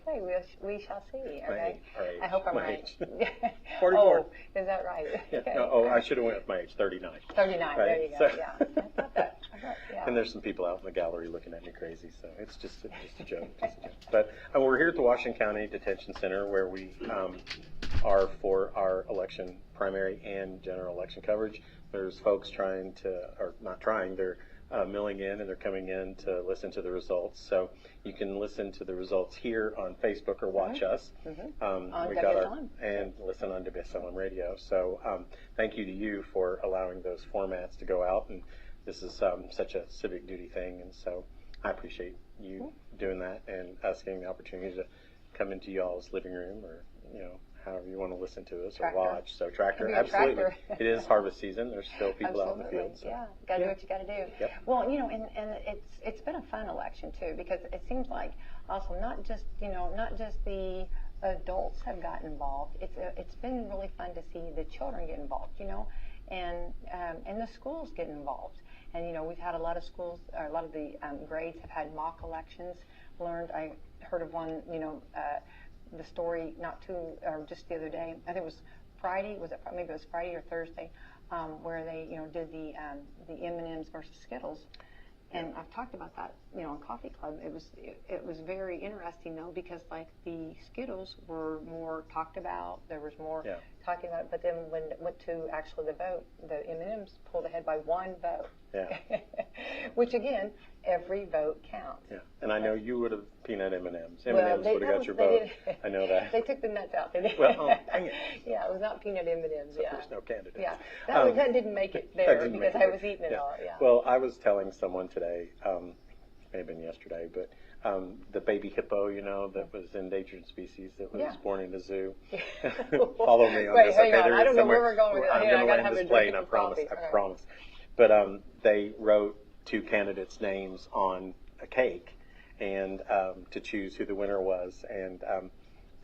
Okay, we shall see. Okay, Our age. I hope I'm my right. Age. 44. Oh, is that right? Yeah. Okay. No, I should have went with my age, 39. 39. Right? There you go. So Yeah. I thought that. Yeah. And there's some people out in the gallery looking at me crazy, so it's just a joke. Just a joke. But we're here at the Washington County Detention Center where we are for our election primary and general election coverage. There's folks trying to, or not trying, they're milling in and they're coming in to listen to the results. So you can listen to the results here on Facebook or watch us. On We WSLM. and listen on WSLM radio. So thank you to you for allowing those formats to go out. And this is such a civic duty thing. And so I appreciate you doing that and us getting the opportunity to come into y'all's living room or, however you want to listen to us or watch. So tractor, absolutely. Tractor. It is harvest season. There's still people out in the field. So. Yeah, got to do what you got to do. Yep. Well, and it's been a fun election too, because it seems like also not just the adults have gotten involved. It's been really fun to see the children get involved, and the schools get involved. And we've had a lot of schools, or a lot of the grades have had mock elections. I heard of one, the story just the other day. I think it was Friday. Maybe it was Friday or Thursday, where they did the M&Ms versus Skittles. And I've talked about that, on Coffee Club. It was very interesting though, because like the Skittles were more talked about. There was more talking about it. But then when it went to actually the vote, the M&Ms pulled ahead by one vote. Yeah. Which again, every vote counts. Yeah. And I know you would have peanut M&Ms. Well, M&Ms would have got your vote. I know that. They took the nuts out. Well, dang it. Yeah, it was not peanut M&Ms. So there's no candidates. Yeah, that didn't make it there because I was eating it all. Yeah. Well, I was telling someone today, may have been yesterday, but the baby hippo, that was endangered species that was born in a zoo. Follow me on this. Hang on. I don't know where we're going with that. I'm going to land this plane. I promise. I promise. But they wrote 2 candidates' names on a cake, and to choose who the winner was, and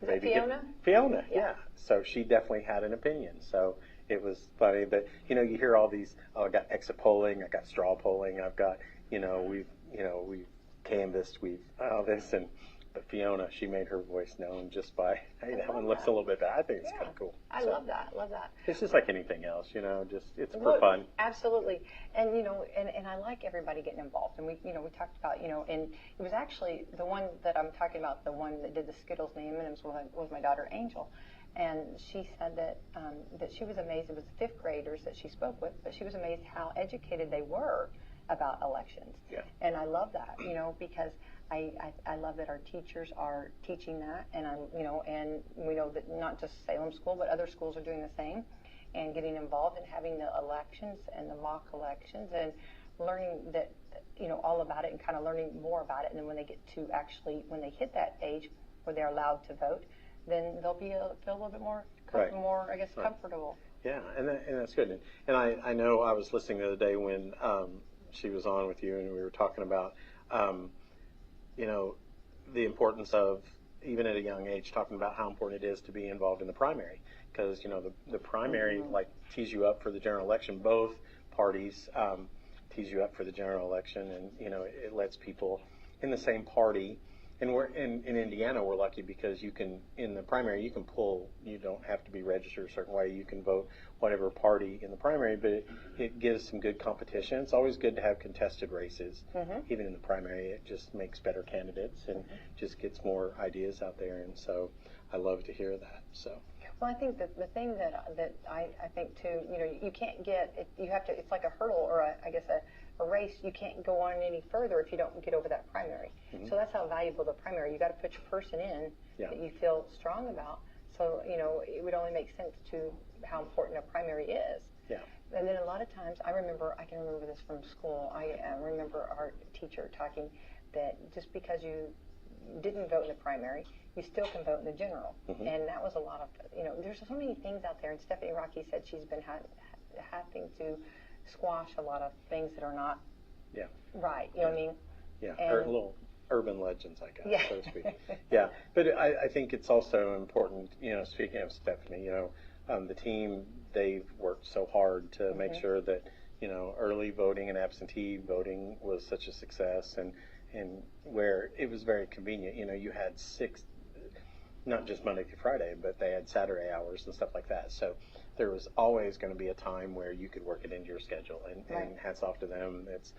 baby Fiona. Fiona, yeah. So she definitely had an opinion. So it was funny, but you hear all these. Oh, I got exit polling, I got straw polling, I've got we've canvassed, we've all this, but Fiona, she made her voice known just by, hey, that one looks a little bit bad. I think it's kind of cool. I love that. It's just like anything else, it's for fun. Absolutely. And, and I like everybody getting involved. And we talked about, and it was actually the one that I'm talking about, the one that did the Skittles and the M&Ms was my daughter, Angel. And she said that she was amazed. It was the 5th graders that she spoke with, but she was amazed how educated they were about elections. Yeah. And I love that, because I love that our teachers are teaching that, and and we know that not just Salem School, but other schools are doing the same, and getting involved in having the elections and the mock elections, and learning that all about it, and kind of learning more about it. And then when they get to when they hit that age where they're allowed to vote, then they'll feel a little bit more more, I guess, comfortable. Yeah, and that's good. And I know I was listening the other day when she was on with you, and we were talking about the importance of, even at a young age, talking about how important it is to be involved in the primary, because the primary tees you up for the general election. Both parties tees you up for the general election, and it lets people in the same party. And we're in Indiana, we're lucky because in the primary you can pull. You don't have to be registered a certain way. You can vote whatever party in the primary, but it gives some good competition. It's always good to have contested races, even in the primary. It just makes better candidates and just gets more ideas out there. And so I love to hear that. So. Well, I think that the thing that I think too, you can't you have to. It's like a hurdle or a race. You can't go on any further if you don't get over that primary. So that's how valuable the primary. You got to put your person in that you feel strong about. So it would only make sense to how important a primary is. Yeah. And then a lot of times, I can remember this from school. I remember our teacher talking that just because you didn't vote in the primary, you still can vote in the general. And that was a lot of, there's so many things out there. And Stephanie Rocky said she's been having to squash a lot of things that are not right. You know what I mean? Yeah, or little urban legends, I guess, so to speak. Yeah, but I think it's also important, speaking of Stephanie, the team, they've worked so hard to make sure that, early voting and absentee voting was such a success, and where it was very convenient. You had not just Monday through Friday, but they had Saturday hours and stuff like that. So there was always going to be a time where you could work it into your schedule, and hats off to them. It's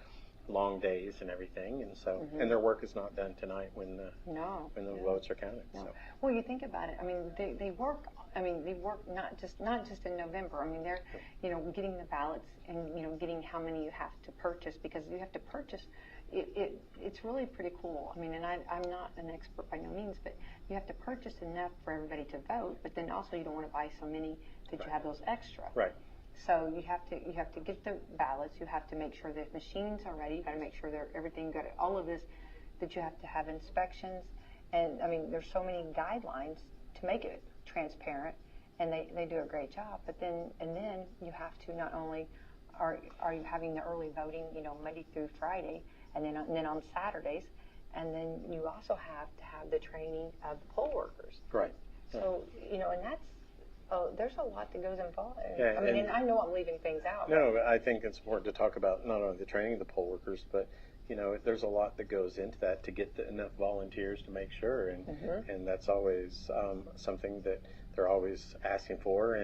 long days and everything, and so and their work is not done tonight when the votes are counted. No. So. Well, you think about it. I mean, they work. I mean, they work not just in November. I mean, they're getting the ballots and getting how many you have to purchase, because you have to purchase. It's really pretty cool. I mean, and I'm not an expert by no means, but you have to purchase enough for everybody to vote. But then also you don't want to buy so many that you have those extra. Right. So you have to get the ballots. You have to make sure the machines are ready. You got to make sure everything got all of this. That you have to have inspections, and I mean, there's so many guidelines to make it transparent, and they do a great job. But then you have to not only are you having the early voting, Monday through Friday, and then on Saturdays, and then you also have to have the training of the poll workers. Right. So and that's. Oh, there's a lot that goes involved. Yeah, I mean, and I know I'm leaving things out. No, I think it's important to talk about not only the training of the poll workers, but there's a lot that goes into that to get enough volunteers to make sure, and that's always something that they're always asking for.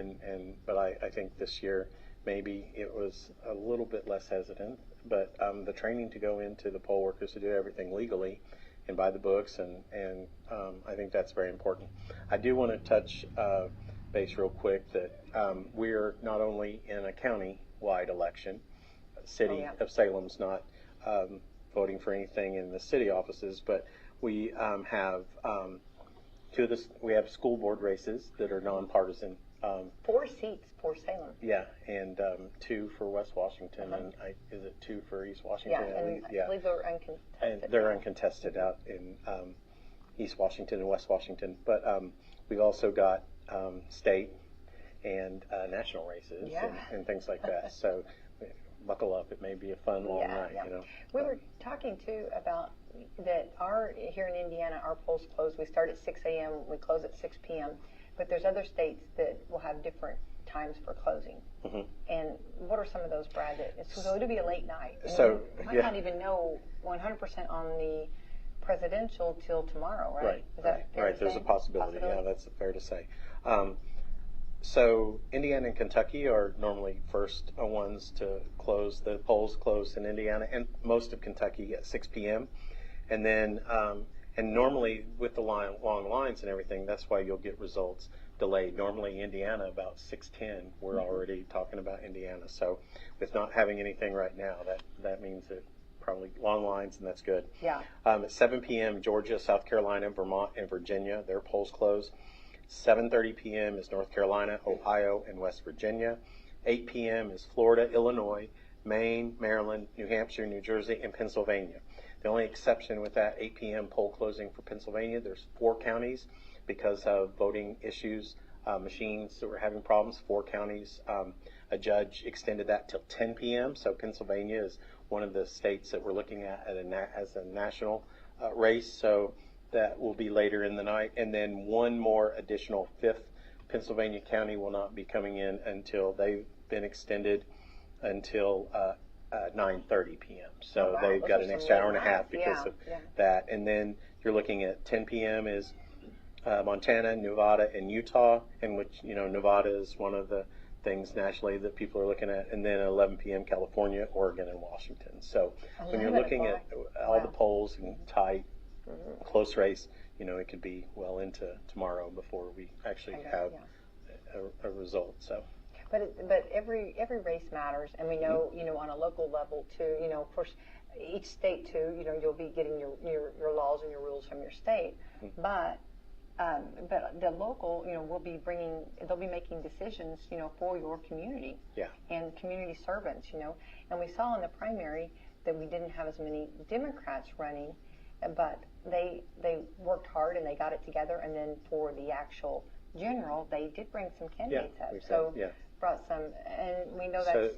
But I think this year maybe it was a little bit less hesitant, but the training to go into the poll workers to do everything legally and by the books, and I think that's very important. I do want to touch base real quick that we're not only in a county-wide election. City of Salem's not voting for anything in the city offices, but we have we have school board races that are nonpartisan. 4 seats for Salem. Yeah, and 2 for West Washington, and is it 2 for East Washington? Yeah, and I believe they're uncontested. And they're uncontested out in East Washington and West Washington. But we've also got state and national races and things like that. So buckle up. It may be a fun long night. Yeah. We were talking too about that here in Indiana, our polls close. We start at 6 a.m. We close at 6 p.m. But there's other states that will have different times for closing. And what are some of those, Brad? So it'll be a late night. So I might not even know 100% on the presidential till tomorrow, right? Right. Is that fair to There's say? a possibility. Yeah, that's fair to say. So Indiana and Kentucky are normally first ones to close. The polls close in Indiana and most of Kentucky at 6 p.m. And then, and normally with the long lines and everything, that's why you'll get results delayed. Normally Indiana about 6:10, we're already talking about Indiana. So with not having anything right now, that means that probably long lines, and that's good. Yeah. At 7 p.m., Georgia, South Carolina, Vermont, and Virginia, their polls close. 7:30 p.m. is North Carolina, Ohio, and West Virginia. 8 p.m. is Florida, Illinois, Maine, Maryland, New Hampshire, New Jersey, and Pennsylvania. The only exception with that 8 p.m. poll closing for Pennsylvania, there's 4 counties because of voting issues, machines that were having problems. 4 counties. A judge extended that till 10 p.m. So Pennsylvania is one of the states that we're looking at as a national race. So that will be later in the night. And then one more additional 5th Pennsylvania county will not be coming in until they've been extended until 9:30 p.m. So they've got an extra hour and a half because of that. And then you're looking at 10 p.m. is Montana, Nevada, and Utah, in which, Nevada is one of the things nationally that people are looking at. And then at 11 p.m. California, Oregon, and Washington. So when you're looking at all the polls and tight, close race, it could be well into tomorrow before we actually have a result. So. But every race matters, and we know on a local level too. Of course, each state too. You'll be getting your laws and your rules from your state, but the local they'll be making decisions for your community. Yeah. And community servants. And we saw in the primary that we didn't have as many Democrats running, but they worked hard and they got it together. And then for the actual general, they did bring some candidates up. Brought some, and we know that's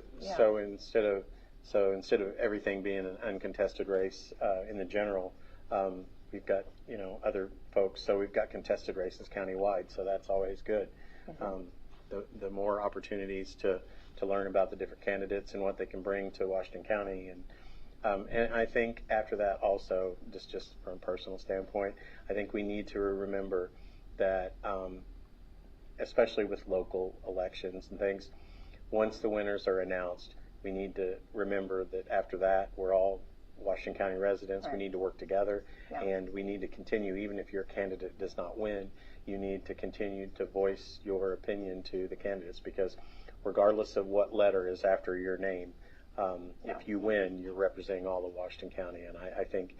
so instead of everything being an uncontested race in the general, we've got other folks. So we've got contested races countywide. So that's always good. The more opportunities to learn about the different candidates and what they can bring to Washington County, and I think after that also, just from a personal standpoint, I think we need to remember that, especially with local elections and things, once the winners are announced, we need to remember that after that, we're all Washington County residents. Right. We need to work together, Yeah. and we need to continue, even if your candidate does not win, you need to continue to voice your opinion to the candidates, because regardless of what letter is after your name, if you win, you're representing all of Washington County. And I think,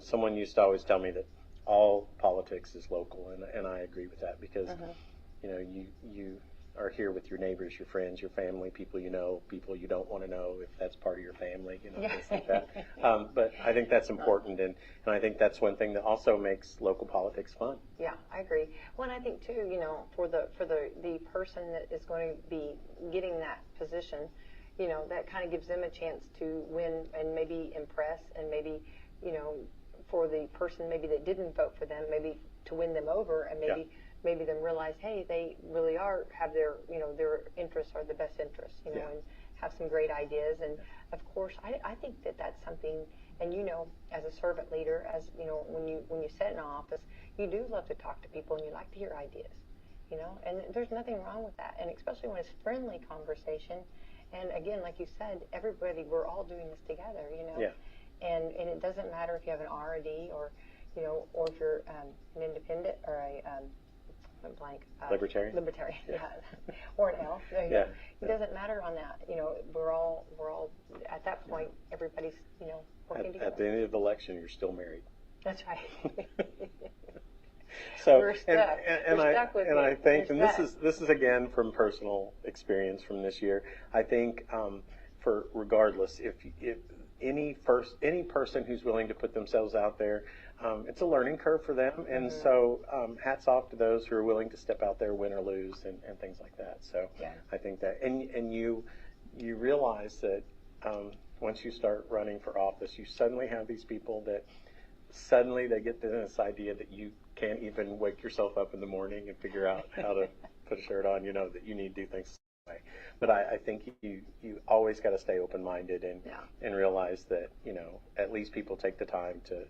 someone used to always tell me that all politics is local, and I agree with that, because you are here with your neighbors, your friends, your family, people you know, people you don't want to know if that's part of your family, things like that. But I think that's important, and I think that's one thing that also makes local politics fun. Yeah, I agree. Well, and I think too, for the person that is going to be getting that position, that kind of gives them a chance to win and maybe impress, and maybe, for the person maybe that didn't vote for them, maybe to win them over, and maybe them realize, hey, they really have their interests are the best interests, and have some great ideas. And of course, I think that's something, and as a servant leader, as when you sit in office, you do love to talk to people and you like to hear ideas, and there's nothing wrong with that, and especially when it's friendly conversation. And again, like you said, we're all doing this together, and it doesn't matter if you have an R, a D, or or if you're an independent or a Libertarian, or an L. Yeah. It doesn't matter on that. We're all at that point. Everybody's working together. At the end of the election, you're still married. That's right. So we're stuck. I think, and this is again from personal experience from this year. I think for regardless, if any person who's willing to put themselves out there, it's a learning curve for them, and so hats off to those who are willing to step out there, win or lose, and things like that. So I think that, and you realize that once you start running for office, you suddenly have these people that suddenly they get this idea that you can't even wake yourself up in the morning and figure out how to put a shirt on, that you need to do things the way. But I think you always got to stay open-minded and realize that, at least people take the time to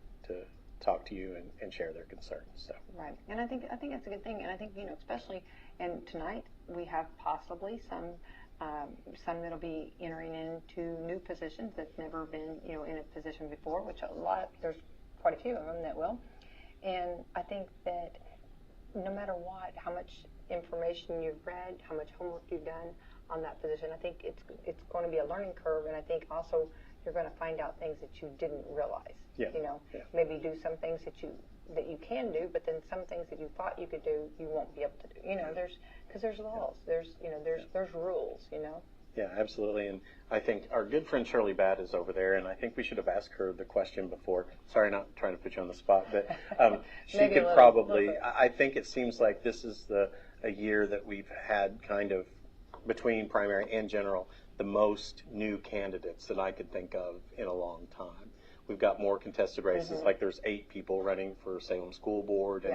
talk to you and share their concerns. So. Right. And I think that's a good thing. And I think, especially, and tonight we have possibly some that'll be entering into new positions that's never been, in a position before, which there's quite a few of them that will. And I think that no matter what, how much information you've read, how much homework you've done on that position, I think it's going to be a learning curve, and I think also you're going to find out things that you didn't realize. Maybe do some things that you can do, but then some things that you thought you could do, you won't be able to do. Because there's laws, there's rules. Yeah, absolutely. And I think our good friend Shirley Batt is over there, and I think we should have asked her the question before. Sorry, not trying to put you on the spot, but she could probably. I think it seems like this is a year that we've had kind of, between primary and general, the most new candidates that I could think of in a long time. We've got more contested races. Like there's 8 people running for Salem School Board,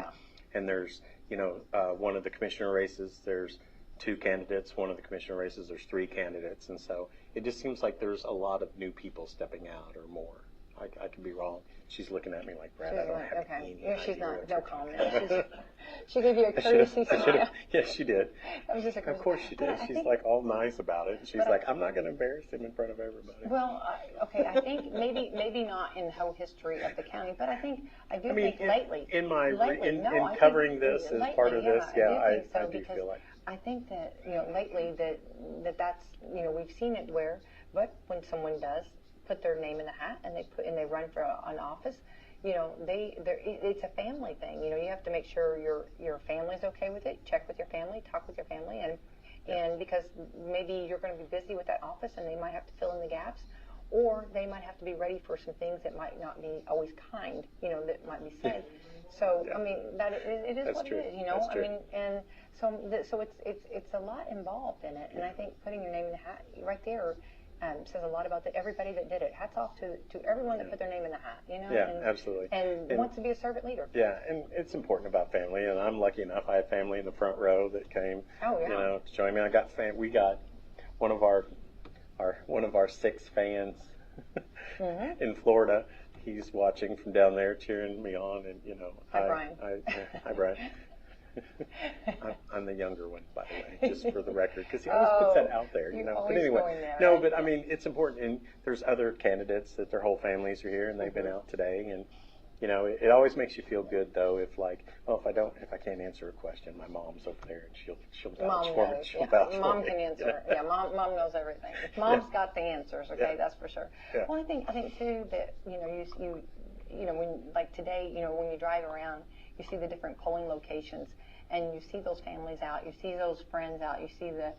and there's one of the commissioner races, there's 2 candidates. One of the commissioner races, there's 3 candidates, and so it just seems like there's a lot of new people stepping out, or more. I could be wrong. She's looking at me like, Brad, I don't have any idea. She's not. No comment. She gave you a courtesy smile. Yes, she did. That was just a Of course she did. She's like all nice about it. She's like, I'm not going to embarrass him in front of everybody. Well, okay. I think maybe not in the whole history of the county, but I think lately. In covering this as part of this, I do feel like. I think that lately that's we've seen it but when someone does put their name in the hat and they run for an office, it's a family thing. You have to make sure your family's okay with it. Check with your family, talk with your family, and because maybe you're going to be busy with that office and they might have to fill in the gaps, or they might have to be ready for some things that might not be always kind, that might be said. So I mean it is That's what true. it is, That's true. I mean, and so it's a lot involved in it, and I think putting your name in the hat right there says a lot about everybody that did it. Hats off to everyone that put their name in the hat, Yeah, absolutely. And wants to be a servant leader. Yeah, and it's important about family, and I'm lucky enough I have family in the front row that came, to join me. We got one of our 6 fans in Florida. He's watching from down there, cheering me on, and Hi, Brian. Hi, Brian. I'm the younger one, by the way, just for the record, because he always puts that out there, you know. But anyway, no, but I mean, it's important. And there's other candidates that their whole families are here, and they've been out today, and you know, it always makes you feel good though if like, well, if I can't answer a question, my mom's over there and she'll vouch for me. She'll vouch for me. Mom can answer. Yeah, mom knows everything. Mom's got the answers. Okay, that's for sure. Yeah. Well, I think too that you know when like today, you know, when you drive around, you see the different polling locations, and you see those families out, you see those friends out, you see the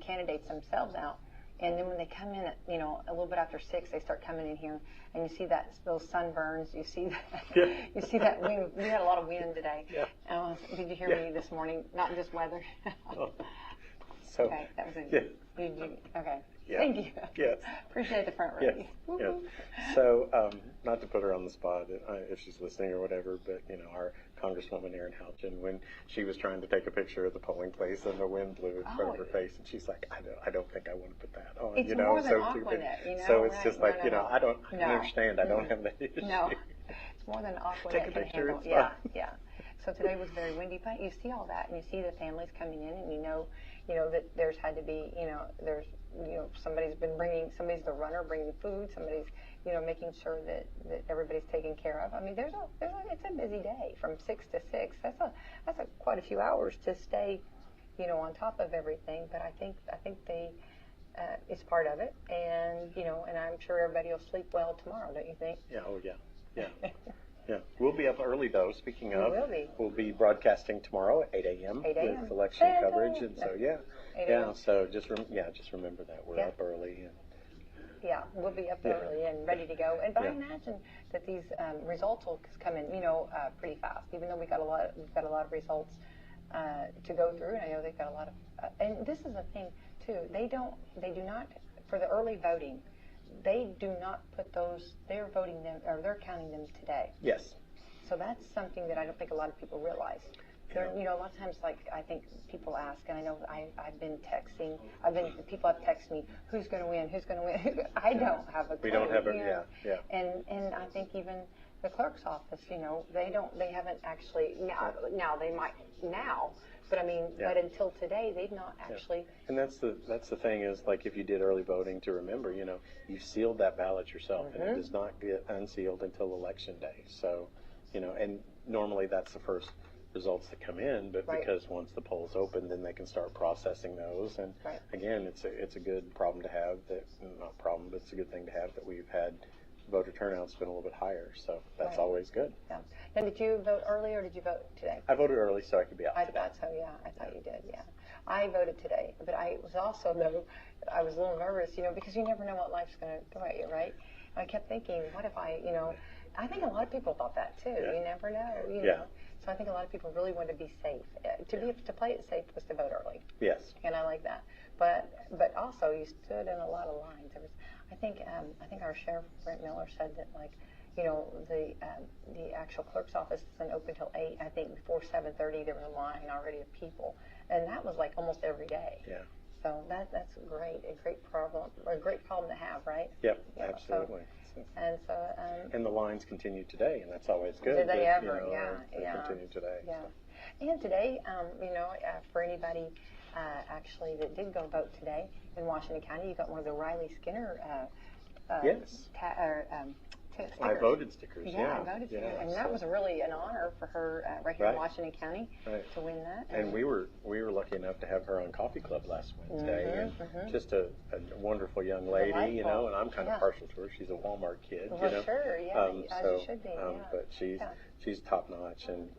candidates themselves out. And then when they come in at, you know, a little bit after 6, they start coming in here, and you see those sunburns. You see that. You see that wind. We had a lot of wind today. Yeah. Did you hear me this morning? Not just weather. So. Okay, that was it. Yeah. Okay. Yeah. Thank you. Yes. Appreciate the front row. Yes. Yes. So, not to put her on the spot if she's listening or whatever, but you know, our Congresswoman Erin Houchin, when she was trying to take a picture of the polling place and the wind blew in front of her face, and she's like, I don't think I want to put that on. It's you know, more than Aquanet, you know, so it's right? just like No. you know, I understand. I don't have that issue. No, it's more than Aquanet Take a can picture. handle. It's Yeah, fine. yeah. So today was very windy, but you see all that, and you see the families coming in, and you know that there's had to be, somebody's the runner bringing food, somebody's, making sure that everybody's taken care of. I mean, it's a busy day from 6 to 6. That's quite a few hours to stay, on top of everything. But I think it's part of it, and and I'm sure everybody will sleep well tomorrow. Don't you think? Yeah. Oh yeah. Yeah. Yeah, we'll be up early though. Speaking of, we'll be broadcasting tomorrow at 8 a.m. with election coverage, and so So just remember that we're up early. And, yeah, we'll be up early and ready to go. And but I imagine that these results will come in, pretty fast. Even though we've got a lot of results to go through, and I know they've got a lot of. And this is a thing too. They do not for the early voting. They do not put those. They're voting them, or they're counting them today. Yes. So that's something that I don't think a lot of people realize. A lot of times, like I think people ask, and I know I've been texting. People have texted me, who's going to win? Who's going to win? I don't have a clue. We don't have a yeah. And I think even the clerk's office, they haven't actually now they might now. But I mean, but until today, they've not actually. And that's the thing is, like, if you did early voting, to remember, you sealed that ballot yourself, and it does not get unsealed until election day. So, and normally that's the first results that come in, but because once the polls open, then they can start processing those. And again, it's a good problem to have. Not problem, but it's a good thing to have that we've had. Voter turnout's been a little bit higher, so that's always good. Yeah. Now, did you vote early or did you vote today? I voted early so I could be out today. I thought so, yeah. I thought you did, yeah. I voted today, but I was also, though, I was a little nervous, because you never know what life's going to throw at you, right? I kept thinking, what if I think a lot of people thought that, too. You never know, know. So I think a lot of people really want to be safe. To play it safe was to vote early. Yes. And I like that. But also, you stood in a lot of lines. I think our sheriff Brent Miller said that the actual clerk's office isn't open till 8. I think before 7:30 there was a line already of people, and that was like almost every day. Yeah. So that's great, a great problem to have, right? Yep, absolutely. And the lines continue today, and that's always good. Did they ever? They continue today. Yeah. So. And today, for anybody actually that did go vote today in Washington County, you got one of the Riley Skinner stickers. I voted stickers, I voted stickers. And that was really an honor for her right here in Washington County to win that. And we were lucky enough to have her on Coffee Club last Wednesday. And just a wonderful young lady, and I'm kind of partial to her. She's a Walmart kid, Well, sure, yeah, as you should be. But she's top notch, and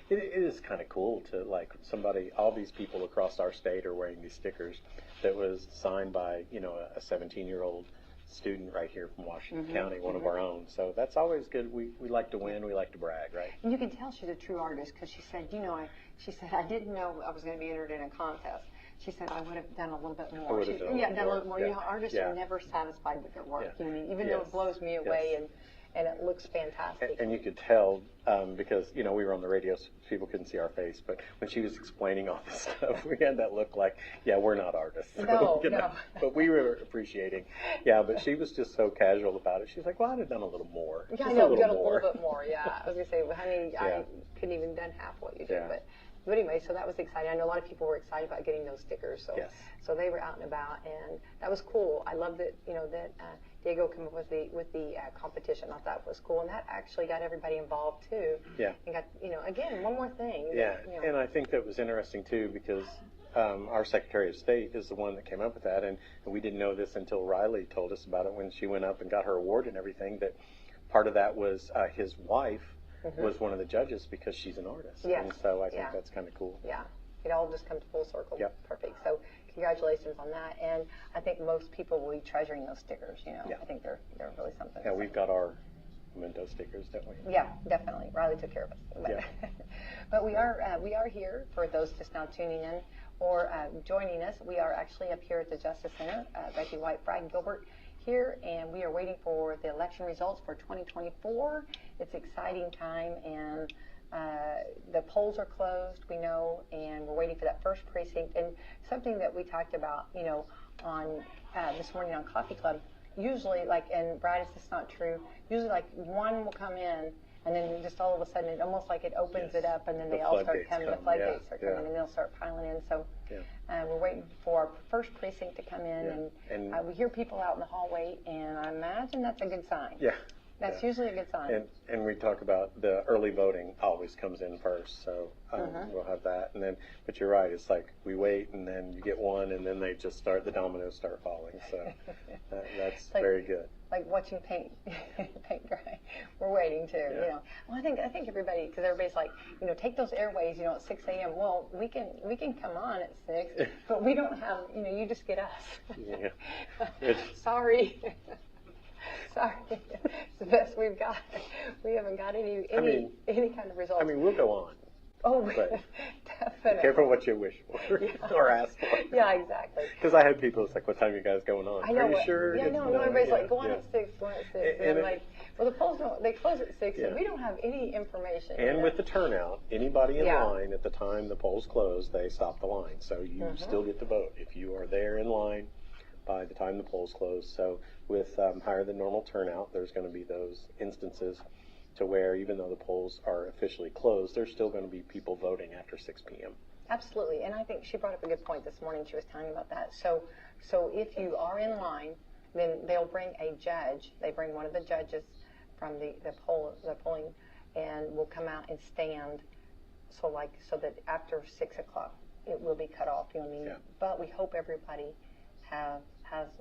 it is kind of cool to all these people across our state are wearing these stickers that was signed by a 17-year-old student right here from Washington County, one of our own. So that's always good. We like to win. We like to brag, right? And you can tell she's a true artist because she said, I didn't know I was going to be entered in a contest. She said I would have done a little bit more. Done a little more. Artists are never satisfied with their work. Even though it blows me away, and it looks fantastic. And you could tell because, you know, we were on the radio, so people couldn't see our face, but when she was explaining all this stuff, we had that look like, yeah, we're not artists. So, No, you know, no. But we were appreciating. Yeah, but she was just so casual about it. She's like, well, I'd have done a little more. Yeah, Just I know, a little got a more. little bit more, yeah. I was going to say, well, honey, Yeah. I couldn't even done half what you did. Yeah. But anyway, so that was exciting. I know a lot of people were excited about getting those stickers. So, Yes. so they were out and about, and that was cool. I love that, you know, that Diego came up with the competition. I thought that was cool, and that actually got everybody involved too. Yeah. And got, you know, again, one more thing. Yeah, That, you know, and I think that was interesting too because our Secretary of State is the one that came up with that, and we didn't know this until Riley told us about it when she went up and got her award and everything, that part of that was his wife was one of the judges because she's an artist. Yes. And so I think Yeah. that's kind of cool. Yeah, it all just comes full circle. Yep. Perfect. So congratulations on that. And I think most people will be treasuring those stickers. You know, Yeah. I think they're really something. Yeah, we've got our memento stickers, don't we? Yeah, definitely. Riley took care of us. But, Yeah. but we are here for those just now tuning in or joining us. We are actually up here at the Justice Center, Becky White, Frank Gilbert here, and we are waiting for the election results for 2024. It's exciting time, and the polls are closed, we know, and we're waiting for that first precinct. And something that we talked about, you know, on this morning on Coffee Club, usually, like, and Brad, is this not true? Usually, like, one will come in, and then just all of a sudden, it almost like it opens it up, and then The they all start floodgates coming. come, The floodgates yeah, are coming, yeah. and they'll start piling in. So Yeah. we're waiting for our first precinct to come in, Yeah. and we hear people out in the hallway, and I imagine that's a good sign. Yeah. That's Yeah. usually a good sign. And we talk about the early voting always comes in first, so we'll have that. And then, but you're right, it's like we wait, and then you get one, and then they just start, the dominoes start falling. So that's Like- very good. Like watching paint dry. We're waiting too, you know. Well, I think everybody, because everybody's like, you know, take those airways, you know, at 6 a.m. Well, we can come on at 6, but we don't have, you know, you just get us. Yeah. Sorry. Sorry. It's the best we've got. We haven't got any kind of results. I mean, we'll go on. Oh, but definitely. careful what you wish for or ask for. Yeah, exactly. Because I had people, it's like, what time are you guys going on? I know. Are you sure? Yeah, no, everybody's like, go on at 6, go on at 6. And I'm like, well, the polls don't, they close at 6, and we don't have any information. And with the turnout, anybody in Yeah. line at the time the polls close, they stop the line. So you still get to vote if you are there in line by the time the polls close. So with higher than normal turnout, there's going to be those instances to where even though the polls are officially closed, there's still going to be people voting after 6 p.m. Absolutely, and I think she brought up a good point this morning. She was telling me about that. So if you are in line, then they'll bring a judge. They bring one of the judges from the polling, and will come out and stand. So that after 6 o'clock, it will be cut off. You know what I mean? Yeah. But we hope everybody has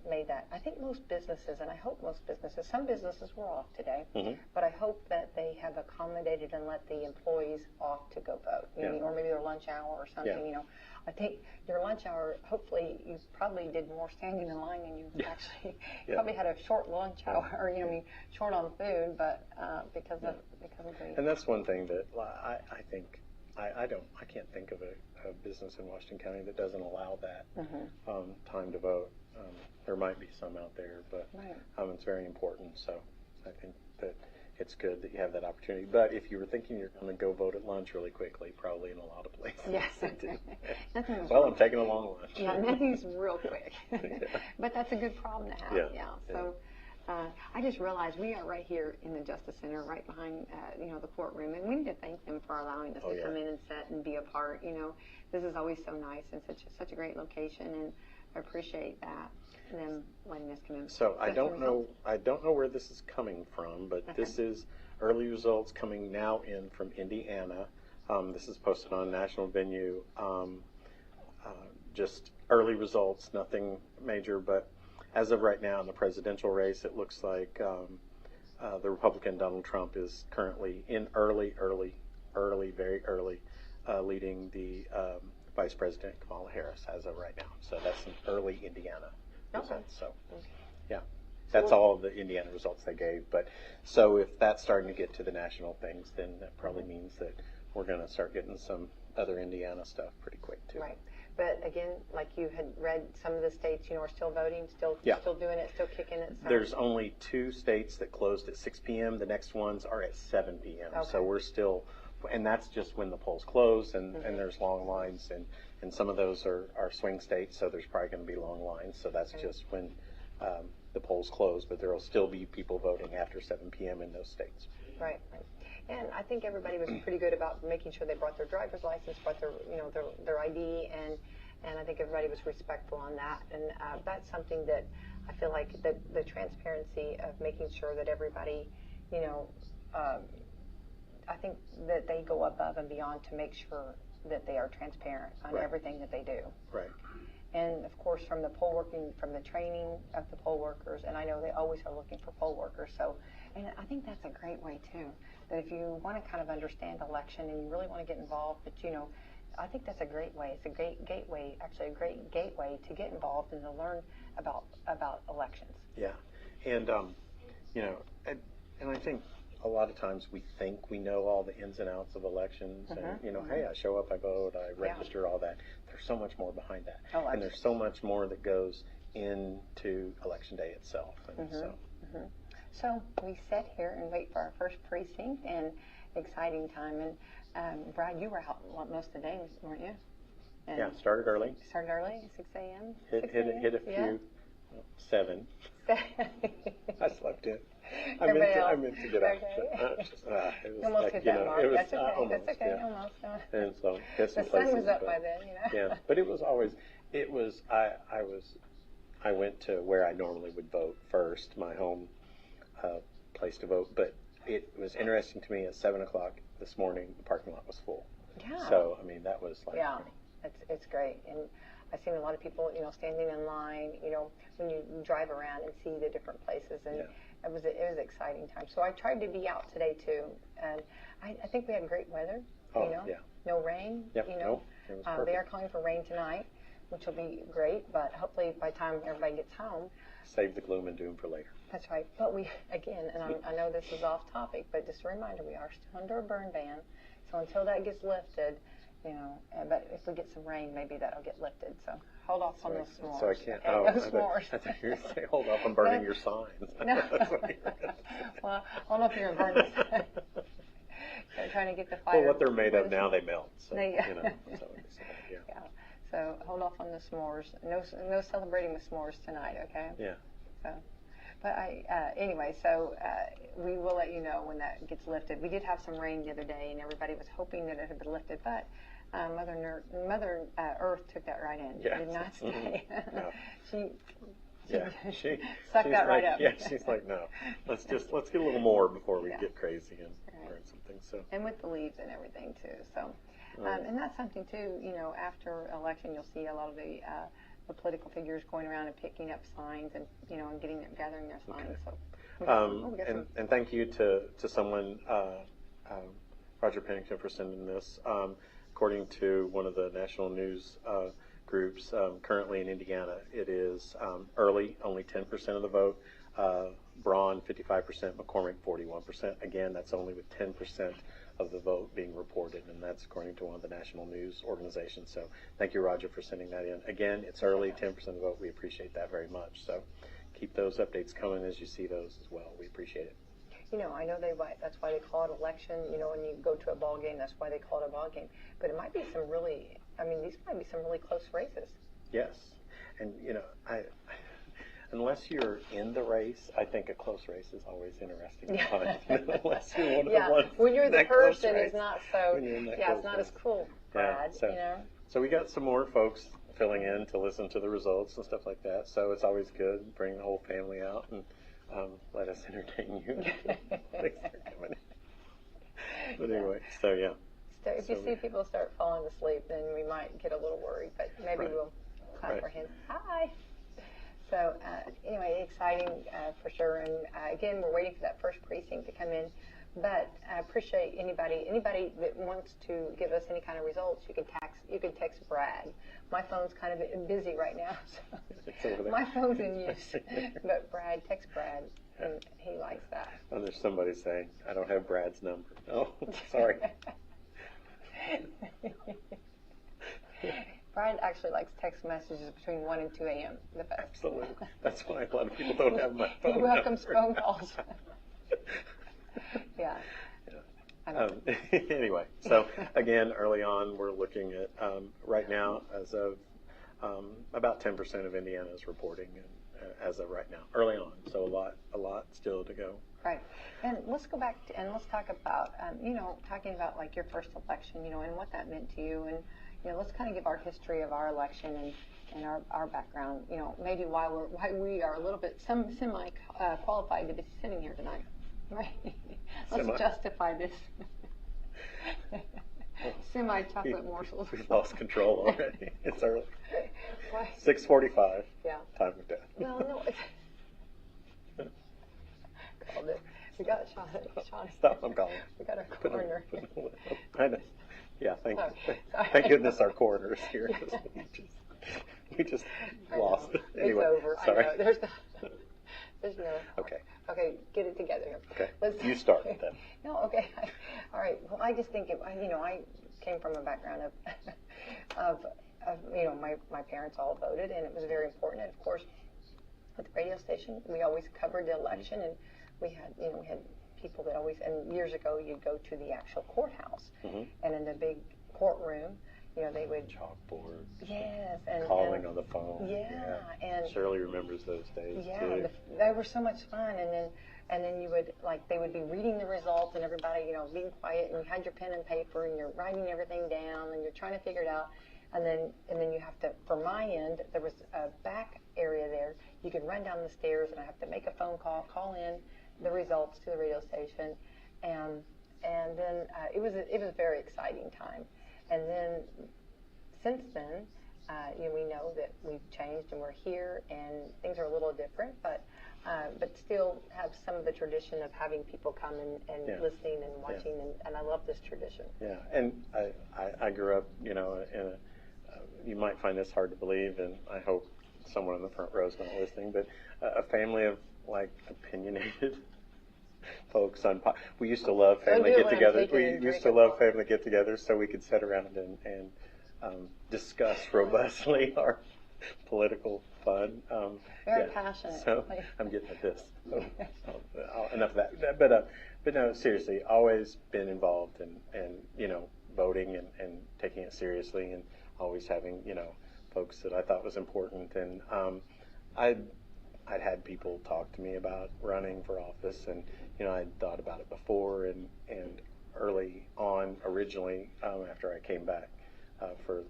made that. I think most businesses, and I hope most businesses, some businesses were off today, but I hope that they have accommodated and let the employees off to go vote, or maybe their lunch hour or something. You know, I think your lunch hour. Hopefully, you probably did more standing in line than you actually. Probably had a short lunch hour, or short on food, but because of the. And that's one thing that I think I can't think of a business in Washington County that doesn't allow that time to vote. There might be some out there, but it's very important. So I think that it's good that you have that opportunity. But if you were thinking you're going to go vote at lunch really quickly, probably in a lot of places. Yes. Well, I'm taking a long lunch. Yeah, nothing's real quick. But that's a good problem to have. Yeah. So I just realized we are right here in the Justice Center, right behind the courtroom, and we need to thank them for allowing us to come in and sit and be a part. This is always so nice and such a great location, and I appreciate that, them letting us come in. So I don't know where this is coming from, but this is early results coming now in from Indiana. This is posted on National Venue. Just early results, nothing major, but as of right now in the presidential race, it looks like the Republican Donald Trump is currently in very early, leading the Vice President Kamala Harris as of right now. So that's an early Indiana results. So, that's all of the Indiana results they gave. But so if that's starting to get to the national things, then that probably means that we're going to start getting some other Indiana stuff pretty quick too. Right. But again, like you had read, some of the states, are still voting, still doing it, still kicking it. So. There's only 2 states that closed at 6 p.m. The next ones are at 7 p.m. Okay. So we're still, and that's just when the polls close, and there's long lines, and some of those are swing states, so there's probably going to be long lines. So that's just when the polls close, but there will still be people voting after 7 p.m. in those states. Right. And I think everybody was pretty good about making sure they brought their driver's license, brought their ID, and I think everybody was respectful on that. And that's something that I feel like the transparency of making sure that everybody, I think that they go above and beyond to make sure that they are transparent on everything that they do. Right. And of course, from the poll working, from the training of the poll workers, and I know they always are looking for poll workers. So, and I think that's a great way too. That if you want to kind of understand election and you really want to get involved, but I think that's a great way. It's a great gateway, actually a great gateway to get involved and to learn about elections. Yeah, and and I think a lot of times we think we know all the ins and outs of elections, and hey, I show up, I vote, I register, all that. There's so much more behind that, and there's so much more that goes into election day itself, and So we sit here and wait for our first precinct, and exciting time. And Brad, you were out most of the day, weren't you? And yeah, started early. Started early, 6 a.m. Hit a few. 7. I slept in. I meant to get out. Okay. It was almost like, hit that mark. That's okay. Almost, That's okay. yeah. Almost. And so hit some the places. sun was up by then, Yeah, but it was always. I went to where I normally would vote first, my home place to vote. But it was interesting to me at 7 o'clock this morning, the parking lot was full. Yeah. So I mean, that was like. Yeah, it's great. And I've seen a lot of people, standing in line, when you drive around and see the different places, and it was an exciting time. So I tried to be out today too, and I think we had great weather. No rain. Yep. No, it was perfect. They are calling for rain tonight, which will be great. But hopefully by the time everybody gets home, save the gloom and doom for later. That's right. But we again, and I know this is off topic, but just a reminder, we are still under a burn ban. So until that gets lifted. But if we get some rain, maybe that'll get lifted. So hold off on those s'mores. So I can't. Okay, no s'mores. I thought you were going to say hold off on burning your signs. No. Well, I don't know if you're going to burn the signs. Trying to get the fire. Well, what they're made of now, they melt. So, yeah. So hold off on the s'mores. No celebrating with s'mores tonight. Okay. Yeah. So. But anyway, so we will let you know when that gets lifted. We did have some rain the other day, and everybody was hoping that it had been lifted, but Mother Earth took that right in. Yeah. Did not stay. No. She sucked that right up. Yeah, she's like, no, let's get a little more before we get crazy and burn something. So. And with the leaves and everything too. So, and that's something too. After election, you'll see a lot of the political figures going around and picking up signs and and gathering their signs. Okay. So and thank you to someone, Roger Pennington, for sending this. According to one of the national news groups, currently in Indiana, it is early, only 10% of the vote. Braun 55%, McCormick 41%. Again, that's only with 10% of the vote being reported, and that's according to one of the national news organizations. So thank you, Roger, for sending that in. Again, it's early, 10% of the vote. We appreciate that very much. So keep those updates coming as you see those as well. We appreciate it. I know that's why they call it election. When you go to a ball game, that's why they call it a ball game. But it might be these might be some really close races. Yes, and unless you're in the race, I think a close race is always interesting. Unless you're one of the ones. When you're the person, race, it's not so. It's not as cool, Brad. So we got some more folks filling in to listen to the results and stuff like that. So it's always good. Bring the whole family out and let us entertain you. Thanks for coming in. But anyway, so yeah. If you see people start falling asleep, then we might get a little worried, but maybe we'll clap our hands. Hi. So anyway, exciting for sure. And again, we're waiting for that first precinct to come in. But I appreciate anybody that wants to give us any kind of results. You can text Brad. My phone's kind of busy right now, so my phone's in use. But text Brad, and he likes that. Oh, there's somebody saying, I don't have Brad's number. Oh, sorry. Brad bride actually likes text messages between 1 and 2 a.m. the best. Absolutely. That's why a lot of people don't have my phone He welcomes number. phone calls. Yeah. Anyway, so again, early on, we're looking at right now as of about 10% of Indiana is reporting as of right now. Early on, so a lot still to go. Right. And let's go back to, and let's talk about, talking about like your first election, and what that meant to you. And, let's kind of give our history of our election and our background, maybe why we are a little bit semi qualified to be sitting here tonight. Right. Let's justify this. Semi-chocolate morsels. We've lost control already. It's early. Why? 6:45. Yeah. Time of death. Well, no. Called it. We got a shot at it. Stop, I'm calling. We got our coroner. I know. Yeah, Sorry. thank goodness our coroner's here. We just lost. Anyway, it's over. Sorry. I know. There's no. Okay. Okay, get it together here. Okay. You start then. No, okay. All right. Well, I just think I came from a background of my parents all voted, and it was very important. And of course, at the radio station, we always covered the election, and we had people that always. And years ago, you'd go to the actual courthouse, and in the big courtroom, they would chalkboard. Yes, and calling on the phone. Yeah, and Shirley remembers those days too. They were so much fun, and then you would they would be reading the results, and everybody being quiet, and you had your pen and paper, and you're writing everything down, and you're trying to figure it out, and then you have to. For my end, there was a back area there. You could run down the stairs, and I have to make a phone call in the results to the radio station, and then it was a very exciting time. And then, since then, we know that we've changed and we're here, and things are a little different, but still have some of the tradition of having people come and listening and watching, and I love this tradition. Yeah, and I grew up, in you might find this hard to believe, and I hope someone in the front row is not listening, but a family of opinionated folks we used to love family get-togethers. We used to love family get-togethers, so we could sit around and discuss robustly our political fun. Very passionate. So I'm getting at this. Enough of that. But no, seriously, always been involved in voting and taking it seriously, and always having folks that I thought was important. And I'd had people talk to me about running for office, and I'd thought about it before, and early on, originally, after I came back for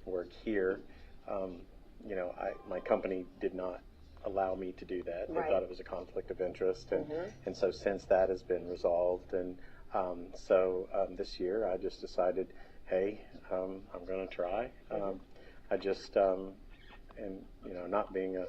work here, my company did not allow me to do that. They thought it was a conflict of interest, and so since that has been resolved, and so this year I just decided, hey, I'm going to try. I just and not being a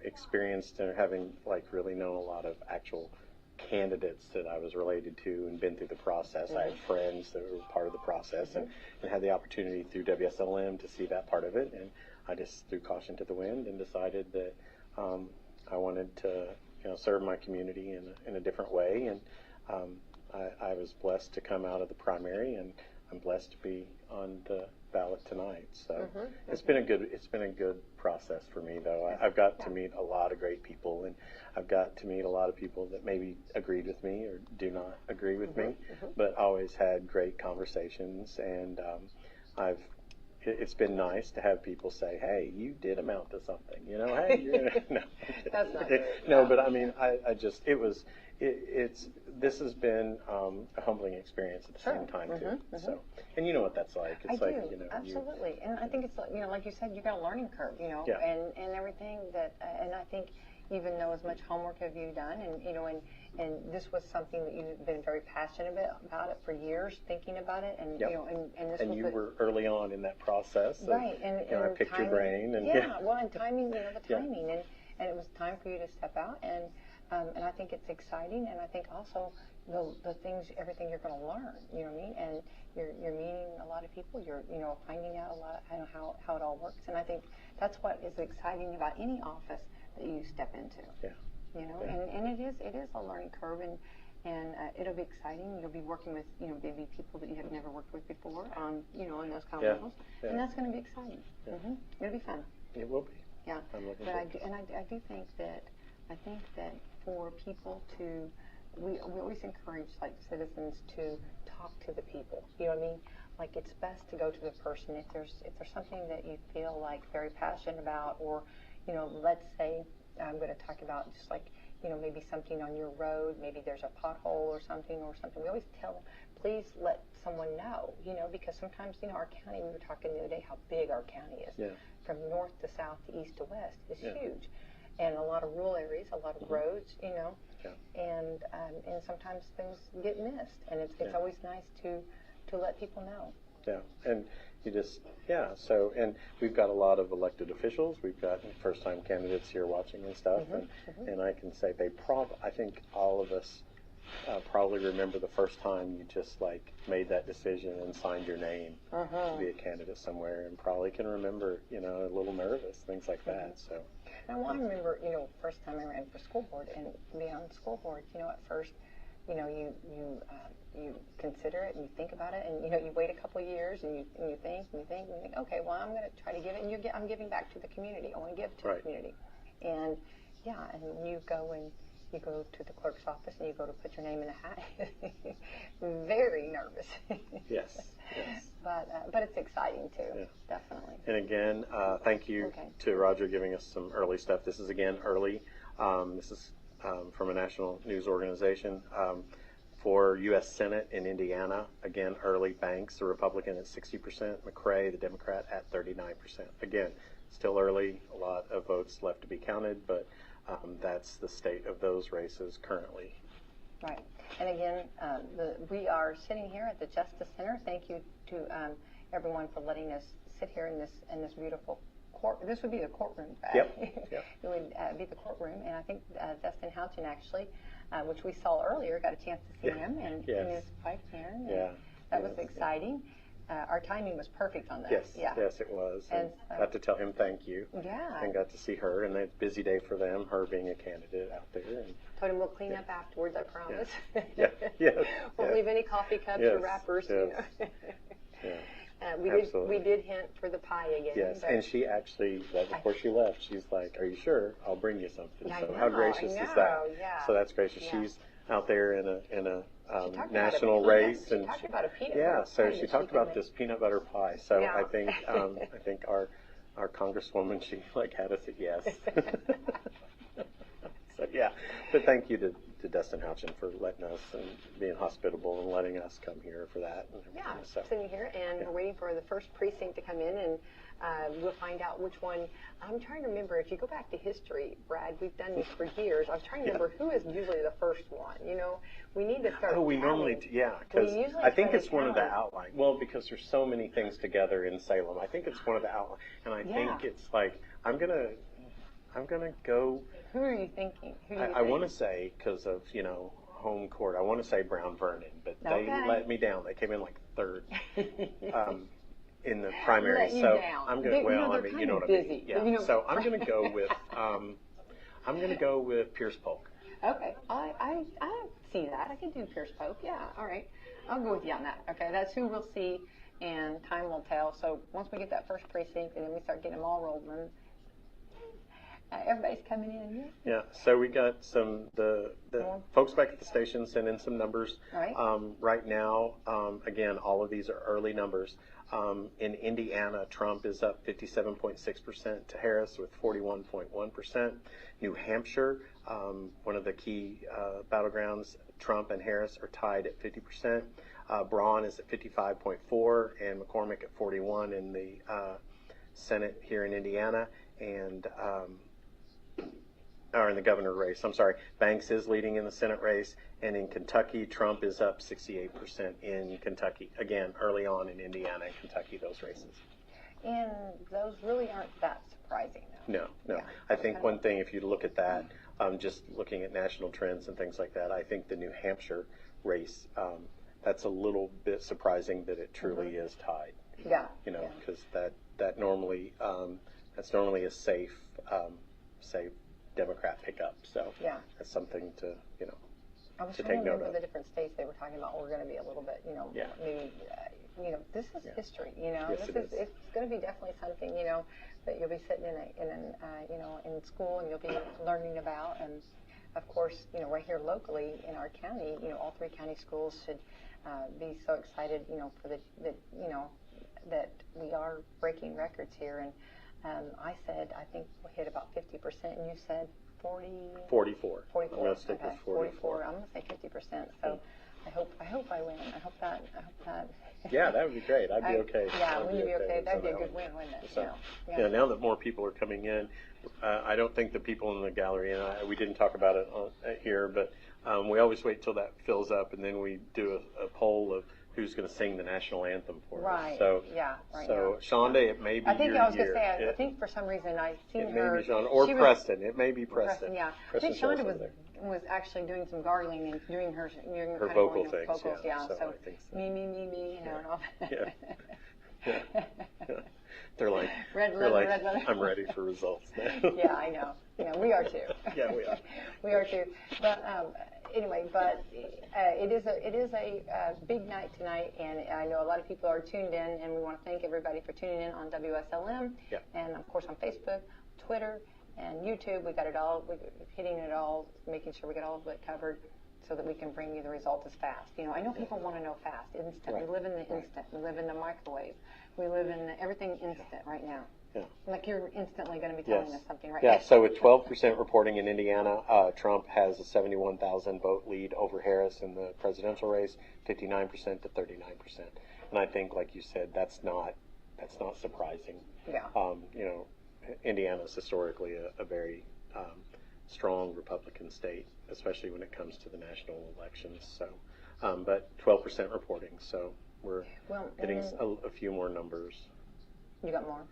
experienced or having really known a lot of actual candidates that I was related to and been through the process. I had friends that were part of the process, and had the opportunity through Wslm to see that part of it, and I just threw caution to the wind and decided that I wanted to serve my community in a different way, and I was blessed to come out of the primary, and I'm blessed to be on the ballot tonight. So it's been a good process for me, though. I've got to meet a lot of great people, and I've got to meet a lot of people that maybe agreed with me or do not agree with me, but always had great conversations, and it's been nice to have people say, hey, you did amount to something, hey, no. That's not no, but I mean, this has been a humbling experience at the same time too. So, and you know what that's like. It's absolutely. And I think it's like you said, you got a learning curve, and everything that, and I think even though as much homework have you done, and this was something that you've been very passionate about it for years, thinking about it, and and you were early on in that process, right? And I picked your brain, and well, and timing, the timing, and it was time for you to step out, and I think it's exciting, and I think also everything you're going to learn, and you're meeting a lot of people, you're finding out a lot how it all works, and I think that's what is exciting about any office that you step into. And it is a learning curve, And it'll be exciting. You'll be working with, maybe people that you have never worked with before on, on those kind of levels. And that's going to be exciting. It'll be fun. It will be. Yeah. I'm looking But forward. I do think that, for people to, we always encourage, like, citizens to talk to the people. You know what I mean? Like, it's best to go to the person if there's something that you feel like very passionate about, or, let's say, I'm going to talk about just like, maybe something on your road, maybe there's a pothole or something. We always tell, please let someone know, because sometimes, our county, we were talking the other day how big our county is. Yeah. From north to south to east to west is huge. And a lot of rural areas, a lot of roads, and sometimes things get missed. And it's always nice to let people know. Yeah, and you just, so, and we've got a lot of elected officials. We've got first-time candidates here watching and stuff, and I can say I think all of us probably remember the first time you just, like, made that decision and signed your name to be a candidate somewhere, and probably can remember, a little nervous, things like that, so. And I remember, first time I ran for school board, and being on the school board, at first, you consider it and you think about it, and you wait a couple of years and you think, okay, well, I'm going to try to give it, and I'm giving back to the community. I want to give to the community, and and you go to the clerk's office and you go to put your name in a hat. Very nervous. Yes. But it's exciting too. Definitely. And again, thank you to Roger giving us some early stuff. This is again early. This is from a national news organization. For U.S. Senate in Indiana, again, early. Banks, the Republican at 60%, McCrae, the Democrat, at 39%. Again, still early, a lot of votes left to be counted, but that's the state of those races currently. Right. And again, we are sitting here at the Justice Center. Thank you to everyone for letting us sit here in this beautiful court. This would be the courtroom. Yep. It would be the courtroom, and I think Dustin Houchin actually, which we saw earlier, got a chance to see him and his wife Karen. That was exciting. Our timing was perfect on that. Yes, it was. And got to tell him thank you. Yeah. And got to see her, and it's a busy day for them, her being a candidate out there. And told him we'll clean up afterwards, I promise. Won't leave any coffee cups or wrappers. We did hint for the pie again. Yes, and she actually, before she left, she's like, "Are you sure? I'll bring you something." So how gracious is that? Yeah. So that's gracious. She's out there in a national race, and she talked about a peanut butter so pie she talked about this peanut butter pie. So I think our congresswoman, she had us at yes. So but thank you to Dustin Houchin for letting us and being hospitable and letting us come here for that. Sitting here, and we're waiting for the first precinct to come in, and we'll find out which one. I'm trying to remember, if you go back to history, Brad, we've done this for years. I was trying to remember who is usually the first one. We need to start. Oh, we normally, because I think it's one of the outline. Well, because there's so many things together in Salem. I think it's one of the outline, and I think it's like I'm gonna go. Who are you thinking? I want to say, because of home court, I want to say Brown Vernon, but they let me down. They came in third. In the primary, so I'm gonna. Well, I mean, you know what I mean. Yeah. So I'm gonna go with. I'm gonna go with Pierce Polk. Okay, I see that. I can do Pierce Polk. Yeah. All right. I'll go with you on that. Okay, that's who we'll see, and time will tell. So once we get that first precinct, and then we start getting them all rolling, everybody's coming in. Yeah. So we got the folks back at the station sent in some numbers. Right. Right now, again, all of these are early numbers. In Indiana, Trump is up 57.6% to Harris with 41.1%. New Hampshire, one of the key battlegrounds, Trump and Harris are tied at 50%. Braun is at 55.4% and McCormick at 41% in the Senate here in Indiana, and or in the governor race. I'm sorry. Banks is leading in the Senate race, and in Kentucky, Trump is up 68% in Kentucky. Again, early on in Indiana and Kentucky, those races. And those really aren't that surprising, though. No. Yeah, I think one thing, if you look at that, just looking at national trends and things like that, I think the New Hampshire race, that's a little bit surprising that it truly is tied. Yeah. Because that normally, that's normally a safe Democrat pickup. So that's something to, I was to trying take to note remember of. the different states they were talking about were going to be a little bit, Yeah. maybe, this is history, Yes, it is. It's going to be definitely something, that you'll be sitting in school and you'll be learning about. And of course, right here locally in our county, all 3 county schools should be so excited, for that we are breaking records here. And I said, I think we'll hit about 50%, and you said 44. 44. I'm going to stick with 44. I'm going to say 50%. So I hope I win. I hope that. Yeah, that would be great. I'd be okay. Yeah, I'd wouldn't you be okay? That'd be a that good one. win, wouldn't it? So, now that more people are coming in, I don't think the people in the gallery, and we didn't talk about it here, but we always wait till that fills up, and then we do a poll of who's going to sing the national anthem for us. Right. So, yeah. Right. So, Shonda, it may be I think your I was going year. to say. I think for some reason I seen It her. may be Shonda or she Preston. It may be Preston. Yeah. Preston I think Shonda Shell's over there. was actually doing some gargling and doing her kind vocal of things. vocals. Yeah. So I think so. me, and all that. Yeah. They're like, red leather. I'm ready for results now. Yeah, I know. We are too. Yeah, we are. We are too. But anyway, it is a big night tonight, and I know a lot of people are tuned in, and we want to thank everybody for tuning in on WSLM, and of course on Facebook, Twitter, and YouTube. We got it all. We're hitting it all, making sure we get all of it covered, so that we can bring you the result as fast. I know people want to know fast, instant. Right. We live in the instant. We live in the microwave. We live in everything instant right now. Yeah. Like you're instantly going to be telling us something right now. now. Yeah, so with 12% reporting in Indiana, Trump has a 71,000 vote lead over Harris in the presidential race, 59% to 39%. And I think, like you said, that's not surprising. Yeah. Indiana is historically a very strong Republican state, especially when it comes to the national elections. So, but 12% reporting, so we're getting a few more numbers. You got more?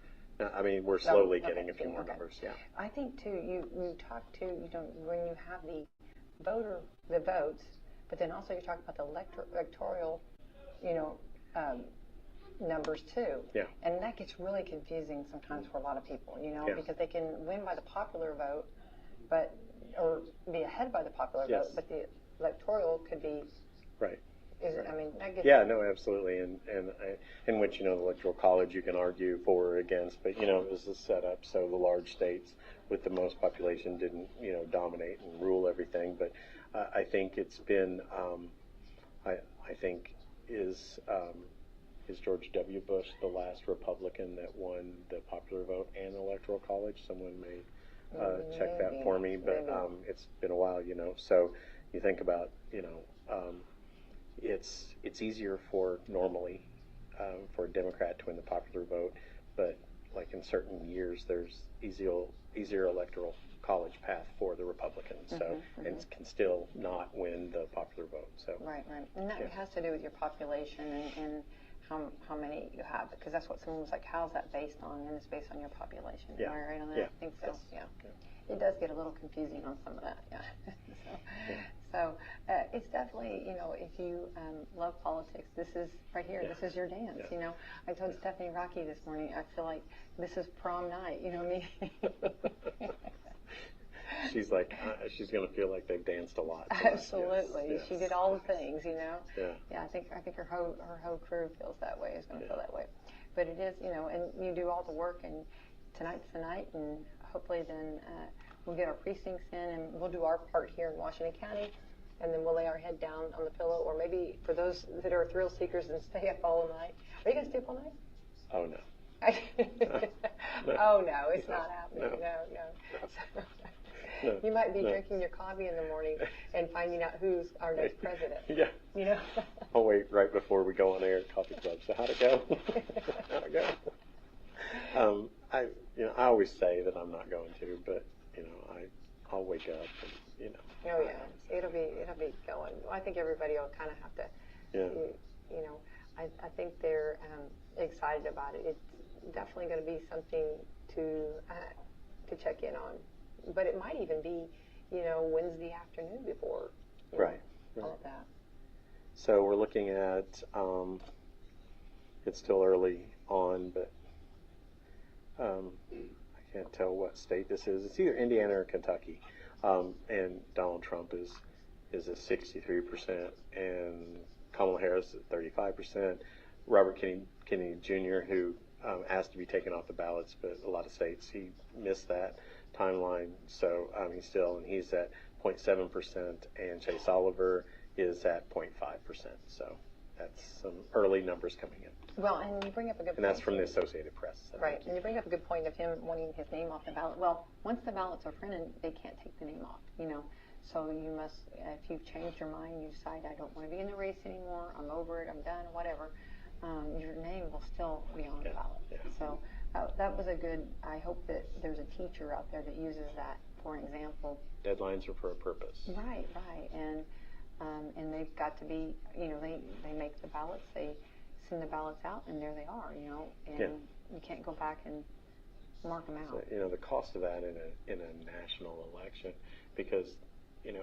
I mean, we're slowly getting a few more okay. numbers. Yeah. I think too. You talk to when you have the votes, but then also you talk about the electoral, numbers too. Yeah. And that gets really confusing sometimes for a lot of people, because they can win by the popular vote, or be ahead by the popular vote, but the electoral could be. Right. I mean, that gets. Yeah, no, absolutely, and in which the electoral college you can argue for or against, but it was a setup so the large states with the most population didn't dominate and rule everything. But I think it's been I think is George W. Bush the last Republican that won the popular vote and electoral college? Someone may check that for me, but it's been a while, So you think about it's easier for normally for a Democrat to win the popular vote, but like in certain years there's easier electoral college path for the Republicans, and can still not win the popular vote. So right, and that has to do with your population and how many you have, because that's what someone was like, how's that based on? And it's based on your population. Am I right on that? Yeah. I think so. Yes. Yeah. It does get a little confusing on some of that. Yeah. So it's definitely, if you love politics, this is right here. Yeah. This is your dance. Yeah. I told Stephanie Rocky this morning, I feel like this is prom night. You know what I mean? She's like, she's going to feel like they've danced a lot tonight. Absolutely. Yes. She did all the things, Yeah. Yeah, I think her whole crew feels that way, is going to feel that way. But it is, and you do all the work, and tonight's the night, and hopefully then we'll get our precincts in, and we'll do our part here in Washington County, and then we'll lay our head down on the pillow, or maybe for those that are thrill seekers and stay up all night. Are you going to stay up all night? Oh, no. Oh, no, it's not happening. No. You might be drinking your coffee in the morning and finding out who's our next president. Yeah. I'll wait right before we go on air at Coffee Club. So how'd it go? How'd it go? I always say that I'm not going to, but I'll wake up and Oh yeah, it'll be going. I think everybody will kind of have to. Yeah. I think they're excited about it. It's definitely going to be something to check in on. But it might even be, Wednesday afternoon before. Right. All of that. So we're looking at, it's still early on, but I can't tell what state this is. It's either Indiana or Kentucky. And Donald Trump is is at 63%, and Kamala Harris at 35%. Robert Kennedy Jr., who asked to be taken off the ballots, but a lot of states, he missed that timeline, so he's at 0.7%, and Chase Oliver is at 0.5%. So that's some early numbers coming in. Well, and you bring up a good point. And that's from the Associated Press. Right, and you bring up a good point of him wanting his name off the ballot. Well, once the ballots are printed, they can't take the name off, So you must, if you've changed your mind, you decide, I don't want to be in the race anymore, I'm over it, I'm done, whatever, your name will still be on the ballot. Yeah. So that was a good, I hope that there's a teacher out there that uses that for an example. Deadlines are for a purpose. Right, and they've got to be, they make the ballots, they send the ballots out, and there they are, and you can't go back and mark them out. So, the cost of that in a national election, because,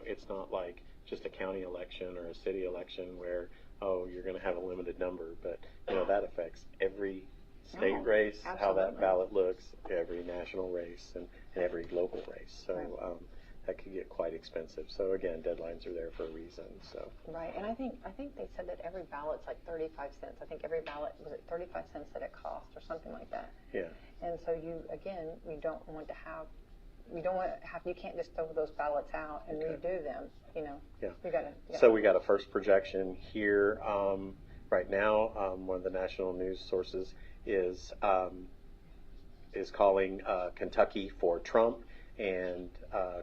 it's not like just a county election or a city election where, you're going to have a limited number, but, that affects every state race, absolutely. How that ballot looks, every national race, and every local race. So that could get quite expensive. So again, deadlines are there for a reason. So right, and I think they said that every ballot's like 35 cents. I think every ballot was at 35 cents that it cost, or something like that. Yeah. And so you don't want to have. You can't just throw those ballots out and redo them. Yeah. We got a first projection here right now. One of the national news sources is calling Kentucky for Trump and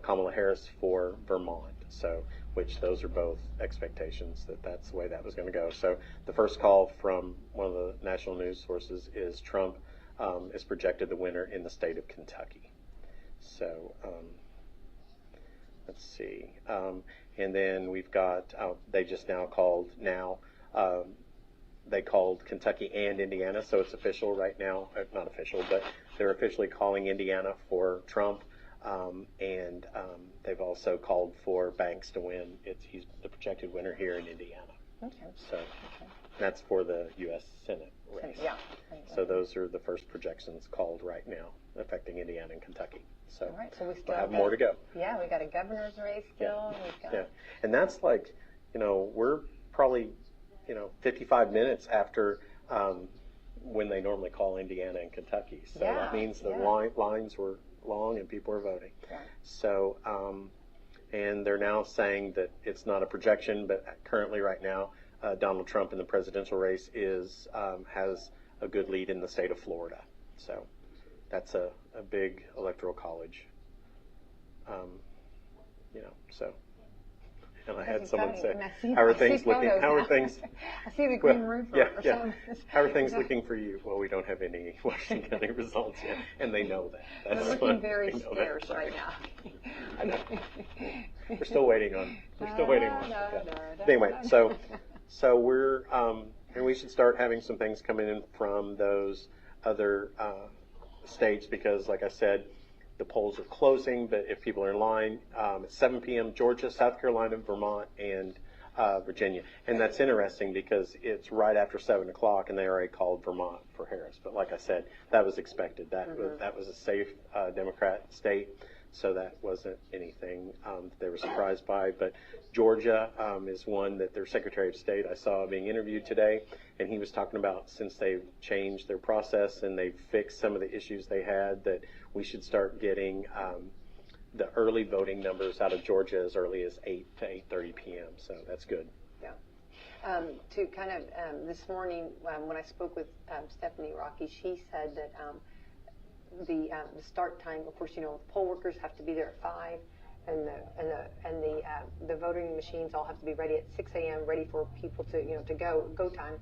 Kamala Harris for Vermont. So, which those are both expectations that's the way that was going to go. So the first call from one of the national news sources is Trump is projected the winner in the state of Kentucky. So let's see. And then we've got, they just now called they called Kentucky and Indiana, so it's official right now. Not official, but they're officially calling Indiana for Trump. And they've also called for Banks to win. He's the projected winner here in Indiana. Okay. So that's for the U.S. Senate race. Yeah. So those are the first projections called right now, affecting Indiana and Kentucky. So, all right, so we still have more to go. Yeah, we got a governor's race still. Yeah. And that's like, we're probably, 55 minutes after when they normally call Indiana and Kentucky. So that means the lines were long and people are voting. Yeah. So, and they're now saying that it's not a projection, but currently right now, Donald Trump in the presidential race has a good lead in the state of Florida. So that's a big electoral college. So. And I had someone say, how are things looking? How are things? I see the green roof. How are things looking for you? Well, we don't have any Washington County results yet, and they know that. They're looking very scarce right now. I know. We're still waiting on. Anyway, so we're and we should start having some things coming in from those other states because, like I said, the polls are closing, but if people are in line, at 7 p.m., Georgia, South Carolina, Vermont, and Virginia. And that's interesting because it's right after 7 o'clock, and they already called Vermont for Harris. But like I said, that was expected. That was a safe Democrat state, so that wasn't anything that they were surprised by. But Georgia is one that their Secretary of State I saw being interviewed today, and he was talking about since they've changed their process and they've fixed some of the issues they had, that we should start getting the early voting numbers out of Georgia as early as 8 to 8:30 p.m. So that's good. Yeah. To kind of this morning when I spoke with Stephanie Rocky, she said that the start time, of course, poll workers have to be there at 5, and the voting machines all have to be ready at 6 a.m. ready for people to go time.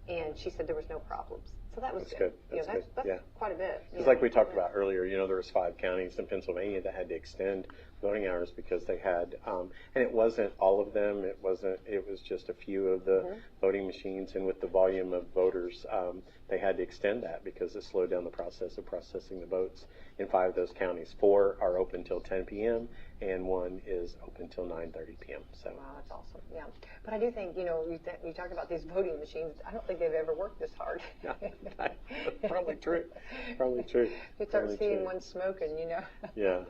And she said there was no problems. So that was good. That's quite a bit. It's like we talked about earlier, there was 5 counties in Pennsylvania that had to extend voting hours because they had, and it wasn't all of them. It was just a few of the voting machines, and with the volume of voters, they had to extend that because it slowed down the process of processing the votes in 5 of those counties. 4 are open till 10 p.m. and 1 is open till 9:30 p.m. So. Wow, that's awesome. Yeah, but I do think you talk about these voting machines. I don't think they've ever worked this hard. Yeah, probably true. Probably true. You start seeing one smoking, Yeah.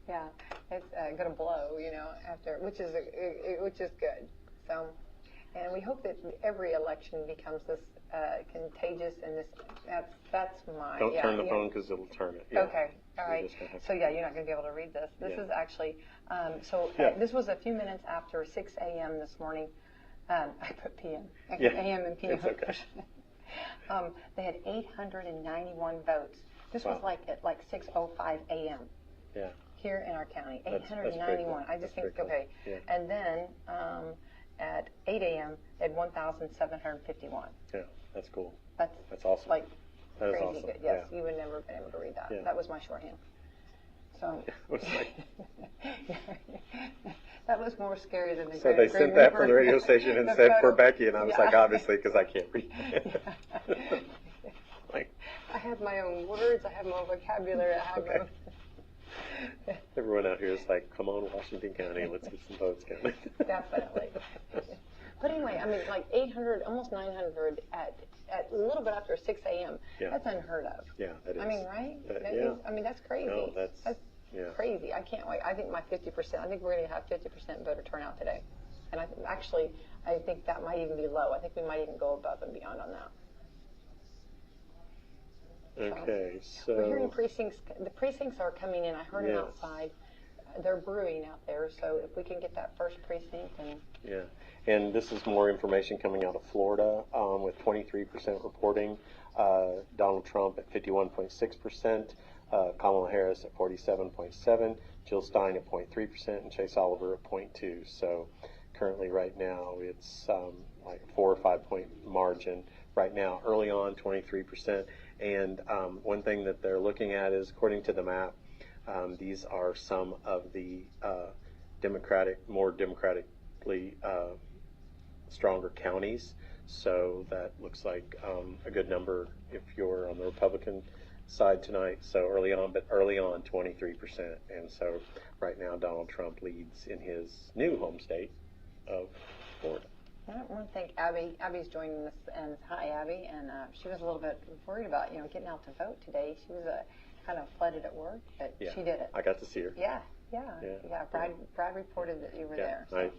Yeah, it's going to blow, after, which is good. So, and we hope that every election becomes this contagious, and that's my. Don't turn the phone because it'll turn it. Yeah. Okay, all right. So yeah, you're not going to be able to read this. This is actually this was a few minutes after 6 a.m. this morning. I put p.m. a.m. and p.m. It's okay. They had 891 votes. This was at 6:05 a.m. Yeah. Here in our county, That's 891. cool. I just think cool. okay. Yeah. And then at 8 a.m. they had 1,751. Yeah, that's cool. That's awesome. Like that is crazy awesome. good. Yes, yeah. you would never have been able to read that. Yeah. That was my shorthand. So like, that was more scary than the. So they sent that from the radio station and said for Becky, and I was like, obviously, because I can't read. I have my own words. I have my own vocabulary. I have my own. Everyone out here is like, come on, Washington County, let's get some votes counted. Definitely. But anyway, I mean, 800, almost 900 at a little bit after 6 a.m. Yeah. That's unheard of. Yeah, that is. I mean, right? Yeah. I mean, that's crazy. No, that's crazy. I can't wait. I think my 50%, I think we're going to have 50% voter turnout today. And I think that might even be low. I think we might even go above and beyond on that. Okay, so. We're hearing the precincts are coming in. I heard them outside. They're brewing out there, so if we can get that first precinct and. Yeah, and this is more information coming out of Florida with 23% reporting, Donald Trump at 51.6%, Kamala Harris at 47.7%, Jill Stein at 0.3%, and Chase Oliver at 0.2%. So currently right now it's like a 4 or 5 point margin right now. Early on, 23%. And one thing that they're looking at is, according to the map, these are some of the more democratically stronger counties. So that looks like a good number if you're on the Republican side tonight. So early on, 23%. And so right now, Donald Trump leads in his new home state of Florida. I want to thank Abby. Abby's joining us, and hi, Abby. And she was a little bit worried about getting out to vote today. She was kind of flooded at work, but she did it. I got to see her. Yeah. Brad reported that you were there. So.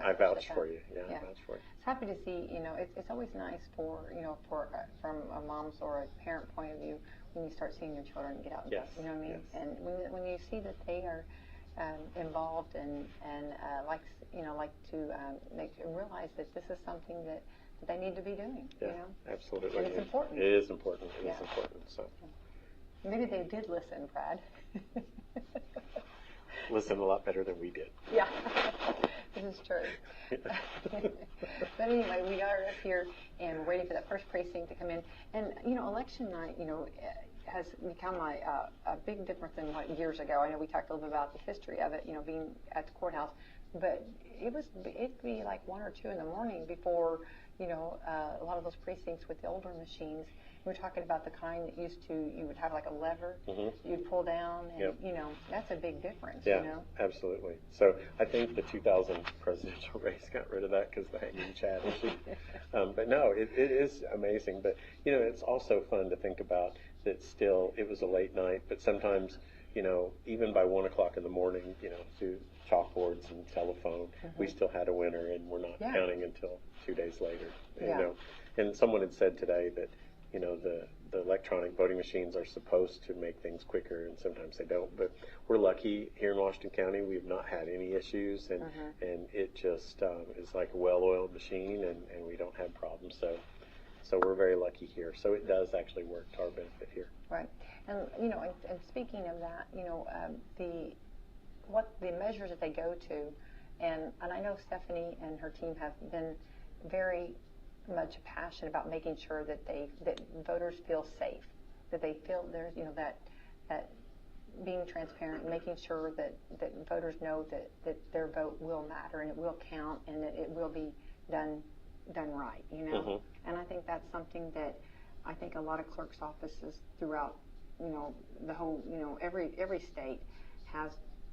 I vouched for you. I vouched for you. It's happy to see. It's always nice from a mom's or a parent point of view when you start seeing your children get out and vote. You know what I mean? Yes. And when you see that they are involved and like to realize that this is something that they need to be doing. Absolutely. And it's important. It is important. It is important. So maybe they did listen, Brad. Listen a lot better than we did. Yeah, this is true. But anyway, we are up here and we're waiting for that first precinct to come in. And election night, has become a big difference than what years ago. I know we talked a little bit about the history of it, being at the courthouse, but it'd be like 1 or 2 in the morning before a lot of those precincts with the older machines. We're talking about the kind that you would have like a lever you'd pull down, and that's a big difference. Absolutely. So I think the 2000 presidential race got rid of that because the hanging Chad issue. But no, it is amazing. But it's also fun to think about that. Still, it was a late night, but sometimes even by 1 o'clock in the morning, through chalkboards and telephone, we still had a winner, and we're not counting until 2 days later. And someone had said today that the electronic voting machines are supposed to make things quicker, and sometimes they don't. But we're lucky here in Washington County; we've not had any issues, and it just is like a well-oiled machine, and we don't have problems. So we're very lucky here. So it does actually work to our benefit here. Right, and and speaking of that, the measures that they go to, and I know Stephanie and her team have been very much passionate about making sure that voters feel safe, that they feel there's that being transparent, making sure that voters know that their vote will matter and it will count and that it will be done right. And I think that's something that I think a lot of clerks' offices throughout the whole every state has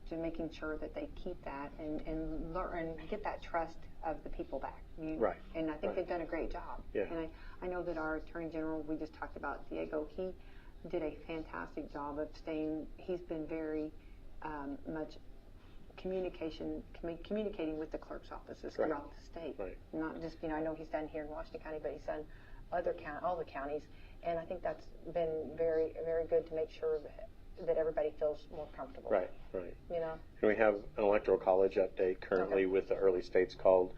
to making sure that they keep that and learn and get that trust of the people back. Right. And I think they've done a great job. Yeah. And I know that our Attorney General, we just talked about Diego, he did a fantastic job of he's been very much communicating with the clerk's offices Right. throughout the state. Right. Not just, I know he's done here in Washington County, but he's done all the counties, and I think that's been very, very good to make sure that everybody feels more comfortable. Right, right. You know? And we have an Electoral College update currently with the early states called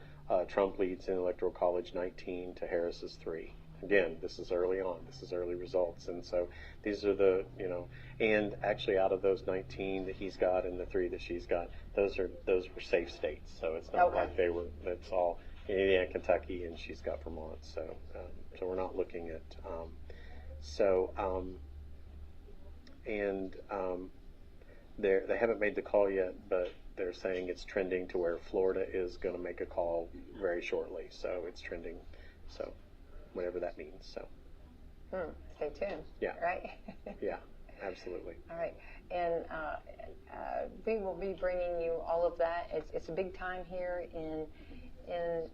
Trump leads in Electoral College 19 to Harris's 3. Again, this is early on. This is early results. And so these are the, and actually out of those 19 that he's got and the 3 that she's got, those were safe states. So it's not like it's all Indiana, Kentucky, and she's got Vermont. So we're not looking at, they haven't made the call yet, but they're saying it's trending to where Florida is going to make a call very shortly. So it's trending. So whatever that means. So. Stay tuned. Yeah. Right? Yeah, absolutely. All right. And we will be bringing you all of that. It's a big time here in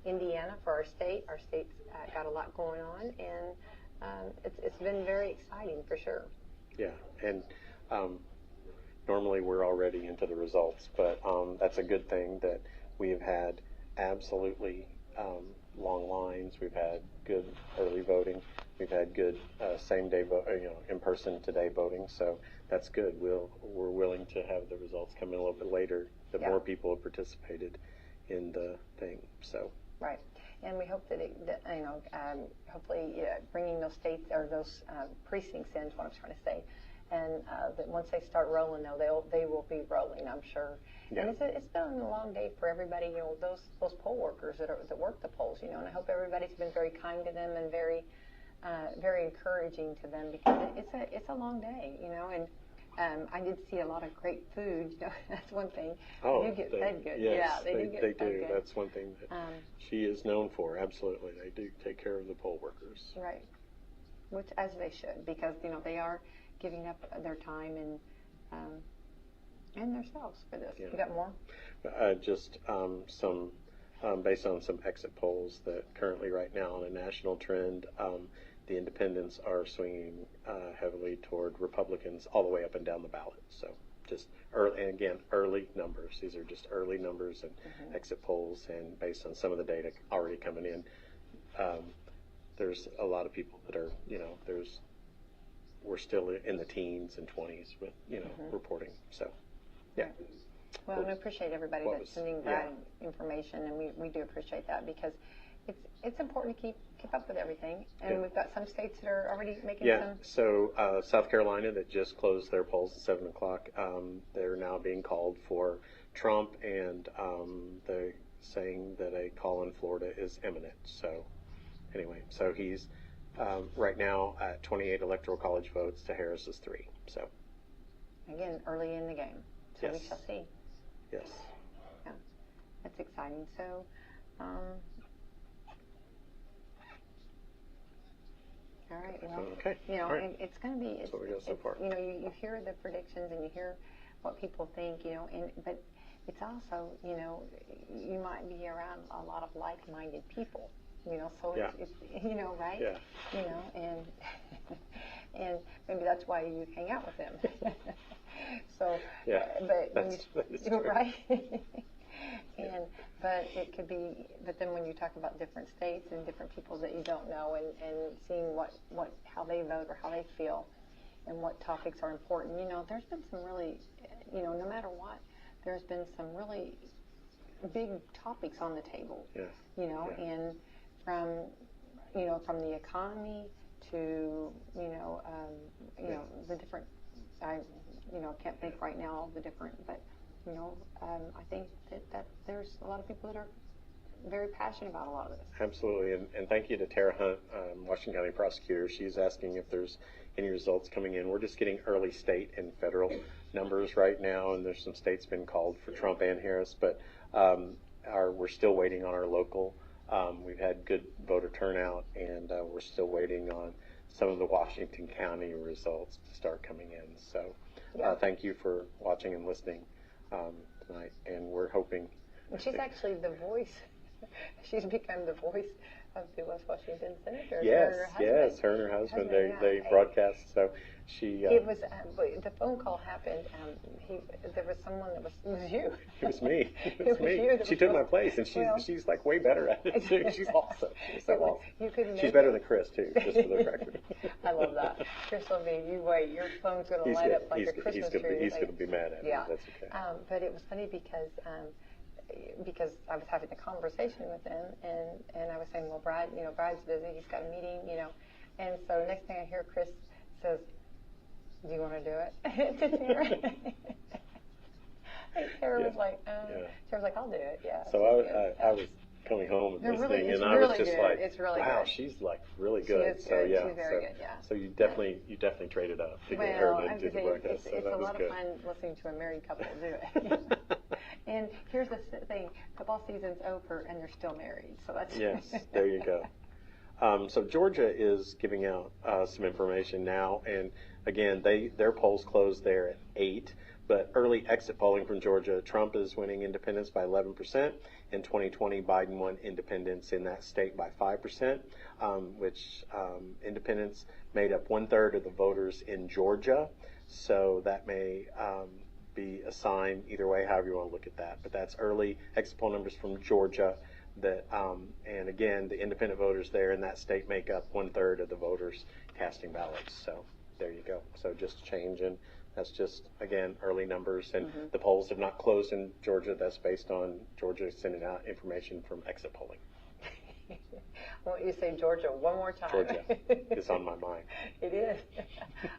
Indiana for our state. Our state's got a lot going on, and it's been very exciting for sure. Yeah, and normally we're already into the results, but that's a good thing that we have had absolutely long lines. We've had good early voting. We've had good same-day in-person today voting. So that's good. We're willing to have the results come in a little bit later. The more people have participated in the thing. So right, and we hope that hopefully bringing those states or those precincts in is what I'm trying to say. And that once they start rolling, though, they will be rolling, I'm sure. Yeah. And it's been a long day for everybody. Those poll workers that work the polls. And I hope everybody's been very kind to them and very encouraging to them, because it's a long day. And I did see a lot of great food. That's one thing. Oh, they do get fed good. Yes, Yeah, they do get fed do. good. That's one thing that she is known for. Absolutely, they do take care of the poll workers. Right, which as they should, because they are giving up their time and themselves for this. Yeah. You got more? Just some based on some exit polls that currently right now on a national trend, the independents are swinging heavily toward Republicans all the way up and down the ballot. So just early, and again, early numbers. These are just early numbers and exit polls, and based on some of the data already coming in, there's a lot of people that are, we're still in the teens and 20s with, reporting. So, yeah. Well, and I appreciate everybody that's sending that information, and we do appreciate that, because it's important to keep up with everything. And we've got some states that are already making some. So South Carolina that just closed their polls at 7 o'clock, they're now being called for Trump, and they're saying that a call in Florida is imminent. So anyway, so he's right now at 28 Electoral College votes to Harris's 3. So again, early in the game. So we shall see. Yes. Yeah, that's exciting. So, all right. Well, okay. It's going to be. That's what we got so far. You hear the predictions and you hear what people think. But it's also, you might be around a lot of like-minded people. So it's right? Yeah. And maybe that's why you hang out with them. So, yeah, but that's right. But it could be. But then when you talk about different states and different people that you don't know, and seeing how they vote or how they feel, and what topics are important, there's been some really, no matter what, there's been some really big topics on the table. Yeah. And from the economy to the different. I can't think right now all the different, but I think that there's a lot of people that are very passionate about a lot of this. Absolutely, and thank you to Tara Hunt, Washington County prosecutor. She's asking if there's any results coming in. We're just getting early state and federal numbers right now, and there's some states been called for Trump and Harris, but we're still waiting on our local. We've had good voter turnout, and we're still waiting on some of the Washington County results to start coming in. So thank you for watching and listening tonight, and we're hoping. And she's actually the voice. She's become the voice of the West Washington senator. Yes, her yes, her and her husband, they yeah. broadcast, so she... It was, the phone call happened, there was someone that was, it was you. It was me. It was me. you She took my place, and she's like way better at it, too. She's awesome. She's so awesome. You couldn't She's better than Chris, too, just for the record. I love that. Chris will be, you wait, your phone's going to light up like a Christmas tree. He's going to be mad at me. Yeah. That's okay. But it was funny because I was having a conversation with him, and I was saying, well, Brad's busy, he's got a meeting, and so next thing I hear, Chris says, do you want to do it? To Tara. And Tara was like, Tara was like, I'll do it, yeah. So I was coming home and listening, and I was just like, wow, she's like really good. She is good. She's very good, yeah. So you definitely traded up to get her to do the broadcast. It's a lot of fun listening to a married couple do it. And here's the thing, football season's over and they're still married, so that's... Yes, there you go. So Georgia is giving out some information now, and again, their polls closed there at 8, but early exit polling from Georgia, Trump is winning independents by 11%. In 2020, Biden won independents in that state by 5%, which independents made up 1/3 of the voters in Georgia, so that may be a sign either way, however you want to look at that. But that's early exit poll numbers from Georgia. That and again, the independent voters there in that state make up 1/3 of the voters casting ballots. So there you go. So just a change, and that's just again early numbers, and the polls have not closed in Georgia. That's based on Georgia sending out information from exit polling. Won't you say Georgia one more time? Georgia is on my mind. It is.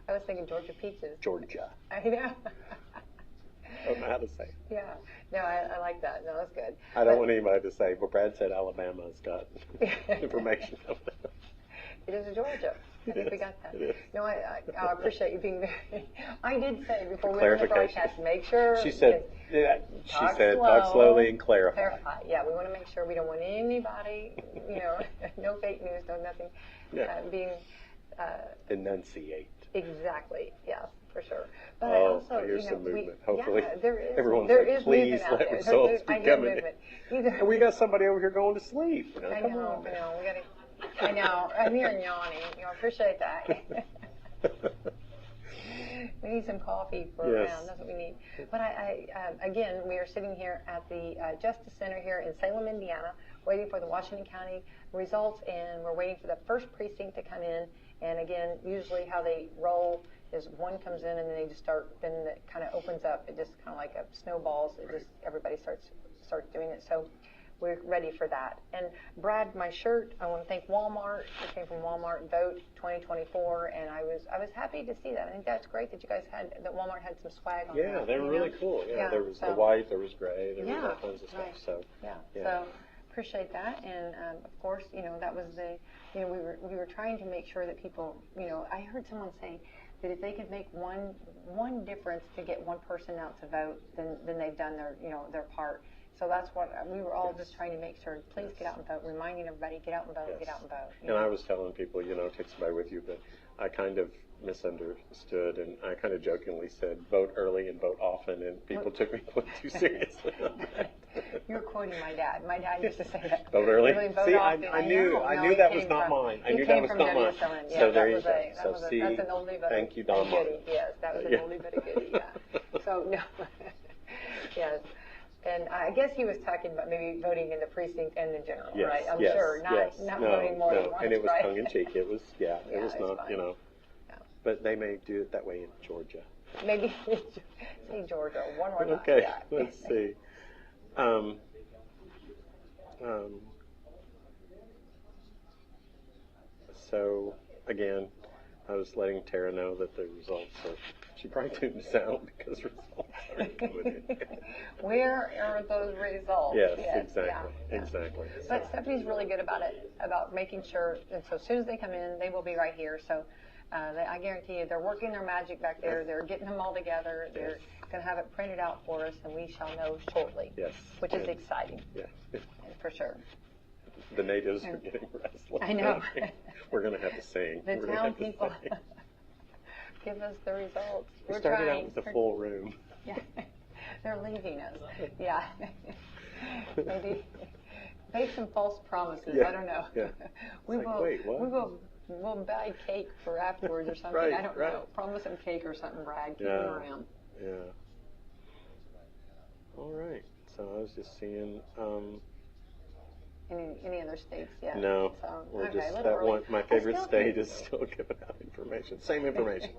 I was thinking Georgia pizzas. Georgia. I know. I don't know how to say it. Yeah. No, I like that. No, that's good. I don't want anybody to say, but Brad said Alabama's got information. It is Georgia. I think we got that. It is. No, I appreciate you being very... I did say before we went on the broadcast, make sure... She said, talk slowly and clarify. Yeah, we want to make sure we don't want anybody, no fake news, no nothing being... Enunciate. Exactly, yes, for sure. But here's some movement. Hopefully, everyone's like, please let results be coming. And we got somebody over here going to sleep. I know. I know. I'm here yawning. I appreciate that. We need some coffee for around. That's what we need. But again, we are sitting here at the Justice Center here in Salem, Indiana, waiting for the Washington County results, and we're waiting for the first precinct to come in. And again, usually how they roll is one comes in and then they just start, then it kind of opens up. It just kind of like a snowballs. It just, everybody starts doing it. So we're ready for that. And Brad, my shirt, I want to thank Walmart. It came from Walmart Vote 2024, and I was happy to see that. I think that's great that you guys that Walmart had some swag on. Yeah, they were really cool. Yeah, there was the white, there was gray, there was all kinds of stuff. So so appreciate that. And of course, that was we were trying to make sure that people, I heard someone say that if they could make one difference to get one person out to vote, then they've done their part. So that's what we were all just trying to make sure. Please get out and vote, reminding everybody, get out and vote, get out and vote. And I was telling people, take somebody with you, but I kind of misunderstood, and I kind of jokingly said, vote early and vote often, and people took me too seriously on that. You're quoting my dad. My dad used to say that. Vote early? Vote see, often. I knew that was not mine. I knew that was not mine. Yeah, so there you go. That's an oldie but thank you, Don Martin. Yes, that was an oldie but a goodie, yeah. So, no. Yes. And I guess he was talking about maybe voting in the precinct and the general, right? I'm sure. Not voting more than once, and it was right? tongue-in-cheek. It was, it was not, But they may do it that way in Georgia. Maybe say Georgia one more time. Okay, let's see. So, again, I was letting Tara know that the results are... She probably tuned us out because results aren't coming in. Where are those results? Yes, exactly. Exactly. But Stephanie's really good about it, about making sure, and so as soon as they come in, they will be right here. So I guarantee you, they're working their magic back there. They're getting them all together. They're going to have it printed out for us, and we shall know shortly. Yes. Which is exciting. Yeah. For sure. The natives are getting restless. I know. We're going to have to sing. The town people give us the results. We started out with a full room. Yeah. They're leaving us. Yeah. Make some false promises. Yeah, I don't know. yeah. We It's will. like, wait, what? We'll buy cake for afterwards or something. Right, I don't right. know. Promise them cake or something, Brad. Keep Yeah. them around. Yeah. All right. So I was just seeing. Any other states yet? No, So, we're okay, just a little that early. one. My I favorite still state think- is still giving out information. Same information.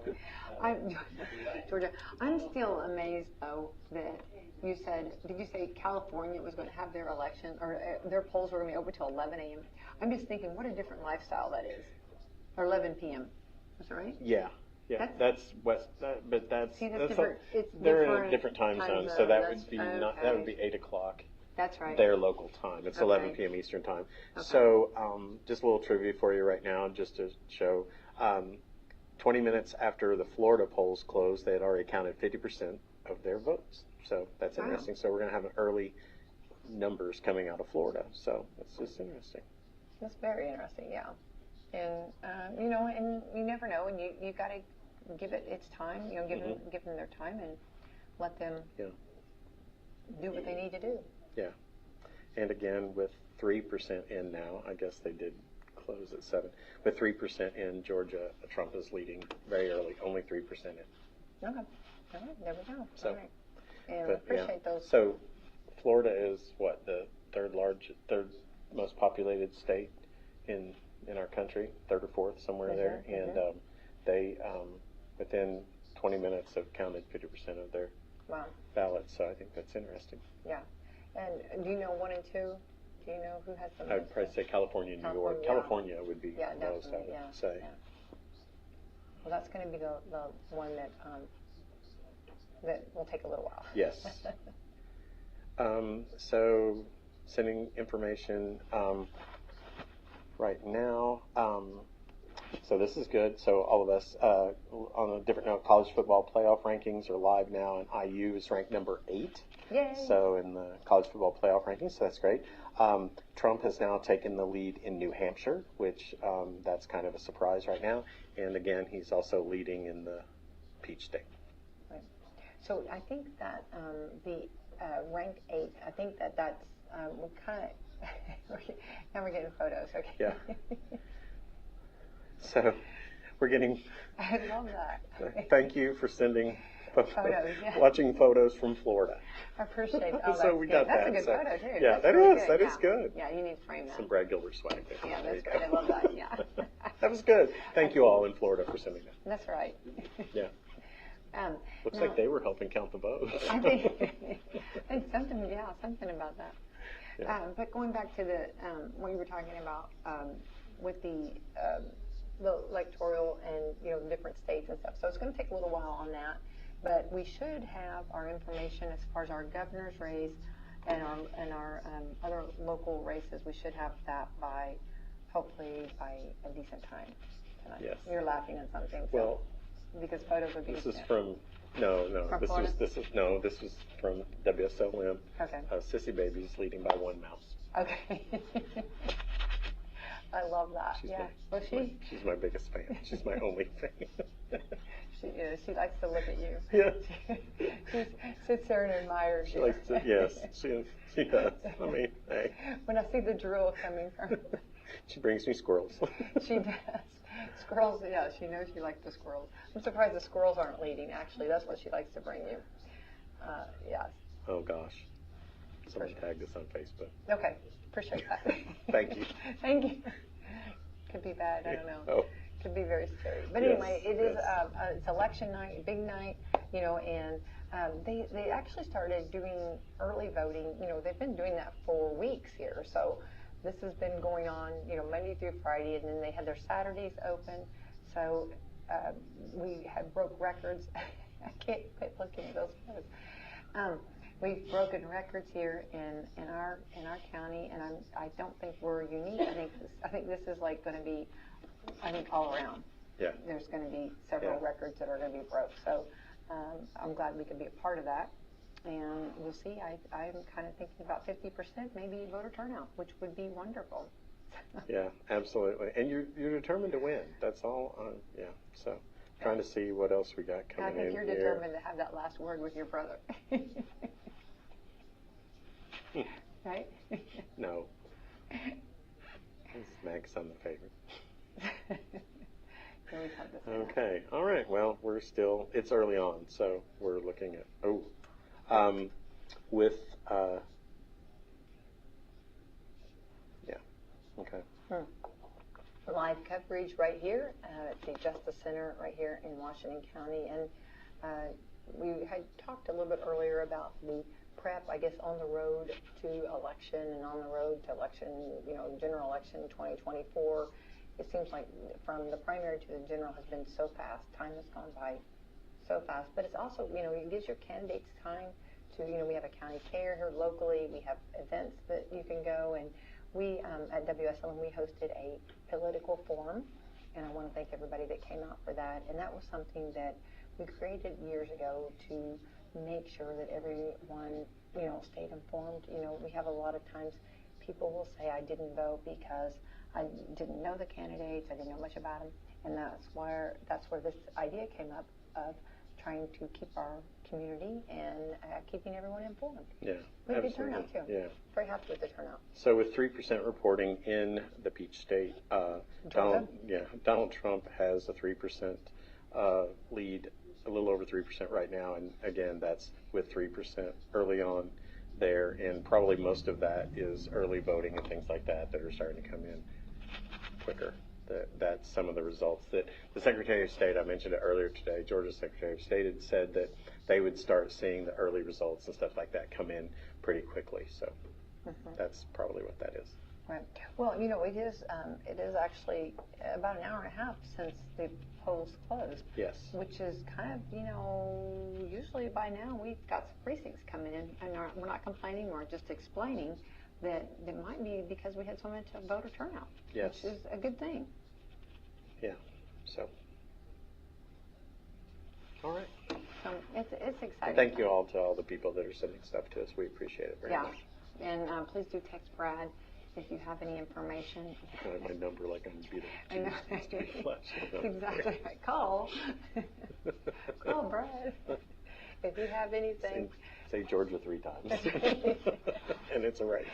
Georgia, I'm still amazed though that you said. Did you say California was going to have their election or their polls were going to be open till 11 a.m.? I'm just thinking, what a different lifestyle that is. Or 11 p.m. Is that right? Yeah. Yeah, that's west, but that's See, that's that's different. like, It's they're in a different different time zone, so that would be not that would be 8 o'clock. That's right. Their local time. It's 11 p.m. Eastern time. Okay. So just a little trivia for you right now, just to show. 20 minutes after the Florida polls closed, they had already counted 50% of their votes. So that's interesting. So we're going to have an early numbers coming out of Florida. So it's just interesting. That's very interesting, yeah. And you know, and you never know, and you got to give it its time. You know, give them their time and let them do what they need to do. Yeah. And again, with 3% in now, I guess they did close at 7. With 3% in Georgia, Trump is leading very early, only 3% in. Okay. All right, there we go. So, all right. And we appreciate those. So Florida is what, the third most populated state in our country, third or fourth, somewhere there. And they, within 20 minutes, have counted 50% of their ballots. So I think that's interesting. Yeah. And do you know 1 and 2? Do you know who has the most? I would probably say California and New York. California would be most, I would say. Yeah. Well, that's going to be the one that that will take a little while. Yes. So sending information right now. So this is good. So all of us, on a different note, college football playoff rankings are live now, and IU is ranked number 8. Yay. So in the college football playoff rankings, so that's great. Trump has now taken the lead in New Hampshire, which that's kind of a surprise right now. And again, he's also leading in the Peach State. Right. So I think that the rank 8, I think that's we're kind of now we're getting photos. Okay. Yeah. So we're getting. I love that. Thank you for sending photos. Yeah. Watching photos from Florida. I appreciate it. Oh, so we got that's that. a good so, photo too. Yeah, that's that really is. good. That is good. Yeah, you need to frame that. Some Brad Gilbert swag there. Yeah, there that's good. I love that. Yeah. That was good. Thank you all in Florida for sending that. That's right. Yeah. Looks now, like they were helping count the votes. I think and something about that. Yeah. But going back to the what you were talking about with the electoral and different states and stuff. So it's going to take a little while on that, but we should have our information as far as our governor's race and our other local races. We should have that hopefully by a decent time tonight. Yes. You're laughing at something. So, Well, because photos would be. this is from. No. From This Florida? was from Wslm. Okay. Sissy Baby's leading by 1 mouse. Okay. I love that. Was she? She's my biggest fan. She's my only fan. She likes to look at you. Yeah. She sits there and admires She you. likes to. Yes, she does. I mean, hey. When I see the drool coming from her. She brings me squirrels. She does. Squirrels, yeah, she knows you like the squirrels. I'm surprised the squirrels aren't leading, actually. That's what she likes to bring you. Yes. Oh, gosh. Someone tagged us on Facebook. Okay. Appreciate that. Thank you. Thank you. Could be bad. I don't know. Oh. Could be very scary. But Yes, anyway, it is yes. it's election night, a big night, and they actually started doing early voting. They've been doing that for weeks here. So this has been going on, Monday through Friday, and then they had their Saturdays open. So we had broke records. I can't quit looking at those photos. We've broken records here in our county, and I don't think we're unique. I think this is like going to be, all around. Yeah. There's going to be several records that are going to be broke. So I'm glad we could be a part of that. And we'll see. I'm kind of thinking about 50% maybe voter turnout, which would be wonderful. Yeah, absolutely. And you're determined to win. That's all. Yeah. So trying to see what else we got coming in. I think you're determined to have that last word with your brother. Right? No. Meg's on the favorite. You always have this. Okay. All right. Well, it's early on, so we're looking at, with, yeah, okay. Live coverage right here at the Justice Center right here in Washington County. And we had talked a little bit earlier about the prep, I guess, on the road to election and on the road to election, general election 2024. It seems like from the primary to the general has been so fast. Time has gone by so fast. But it's also, it gives your candidates time to, we have a county fair here locally. We have events that you can go. And we, at Wslm, we hosted a political forum. And I want to thank everybody that came out for that. And that was something that we created years ago to make sure that everyone, stayed informed. We have a lot of times people will say, I didn't vote because I didn't know the candidates, I didn't know much about them, and that's where this idea came up of trying to keep our community and keeping everyone informed. Yeah, we had a good absolutely. turnout too. Yeah, very happy with the turnout. So with 3% reporting in the Peach State, Donald Trump has a 3% lead, a little over 3% right now, and again, that's with 3% early on there, and probably most of that is early voting and things like that are starting to come in quicker. That's some of the results that the Secretary of State, I mentioned it earlier today, Georgia's Secretary of State had said that they would start seeing the early results and stuff like that come in pretty quickly. So that's probably what that is. Right. Well, it is actually about an hour and a half since the polls closed. Yes. Which is kind of, usually by now we've got some precincts coming in, and we're not complaining, we're just explaining that it might be because we had so much voter turnout. Yes. Which is a good thing. Yeah. So. All right. So it's exciting. Thank you all to all the people that are sending stuff to us. We appreciate it very much. And please do text Brad if you have any information. I have my number like I'm beating. I know. Exactly right. Call Brad if you have anything. Say Georgia 3 times. And it's a race.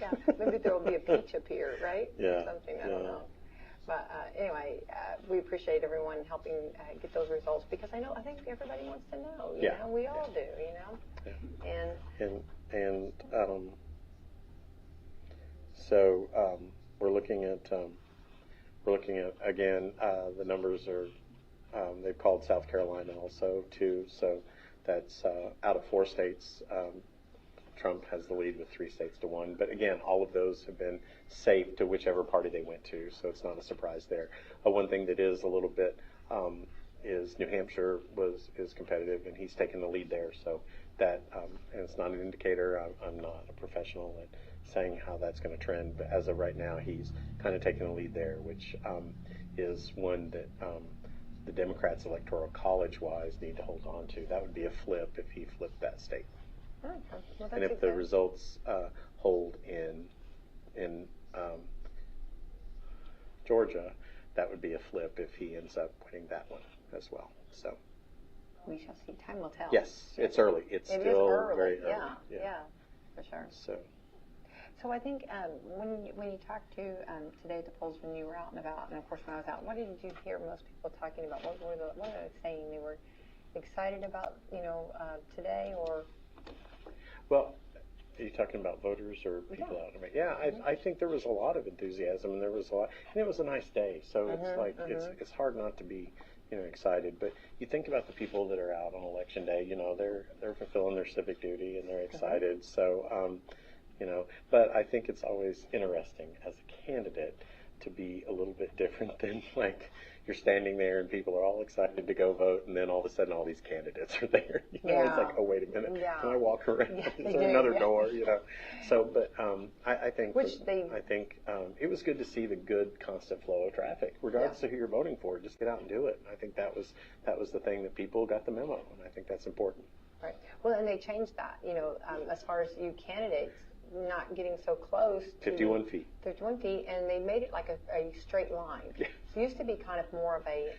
Yeah, maybe there will be a peach up here, right? Yeah. Or something, I don't know. But anyway, we appreciate everyone helping get those results, because I think everybody wants to know. You know, we all do. Yeah. And so we're looking at again the numbers are they've called South Carolina also too. So that's out of 4 states. Trump has the lead with 3 states to 1. But again, all of those have been safe to whichever party they went to, so it's not a surprise there. One thing that is a little bit is New Hampshire is competitive, and he's taken the lead there. So that, and it's not an indicator. I'm not a professional at saying how that's going to trend, but as of right now, he's kind of taking the lead there, which is one that the Democrats electoral college-wise need to hold on to. That would be a flip if he flipped that state. Okay. Well, And if the results hold in Georgia, that would be a flip if he ends up winning that one as well. So we shall see. Time will tell. Yes, it's early. It's still very early. Yeah, for sure. So I think when you talked to today at the polls, when you were out and about, and of course when I was out, what did you hear most people talking about? What were they saying? They were excited about today, or? Well, are you talking about voters or people out? Yeah, I think there was a lot of enthusiasm, and there was a lot, and it was a nice day. So it's like it's hard not to be excited. But you think about the people that are out on election day. They're fulfilling their civic duty and they're excited. So but I think it's always interesting as a candidate to be a little bit different than like you're standing there and people are all excited to go vote, and then all of a sudden all these candidates are there. It's like, oh, wait a minute, can I walk around? Is there another door? So, but I think it was good to see the good constant flow of traffic, regardless of who you're voting for. Just get out and do it. And I think that was the thing that people got the memo, and I think that's important. Right. Well, and they changed that. As far as you candidates not getting so close to 51 feet. 51 feet, and they made it like a straight line. Yeah. So it used to be kind of more of a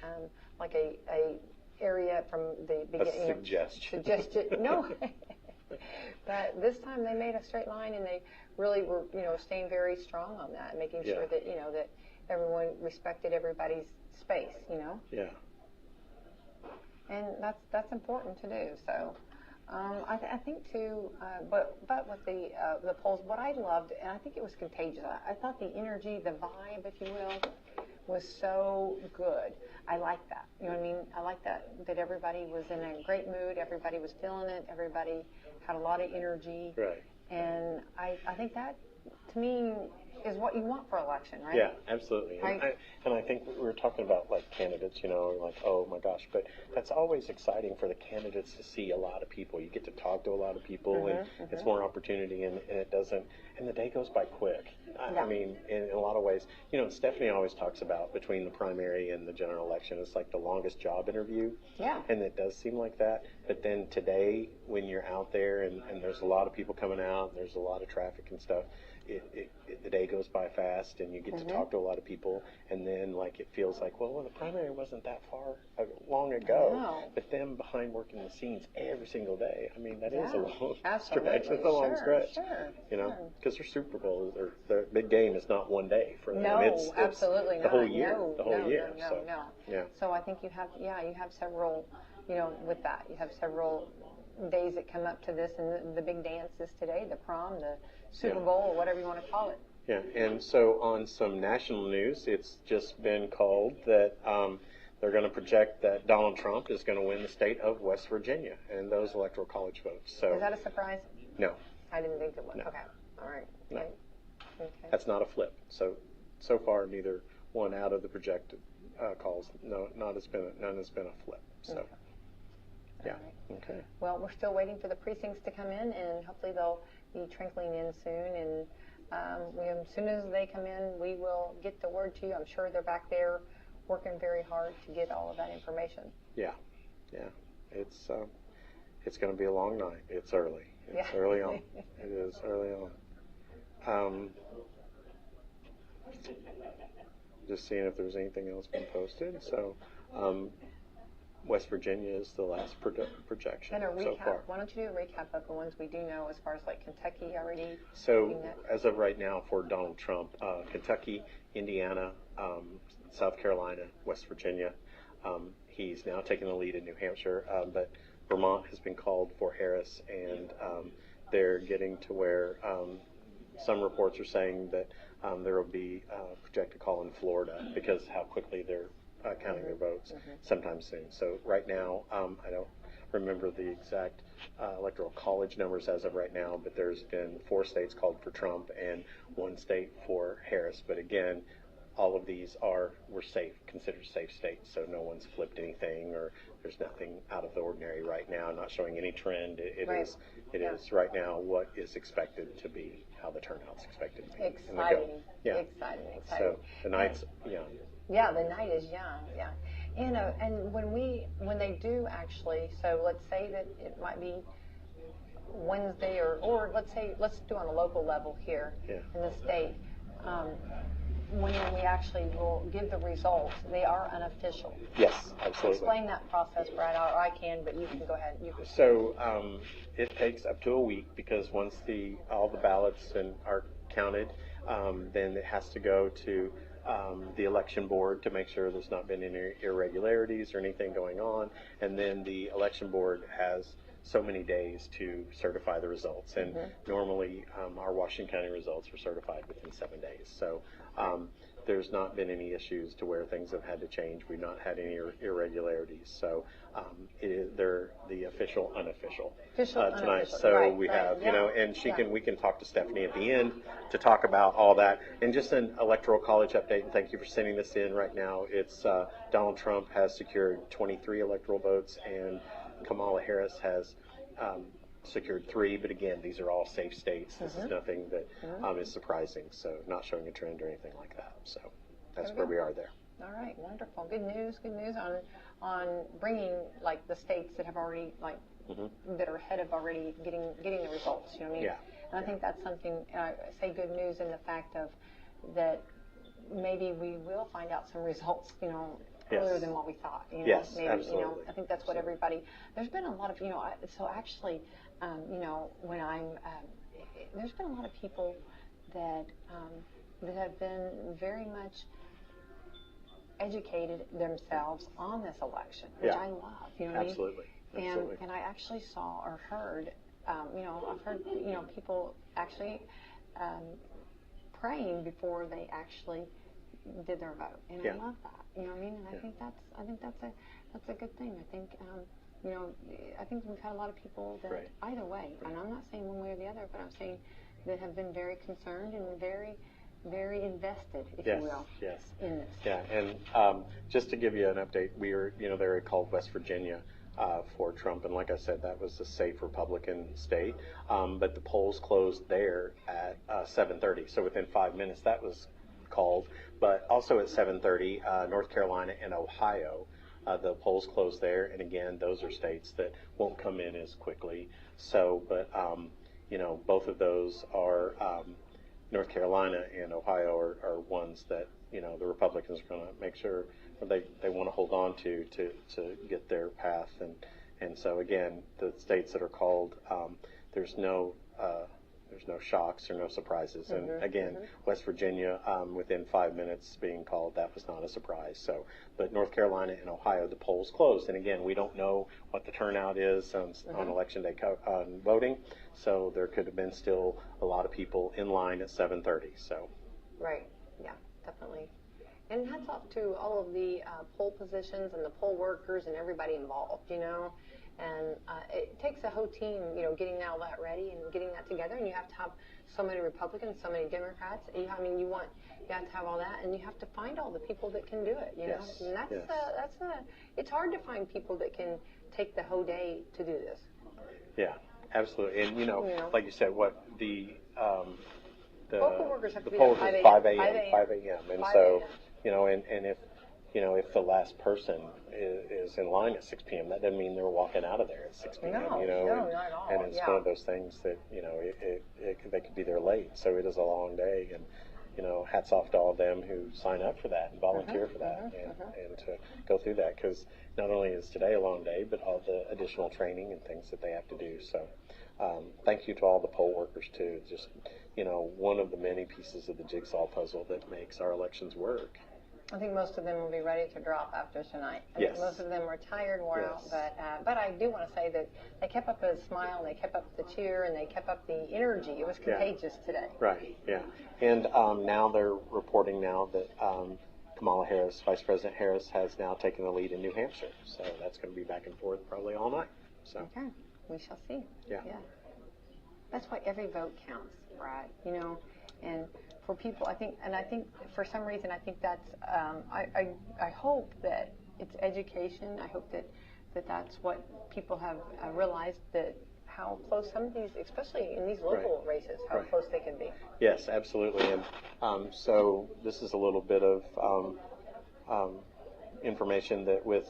like a area from the beginning. A suggestion. No. But this time they made a straight line, and they really were, staying very strong on that, making sure that, that everyone respected everybody's space, Yeah. And that's important to do. So I think too, but with the polls, what I loved, and I think it was contagious. I thought the energy, the vibe, if you will, was so good. I like that. You know what I mean? I like that everybody was in a great mood. Everybody was feeling it. Everybody had a lot of energy. Right. And I think that, to me, is what you want for election, right? Yeah, absolutely. Right. And I think we were talking about like candidates, like, oh my gosh, but that's always exciting for the candidates to see a lot of people. You get to talk to a lot of people, and it's more opportunity, and it doesn't, and the day goes by quick. I mean, in a lot of ways, Stephanie always talks about between the primary and the general election, it's like the longest job interview. Yeah. And it does seem like that. But then today, when you're out there and there's a lot of people coming out, and there's a lot of traffic and stuff, the day goes by fast, and you get to talk to a lot of people, and then like it feels like, well, the primary wasn't that far long ago, but them behind working the scenes every single day. I mean, that is a long stretch. It's a long stretch, because their Super Bowl, their big game is not one day for them. It's absolutely the not. whole year, the whole year. No. Yeah. So I think you have several, with that, you have several days that come up to this, and the big dance is today, the prom, the Super Bowl, or whatever you want to call it. Yeah, and so on some national news, it's just been called that they're going to project that Donald Trump is going to win the state of West Virginia and those electoral college votes. So is that a surprise? No. I didn't think it was. No. Okay. All right. No. Okay. That's not a flip. So far, neither one out of the projected calls, none has been a flip. So. Okay. Yeah. Right. Okay. Well, we're still waiting for the precincts to come in, and hopefully they'll be trickling in soon. And as soon as they come in, we will get the word to you. I'm sure they're back there working very hard to get all of that information. Yeah. It's going to be a long night. It's early. It's early on. It is early on. Just seeing if there's anything else been posted. So. West Virginia is the last projection And a recap, so far. why don't you do a recap of the ones we do know as far as like Kentucky already? So as of right now for Donald Trump, Kentucky, Indiana, South Carolina, West Virginia. He's now taking the lead in New Hampshire, but Vermont has been called for Harris, and they're getting to where some reports are saying that there will be a projected call in Florida because how quickly they're counting their votes sometime soon. So right now, I don't remember the exact electoral college numbers as of right now, but there's been 4 states called for Trump and 1 state for Harris. But again, all of these were considered safe states, so no one's flipped anything, or there's nothing out of the ordinary right now, not showing any trend. It is right now what is expected to be, how the turnout's expected to be. Exciting. Yeah. Exciting. So the night's young. Yeah, the night is young. Yeah, and when they do actually, so let's say that it might be Wednesday, or let's do on a local level here in the state. When we actually will give the results, they are unofficial. Yes, absolutely. Explain that process, Brad, or I can, but you can go ahead. So it takes up to a week, because once all the ballots are counted, then it has to go to the election board to make sure there's not been any irregularities or anything going on, and then the election board has so many days to certify the results, and normally our Washington County results were certified within 7 days. So there's not been any issues to where things have had to change. We've not had any irregularities. So they're the official, unofficial tonight. Unofficial. So we have, and we can talk to Stephanie at the end to talk about all that. And just an electoral college update, and thank you for sending this in right now. It's Donald Trump has secured 23 electoral votes, and Kamala Harris has secured 3, but again, these are all safe states. This is nothing that is surprising, so not showing a trend or anything like that. So that's where we are there. All right, wonderful. Good news on bringing like the states that have already that are ahead of already getting the results. You know what I mean? Yeah. And I think that's something. I say good news in the fact of that maybe we will find out some results. earlier than what we thought. Yes, maybe, absolutely. I think that's what everybody. There's been a lot of, so actually, when there's been a lot of people that that have been very much educated themselves on this election, which I love. You know what Absolutely. I mean? Absolutely. And I actually saw or heard, I've heard, people actually praying before they actually did their vote, and I love that. You know what I mean? And I think that's a good thing. I think I think we've had a lot of people that either way, and I'm not saying one way or the other, but I'm saying that have been very concerned and very, very invested, if you will, in this. Yeah, and just to give you an update, we were, they were called West Virginia for Trump, and like I said, that was a safe Republican state. But the polls closed there at 7:30, so within 5 minutes that was called. But also at 7:30, North Carolina and Ohio, the polls closed there, and again, those are states that won't come in as quickly. So, but both of those are. North Carolina and Ohio are ones that the Republicans are going to make sure they want to hold on to get their path, and so again, the states that are called, there's no shocks or no surprises, and again, West Virginia within 5 minutes being called, that was not a surprise. So, but North Carolina and Ohio, the polls closed, and again, we don't know what the turnout is on election day on voting, so there could have been still a lot of people in line at 7:30. So, right, yeah, definitely. And hats off to all of the poll positions and the poll workers and everybody involved. And it takes a whole team, getting all that ready and getting that together. And you have to have so many Republicans, so many Democrats. You have to have all that, and you have to find all the people that can do it. And it's hard to find people that can take the whole day to do this. Yeah, absolutely. And like you said, what the local workers have to be polls at is 5 5 a.m. And so and if the last person is in line at 6 p.m., that doesn't mean they're walking out of there at 6 p.m. No, not at all. And it's one of those things that they could be there late. So it is a long day, and hats off to all of them who sign up for that and volunteer for that, and to go through that, because not only is today a long day, but all the additional training and things that they have to do. So thank you to all the poll workers too. Just one of the many pieces of the jigsaw puzzle that makes our elections work. I think most of them will be ready to drop after tonight. I think most of them are tired, wore out, but I do want to say that they kept up the smile, they kept up the cheer, and they kept up the energy. It was contagious today. Right, yeah. And now they're reporting now that Kamala Harris, Vice President Harris, has now taken the lead in New Hampshire. So that's going to be back and forth probably all night. So. Okay, we shall see. Yeah. That's why every vote counts, right? And for people, I think for some reason, I think that's, I hope that it's education. I hope that that's what people have realized, that how close some of these, especially in these local races, how close they can be. Yes, absolutely. And so this is a little bit of information that with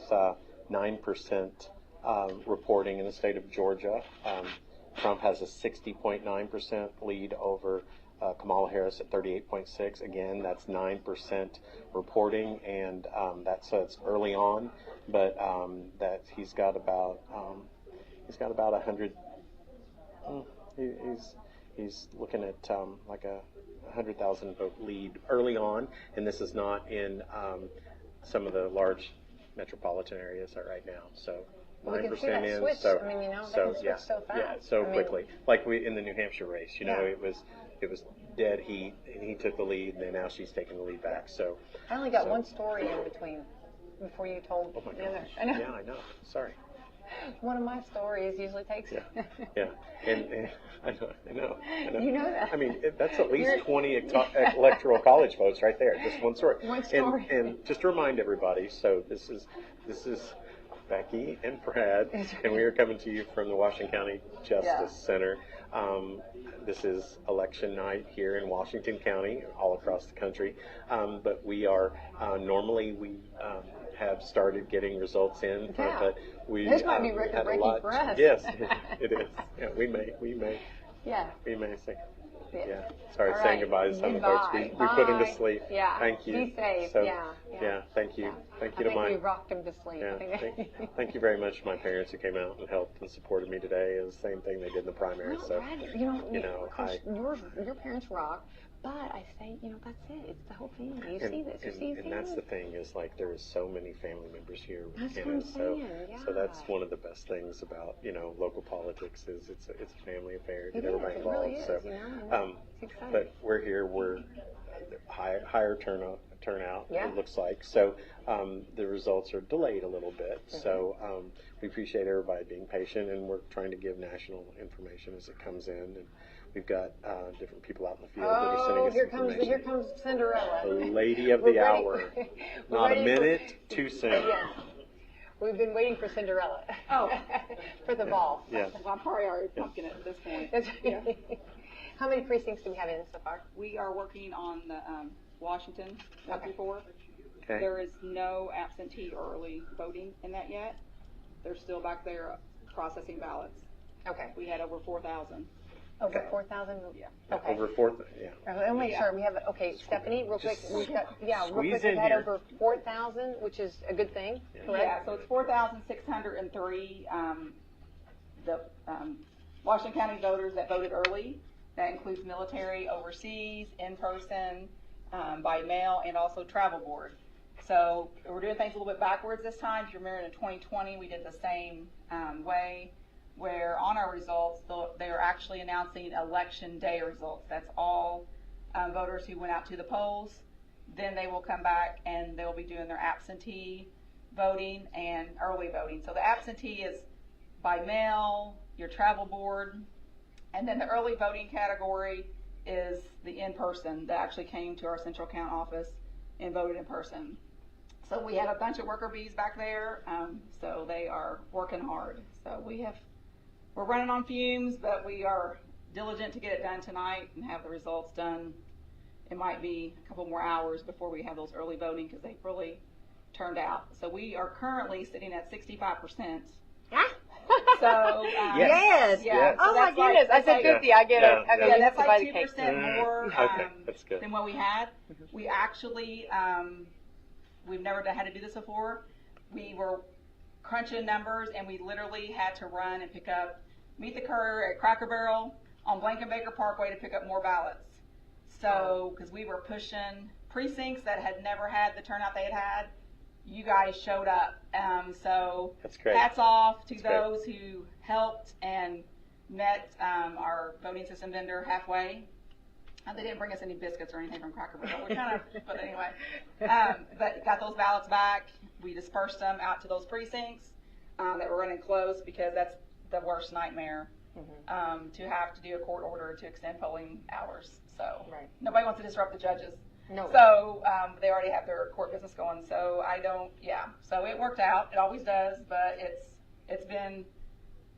9% reporting in the state of Georgia, Trump has a 60.9% lead over Kamala Harris at 38.6. Again, that's 9% reporting, and it's early on, but that he's got about 100. He's looking at like a 100,000 vote lead early on, and this is not in some of the large metropolitan areas right now. So 9% in. Switch. So they can switch so fast. Yeah, so quickly. Like in the New Hampshire race, it was dead heat, and he took the lead, and then now she's taking the lead back. So I only got one story in between before you told the other. I know. Yeah, I know. Sorry. One of my stories usually takes. Yeah. And I know. You know that. I mean, that's at least 20 electoral college votes right there. Just one story. One story. And just to remind everybody, so this is Becky and Brad, and we are coming to you from the Washington County Justice Center. This is election night here in Washington County, all across the country. But we are normally we have started getting results in, but we this might be had a record-breaking lot. for us. Yes, it is. Yeah, we may. Yeah. We may say. Yeah. Sorry, All saying right. goodbye to some folks. We put them to sleep. Yeah. Thank you. Be safe. So, yeah. Thank you. Yeah. Thank I you to think my we rocked them to sleep. yeah. I think Thank you very much to my parents who came out and helped and supported me today. It was the same thing they did in the primary. Well, So Brad, of course, your parents rock, but I say, that's it. It's the whole family. You see this. You see and that's the thing is like there is so many family members here with That's Kenna. what I'm saying. So that's one of the best things about local politics is it's a family affair. It Get everybody is. It involved. really is. So It's exciting. but we're here. We're higher turnout. Yeah. It looks like so. The results are delayed a little bit. Mm-hmm. So we appreciate everybody being patient, and we're trying to give national information as it comes in. And we've got different people out in the field that are sending us information. Here comes Cinderella. The lady of the hour. Not a minute too soon. Yes. We've been waiting for Cinderella. Oh. For the ball. Yeah. Well, I'm probably already pumpkin it at this point. Yeah. How many precincts do we have in so far? We are working on the Washington 1-4. Okay. There is no absentee or early voting in that yet. They're still back there processing ballots. Okay. We had over 4,000. Over 4,000? Yeah. Okay. Over 4,000. Yeah. And make sure we have, Stephanie, real quick. Just We've got, real quick, squeeze we've in had here. over 4,000, which is a good thing, correct? Yeah, so it's 4,603. The Washington County voters that voted early. That includes military, overseas, in person, by mail, and also travel board. So we're doing things a little bit backwards this time. If you remember in 2020, we did the same way, where on our results, they are actually announcing election day results. That's all voters who went out to the polls. Then they will come back and they'll be doing their absentee voting and early voting. So the absentee is by mail, your travel board, and then the early voting category is the in-person that actually came to our central count office and voted in person. So we have a bunch of worker bees back there, so they are working hard. So we're running on fumes, but we are diligent to get it done tonight and have the results done. It might be a couple more hours before we have those early voting because they really turned out. So we are currently sitting at 65%. So Yes. Yeah. Oh so my goodness! I said 50. Yeah. I get it. Yeah. Okay, Yeah, you that's have to buy like the cake. 2% more Okay, that's good. than what we had. We actually, we've never had to do this before. We were crunching numbers, and we literally had to run and pick up, meet the courier at Cracker Barrel on Blankenbaker Parkway to pick up more ballots. So, because we were pushing precincts that had never had the turnout they had had, you guys showed up. So That's great. hats off to That's those who helped and met our voting system vendor halfway. They didn't bring us any biscuits or anything from Cracker Barrel. We kind of, but anyway, but got those ballots back. We dispersed them out to those precincts that were running close because that's the worst nightmare to have to do a court order to extend polling hours. So nobody wants to disrupt the judges. No. So they already have their court business going. So So it worked out. It always does, but it's been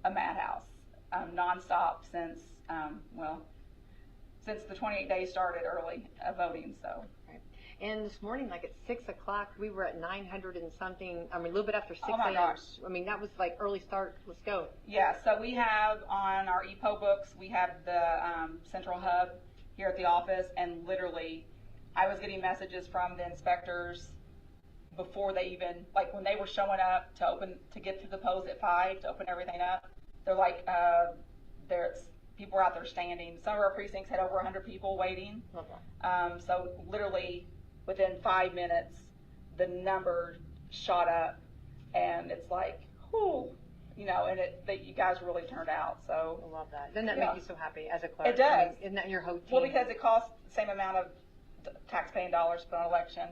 a madhouse, nonstop since since the 28 days started early voting. So. And this morning, like at 6 o'clock, we were at 900 and something. I mean, a little bit after 6 Oh my a.m. gosh. I mean, that was like early start. Let's go. Yeah, so we have on our EPO books, we have the central hub here at the office, and literally, I was getting messages from the inspectors before they even, like when they were showing up to get through the polls at 5 to open everything up. They're like, people were out there standing. Some of our precincts had over 100 people waiting. Okay. So literally within 5 minutes, the number shot up, and it's like, whoo, and you guys really turned out. So I love that. Doesn't that make you so happy as a clerk? It does. I mean, isn't that your whole team? Well, because it costs the same amount of tax-paying dollars to put on an election.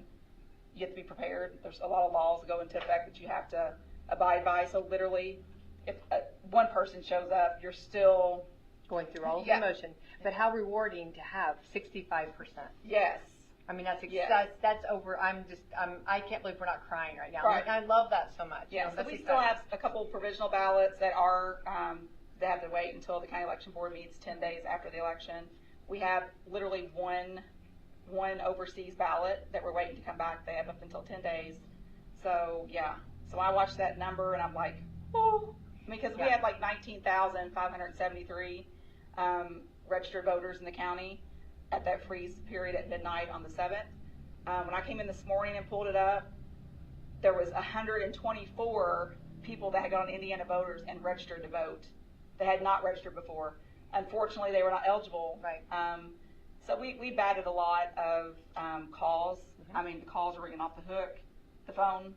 You have to be prepared. There's a lot of laws that go into effect that you have to abide by. So literally, if one person shows up, you're still going through all of the emotion. But how rewarding to have 65%. Yes. I mean, that's over. I can't believe we're not crying right now. Right. I love that so much. Yeah. So we exciting. still have a couple provisional ballots that are they have to wait until the county election board meets 10 days after the election. We have literally one overseas ballot that we're waiting to come back. They have up until 10 days. So yeah. So I watched that number and I'm like, oh, because we had like 19,573 registered voters in the county at that freeze period at midnight on the 7th. When I came in this morning and pulled it up, there was 124 people that had gone to Indiana Voters and registered to vote that had not registered before. Unfortunately, they were not eligible. Right. So we batted a lot of calls. I mean, the calls are ringing off the hook, the phone,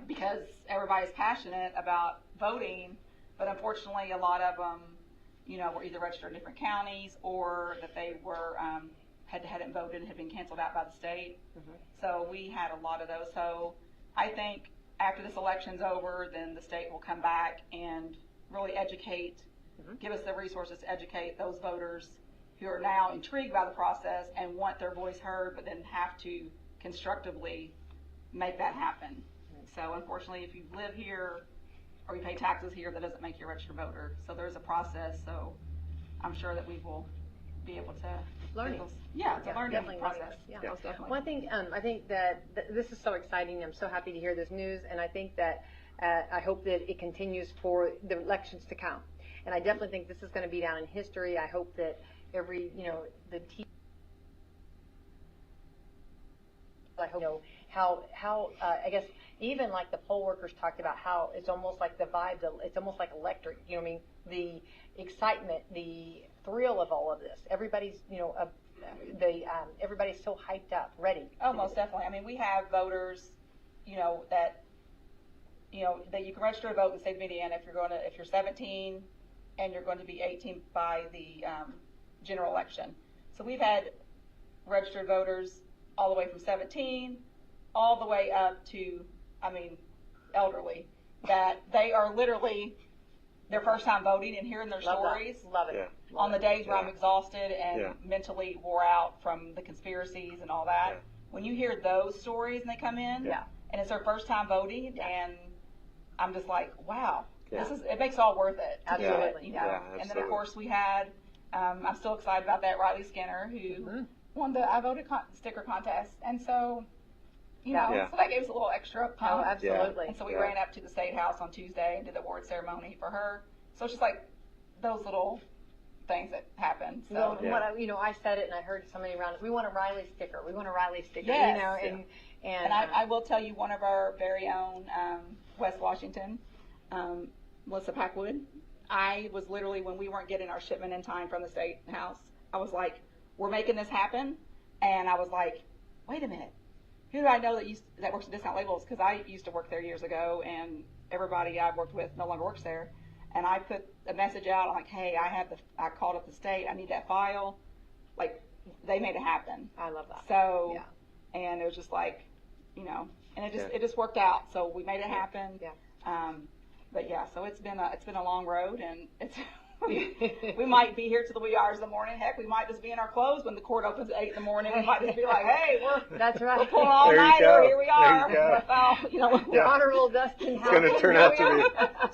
because everybody's passionate about voting, but unfortunately, a lot of them, were either registered in different counties or that they were hadn't voted and had been canceled out by the state. So we had a lot of those. So I think after this election's over, then the state will come back and really educate, give us the resources to educate those voters who are now intrigued by the process and want their voice heard, but then have to constructively make that happen. So unfortunately, if you live here or you pay taxes here, that doesn't make you a registered voter. So there's a process. So I'm sure that we will be able to Learning. Yeah, it's a learning definitely process. learning. Yeah. Most definitely. Well, I think that this is so exciting. I'm so happy to hear this news, and I think that I hope that it continues for the elections to come. And I definitely think this is going to be down in history. I hope that every, the team. I hope how I guess even like the poll workers talked about how it's almost like the vibe. It's almost like electric. The excitement, the thrill of all of this. Everybody's, everybody's so hyped up, ready. Oh, most definitely. I mean, we have voters, that you can register to vote in the state of Indiana if you're 17 and you're going to be 18 by the general election. So we've had registered voters all the way from 17 all the way up to, elderly, that they are literally their first time voting and hearing their stories. Love it. Yeah. On the days where I'm exhausted and mentally wore out from the conspiracies and all that. When you hear those stories and they come in, and it's their first time voting, and I'm just like, wow, it makes it all worth it. Absolutely. And then of course we had, I'm still excited about that, Riley Skinner, who won the I Voted sticker contest, and so. So that gave us a little extra pump. Oh, absolutely. And so we ran up to the State House on Tuesday and did the award ceremony for her. So it's just like those little things that happen. So what I said it and I heard somebody around us. We want a Riley sticker. We want a Riley sticker. Yes. And I will tell you, one of our very own West Washington, Melissa Packwood. I was literally, when we weren't getting our shipment in time from the State House, I was like, we're making this happen, and I was like, wait a minute. Who do I know that works at Discount Labels? Because I used to work there years ago, and everybody I've worked with no longer works there. And I put a message out, I'm like, hey, I called up the state, I need that file. Like, they made it happen. I love that. So, and it was just like, and it just worked out. So we made it happen. But so it's been a long road, and it's we might be here till the wee hours of the morning. Heck, we might just be in our clothes when the court opens at 8 in the morning. We might just be like, hey, that's right. We're pulling all nighter. Here we are. The Honorable Dustin House. It's going to turn out to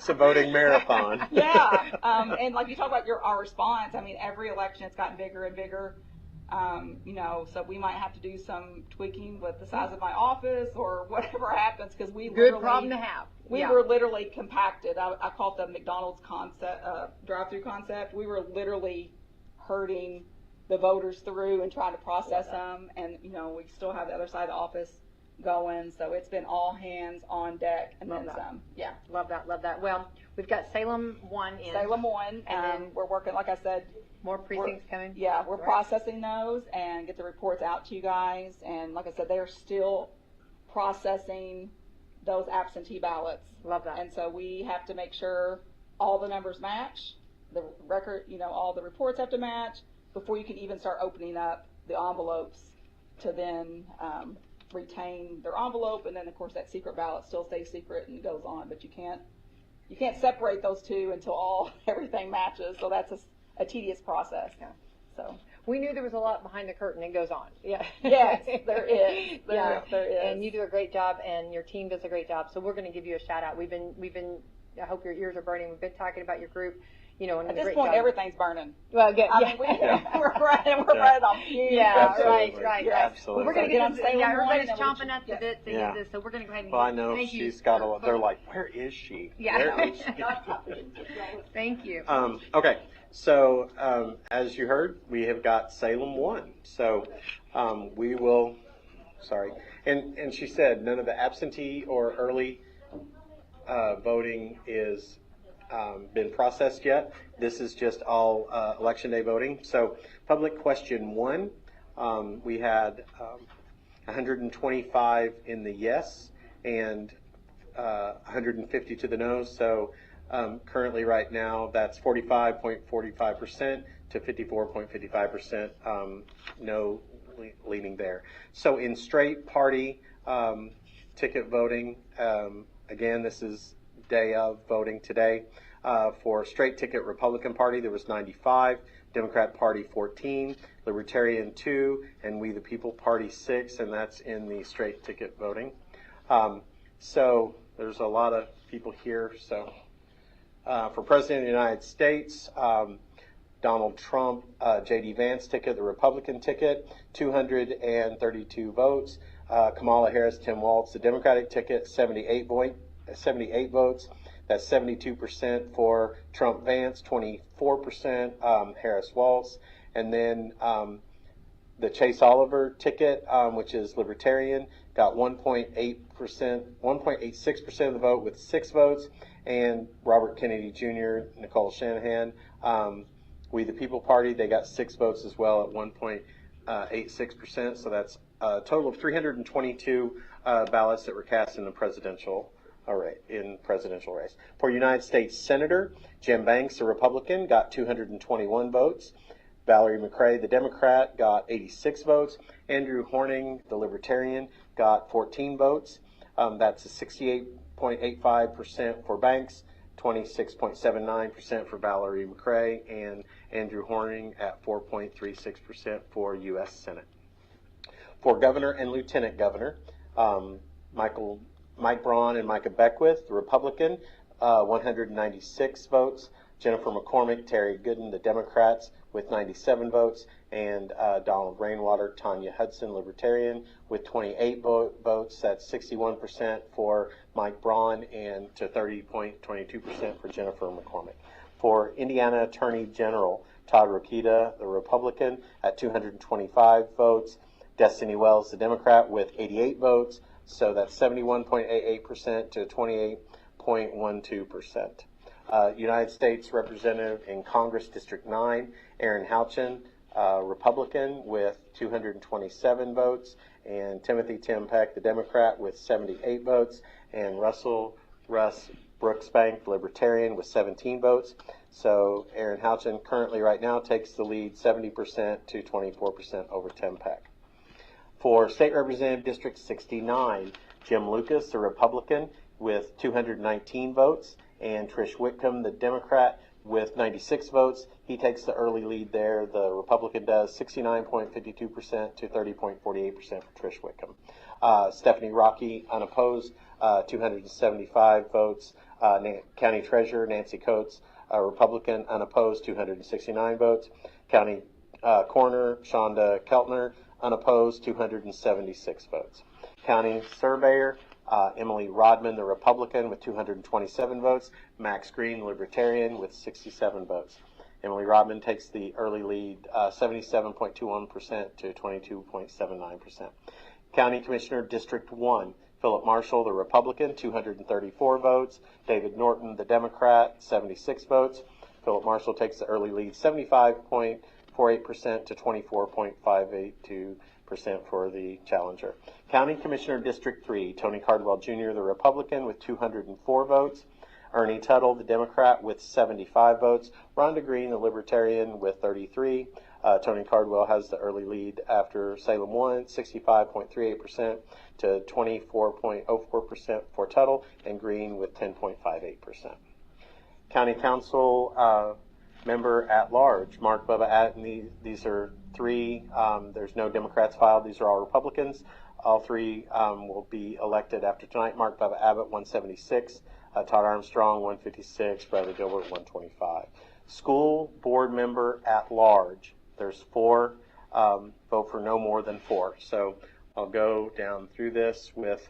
be a voting marathon. And like you talk about our response. I mean, every election it's gotten bigger and bigger. So we might have to do some tweaking with the size of my office or whatever happens, because good problem to have. We were literally compacted. I call it the McDonald's concept, drive-through concept. We were literally herding the voters through and trying to process them, and we still have the other side of the office going. So it's been all hands on deck, and then some. Yeah, love that. Well, we've got Salem 1 in. Salem 1, and then we're working, like I said. More precincts coming? Yeah, we're processing those and get the reports out to you guys. And like I said, they're still processing those absentee ballots. Love that. And so we have to make sure all the numbers match, the record, all the reports have to match before you can even start opening up the envelopes to then retain their envelope. And then, of course, that secret ballot still stays secret and goes on. But you can't separate those two until everything matches. So that's a tedious process. So we knew there was a lot behind the curtain. It goes on. Yes, there is. There is. And you do a great job, and your team does a great job. So we're going to give you a shout out. We've been. I hope your ears are burning. We've been talking about your group. And at this point, everything's burning. Well, good. We're running on fumes. Right. Absolutely. We're going to get on Salem. Everybody's chomping up the bit to get this, so we're going to go ahead and. Well, I know she's got a lot. They're like, where is she? Where is she? Thank you. Okay. So, as you heard, we have got Salem 1. So, we will sorry. And she said none of the absentee or early voting is been processed yet. This is just all election day voting. So public question 1, we had 125 in the yes and 150 to the no. So currently right now that's 45.45% to 54.55% no leaning there. So in straight party ticket voting, again, this is day of voting today. For straight ticket Republican Party, there was 95, Democrat Party 14, Libertarian 2, and We the People Party 6, and that's in the straight ticket voting. So there's a lot of people here. So for President of the United States, Donald Trump, J.D. Vance ticket, the Republican ticket, 232 votes. Kamala Harris, Tim Walz, the Democratic ticket, 78 votes. That's 72% for Trump Vance, 24% Harris Walz. And then the Chase Oliver ticket, which is Libertarian, got 1.86% of the vote with 6 votes. And Robert Kennedy Jr., Nicole Shanahan, We the People Party, they got 6 votes as well at 1.86%. So that's a total of 322 ballots that were cast in the presidential race. For United States Senator, Jim Banks, a Republican, got 221 votes. Valerie McRae, the Democrat, got 86 votes. Andrew Horning, the Libertarian, got 14 votes. That's a 68.85% for Banks, 26.79% for Valerie McRae, and Andrew Horning at 4.36% for U.S. Senate. For Governor and Lieutenant Governor, Mike Braun and Micah Beckwith, the Republican, 196 votes. Jennifer McCormick, Terry Gooden, the Democrats, with 97 votes. And Donald Rainwater, Tanya Hudson, Libertarian, with 28 votes. That's 61% for Mike Braun and to 30.22% for Jennifer McCormick. For Indiana Attorney General, Todd Rokita, the Republican, at 225 votes. Destiny Wells, the Democrat, with 88 votes. So that's 71.88% to 28.12%. United States Representative in Congress, District 9, Aaron Houchin, Republican, with 227 votes, and Timothy Tim Peck, the Democrat, with 78 votes, and Russ Brooksbank, the Libertarian, with 17 votes. So Aaron Houchin currently right now takes the lead 70% to 24% over Tim Peck. For State Representative District 69, Jim Lucas, the Republican, with 219 votes, and Trish Whitcomb, the Democrat, with 96 votes. He takes the early lead there. The Republican does 69.52% to 30.48% for Trish Whitcomb. Stephanie Rocky, unopposed, 275 votes. County Treasurer Nancy Coates, Republican, unopposed, 269 votes. County Coroner Shonda Keltner, unopposed, 276 votes. County Surveyor Emily Rodman, the Republican, with 227 votes. Max Green, Libertarian, with 67 votes. Emily Rodman takes the early lead, 77.21% to 22.79%. County Commissioner District 1, Philip Marshall, the Republican, 234 votes. David Norton, the Democrat, 76 votes. Philip Marshall takes the early lead, 75.48% to 24.582% for the challenger. County Commissioner District 3, Tony Cardwell Jr., the Republican, with 204 votes. Ernie Tuttle, the Democrat, with 75 votes. Rhonda Green, the Libertarian, with 33. Tony Cardwell has the early lead after Salem 1, 65.38% to 24.04% for Tuttle, and Green with 10.58%. County Council member at large, Mark Bubba Atten. These are 3. There's no Democrats filed. These are all Republicans. All 3 will be elected after tonight. Mark Bubba Abbott, 176. Todd Armstrong, 156. Bradley Gilbert, 125. School board member at large. There's 4. Vote for no more than 4. So I'll go down through this with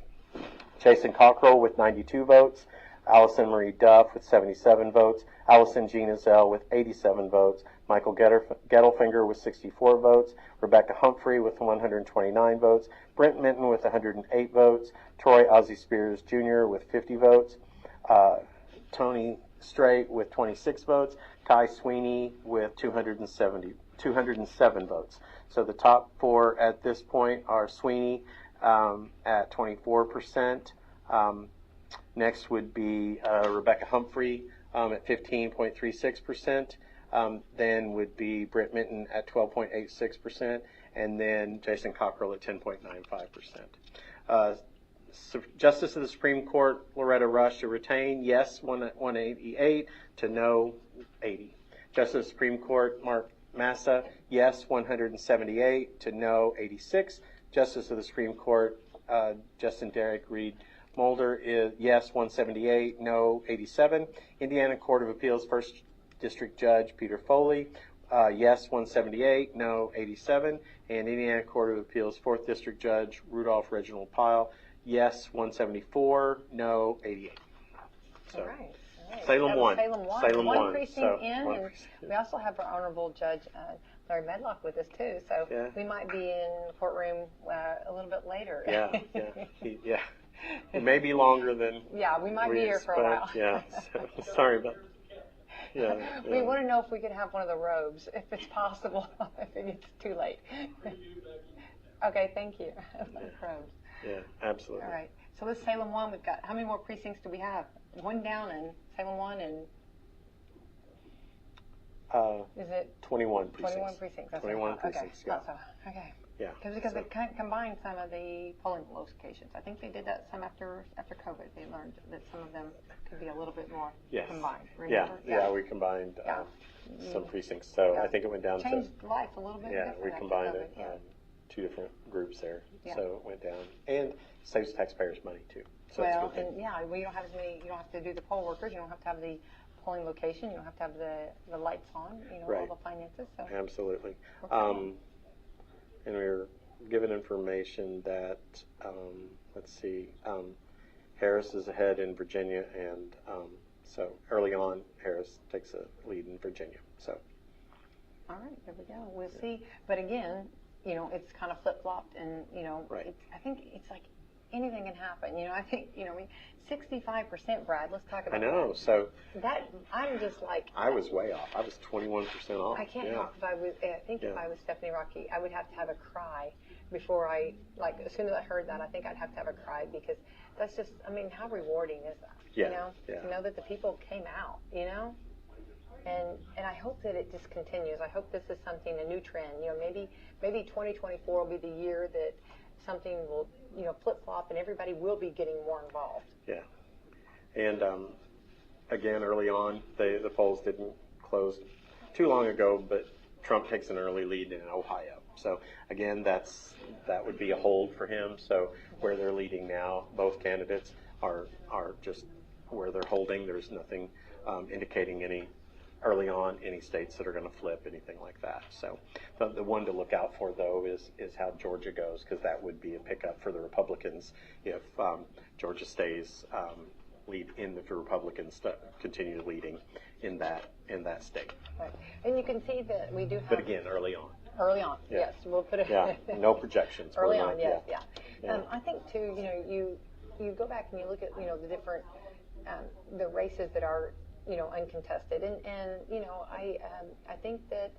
Jason Cockrell with 92 votes. Allison Marie Duff with 77 votes, Allison Jean Ezell with 87 votes, Michael Gettelfinger with 64 votes, Rebecca Humphrey with 129 votes, Brent Minton with 108 votes, Troy Ozzie Spears Jr. with 50 votes, Tony Strait with 26 votes, Kai Sweeney with 207 votes. So the top four at this point are Sweeney at 24%. Next would be Rebecca Humphrey at 15.36%. Then would be Brent Minton at 12.86%. And then Jason Cockrell at 10.95%. Justice of the Supreme Court, Loretta Rush to retain, yes, 188 to no, 80. Justice of the Supreme Court, Mark Massa, yes, 178 to no, 86. Justice of the Supreme Court, Justin Derrick Reed Mulder is yes, 178, no, 87. Indiana Court of Appeals First District Judge Peter Foley, yes, 178, no, 87. And Indiana Court of Appeals 4th District Judge Rudolph Reginald Pyle, yes, 174, no, 88. So, All right. Salem That was won. Salem won. Salem one won. precinct So, in, one and precinct. we also have our Honorable Judge Larry Medlock with us too. So Yeah. we might be in the courtroom a little bit later. Yeah. It may be longer than Yeah, we might be here for a while. Yeah. So, sorry about. Yeah. We want to know if we could have one of the robes, if it's possible, if it gets too late. Okay, thank you. Robes. Yeah, absolutely. All right. So with Salem 1, we've got, how many more precincts do we have? One down in Salem 1 and, is it 21 precincts. 21 precincts? That's 21 what I thought. precincts, Okay. yeah. So, okay. Yeah. Because so- they combined some of the polling locations. I think they did that some after COVID. They learned that some of them could be a little bit more Yes. combined. Yeah, Remember? yeah, we combined Yeah. some precincts. So Yeah. I think it went down Changed life a little bit. yeah, different we after combined COVID, it, yeah. two different groups there. Yeah. So it went down. And saves taxpayers money too. So it's a Well, good thing. and yeah, we don't have as many. You don't have to do the poll workers. You don't have to have the polling location. You don't have to have the lights on. You know, Right. all the finances. So Absolutely. Works out. And we were given information that, let's see, Harris is ahead in Virginia, and so early on, Harris takes a lead in Virginia. So all right, there we go. We'll see. But again, you know, it's kind of flip flopped, and you know, Right. I think it's like anything can happen. You know, I think 65%, Brad. Let's talk about. I know. So That I'm just like. I was way off. I was 21% off. I can't yeah. help if I was. I think if Yeah. I was Stephanie Rocky, I would have to have a cry before I like. As soon as I heard that, I think I'd have to have a cry because that's just. I mean, how rewarding is that? Yeah, You know, yeah. to know that the people came out. You know, and I hope that it just continues. I hope this is something, a new trend. You know, maybe 2024 will be the year that something will flip flop and everybody will be getting more involved. Yeah. And again, early on, the polls didn't close too long ago, but Trump takes an early lead in Ohio. So again, that would be a hold for him. So where they're leading now, both candidates are just where they're holding. There's nothing indicating any early on any states that are going to flip, anything like that. So the one to look out for, though, is how Georgia goes, because that would be a pickup for the Republicans if Georgia stays lead in the Republicans continue leading in that state. Right. And you can see that we do have. But again, early on. Early on, Yeah. yes, we'll put it. Yeah, no projections. Early We're on, not- yes, yeah. Yeah. I think too, you go back and you look at the different the races that are uncontested, and I think that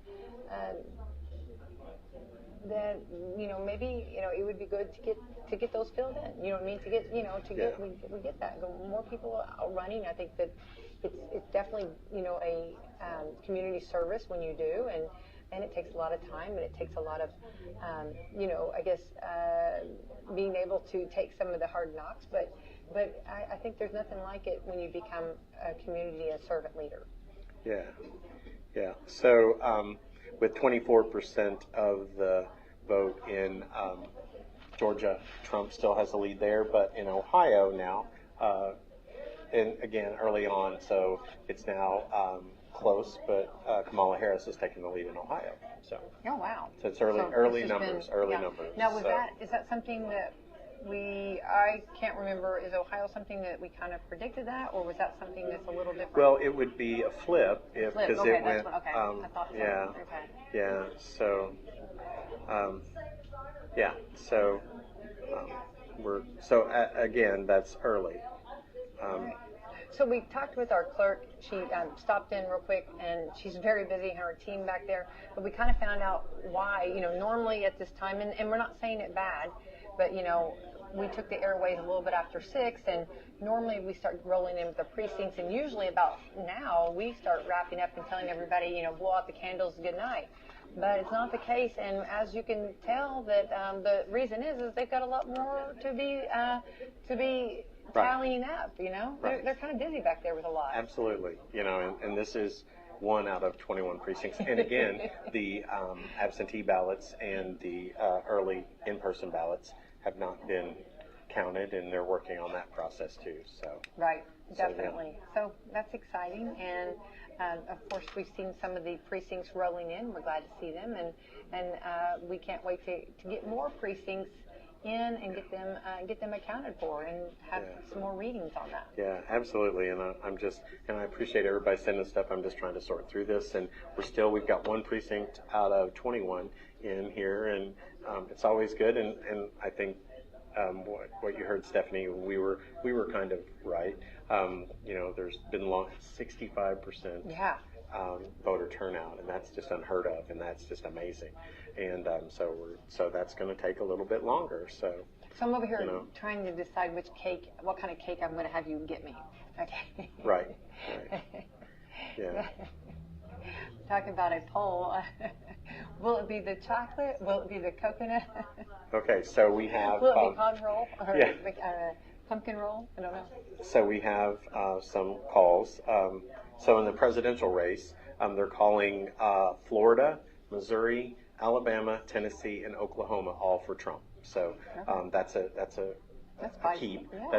maybe it would be good to get those filled in. You know what I mean? To get we get that more people out running. I think that it's definitely a community service when you do, and it takes a lot of time, and it takes a lot of I guess being able to take some of the hard knocks, but I think there's nothing like it when you become a community and servant leader. Yeah. So with 24% of the vote in Georgia, Trump still has the lead there, but in Ohio now, and again early on, so it's now close, but Kamala Harris is taking the lead in Ohio. So Oh wow! So it's So early this has numbers, been- early yeah. numbers. Now, So- is that something that I can't remember, is Ohio something that we kind of predicted that, or was that something that's a little different? Well, it would be a flip if, Flip, because okay, it that's went, what, okay, I thought so. yeah, Okay. yeah, so, yeah, so, again, that's early. So we talked with our clerk. She stopped in real quick, and she's very busy, her team back there. But we kind of found out why, normally at this time, and we're not saying it bad, but, we took the airways a little bit after 6, and normally we start rolling in with the precincts, and usually about now we start wrapping up and telling everybody, blow out the candles, good night. But it's not the case, and as you can tell, that the reason is they've got a lot more to be tallying up. Right. They're kind of busy back there with a lot. Absolutely, and this is 1 out of 21 precincts, and again, the absentee ballots and the early in-person ballots have not been counted, and they're working on that process too. So right, definitely. So that's exciting, and of course we've seen some of the precincts rolling in. We're glad to see them, and we can't wait to get more precincts in and get them accounted for and have some more readings on that. Yeah, absolutely, and I appreciate everybody sending stuff. I'm just trying to sort through this, and we've got 1 precinct out of 21 in here, and it's always good, and I think what you heard, Stephanie, we were kind of right. There's been 65% voter turnout, and that's just unheard of, and that's just amazing. And so that's going to take a little bit longer. So I'm over here trying to decide what kind of cake I'm going to have you get me. Okay. Right. Yeah. Talking about a poll. Will it be the chocolate? Will it be the coconut? Okay, so we have. Will it be cotton roll or pumpkin roll? I don't know. So we have some calls. So in the presidential race, they're calling Florida, Missouri, Alabama, Tennessee, and Oklahoma all for Trump. So that's a keep. Yeah.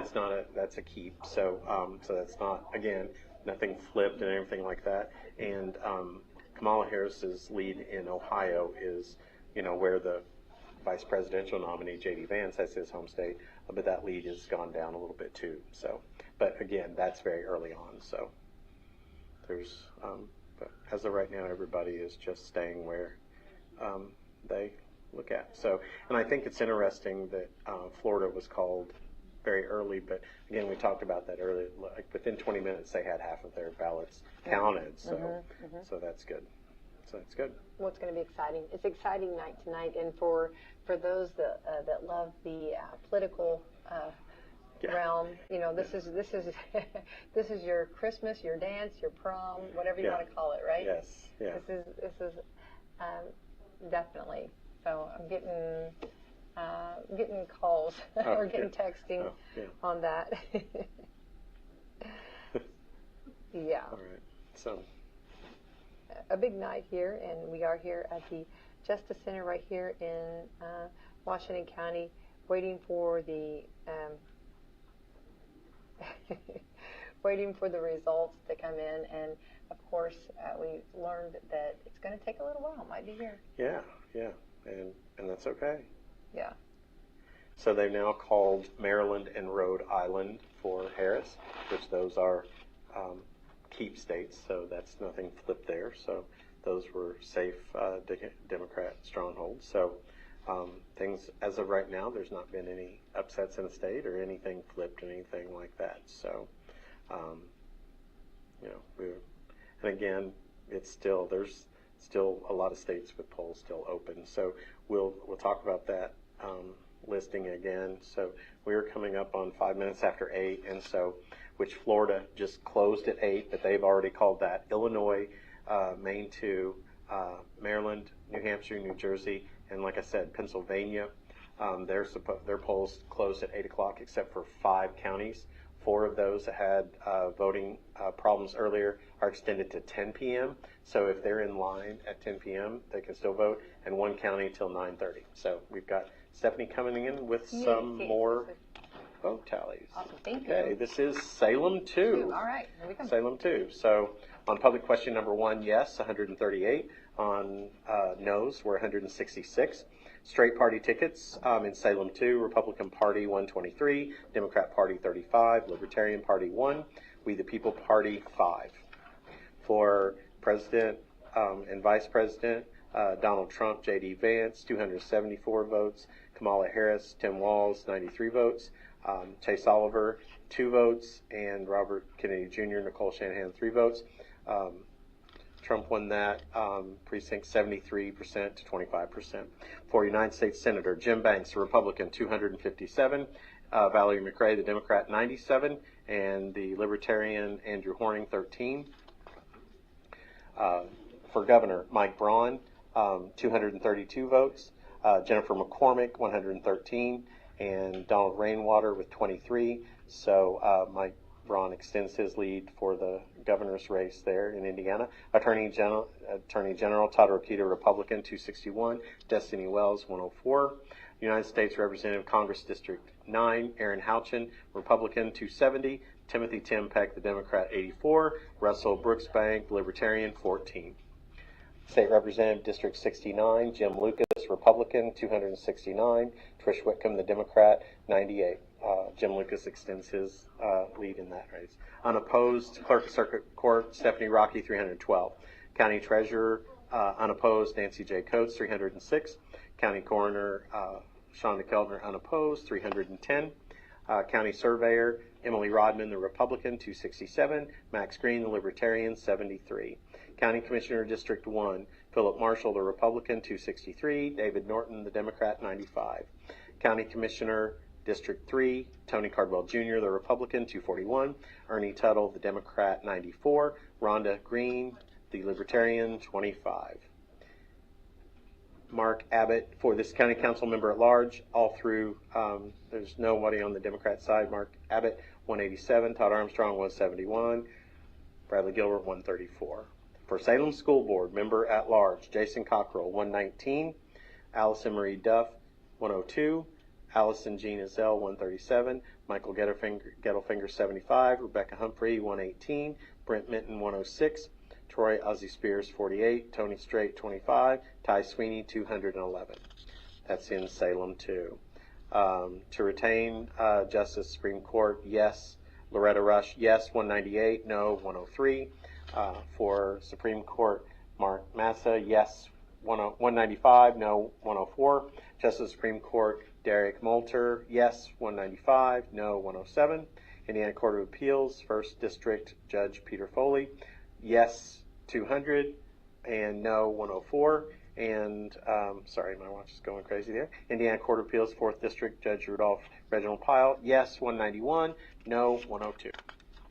That's a keep. So that's not, again, nothing flipped and anything like that. And Kamala Harris's lead in Ohio is, where the vice presidential nominee J.D. Vance has his home state, but that lead has gone down a little bit too. So, but again, that's very early on. So there's, but as of right now, everybody is just staying where they look at. So, and I think it's interesting that Florida was called very early, but again, we talked about that earlier. Like within 20 minutes, they had half of their ballots counted. So, so that's good. So that's good. Well, it's going to be exciting. It's an exciting night tonight, and for those that love the political realm, this is this is your Christmas, your dance, your prom, whatever you want to call it, right? Yes. Yeah. This is definitely. So I'm getting calls or getting texting on that. Yeah. All right. So. A big night here, and we are here at the Justice Center right here in Washington County, waiting for the results to come in. And of course, we learned that it's going to take a little while. It might be here. Yeah, and that's okay. Yeah. So they've now called Maryland and Rhode Island for Harris, which those are keep states, so that's nothing flipped there. So those were safe Democrat strongholds. So things, as of right now, there's not been any upsets in the state or anything flipped, anything like that. So, and again, there's still a lot of states with polls still open. So we'll talk about that listing again. So we are coming up on 5 minutes after 8, and so which Florida just closed at 8, but they've already called that. Illinois, Maine 2, Maryland, New Hampshire, New Jersey, and like I said, Pennsylvania. Their polls closed at 8 o'clock, except for 5 counties. 4 of those that had voting problems earlier are extended to 10 p.m. So if they're in line at 10 p.m., they can still vote, and 1 county till 9:30. So we've got Stephanie coming in with some more vote tallies. Awesome. Thank you. This is Salem 2. All right, here we come. Salem 2. So on public question number 1, yes, 138. On no's, we're 166. Straight party tickets in Salem 2, Republican Party 123, Democrat Party 35, Libertarian Party 1, We the People Party 5. For President and Vice President, Donald Trump, J.D. Vance, 274 votes, Kamala Harris, Tim Walz, 93 votes, Chase Oliver, 2 votes, and Robert Kennedy Jr., Nicole Shanahan, 3 votes. Trump won that precinct 73% to 25%. For United States Senator, Jim Banks, the Republican, 257, Valerie McRae, the Democrat, 97, and the Libertarian Andrew Horning, 13. For Governor, Mike Braun, 232 votes, Jennifer McCormick, 113, and Donald Rainwater with 23. So Mike Braun extends his lead for the governor's race there in Indiana. Attorney General Todd Rokita, Republican, 261, Destiny Wells, 104. United States Representative Congress District 9, Aaron Houchin, Republican, 270, Timothy Tim Peck, the Democrat, 84, Russell Brooksbank, Libertarian, 14. State Representative District 69, Jim Lucas, Republican, 269, Trish Whitcomb, the Democrat, 98. Jim Lucas extends his lead in that race. Unopposed, Clerk of Circuit Court, Stephanie Rocky, 312. County Treasurer, unopposed, Nancy J. Coates, 306. County Coroner, Shonda Keltner, unopposed, 310. County Surveyor, Emily Rodman, the Republican, 267. Max Green, the Libertarian, 73. County Commissioner, District 1, Philip Marshall, the Republican, 263. David Norton, the Democrat, 95. County Commissioner, District 3, Tony Cardwell Jr., the Republican, 241. Ernie Tuttle, the Democrat, 94. Rhonda Green, the Libertarian, 25. Mark Abbott, for this county council member at large, all through, there's nobody on the Democrat side. Mark Abbott, 187. Todd Armstrong, 171. Bradley Gilbert, 134. For Salem School Board, member at large, Jason Cockrell, 119. Allison Marie Duff, 102. Allison Jean Ezell, 137. Michael Gettelfinger, 75. Rebecca Humphrey, 118. Brent Minton, 106. Troy Ozzie Spears, 48. Tony Strait, 25. Ty Sweeney, 211. That's in Salem, too. To retain Justice Supreme Court, yes. Loretta Rush, yes, 198. No, 103. For Supreme Court, Mark Massa, yes, 195. No, 104. Justice Supreme Court, Derek Moulter, yes, 195. No, 107. Indiana Court of Appeals, 1st District Judge Peter Foley, yes, 200, and no, 104. And, sorry, my watch is going crazy there. Indiana Court of Appeals, 4th District Judge Rudolph Reginald Pyle, yes, 191, no, 102.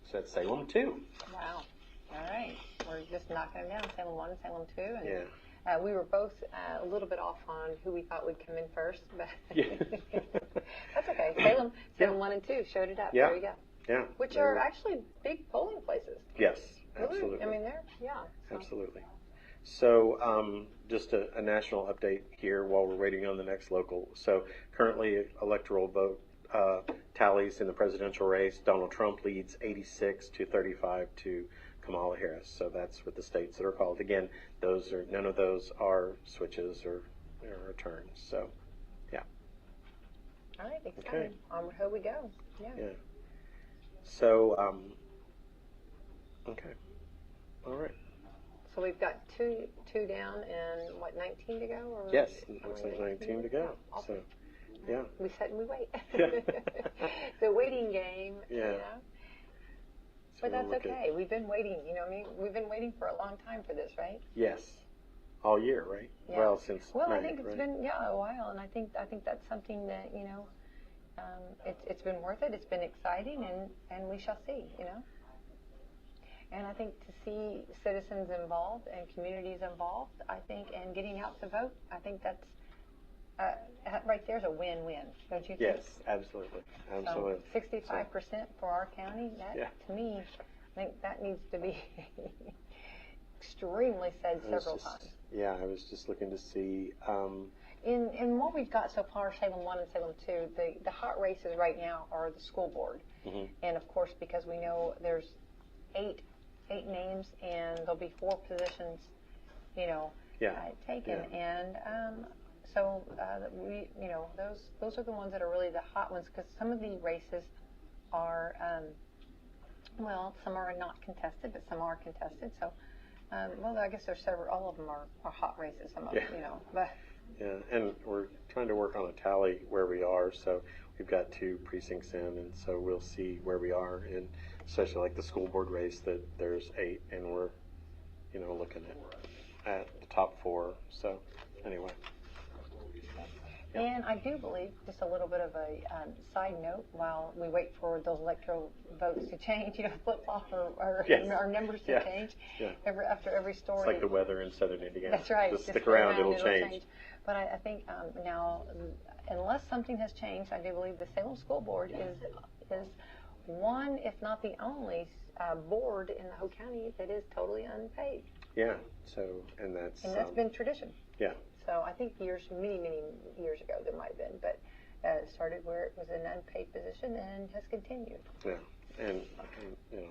So that's Salem 2. Wow. All right. We're just knocking them down, Salem 1 and Salem 2. And Yeah. We were both a little bit off on who we thought would come in first, but Yeah. that's okay. Salem 1 and 2 showed it up. Yeah. There you go. Yeah. Which are actually big polling places. Yes, Really? absolutely. I mean, they're, yeah. So. Absolutely. So just a national update here while we're waiting on the next local. So currently electoral vote tallies in the presidential race. Donald Trump leads 86 to 35 to Kamala Harris. So that's what the states that are called. Again, none of those are switches or returns. So, yeah. All right, excited. Okay. On here we go. Yeah. Yeah. So, okay. All right. So we've got two down and what, 19 to go? Or Yes, it looks like 19 to go. Awesome. So, yeah. We sit and we wait. Yeah. The waiting game. Yeah. You know? So But that's we'll look at- okay. We've been waiting. You know what I mean? We've been waiting for a long time for this, right? Yes. All year, right? Yeah. Well, since Well, May, I think it's right? been a while, and I think that's something that it's been worth it. It's been exciting, and we shall see. And I think to see citizens involved and communities involved, I think, and getting out to vote, I think that's right there's a win-win, don't you think? Yes, absolutely. Absolutely. So 65% for our county, that Yeah. to me, I think that needs to be extremely said several times. Yeah, I was just looking to see. In what we've got so far, Salem 1 and Salem 2, the hot races right now are the school board. Mm-hmm. And of course, because we know there's eight names and there'll be 4 positions, taken. Yeah. And So those are the ones that are really the hot ones, because some of the races are, some are not contested, but some are contested. So, I guess there's several. All of them are hot races. Some of them, but. Yeah, and we're trying to work on a tally where we are. So we've got 2 precincts in, and so we'll see where we are. And especially like the school board race, that there's 8, and we're, looking at the top 4. So anyway. And I do believe, just a little bit of a side note, while we wait for those electoral votes to change, flip-flop or numbers to change after every story. It's like the weather in southern Indiana. That's right. Just stick around, it'll change. But I think now, unless something has changed, I do believe the Salem School Board is one, if not the only, board in the whole county that is totally unpaid. Yeah. So, and that's been tradition. Yeah. So I think many years ago there might have been, but it started where it was an unpaid position and has continued. Yeah, and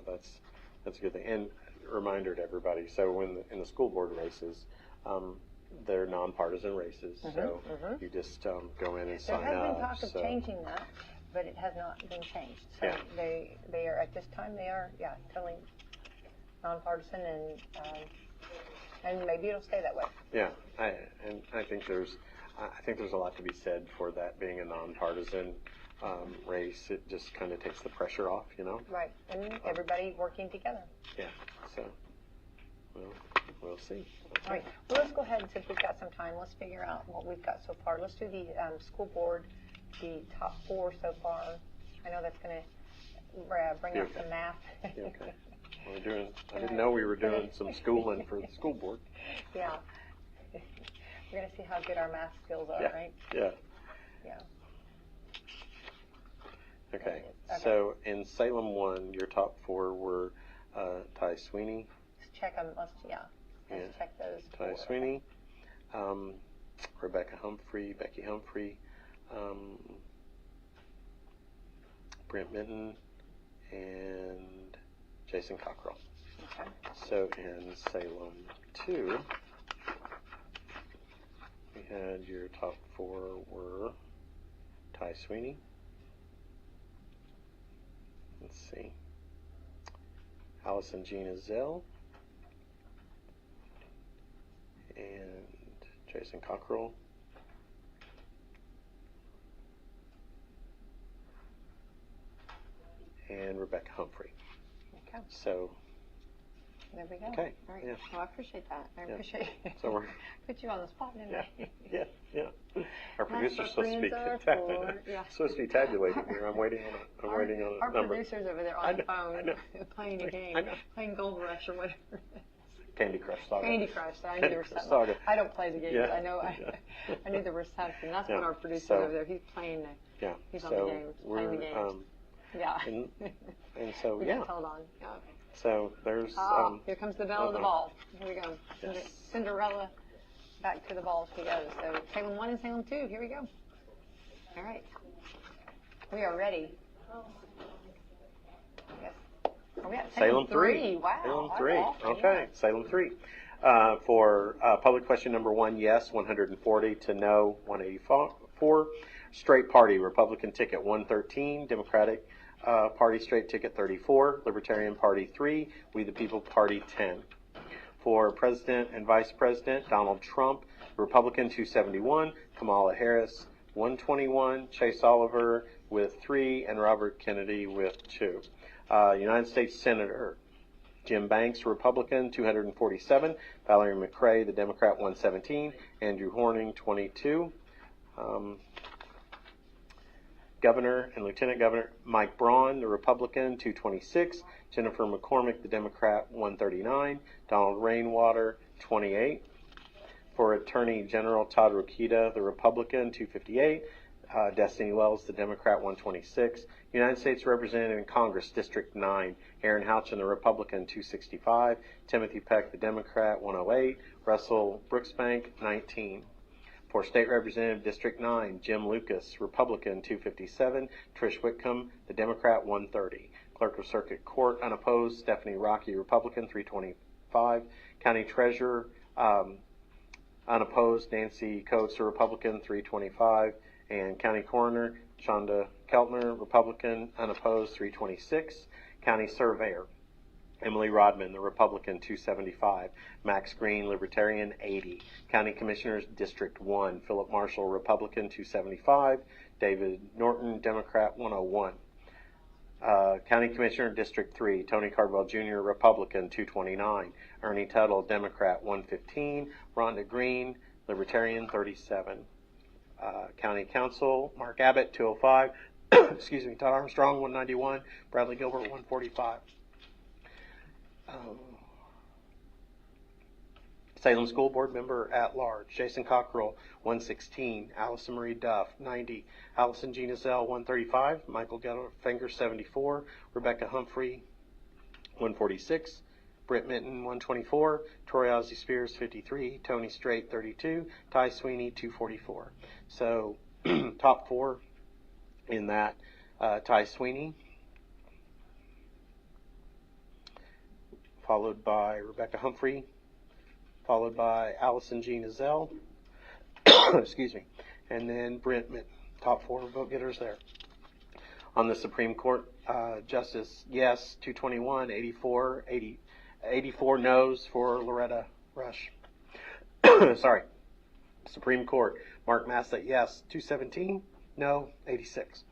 that's a good thing. And a reminder to everybody. So in the school board races, they're nonpartisan races. So you just go in and sign up. There has been talk of changing that, but it has not been changed. So they are at this time totally nonpartisan, and maybe it'll stay that way. Yeah, I think there's a lot to be said for that being a nonpartisan race. It just kind of takes the pressure off, Right, and everybody working together. Yeah, so we'll see. Okay. All right, well, let's go ahead, and since we've got some time, let's figure out what we've got so far. Let's do the school board, the top 4 so far. I know that's going to bring out some math. Okay. I didn't know we were doing some schooling for the school board. Yeah. We're going to see how good our math skills are, right? Yeah. Yeah. Okay. So in Salem 1, your top 4 were Ty Sweeney. Let's check them. Let's check those. Ty Sweeney, Becky Humphrey, Brent Minton, and Jason Cockrell. Okay. So in Salem 2, we had your top 4 were Ty Sweeney. Let's see. Allison Gina Zell. And Jason Cockrell. And Rebecca Humphrey. Okay. So. There we go. Okay. All right. Yeah. Well, I appreciate that. I appreciate it. So we're put you on the spot, didn't I? Yeah. Our producer's supposed to be supposed to be tabulating here. I'm waiting on a our number. producer's over there on the phone playing a game, playing Gold Rush or whatever. Candy Crush Saga. Candy Crush. I knew there was something. I don't play the games. Yeah. I knew there was something. That's what our producer's over there. He's playing. He's on the games, playing the games. And so hold on. Yeah. So there's. Here comes the bell of the ball. Here we go. Yes. Cinderella, back to the ball she goes. So Salem 1 and Salem 2. Here we go. All right. We are ready. Yes. Are we at Salem 3? Wow. Salem 3. Awesome. Okay. Salem 3. For public question number 1, yes, 140. To no, 184. Straight party, Republican ticket 113. Democratic Party straight ticket 34, Libertarian Party 3, We the People Party 10. For President and Vice President, Donald Trump, Republican 271, Kamala Harris 121, Chase Oliver with 3, and Robert Kennedy with 2. United States Senator Jim Banks, Republican 247, Valerie McRae, the Democrat 117, Andrew Horning 22. Governor and Lieutenant Governor Mike Braun, the Republican, 226. Jennifer McCormick, the Democrat, 139. Donald Rainwater, 28. For Attorney General Todd Rokita, the Republican, 258. Destiny Wells, the Democrat, 126. United States Representative in Congress, District 9. Aaron Houchin, the Republican, 265. Timothy Peck, the Democrat, 108. Russell Brooksbank, 19. For State Representative District 9, Jim Lucas, Republican, 257. Trish Whitcomb, the Democrat, 130. Clerk of Circuit Court, unopposed, Stephanie Rocky, Republican, 325. County Treasurer Unopposed, Nancy Coates, a Republican, 325. And County Coroner, Shonda Keltner, Republican, unopposed, 326. County Surveyor, Emily Rodman, the Republican, 275. Max Green, Libertarian, 80. County Commissioners, District 1, Philip Marshall, Republican, 275. David Norton, Democrat, 101. County Commissioner, District 3, Tony Cardwell Jr., Republican, 229. Ernie Tuttle, Democrat, 115. Rhonda Green, Libertarian, 37. County Council, Mark Abbott, 205. Excuse me, Todd Armstrong, 191. Bradley Gilbert, 145. Salem School Board Member at Large, Jason Cockrell, 116. Allison Marie Duff, 90. Allison Gina Zell, 135. Michael Gellerfinger, 74. Rebecca Humphrey, 146. Britt Minton, 124. Troy Ozzie Spears, 53. Tony Strait, 32. Ty Sweeney, 244. So, top 4 in that, Ty Sweeney, followed by Rebecca Humphrey, followed by Allison Gina Zell, excuse me, and then Brent Minton. Top 4 vote getters there. On the Supreme Court, Justice yes, 221, 84 no's for Loretta Rush. Sorry. Supreme Court, Mark Massa, yes, 217, no, 86.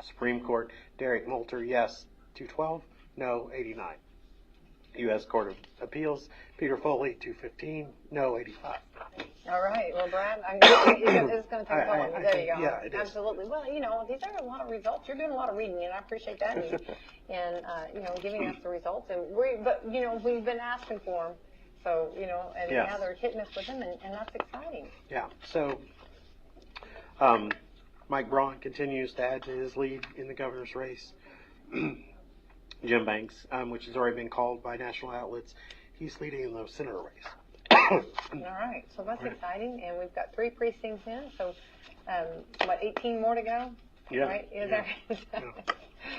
Supreme Court, Derek Moulter, yes, 212, no, 89. U.S. Court of Appeals, Peter Foley, 215, no, 85. All right. Well, Brad, it's going to take a while. There you go. Yeah, it is. Absolutely. Well, these are a lot of results. You're doing a lot of reading, and I appreciate that. And giving us the results. And we've been asking for them. So, and yes. Now they're hitting us with them, and that's exciting. Yeah. So, Mike Braun continues to add to his lead in the governor's race. Jim Banks, which has already been called by national outlets, he's leading in the senator race. All right. So that's exciting. And we've got 3 precincts in. So, 18 more to go? Yeah. Right? Yeah.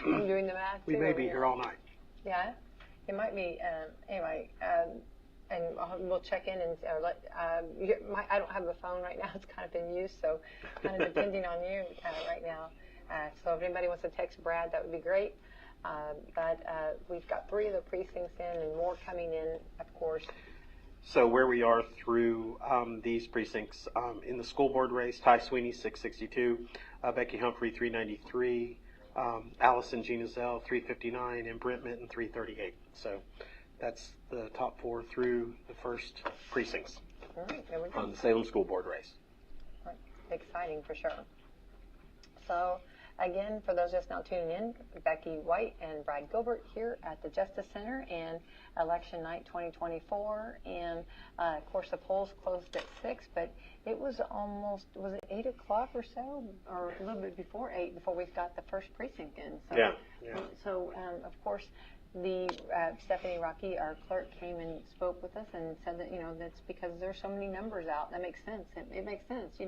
I'm doing the math. We may be here all night. Yeah. It might be. Anyway, and we'll check in and I don't have the phone right now. It's kind of been used, so kind of depending on you right now. So if anybody wants to text Brad, that would be great. But we've got 3 of the precincts in and more coming in, of course. So where we are through these precincts, in the school board race, Ty Sweeney, 662, Becky Humphrey, 393, Allison Gina Zell, 359, and Brent Minton, 338. So that's the top 4 through the first precincts. All right, there we go. On the Salem School Board race. Right. Exciting for sure. So again, for those just now tuning in, Becky White and Brad Gilbert here at the Justice Center and election night 2024. And of course the polls closed at 6, but it was was it 8 o'clock or so, or a little bit before 8 before we got the first precinct in. So, yeah. So of course the Stephanie Rocky, our clerk, came and spoke with us and said that that's because there's so many numbers out. That makes sense. It makes sense,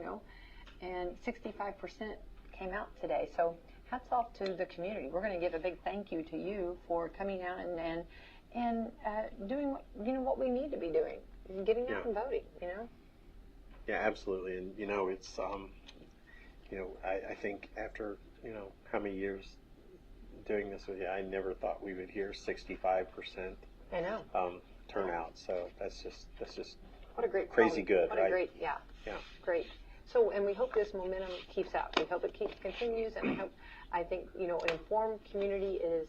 and 65% came out today. So hats off to the community. We're going to give a big thank you to you for coming out and doing what we need to be doing, getting out and voting. Yeah, absolutely. And it's I think after how many years doing this with you, I never thought we would hear 65%. I know. Turnout. So that's just what a great crazy good, what right? a great great. So, and we hope this momentum keeps up. We hope it continues, and I think an informed community is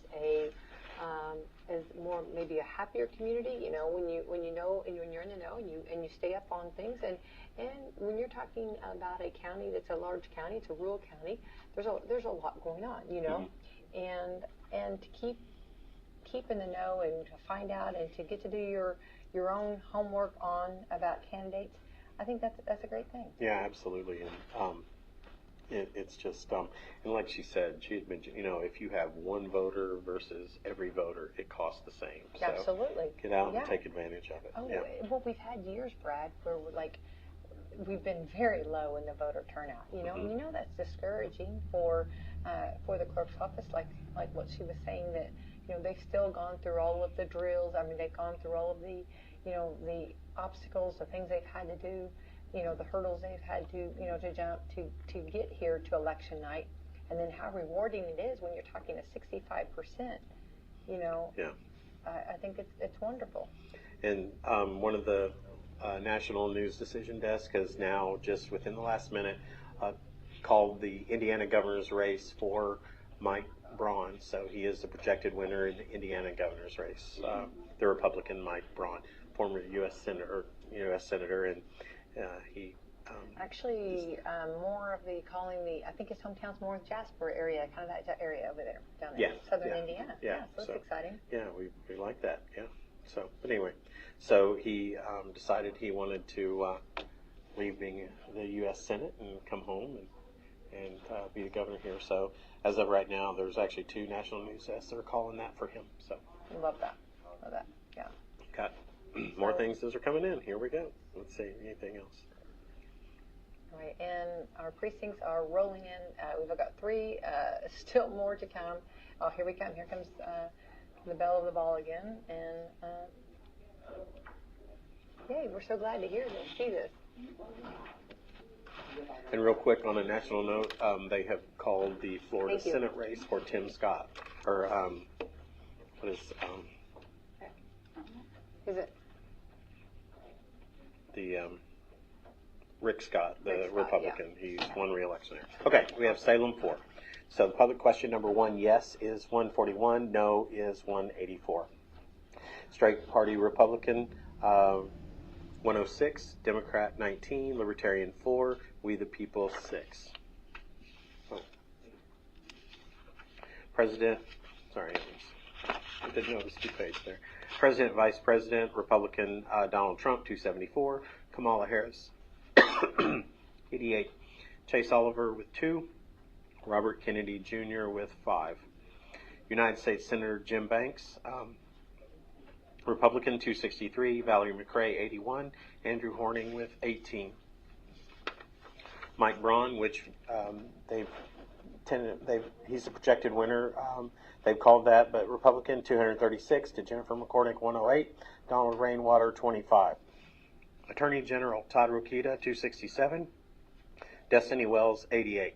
is more maybe a happier community. When you know and when you're in the know and you stay up on things, and when you're talking about a county that's a large county, it's a rural county. There's a lot going on, and to keep in the know and to find out and to get to do your own homework about candidates. I think that's a great thing. Yeah, absolutely. And it's just and like she said, she had mentioned, if you have one voter versus every voter, it costs the same. So absolutely. Get out and take advantage of it. Oh, yeah. Well, we've had years, Brad, where we've been very low in the voter turnout. And that's discouraging for the clerk's office, like what she was saying, that they've still gone through all of the drills. I mean, they've gone through all of the the obstacles, the things they've had to do, the hurdles they've had to, to jump to get here to election night, and then how rewarding it is when you're talking to 65%. Yeah. I think it's wonderful. And one of the National News Decision Desk has now, just within the last minute, called the Indiana governor's race for Mike Braun. So he is the projected winner in the Indiana governor's race. The Republican Mike Braun, former U.S. senator, and he. Actually, more of the I think his hometown's more Jasper area, kind of that area over there, down there, southern Indiana. Yeah, so that's exciting. Yeah, we like that. Yeah. So, but anyway, so he decided he wanted to leave being the U.S. Senate and come home and be the governor here. So, as of right now, there's actually 2 national news desks that are calling that for him. So, love that. Yeah. Got more things that are coming in. Here we go. Let's see, anything else? All right, and our precincts are rolling in. We've got 3, still more to come. Oh, here we come. Here comes the bell of the ball again. And yay, we're so glad to see this. And real quick, on a national note, they have called the Florida Senate race for Tim Scott, or what is it? The Rick Scott, the Republican. Yeah. He's won re-election there. Okay, we have Salem 4. So the public question number 1, yes, is 141. No is 184. Straight Party Republican, 106. Democrat 19. Libertarian 4. We the People 6. Oh. President, sorry, I didn't notice 2 pages there. President, Vice President, Republican Donald Trump, 274. Kamala Harris, 88. Chase Oliver with 2. Robert Kennedy Jr. with 5. United States Senator Jim Banks, Republican, 263. Valerie McRae, 81. Andrew Horning with 18. Mike Braun, which he's a projected winner. They've called that, but Republican, 236. To Jennifer McCormick, 108. Donald Rainwater, 25. Attorney General Todd Rokita, 267. Destiny Wells, 88.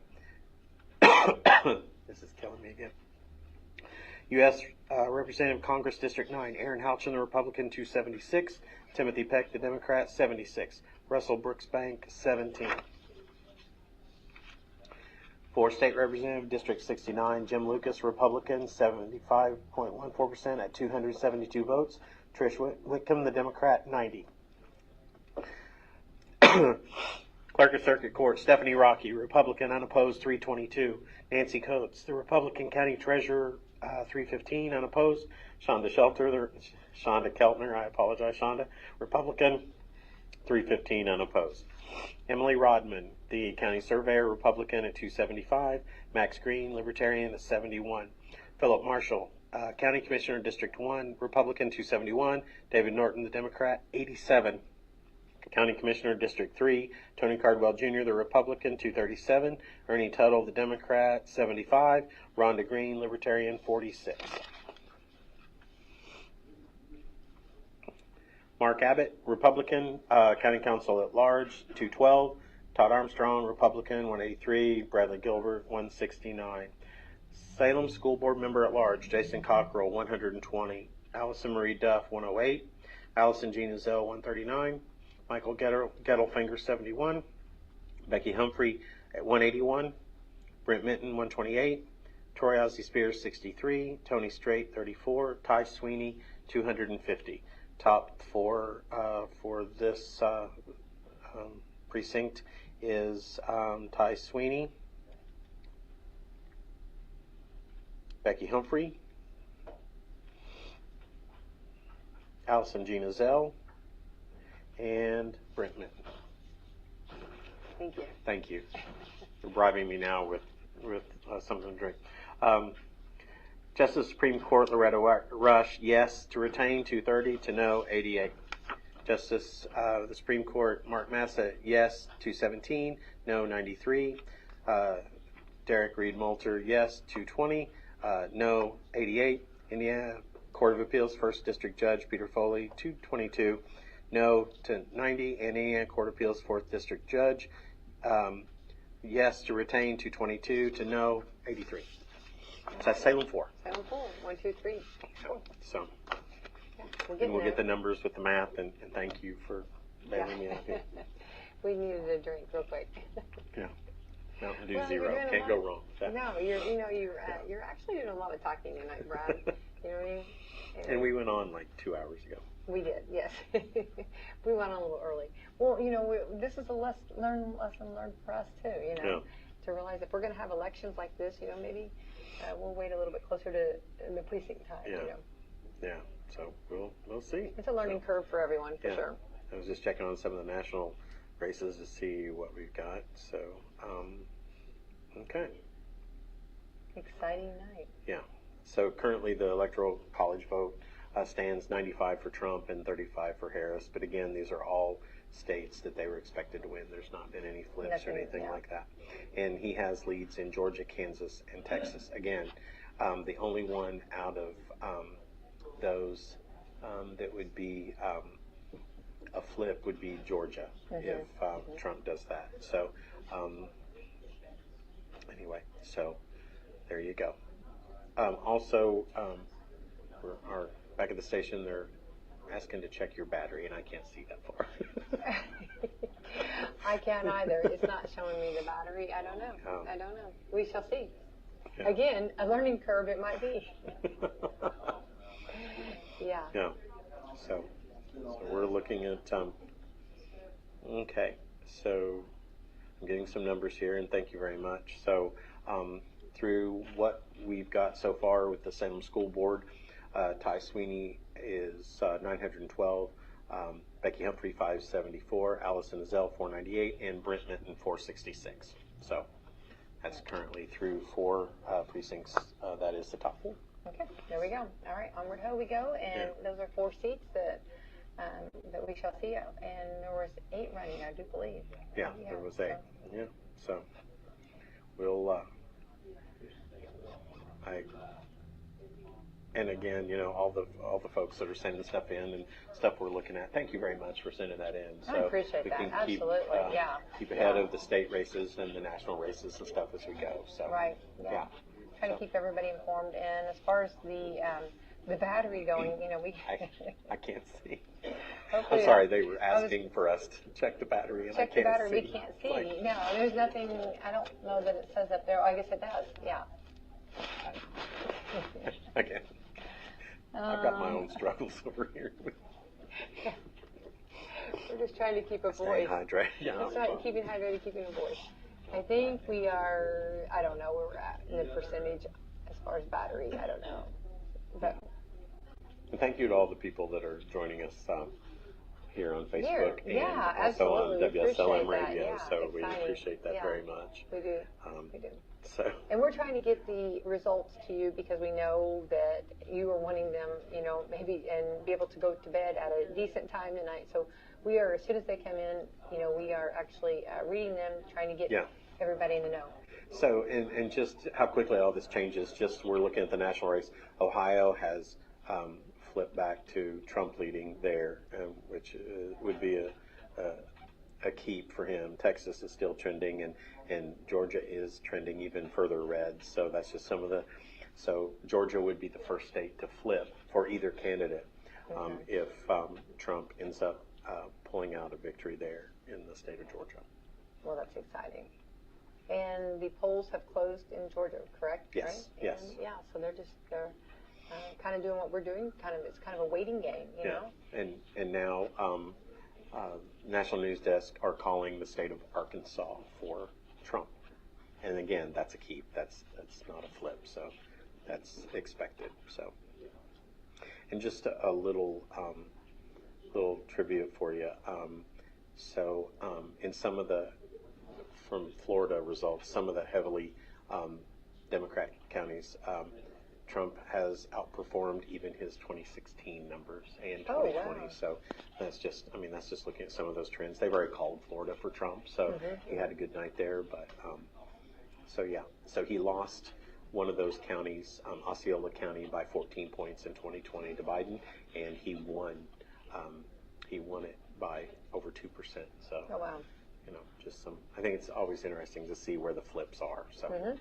This is killing me again. U.S. Representative Congress District 9, Aaron Houchin, the Republican, 276. Timothy Peck, the Democrat, 76. Russell Brooksbank, 17. For State Representative District 69, Jim Lucas, Republican, 75.14% at 272 votes. Trish Whitcomb, the Democrat, 90. Clerk of Circuit Court, Stephanie Rocky, Republican, unopposed, 322. Nancy Coates, the Republican County Treasurer, 315, unopposed. Shonda Keltner, I apologize, Shonda, Republican, 315, unopposed. Emily Rodman, the County Surveyor, Republican, at 275. Max Green, Libertarian, at 71. Philip Marshall, County Commissioner, District 1, Republican, 271. David Norton, the Democrat, 87. County Commissioner, District 3, Tony Cardwell Jr., the Republican, 237. Ernie Tuttle, the Democrat, 75. Rhonda Green, Libertarian, 46. Mark Abbott, Republican, County Council at Large, 212. Todd Armstrong, Republican, 183. Bradley Gilbert, 169. Salem School Board Member at Large, Jason Cockrell, 120. Allison Marie Duff, 108. Allison Gina Zell, 139. Michael Gettelfinger, 71. Becky Humphrey at 181. Brent Minton, 128. Troy Ozzie Spears, 63. Tony Strait, 34. Ty Sweeney, 250. Top 4 for this precinct is Ty Sweeney, Becky Humphrey, Allison Gina Zell, and Brent Minton. Thank you. Thank you. You're bribing me now with something to drink. Justice Supreme Court Loretta Rush, yes to retain, 230. To no, 88. Justice the Supreme Court Mark Massa, yes, 217. No, 93. Derek Reed Moulter, yes, 220. No, 88. Indiana Court of Appeals, First District Judge Peter Foley, 222. No to 90. Indiana Court of Appeals, Fourth District Judge, yes to retain, 222. To no, 83. So that's Salem 4. Salem 4. 1, 2, 3. Cool. So Yeah, and we'll get the numbers with the math, and thank you for bailing me out here. We needed a drink real quick. Yeah. Mountain Dew Well, Zero. Can't go wrong with that. No, you're actually doing a lot of talking tonight, Brad. You know what I mean? And we went on like 2 hours ago. We did, yes. We went on a little early. Well, this is a lesson learned for us too. To realize if we're going to have elections like this, maybe we'll wait a little bit closer to the precinct time. Yeah. Yeah. So we'll see. It's a learning curve for everyone, for sure. I was just checking on some of the national races to see what we've got. So, okay. Exciting night. Yeah. So currently the Electoral College vote stands 95 for Trump and 35 for Harris. But again, these are all states that they were expected to win. There's not been any flips or anything like that. And he has leads in Georgia, Kansas, and Texas. Again, the only one out of those that would be a flip would be Georgia if Trump does that. So anyway, so there you go. Also, our back at the station, they're asking to check your battery, and I can't see that far. I can't either. It's not showing me the battery. I don't know. I don't know. We shall see. Yeah. Again, a learning curve it might be. Yeah. Yeah. So we're looking at, okay, so I'm getting some numbers here, and thank you very much. So through what we've got so far with the Salem School Board, Ty Sweeney is 912, Becky Humphrey 574, Allison Azell 498, and Brent Minton 466. So that's currently through 4 precincts. That is the top 4. Okay, there we go. All right, onward ho we go, and those are 4 seats that we shall see. And there was 8 running, I do believe. Yeah, there was 8. Yeah, so we'll. And again, all the folks that are sending stuff in and stuff we're looking at. Thank you very much for sending that in. So I appreciate we that. can Absolutely, keep ahead of the state races and the national races and stuff as we go. So right, yeah. Trying to keep everybody informed. And as far as the battery going, we. I can't see. Hopefully, I'm sorry, they were asking for us to check the battery, and I can't see. Check the battery. We can't see. No, there's nothing. I don't know that it says up there. I guess it does. Yeah. Again, I've got my own struggles over here. We're just trying to keep a Staying voice. hydrated. Yeah, It's not keeping hydrated, keeping a voice. I think we are. I don't know where we're at in the percentage as far as battery. I don't know. But and thank you to all the people that are joining us here on Facebook and also on absolutely. WSLM Radio. Yeah, so we exciting. appreciate that very much. We do. We do. So. And we're trying to get the results to you because we know that you are wanting them, maybe and be able to go to bed at a decent time tonight. So we are, as soon as they come in, we are actually reading them, trying to get everybody in the know. So, and just how quickly all this changes, just we're looking at the national race. Ohio has flipped back to Trump leading there, which would be a keep for him. Texas is still trending, and Georgia is trending even further red. So that's just some of the. So Georgia would be the first state to flip for either candidate if Trump ends up pulling out a victory there in the state of Georgia. Well, that's exciting. And the polls have closed in Georgia, correct? Yes. Right? Yes. And, yeah. So they're kind of doing what we're doing. It's kind of a waiting game, you know. And now. National News Desk are calling the state of Arkansas for Trump, and again, that's a keep. That's not a flip. So that's expected. So, and just a little trivia for you. In some of the from Florida results, some of the heavily Democrat counties. Trump has outperformed even his 2016 numbers and 2020. Oh, wow. So that's just looking at some of those trends. They've already called Florida for Trump, so he had a good night there. But so he lost one of those counties, Osceola County, by 14 points in 2020 to Biden, and he won. He won it by over 2%. So, Oh, wow. you know, just some. I think it's always interesting to see where the flips are. So,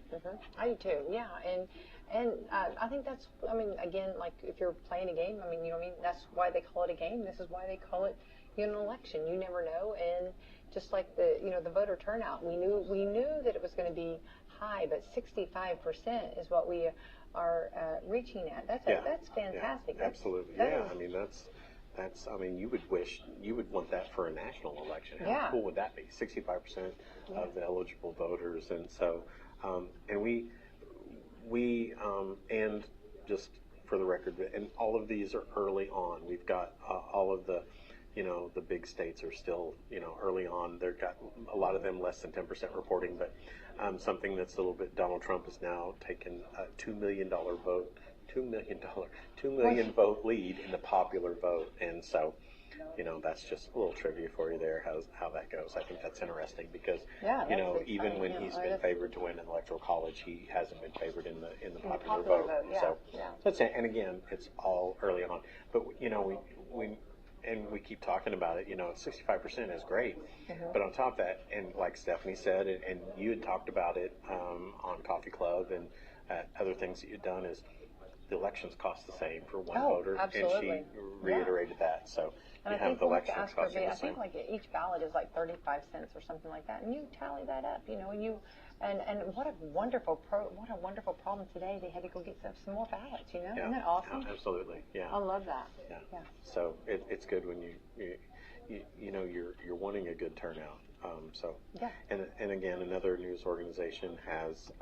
I do too. Yeah, and I think that's. I mean, again, like if you're playing a game, I mean, you know, what I mean, that's why they call it a game. This is why they call it, you know, an election. You never know, and just like the, you know, the voter turnout, we knew that it was going to be high, but 65% is what we are reaching at. That's fantastic. Yeah, absolutely. I mean, that's. I mean, you would want that for a national election. How cool would that be? 65% of the eligible voters, and so, and and just for the record, and all of these are early on. We've got all of the, you know, the big states are still, you know, early on. They've got a lot of them less than 10% reporting, but something that's a little bit. Donald Trump has now taken a $2 million vote. $2 million vote lead in the popular vote, and so, you know, that's just a little trivia for you there. How that goes. I think that's interesting because, you know, even when he's been favored to win an electoral college, he hasn't been favored in the popular vote. So that's it. And again, it's all early on. But you know, we keep talking about it. You know, 65% is great, but on top of that, and like Stephanie said, and you had talked about it on Coffee Club and other things that you've done is. The elections cost the same for one voter, absolutely. And she reiterated that. So and you I have think the elections costing the I same. think like each ballot is like 35 cents or something like that, and you tally that up, you know, and what a wonderful problem today. They had to go get some more ballots, you know. Isn't that awesome? Absolutely, yeah. I love that. Yeah. So it's good when you know you're wanting a good turnout. And again, another news organization has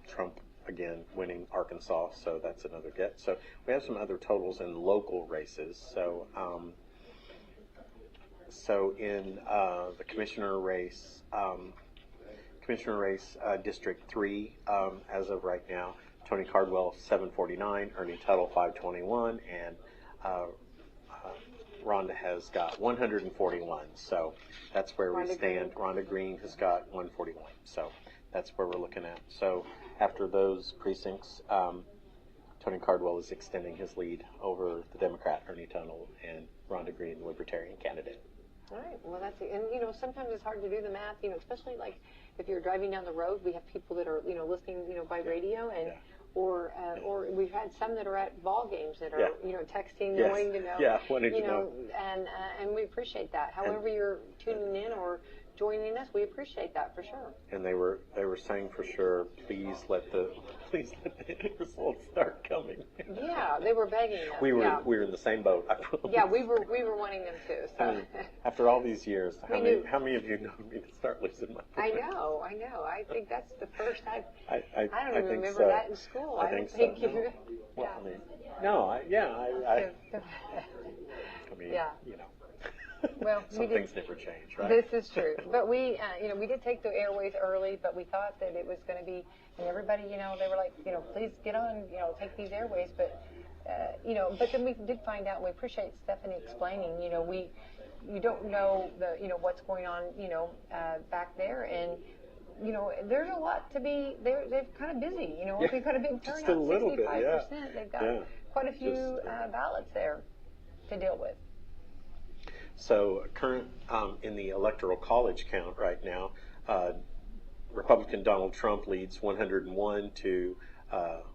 Trump. Again, winning Arkansas, so that's another get. So we have some other totals in local races. So, in the commissioner race, District 3, as of right now, Tony Cardwell 749, Ernie Tuttle 521, and Rhonda has got 141. So that's where we stand. Rhonda Green has got 141. So that's where we're looking at. So after those precincts, Tony Cardwell is extending his lead over the Democrat Ernie Tuttle and Rhonda Green, the Libertarian candidate. All right. Well, that's it. And you know, sometimes it's hard to do the math. You know, especially like if you're driving down the road, we have people that are, you know, listening, you know, by radio and. Or we've had some that are at ball games that are, you know, texting, wanting to know, wanting to know, and we appreciate that. However, you're tuning in or joining us, we appreciate that for sure. And they were saying for sure, please let the results start coming. Yeah, they were begging us. We were in the same boat. Yeah, we were wanting them too. So. After all these years, how many of you know me to start losing my voice? I know. I think that's the first I don't even remember so. that in school. I think so. You. Well, I mean, no, I mean, you know. Well, some things never change, right? This is true. But we, you know, we did take the airways early, but we thought that it was going to be, and everybody, you know, they were like, you know, please get on, you know, take these airways. But, you know, but then we did find out, and we appreciate Stephanie explaining, you know, you don't know you know, what's going on, you know, back there. And, you know, there's a lot to be, they're kind of busy, you know, we've got a big turnout, just a little 65%. Bit, They've got quite a few ballots there to deal with. So current in the electoral college count right now, Republican Donald Trump leads 101 to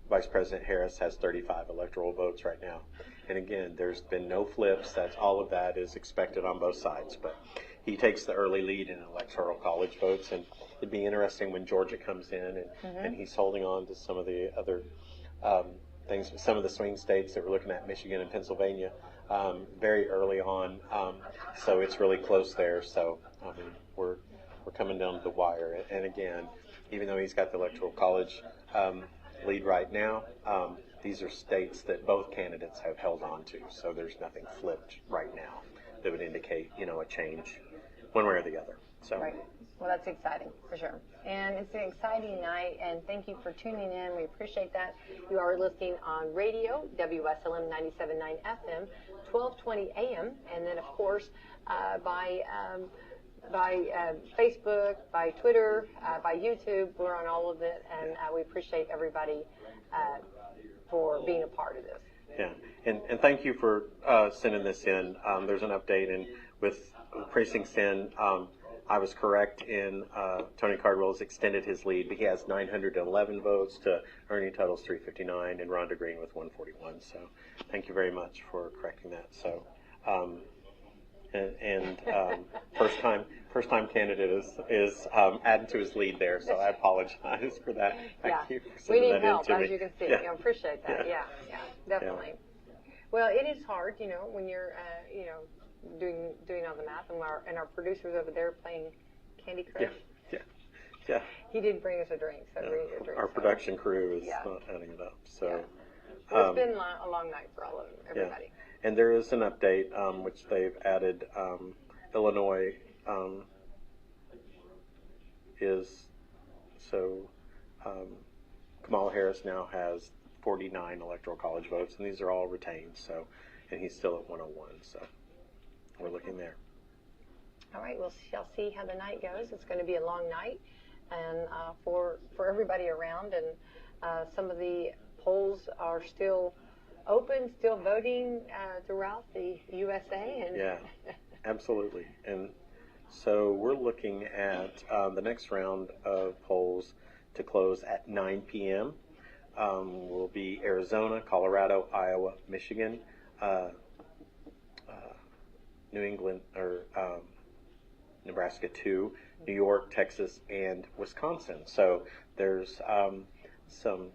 Vice President Harris has 35 electoral votes right now. And again, there's been no flips. That's all of that is expected on both sides. But he takes the early lead in electoral college votes, and it'd be interesting when Georgia comes in and he's holding on to some of the other things, some of the swing states that we're looking at, Michigan and Pennsylvania. Very early on, so it's really close there. So I mean, we're coming down to the wire. And again, even though he's got the electoral college lead right now, these are states that both candidates have held on to. So there's nothing flipped right now that would indicate, you know, a change one way or the other. So. Right. Well, that's exciting, for sure. And it's an exciting night, and thank you for tuning in. We appreciate that. You are listening on radio, WSLM 97.9 FM, 1220 AM, and then, of course, by Facebook, by Twitter, by YouTube. We're on all of it, and we appreciate everybody for being a part of this. Yeah, and thank you for sending this in. There's an update, and with precincts in, I was correct in Tony Cardwell has extended his lead, but he has 911 votes to Ernie Tuttle's 359 and Rhonda Green with 141. So thank you very much for correcting that. So first time candidate is adding to his lead there. So I apologize for that. Thank you for we sending need that help, in to as me. you can see. Yeah. I appreciate that. Yeah, definitely. Well, it is hard, when you're, doing all the math, and our producers over there playing Candy Crush. Yeah. He did bring us a drink, so we need a drink. Our production crew is not adding it up. So it's been a long night for all of everybody. Yeah. And there is an update, which they've added. Illinois Kamala Harris now has 49 electoral college votes, and these are all retained. So, and he's still at 101. So we're looking there. All right, we'll shall see how the night goes. It's going to be a long night, and for everybody around, and some of the polls are still open, still voting throughout the USA. And yeah, absolutely. And so we're looking at the next round of polls to close at 9 p.m. Will be Arizona, Colorado, Iowa, Michigan, New England, or Nebraska 2, New York, Texas, and Wisconsin. So there's some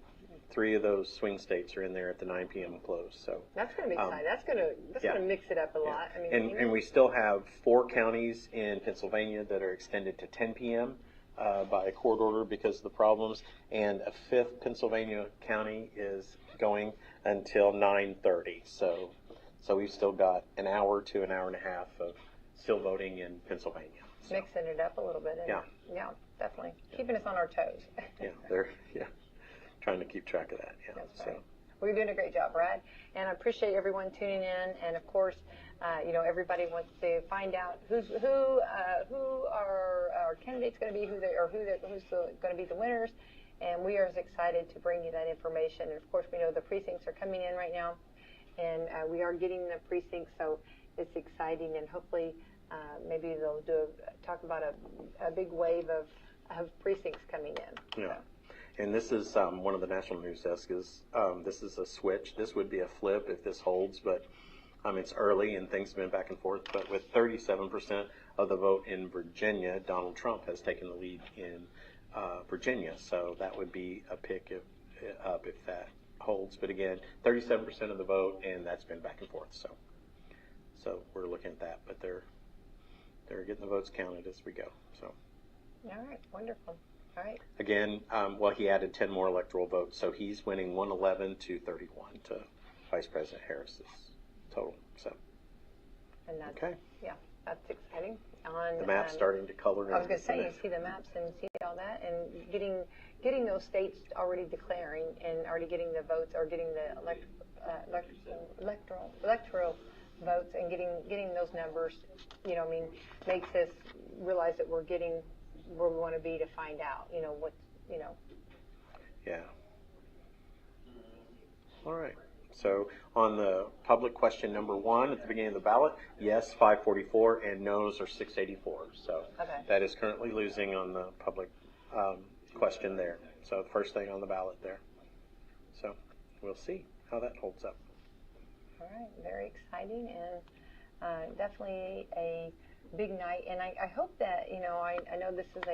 3 of those swing states are in there at the 9 p.m. close. So that's going to be exciting. That's going to mix it up a lot. I mean, and we still have 4 counties in Pennsylvania that are extended to 10 p.m. By a court order because of the problems, and a 5th Pennsylvania county is going until 9:30. So we've still got an hour to an hour and a half of still voting in Pennsylvania. So. Mixing it up a little bit. And yeah, definitely. Keeping us on our toes. They're trying to keep track of that. Yeah. That's right. Well, you're doing a great job, Brad. And I appreciate everyone tuning in. And of course, everybody wants to find out who our candidates going to be, who's going to be the winners. And we are as excited to bring you that information. And of course, we know the precincts are coming in right now, and we are getting the precincts, so it's exciting. And hopefully, maybe they'll talk about a big wave of precincts coming in. Yeah. So. And this is one of the national news desks. This is a switch. This would be a flip if this holds, but it's early and things have been back and forth. But with 37% of the vote in Virginia, Donald Trump has taken the lead in Virginia. So that would be a pick up if that holds. But again, 37% of the vote, and that's been back and forth. So we're looking at that. But they're getting the votes counted as we go. So. All right, wonderful. All right. Again, he added 10 more electoral votes, so he's winning 111 to 31 to Vice President Harris's total. So. And that's, okay. Yeah, that's exciting. The map's starting to color in. I was going to say, you see the maps and see all that, and getting those states already declaring and already getting the votes, or getting the electoral votes, and getting those numbers, makes us realize that we're getting where we want to be to find out, Yeah. All right. So on the public question number 1 at the beginning of the ballot, yes, 544, and no's are 684. So that is currently losing on the public question there. So the first thing on the ballot there. So we'll see how that holds up. All right. Very exciting, and definitely a big night. And I hope that, I know this is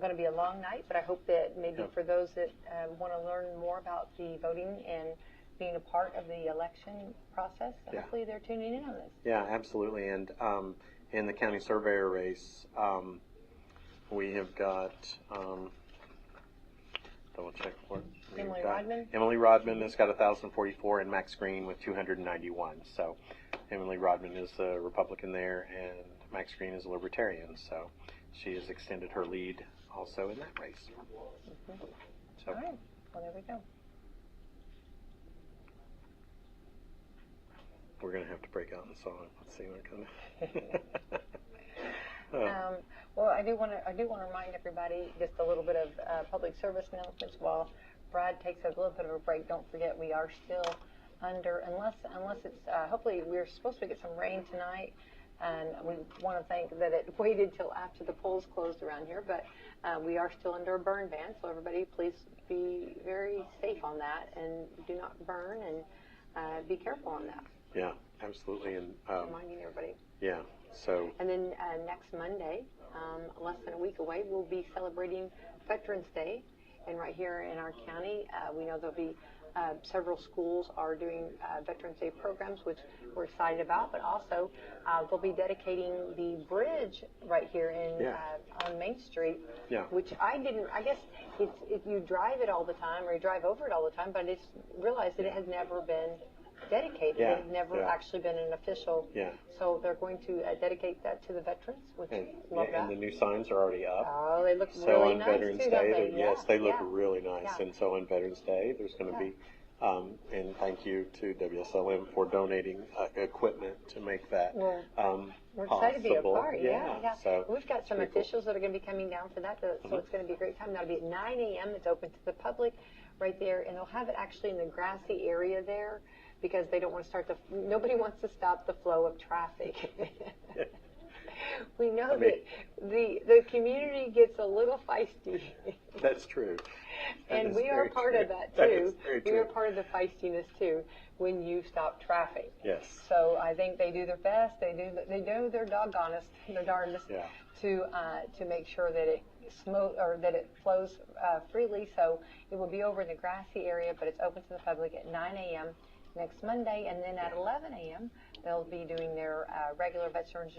going to be a long night, but I hope that maybe for those that want to learn more about the voting and being a part of the election process, hopefully they're tuning in on this. Yeah, absolutely. And in the county surveyor race, we have got, double check what Emily Rodman. Emily Rodman has got 1,044, and Max Green with 291. So Emily Rodman is a Republican there, and Max Green is a Libertarian. So she has extended her lead also in that race. Mm-hmm. So. All right. Well, there we go. We're going to have to break out in song. Let's see what comes. Well, I do want to remind everybody just a little bit of public service announcements while Brad takes a little bit of a break. Don't forget, we are still under, unless it's, hopefully we're supposed to get some rain tonight, and we want to thank that it waited till after the polls closed around here, but we are still under a burn ban, so everybody please be very safe on that and do not burn, and be careful on that. Yeah, absolutely. And reminding everybody. Yeah, so. And then next Monday, less than a week away, we'll be celebrating Veterans Day, and right here in our county, we know there'll be several schools are doing Veterans Day programs, which we're excited about, but also they'll be dedicating the bridge right here in on Main Street, which I guess you drive it all the time, or you drive over it all the time, but I just realized that it has never been dedicated. It has never actually been an official. So they're going to dedicate that to the veterans, which love that. And the new signs are already up. Oh, they look so really on nice Veterans too, Day, don't they? yes, they look really nice. And so on Veterans Day, there's going to be, and thank you to WSLM for donating equipment to make that we're excited to be a part. So we've got some officials that are going to be coming down for that, so it's going to be a great time. That'll be at 9 a.m. It's open to the public right there, and they'll have it actually in the grassy area there, because they don't want to nobody wants to stop the flow of traffic. We know that the community gets a little feisty. That's true. And we are part of that too. We are part of the feistiness too when you stop traffic. Yes. So I think they do their best. They do their darndest to make sure that it flows freely. So it will be over in the grassy area, but it's open to the public at 9 a.m. next Monday, and then at 11 a.m. they'll be doing their regular Veterans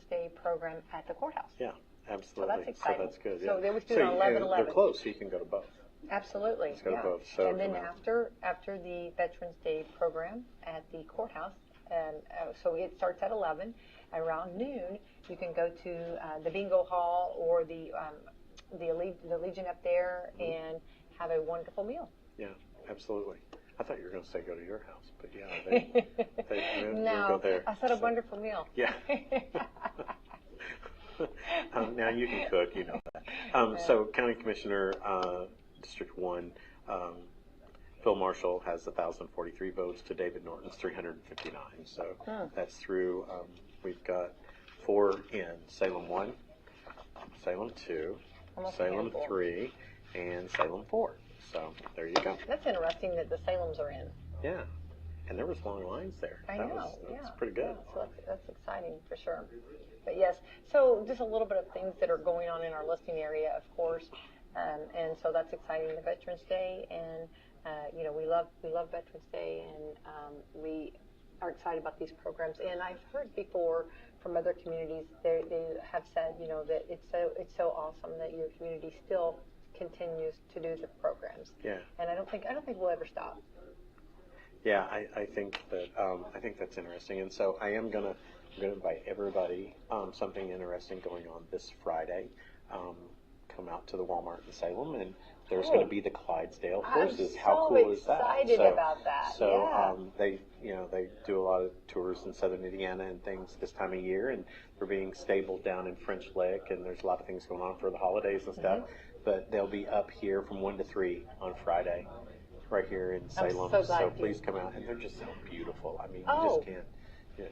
Day program at the courthouse. Yeah, absolutely. So that's exciting. So that's good. So they was doing 11-11. They're close, so you can go to both. Absolutely. Let's go to both. So and then after the Veterans Day program at the courthouse, so it starts at 11. Around noon, you can go to the bingo hall or the Legion up there and have a wonderful meal. Yeah, absolutely. I thought you were going to say go to your house, but they no, go there. I said a wonderful meal. Yeah. Now you can cook, you know that. So County Commissioner, District 1, Phil Marshall has 1,043 votes to David Norton's 359. So that's through, we've got 4 in Salem 1, Salem 2, Salem 3, and Salem 4. So there you go. That's interesting that the Salems are in. Yeah, and there was long lines there. I know. That's pretty good. Yeah, so that's exciting for sure. But yes, so just a little bit of things that are going on in our listing area, of course, and so that's exciting. The Veterans Day, and we love Veterans Day, and we are excited about these programs. And I've heard before from other communities, they have said, that it's so awesome that your community still continues to do the programs. Yeah. And I don't think we'll ever stop. Yeah, I think that's interesting, and so I'm gonna invite everybody. Something interesting going on this Friday. Come out to the Walmart in Salem, and there's going to be the Clydesdale horses. How cool is that? I'm so excited about that. So they do a lot of tours in Southern Indiana and things this time of year, and they're being stabled down in French Lick, and there's a lot of things going on for the holidays and stuff. But they'll be up here from 1 to 3 on Friday, right here in Salem. So please come out, and they're just so beautiful. I mean, you just can't.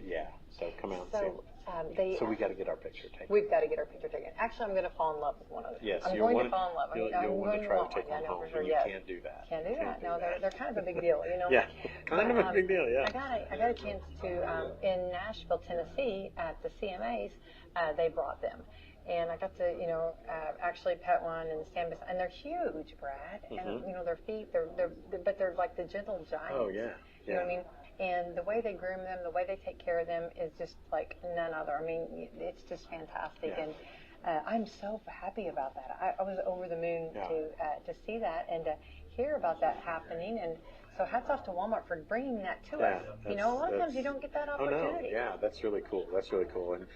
Yeah. So come out and see them. So we got to get our picture taken. We've got to get our picture taken. Actually, I'm going to fall in love with one of them. Yes, I'm going to fall in love. You'll want to try to take them home, for sure. You can't do that. Can't do that. No, they're kind of a big deal, Yeah, kind of a big deal. Yeah. I got a chance to in Nashville, Tennessee, at the CMAs. They brought them. And I got to, actually pet one and stand beside, and they're huge, Brad. And their feet, but they're like the gentle giants. Oh yeah. You know what I mean? And the way they groom them, the way they take care of them is just like none other. I mean, it's just fantastic, and I'm so happy about that. I was over the moon to see that and to hear about that happening. And so hats off to Walmart for bringing that to us. A lot of times you don't get that opportunity. Oh no, yeah, that's really cool. That's really cool. And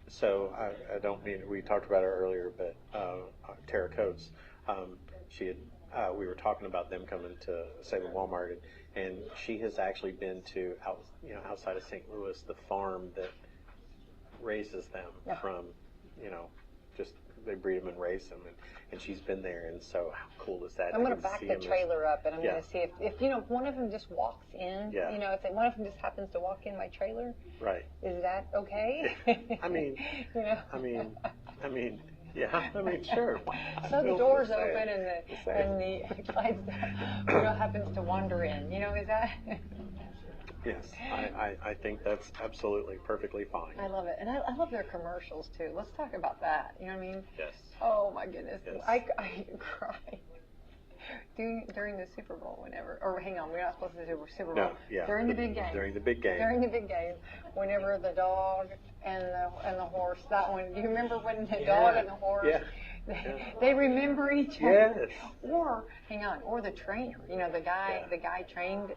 so I don't mean, we talked about her earlier, but Tara Coates, she had. We were talking about them coming to Salem Walmart, and she has actually been to outside of St. Louis, the farm that raises them from, just they breed them and raise them, and she's been there, and so how cool is that? I'm going to back the trailer up, and I'm going to see if one of them just walks in, if one of them just happens to walk in my trailer, right? Is that okay? I mean, sure. So the door's open, and the Clydesdale happens to wander in. Is that? Yes, I think that's absolutely perfectly fine. I love it, and I love their commercials too. Let's talk about that. You know what I mean? Yes. Oh my goodness, yes. I cried during the Super Bowl whenever. Or hang on, we're not supposed to do Super Bowl. No, yeah. During the big game. During the big game. During the big game, whenever the dog and the horse. That one. Do you remember when the dog and the horse? Yeah. They remember each other. Yes. Or hang on, or the trainer. The guy trained,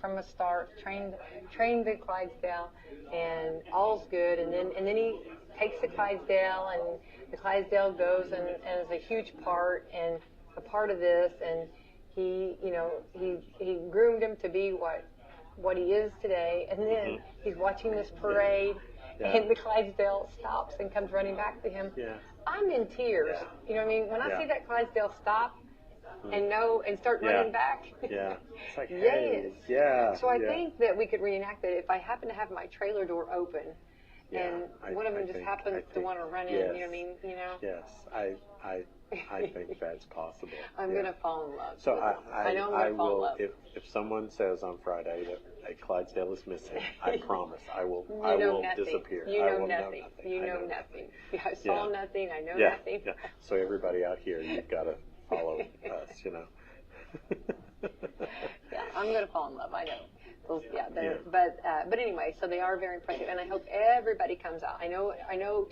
from a start, trained the Clydesdale, and all's good. And then he takes the Clydesdale, and the Clydesdale goes and is a huge part and a part of this. And he groomed him to be what he is today. And then he's watching this parade. Yeah. And the Clydesdale stops and comes running back to him. Yeah. I'm in tears. Yeah. You know what I mean? When I see that Clydesdale stop and start running back. Yeah. It's like, yes. Hey. Yeah. So I think that we could reenact it if I happen to have my trailer door open and one of them just happens to want to run in. You know what I mean? Yes. I think that's possible. I'm gonna fall in love. So I know I'm gonna fall in love. If someone says on Friday that a Clydesdale is missing, I promise I will disappear. You I know will nothing. You know nothing. I saw nothing. I know nothing. Yeah. So everybody out here, you've got to follow us. Yeah, I'm gonna fall in love. I know. But anyway, so they are very impressive, and I hope everybody comes out. I know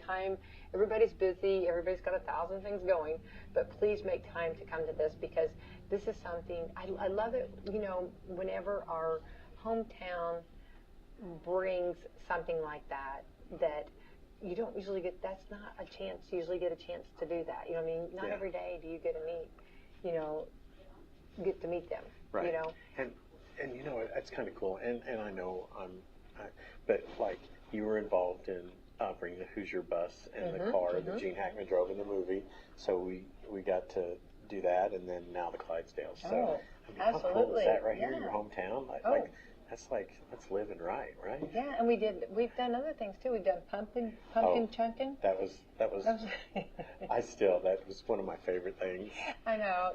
time. Everybody's busy. Everybody's got 1,000 things going, but please make time to come to this because this is something I love it. Whenever our hometown brings something like that you don't usually get. That's not a chance. You usually get a chance to do that. You know what I mean? Not every day do you get to meet them. Right. And it's kind of cool. And I know but like you were involved in bringing the Hoosier bus and the car that Gene Hackman drove in the movie. So we got to do that, and then now the Clydesdale. So how cool is that right here in your hometown? That's living right? Yeah, and we've done other things too. We've done pumpkin chunkin'. That was that was one of my favorite things. I know.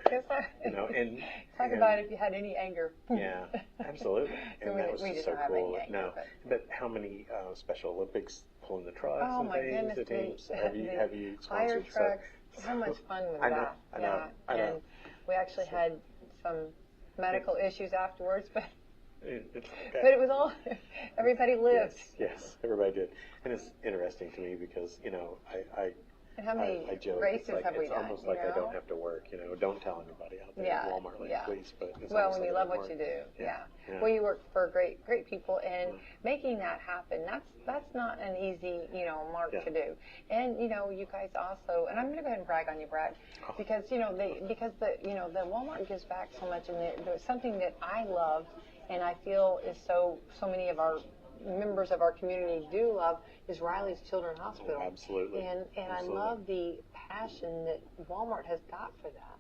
And talk about if you had any anger. Yeah, absolutely. And that was just so cool. Anger, but how many Special Olympics pulling the trucks and my things? Goodness, The teams. Have you fire sponsored trucks? How much fun was that? I know. And we actually had some medical issues afterwards, but. It's okay. But it was all, everybody lived. Yes, everybody did. And it's interesting to me because, And how many I joke, races it's have we done? It's almost like I don't have to work, don't tell anybody out there in Walmart, please. But it's when you love what you do, Well, you work for great people, and making that happen, that's not an easy, mark to do. And, you guys also, and I'm going to go ahead and brag on you, Brad, because, the Walmart gives back so much, and there's something that I love, and I feel is so many of our members of our community do love is Riley's Children's Hospital. Oh, absolutely. And I love the passion that Walmart has got for that,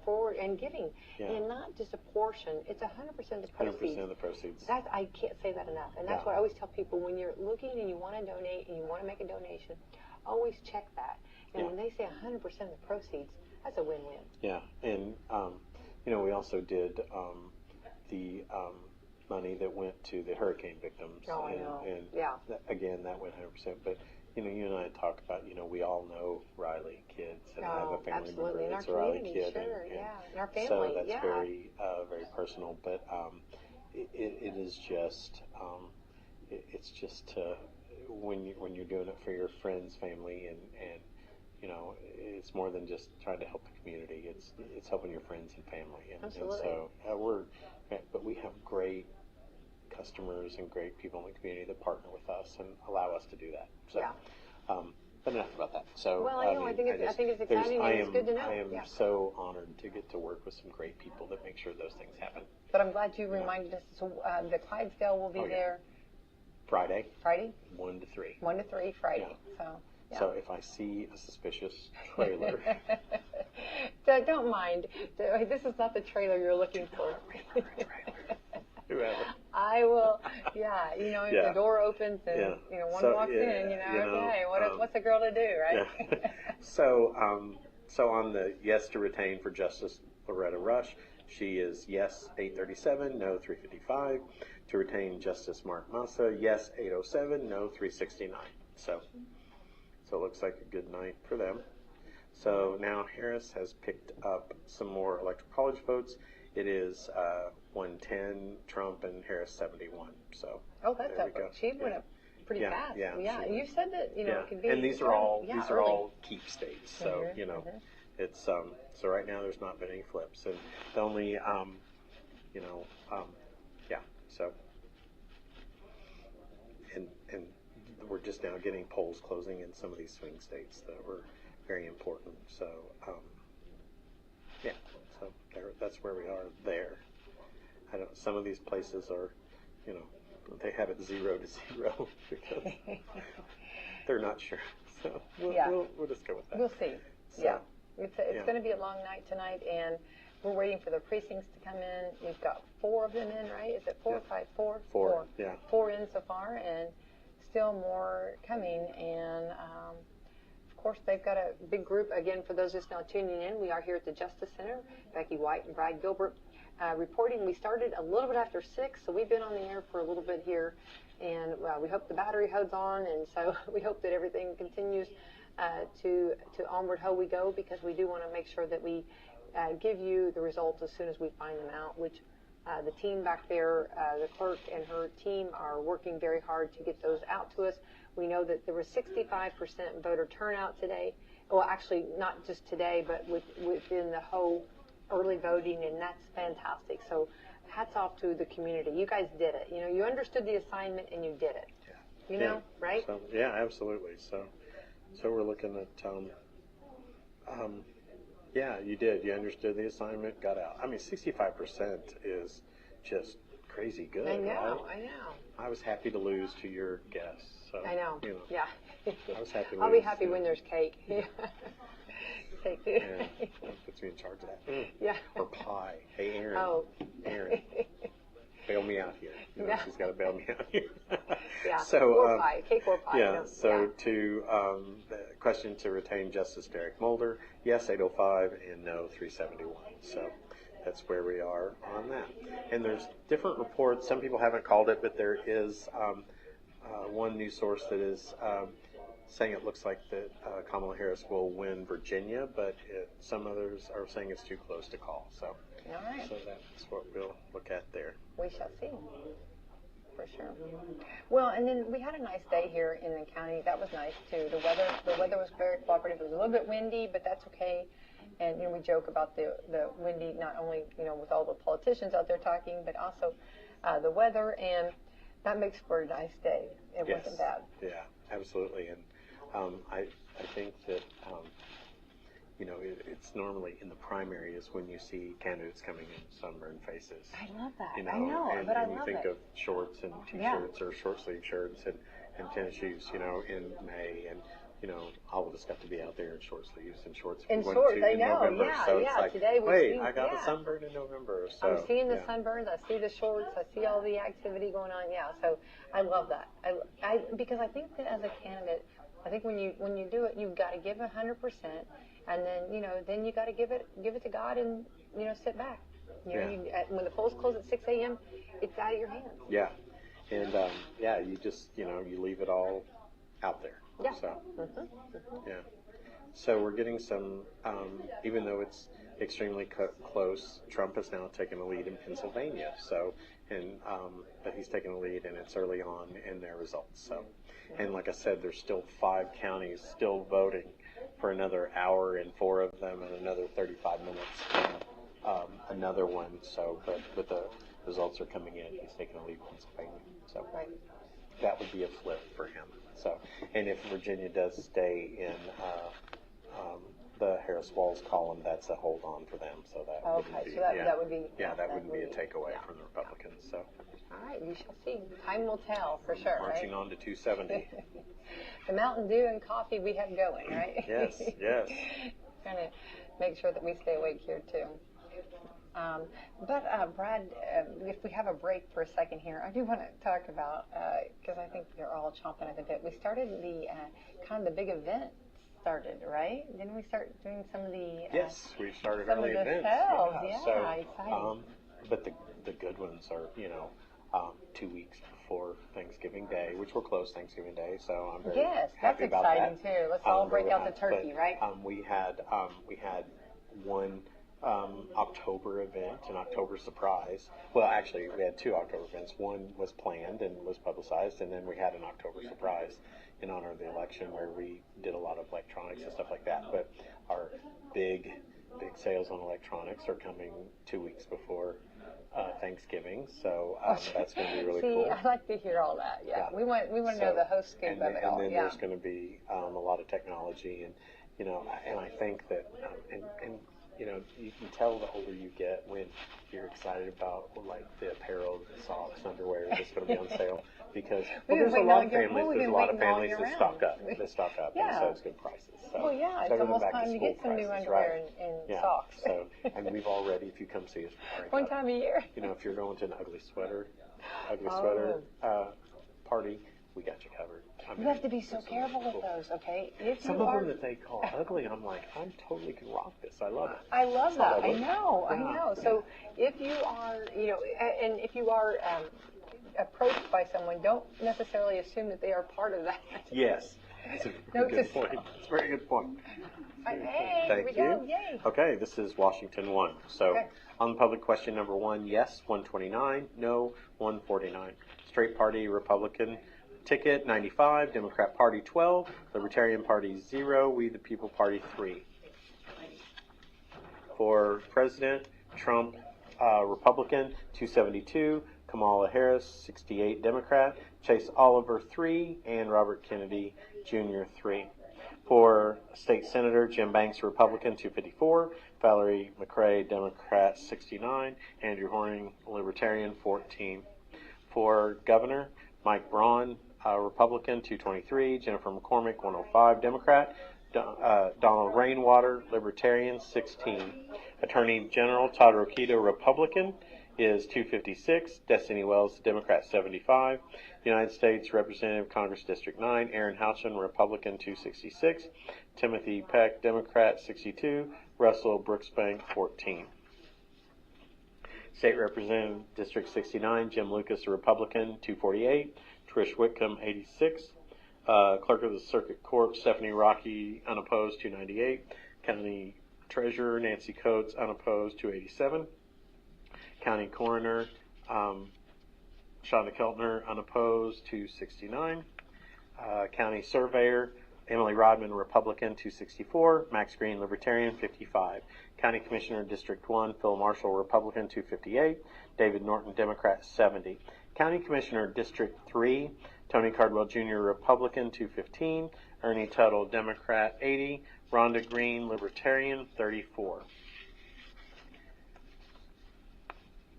for and giving, and not just a portion. It's 100% the proceeds. 100% of the proceeds. I can't say that enough, and that's what I always tell people when you're looking and you want to donate and you want to make a donation, always check that. And when they say 100% of the proceeds, that's a win-win. Yeah, and we also did the money that went to the hurricane victims. Oh, I know. And again, that went 100%. But you and I talk about, we all know Riley kids, and I have a family member that's a Riley kid, and our family. So that's very, very personal. But it is just, it's just when you're doing it for your friends, family, and it's more than just trying to help the community. It's helping your friends and family. And so but we have great customers and great people in the community that partner with us and allow us to do that. So, but enough about that. So, I think it's exciting and it's good to know. I am so honored to get to work with some great people that make sure those things happen. But I'm glad you reminded us. So the Clydesdale will be there. Friday, Friday, 1 to 3. 1 to 3 Friday. Yeah. So. Yeah. So if I see a suspicious trailer, don't mind. This is not the trailer you're looking for. Whoever. I will. Yeah, you know, if Yeah. the door opens and Yeah. you know one So, walks yeah, in, you know, you know, okay, what's a girl to do, right? Yeah. So on the yes to retain for Justice Loretta Rush, she is yes 837, no 355. To retain Justice Mark Massa, yes 807, no 369. So it looks like a good night for them. So now Harris has picked up some more electoral college votes. It is 110 Trump and Harris 71. So Oh, that's there we up. go. She went up pretty Yeah, fast. yeah, she You went. said that it could be. And these are early. all keep states. So it's so right now there's not been any flips, and the only so and we're just now getting polls closing in some of these swing states that were very important. So so that's where we are there. Some of these places are, they have it 0 to 0 because they're not sure. So we'll just go with that. We'll see. So, yeah, it's going to be a long night tonight, and we're waiting for the precincts to come in. We've got 4 of them in, right? Is it 4 or 5? 4? 4. Yeah. 4 in so far, and still more coming. And of course, they've got a big group. Again, for those just now tuning in, we are here at the Justice Center. Becky White and Brad Gilbert reporting. We started a little bit after 6, so we've been on the air for a little bit here, and we hope the battery holds on, and so we hope that everything continues to onward how we go, because we do want to make sure that we give you the results as soon as we find them out, which the team back there, the clerk and her team, are working very hard to get those out to us. We know that there was 65% voter turnout today. Well, actually, not just today, but within the whole early voting, and that's fantastic. So hats off to the community. You guys did it. You understood the assignment and you did it. Yeah. Right? So, yeah, absolutely. So we're looking at, yeah, you did. You understood the assignment, got out. I mean, 65% is just crazy good. I know, right? I know. I was happy to lose to your guess. So, I know. Yeah. I was happy to I'll lose. be happy when there's cake. Cake too. Yeah, that puts me in charge of that. Yeah. Or pie. Hey, Aaron. Oh. Aaron, bail me out here. Yeah. She's got to bail me out here. Yeah. So, or pie. Cake or pie. Yeah. So to the question to retain Justice Derek Mulder, yes 805 and no 371. So that's where we are on that. And there's different reports. Some people haven't called it, but there is one news source that is saying it looks like that Kamala Harris will win Virginia, but some others are saying it's too close to call. So, all right. So that's what we'll look at there. We shall see. For sure. Well, and then we had a nice day here in the county. That was nice too. The weather was very cooperative. It was a little bit windy, but that's okay. And we joke about the windy, not only with all the politicians out there talking, but also the weather, and that makes for a nice day. It wasn't bad. Yeah, absolutely. And I think that it's normally in the primary is when you see candidates coming in sunburned faces. I love that. And I you love think it. of shorts and t-shirts or short sleeve shirts and tennis shoes, in May, and I will just got to be out there in short sleeves and shorts. In shorts, I know. November. Yeah, so yeah. It's like, Today we wait, see, I got a sunburn in November. So I'm seeing the sunburns. I see the shorts. I see all the activity going on. Yeah, so I love that. Because I think that as a candidate, I think when you do it, you've got to give 100%, and then you got to give it to God and sit back. When the polls close at 6 a.m., it's out of your hands. Yeah, and you just you leave it all out there. Yeah. So yeah. So we're getting some, even though it's extremely close, Trump has now taken a lead in Pennsylvania. So but he's taken a lead, and it's early on in their results. So, and like I said, there's still 5 counties still voting for another hour in 4 of them, and another 35 minutes in another one. So, but the results are coming in. He's taking a lead in Pennsylvania. So that would be a flip for him. So, and if Virginia does stay in the Harris-Walz column, that's a hold on for them. So that that would be that wouldn't be a takeaway from the Republicans. So All right, you shall see. Time will tell for sure, Marching right? on to 270. The Mountain Dew and coffee we have going, right? Yes, yes. Trying to make sure that we stay awake here too. Brad, if we have a break for a second here, I do want to talk about, because I think you're all chomping at the bit. We started the kind of the big event started, right? Didn't we start doing some of the Yes, we started some early of the events. sales? Yeah, Yeah, so, exciting. but the good ones are, 2 weeks before Thanksgiving Day, which we're closed Thanksgiving Day, so I'm very Yes, that's happy about exciting that. too. Let's all break out the turkey, But, right? We had one October event, an October surprise. Well, actually, we had 2 October events. One was planned and was publicized, and then we had an October surprise in honor of the election where we did a lot of electronics and stuff like that. But our big sales on electronics are coming 2 weeks before Thanksgiving, so that's going to be really cool. See, I like to hear all that. Yeah, Yeah. we want to know the host scoop of it all. And then Yeah. there's going to be a lot of technology, and and I think that you can tell the older you get when you're excited about like the apparel, the socks, underwear that's going to be on sale because there's a lot of families that stock up, Yeah. and so it's good prices. So Well, yeah, it's better than almost back to time to school get some new prices, underwear right? and Yeah. socks. So, and we've already, if you come see us for our One time a year. if you're going to an ugly sweater Oh. party, we got you covered. You have to be so careful with those, okay? If Some you of are, them that they call ugly, I'm like, I totally can rock this. I love it. I love It's not that. I ugly. know. Yeah. So if you are, and if you are approached by someone, don't necessarily assume that they are part of that. Yes. That's a very good point. It's a very good point. Hey, Thank here we you. go. Yay. Okay, this is Washington 1. So Okay. on the public question number 1, yes, 129, no, 149. Straight Party Republican ticket, 95. Democrat Party, 12. Libertarian Party, 0. We the People Party, 3. For President, Trump, Republican, 272. Kamala Harris, 68, Democrat. Chase Oliver, 3. And Robert Kennedy Jr., 3. For State Senator, Jim Banks, Republican, 254. Valerie McRae, Democrat, 69. Andrew Horning, Libertarian, 14. For Governor, Mike Braun, Republican, 223. Jennifer McCormick, 105, Democrat. Donald Rainwater, Libertarian, 16. Attorney General Todd Rokita, Republican, is 256. Destiny Wells, Democrat, 75. United States Representative, Congress District 9, Aaron Houchin, Republican, 266. Timothy Peck, Democrat, 62. Russell Brooksbank, 14. State Representative, District 69, Jim Lucas, Republican, 248. Trish Whitcomb, 86. Clerk of the Circuit Court, Stephanie Rocky, unopposed, 298. County Treasurer, Nancy Coates, unopposed, 287. County Coroner, Shonda Keltner, unopposed, 269. County Surveyor, Emily Rodman, Republican, 264. Max Green, Libertarian, 55. County Commissioner, District 1, Phil Marshall, Republican, 258. David Norton, Democrat, 70. County Commissioner, District 3, Tony Cardwell Jr., Republican, 215. Ernie Tuttle, Democrat, 80. Rhonda Green, Libertarian, 34.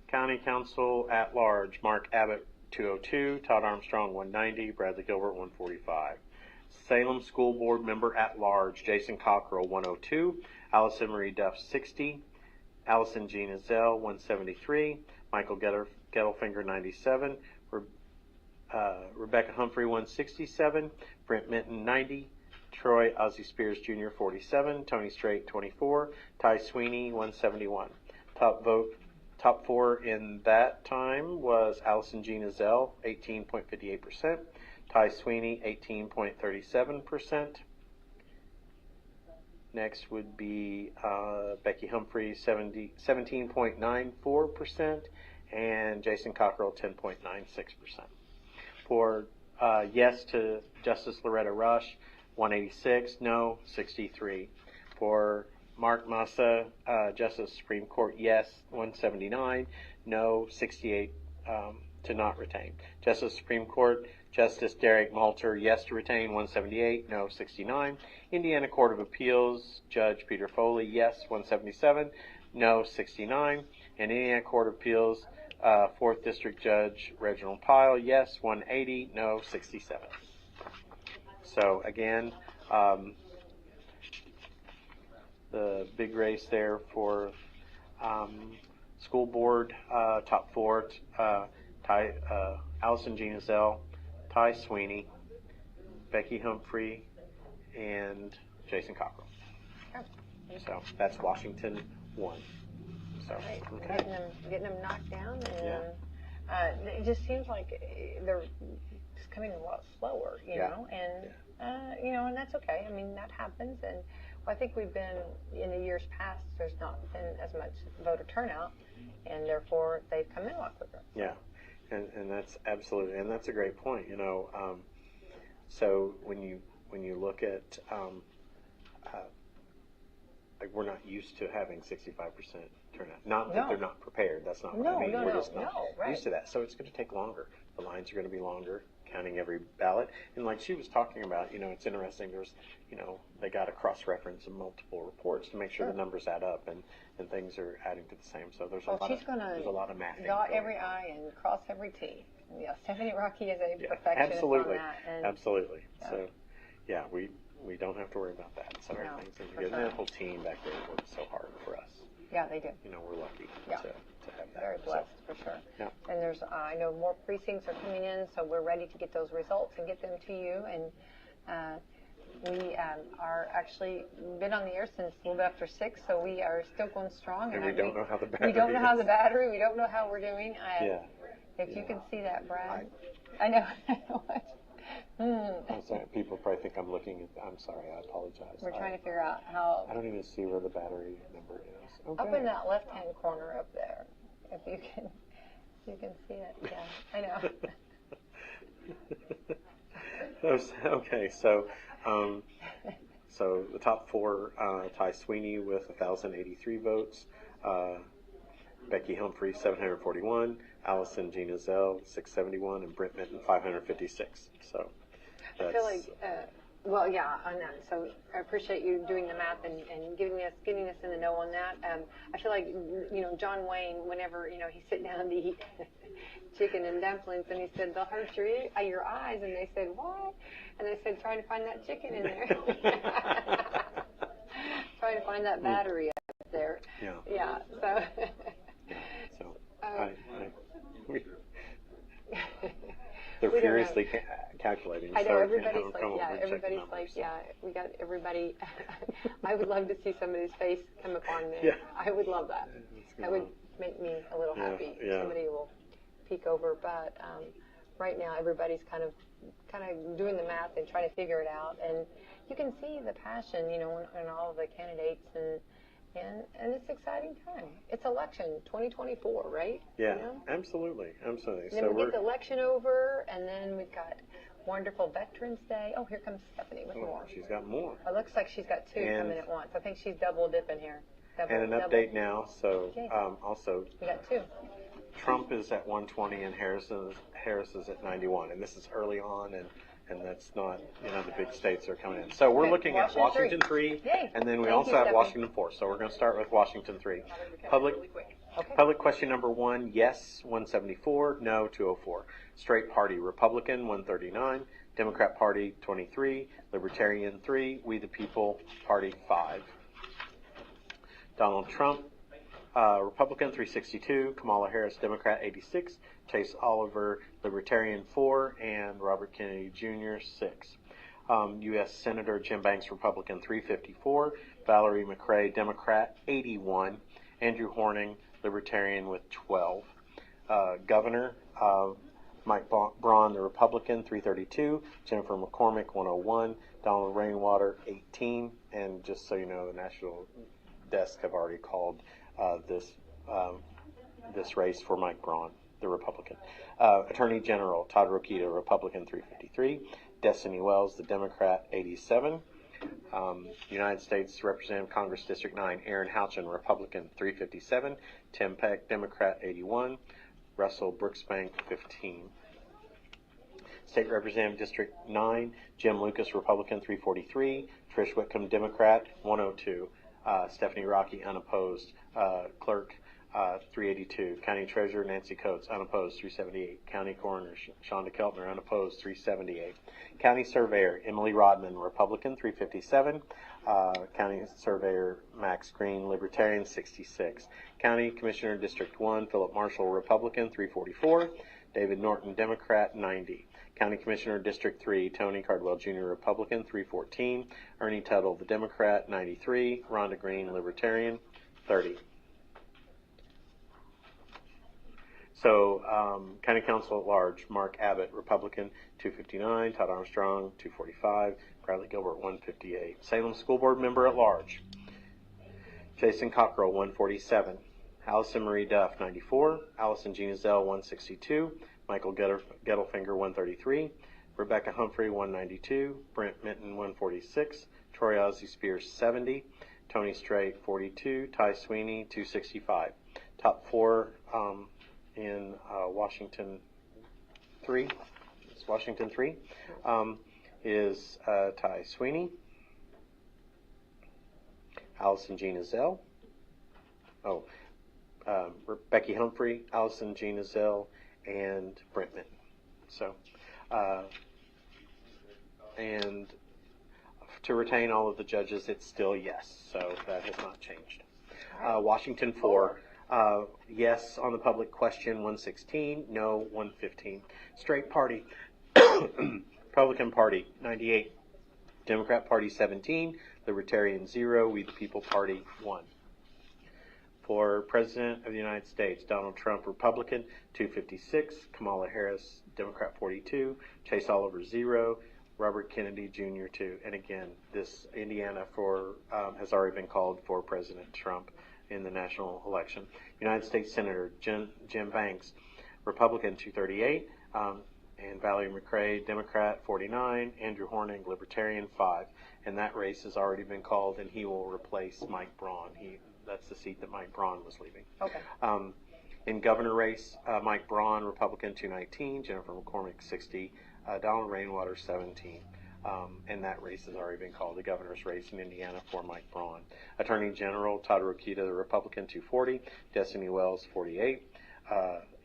County Council at Large, Mark Abbott, 202. Todd Armstrong, 190. Bradley Gilbert, 145. Salem School Board Member at Large, Jason Cockrell, 102. Allison Marie Duff, 60. Allison Jean Ezell, 173. Michael Gettelfinger, 97. Rebecca Humphrey, 167. Brent Minton, 90. Troy Ozzie Spears Jr., 47. Tony Strait, 24. Ty Sweeney, 171. Top 4 in that time was Allison Jean Ezell, 18.58%. Ty Sweeney, 18.37%. Next would be Becky Humphrey, 17.94%, and Jason Cockrell, 10.96%. For yes to Justice Loretta Rush, 186, no, 63. For Mark Massa, Justice Supreme Court, yes, 179, no, 68 to not retain. Justice Supreme Court, Justice Derek Malter, yes to retain, 178, no, 69. Indiana Court of Appeals, Judge Peter Foley, yes, 177, no, 69. And Indiana Court of Appeals, 4th District Judge Reginald Pyle, yes, 180, no, 67. So again, the big race there for school board, top four, Allison Genazell, Ty Sweeney, Becky Humphrey, and Jason Cockrell. So that's Washington 1. So, right. okay. Getting them knocked down, and it just seems like they're just coming a lot slower, you know, and you know, and that's okay. I mean, that happens, and I think we've been in the years past. There's not been as much voter turnout, and therefore they've come in a lot quicker. Yeah, and that's absolutely, and that's a great point. You know, so when you look at like, we're not used to having 65% turnout. Not that they're not prepared. That's not what I mean. We're just not used to that. So it's going to take longer. The lines are going to be longer, counting every ballot. And like she was talking about, you know, it's interesting. There's, you know, they got to cross-reference multiple reports to make sure the numbers add up and things are adding to the same. So there's a lot of mathing. Dot every I and cross every T. Yeah, Stephanie Rocky is a perfectionist on that. And absolutely. So, yeah, we don't have to worry about that. So everything's going to be good. And that whole team back there works so hard for us. Yeah, they do. You know, we're lucky to have that. Very blessed, for sure. Yeah. And there's, I know more precincts are coming in, so we're ready to get those results and get them to you. And we are actually been on the air since a little bit after 6, so we are still going strong. And we don't know how the battery We don't know how the battery, we don't know how we're doing. If you can see that, Brad. I know. I'm sorry. People probably think I'm looking at. I'm sorry. I apologize. We're trying to figure out how. I don't even see where the battery number is. Okay. Up in that left-hand corner up there, if you can see it. Yeah, I know. Okay. So, so the top four: Ty Sweeney with 1,083 votes. Becky Humphrey, 741, Allison Genazell, 671, and Britt Minton, 556. So I feel like, well, yeah, on that. So I appreciate you doing the math and getting us in the know on that. I feel like, you know, John Wayne, whenever, you know, he's sitting down to eat chicken and dumplings, and he said, they'll hurt your eyes. And they said, what? And I said, trying to find that chicken in there. Trying to find that battery up there. Yeah. So. They're furiously calculating. I know, everybody's like, we got everybody. I would love to see somebody's face come upon me. Yeah. I would love that. That would make me a little happy. Yeah. Somebody will peek over, but right now everybody's kind of doing the math and trying to figure it out. And you can see the passion, you know, in all of the candidates, and it's an exciting time. It's election 2024, right? Yeah, you know? Absolutely. And then we get the election over, and then we've got wonderful Veterans Day. Oh, here comes Stephanie with more. She's got more. It looks like she's got two coming at once. I think she's double dipping here. And an update now. So also, we got two. Trump is at 120 and Harris is at 91, and this is early on, and that's not, you know, the big states are coming in. So we're looking at Washington 3, and then we also have Washington 4. So we're going to start with Washington 3. Public question number 1, yes, 174, no, 204. Straight Party, Republican, 139. Democrat Party, 23. Libertarian, 3. We the People Party, 5. Donald Trump, Republican, 362. Kamala Harris, Democrat, 86. Chase Oliver, Libertarian, 4, and Robert Kennedy Jr., 6. U.S. Senator Jim Banks, Republican, 354. Valerie McRae, Democrat, 81. Andrew Horning, Libertarian, with 12. Governor Mike Braun, the Republican, 332. Jennifer McCormick, 101. Donald Rainwater, 18. And just so you know, the National Desk have already called this race for Mike Braun, the Republican. Attorney General Todd Rokita, Republican, 353. Destiny Wells, the Democrat, 87. United States Representative Congress District 9, Aaron Houchin, Republican, 357. Tim Peck, Democrat, 81. Russell Brooksbank, 15. State Representative District 9, Jim Lucas, Republican, 343. Trish Whitcomb, Democrat, 102. Stephanie Rocky, unopposed. Clerk 382. County Treasurer Nancy Coates, unopposed, 378. County Coroner Shonda Keltner, unopposed, 378. County Surveyor Emily Rodman, Republican, 357. County Surveyor Max Green, Libertarian, 66. County Commissioner District 1 Philip Marshall, Republican, 344. David Norton, Democrat, 90. County Commissioner District 3 Tony Cardwell Jr., Republican, 314. Ernie Tuttle, the Democrat, 93. Rhonda Green, Libertarian, 30. So, County Council at Large, Mark Abbott, Republican, 259. Todd Armstrong, 245. Bradley Gilbert, 158. Salem School Board Member at Large, Jason Cockrell, 147. Allison Marie Duff, 94. Allison Gina Zell, 162. Michael Gettelfinger, 133. Rebecca Humphrey, 192. Brent Minton, 146. Troy Ozzie Spears, 70. Tony Strait, 42. Ty Sweeney, 265. Top 4 in Washington 3. It's Washington 3. Is Ty Sweeney, Allison Gina Zell, Becky Humphrey, Allison Gina Zell, and Brent Minton. So, and to retain all of the judges, it's still yes. So that has not changed. Washington 4. Yes on the public question, 116. No, 115. Straight Party. Republican Party, 98. Democrat Party, 17. Libertarian, 0. We the People Party, 1. For President of the United States, Donald Trump, Republican, 256. Kamala Harris, Democrat, 42. Chase Oliver, 0. Robert Kennedy Jr., 2. And again, this Indiana has already been called for President Trump in the national election. United States Senator Jim Banks, Republican, 238. And Valerie McRae, Democrat, 49. Andrew Horning, Libertarian, 5. And that race has already been called, and he will replace Mike Braun. That's the seat that Mike Braun was leaving. Okay. In governor race, Mike Braun, Republican, 219. Jennifer McCormick, 60. Donald Rainwater, 17. And that race has already been called, the governor's race in Indiana for Mike Braun. Attorney General Todd Rokita, the Republican, 240. Destiny Wells, 48.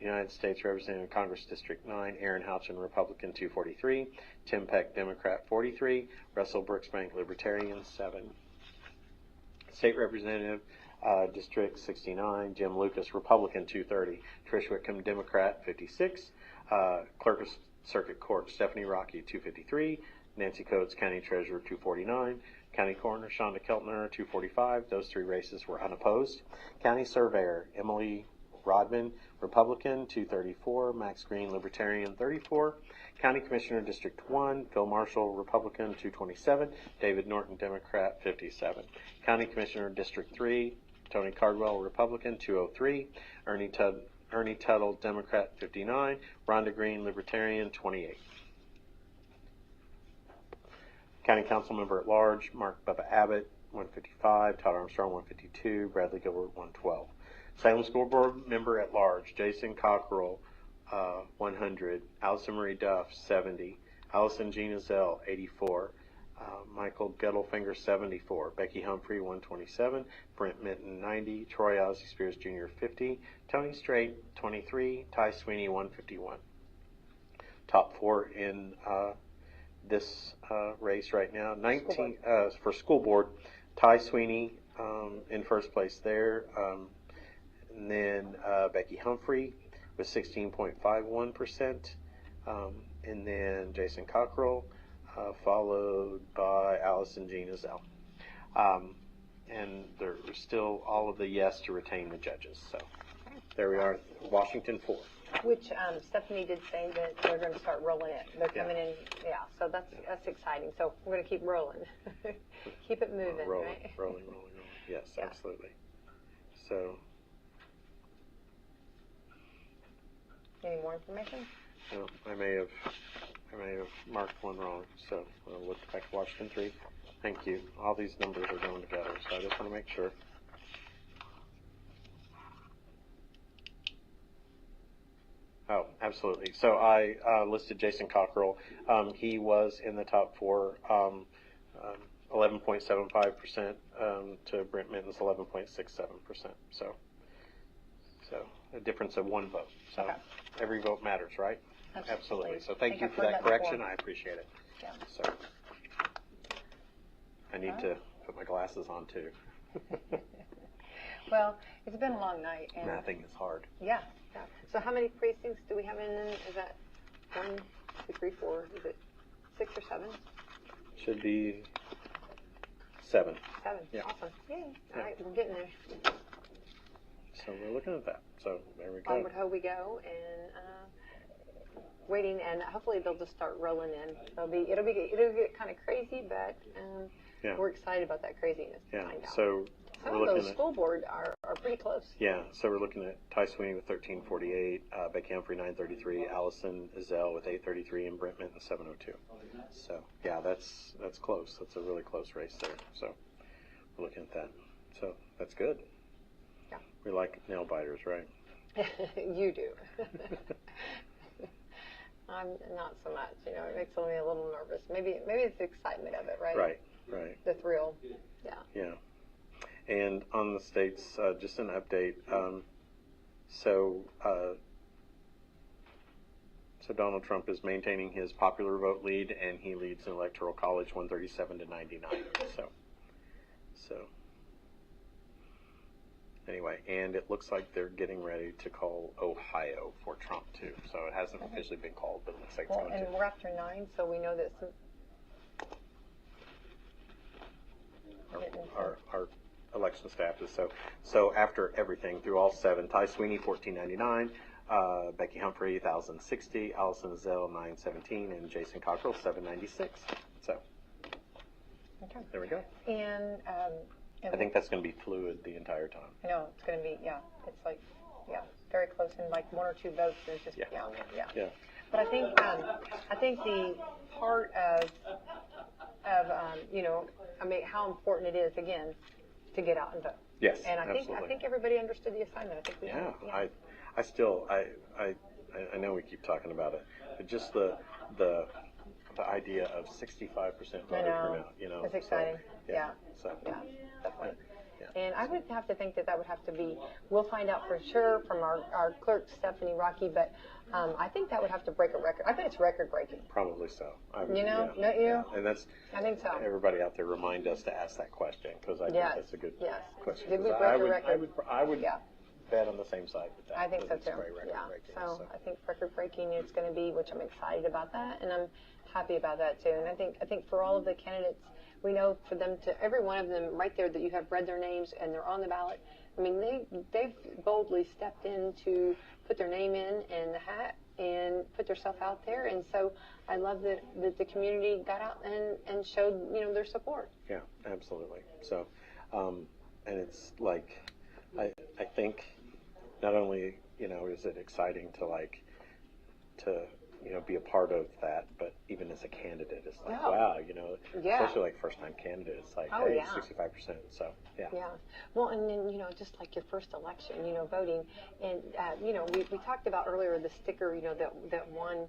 United States Representative Congress District 9, Aaron Houchin, Republican, 243. Tim Peck, Democrat, 43. Russell Brooksbank, Libertarian, 7. State Representative District 69, Jim Lucas, Republican, 230. Trish Whitcomb, Democrat, 56. Clerk of Circuit Court, Stephanie Rocky, 253. Nancy Coates, County Treasurer, 249. County Coroner Shonda Keltner, 245. Those 3 races were unopposed. County Surveyor Emily Rodman, Republican, 234. Max Green, Libertarian, 34. County Commissioner District 1, Phil Marshall, Republican, 227. David Norton, Democrat, 57. County Commissioner District 3, Tony Cardwell, Republican, 203. Ernie Tuttle, Democrat, 59. Rhonda Green, Libertarian, 28. County Council Member at Large, Mark Bubba Abbott, 155. Todd Armstrong, 152. Bradley Gilbert, 112. Salem School Board Member at Large, Jason Cockrell, 100. Allison Marie Duff, 70. Allison Gina Zell, 84. Michael Gettelfinger, 74. Becky Humphrey, 127. Brent Minton, 90. Troy Ozzie Spears Jr., 50. Tony Strait, 23. Ty Sweeney, 151. Top 4 in this race right now. 19 for school board. Ty Sweeney in first place there. And then Becky Humphrey with 16.51%. And then Jason Cockrell, followed by Allison Gina Zell. And there's still all of the yes to retain the judges. So there we are, Washington 4. Which Stephanie did say that they're going to start rolling it. They're coming in, so that's exciting. So we're going to keep rolling. Keep it moving, rolling, right? rolling. Yes, absolutely. So. Any more information? No, I may have marked one wrong, so we'll look back to Washington 3. Thank you. All these numbers are going together, so I just want to make sure. Oh, absolutely. So I listed Jason Cockrell. He was in the top 4, 11.75% to Brent Minton's 11.67%. So So a difference of 1 vote. So Okay. every vote matters, right? Absolutely. So thank you I've for heard that that correction. before. I appreciate it. Yeah. So I need to put my glasses on too. Well, it's been a long night. And Mathing is hard. Yeah. So how many precincts do we have in? Is that 1, 2, 3, 4? Is it 6 or 7? Should be 7. 7. Yeah. Awesome. Yay. Yeah. All right, we're getting there. So we're looking at that. So there we go. Onward ho we go, and waiting, and hopefully they'll just start rolling in. It'll get kind of crazy, but Yeah. we're excited about that craziness. To Yeah. find out. So Some we're of those looking at, school board are pretty close. yeah. So we're looking at Ty Sweeney with 1348, Becky Humphrey 933, Allison Ezell with 833, and Brent Minton 702. So yeah, that's close. That's a really close race there. So we're looking at that. So that's good. Yeah. We like nail biters, right? You do. I'm not so much. It makes me a little nervous. Maybe it's the excitement of it, right? Right. The thrill. Yeah. Yeah. And on the states, just an update. So Donald Trump is maintaining his popular vote lead, and he leads in Electoral College 137 to 99. So anyway, and it looks like they're getting ready to call Ohio for Trump too. So it hasn't officially been called, but it looks like it's Well, going to. and we're after 9, so we know that Our election staff is so after everything through all 7, Ty Sweeney 1499, Becky Humphrey 1060, Allison Ezell 917, and Jason Cockrell 796. So okay. there we go. And I think that's going to be fluid the entire time. I know it's going to be it's like very close, and like 1 or 2 votes is just Yeah. But I think the part of how important it is again to get out and vote. Yes, And I absolutely. think everybody understood the assignment. I think we Yeah, did. I still I know we keep talking about it, but just the idea of 65% voter turnout, It's exciting. So Definitely. Yeah. And I would have to think that would have to be, we'll find out for sure from our clerk, Stephanie Rocky, but I think that would have to break a record. I bet it's record breaking. Probably so. Don't you? And that's, I think so. everybody out there, remind us to ask that question, because I think that's a good question. Did we 'Cause break a record? I would bet on the same side with that. I think so that it's too. very record-breaking, So I think record breaking it's going to be, which I'm excited about that, and I'm happy about that too. And I think for all of the candidates, we know for them to, every one of them right there that you have read their names and they're on the ballot. I mean, they've boldly stepped in to put their name in the hat and put themselves out there. And so I love that the community got out and showed, their support. Yeah, absolutely. So, and it's like, I think not only, is it exciting to be a part of that, but even as a candidate, it's like, wow, especially like first-time candidate, it's like, 65%. So, yeah. Yeah. Well, and then, just like your first election, voting, and, we talked about earlier the sticker, that won,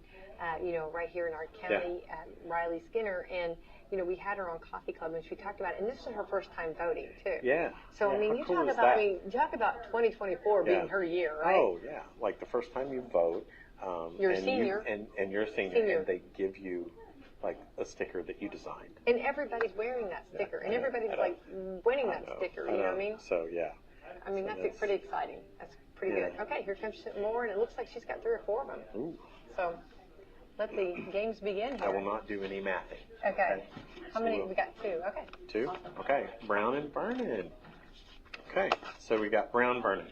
right here in our county, Riley Skinner, and, we had her on Coffee Club, and she talked about it, and this is her first time voting, too. Yeah. So, yeah. I mean, you talk about 2024 being her year, right? Oh, yeah. Like the first time you vote, you're a senior. And you're a senior, and they give you like a sticker that you designed. And everybody's wearing that sticker, and everybody's like winning that sticker, you know what I mean? So, yeah. I mean, that's pretty exciting. That's pretty good. Okay, here comes more, and it looks like she's got 3 or 4 of them. Ooh. So let the games begin here. I will not do any mathing. Okay. How many? We got 2. Okay. 2? Awesome. Okay. Brown and Vernon. Okay. So we got Brown, Vernon.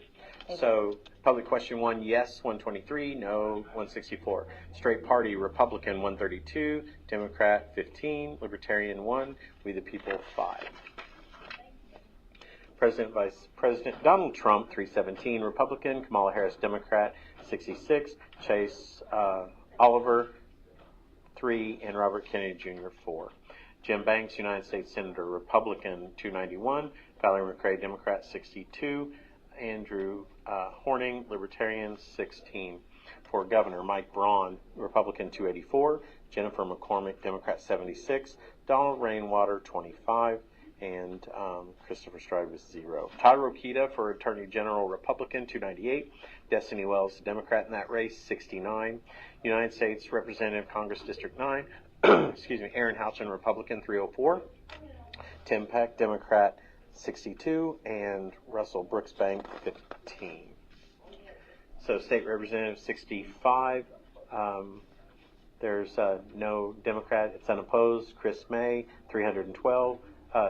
So public question 1, yes, 123, no, 164. Straight party, Republican 132, Democrat 15, Libertarian 1, We the People 5. President, Vice President Donald Trump 317, Republican, Kamala Harris, Democrat 66, Chase Oliver 3, and Robert Kennedy Jr. 4. Jim Banks, United States Senator, Republican 291, Valerie McRae, Democrat 62, Andrew Horning, Libertarian 16. For Governor, Mike Braun, Republican 284, Jennifer McCormick, Democrat 76, Donald Rainwater 25, and Christopher Stride was 0. Todd Rokita for Attorney General, Republican, 298. Destiny Wells, Democrat in that race, 69. United States Representative, Congress District 9, excuse me, Aaron Houchin, Republican, 304. Tim Peck, Democrat, 62, and Russell Brooksbank, 15. So State Representative, 65. There's no Democrat. It's unopposed. Chris May, 312.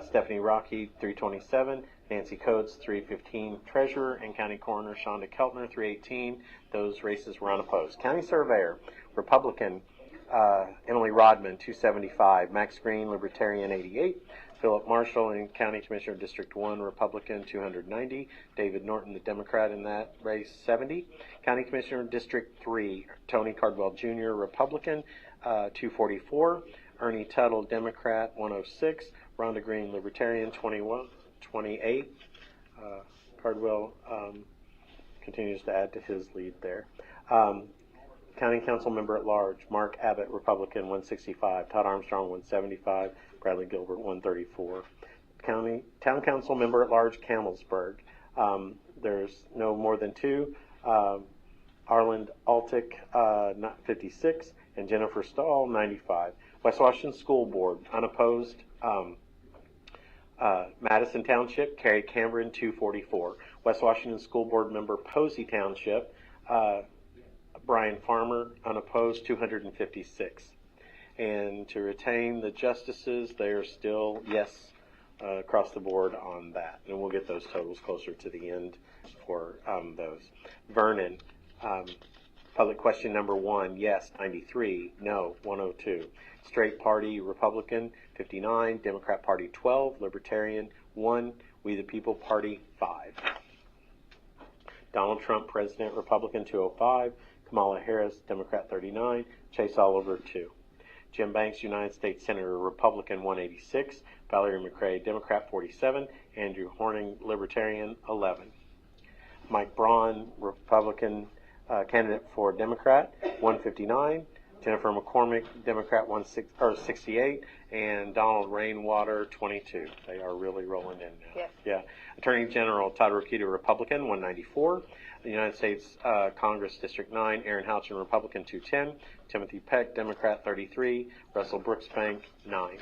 Stephanie Rocky, 327. Nancy Coates, 315. Treasurer and County Coroner Shonda Keltner, 318. Those races were unopposed. County Surveyor, Republican, Emily Rodman, 275. Max Green, Libertarian, 88. Philip Marshall in County Commissioner District 1, Republican, 290. David Norton, the Democrat in that race, 70. County Commissioner District 3, Tony Cardwell Jr., Republican, 244. Ernie Tuttle, Democrat, 106. Rhonda Green, Libertarian, 28. Cardwell continues to add to his lead there. County Council Member at Large, Mark Abbott, Republican, 165. Todd Armstrong, 175. Bradley Gilbert, 134. Town Council Member at Large, Camelsburg. There's no more than 2. Arland Altick, 56, and Jennifer Stahl, 95. West Washington School Board, unopposed. Madison Township, Carrie Cameron, 244. West Washington School Board Member, Posey Township, Brian Farmer, unopposed, 256. And to retain the justices, they are still yes across the board on that. And we'll get those totals closer to the end for those. Vernon, public question number 1, yes, 93, no, 102. Straight Party, Republican, 59. Democrat Party, 12. Libertarian, 1. We the People Party, 5. Donald Trump, President, Republican, 205. Kamala Harris, Democrat, 39. Chase Oliver, 2. Jim Banks, United States Senator, Republican, 186. Valerie McRae, Democrat, 47. Andrew Horning, Libertarian, 11. Mike Braun, Republican candidate for Democrat, 159. Jennifer McCormick, Democrat, 68. And Donald Rainwater, 22. They are really rolling in now. Yes. Yeah. Attorney General Todd Rokita, Republican, 194. The United States Congress District 9, Aaron Houchin, Republican, 210. Timothy Peck, Democrat, 33. Russell Brooksbank, 9.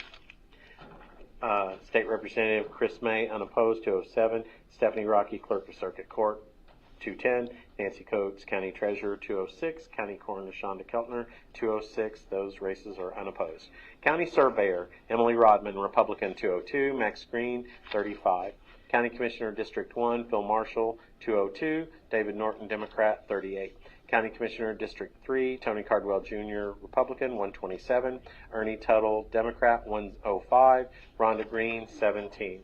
State Representative Chris May, unopposed, 207. Stephanie Rocky, Clerk of Circuit Court, 210. Nancy Coates, County Treasurer, 206. County Coroner Shonda Keltner, 206. Those races are unopposed. County Surveyor Emily Rodman, Republican, 202. Max Green, 35. County Commissioner District 1, Phil Marshall, 202. David Norton, Democrat, 38. County Commissioner District 3, Tony Cardwell Jr., Republican, 127. Ernie Tuttle, Democrat, 105. Rhonda Green, 17.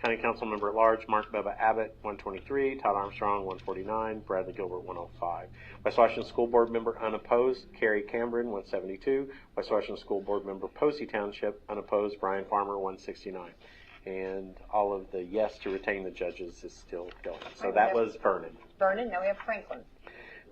County Council Member at Large, Mark Bubba Abbott, 123. Todd Armstrong, 149. Bradley Gilbert, 105. West Washington School Board Member unopposed, Carrie Cameron, 172. West Washington School Board Member, Posey Township, unopposed, Brian Farmer, 169. And all of the yes to retain the judges is still going. So that was Vernon. Vernon, now we have Franklin.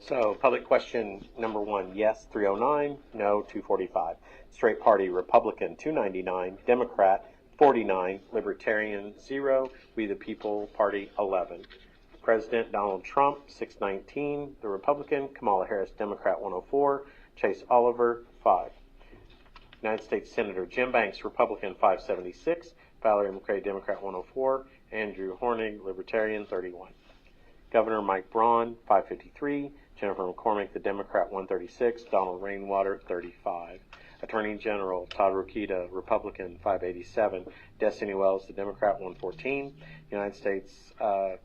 So public question number 1, yes, 309, no, 245. Straight Party, Republican, 299. Democrat, 49. Libertarian, 0. We the People Party, 11. President Donald Trump, 619. The Republican, Kamala Harris, Democrat, 104. Chase Oliver, 5. United States Senator Jim Banks, Republican, 576. Valerie McRae, Democrat, 104. Andrew Hornig, Libertarian, 31. Governor Mike Braun, 553. Jennifer McCormick, the Democrat, 136. Donald Rainwater, 35. Attorney General Todd Rokita, Republican, 587. Destiny Wells, the Democrat, 114. United States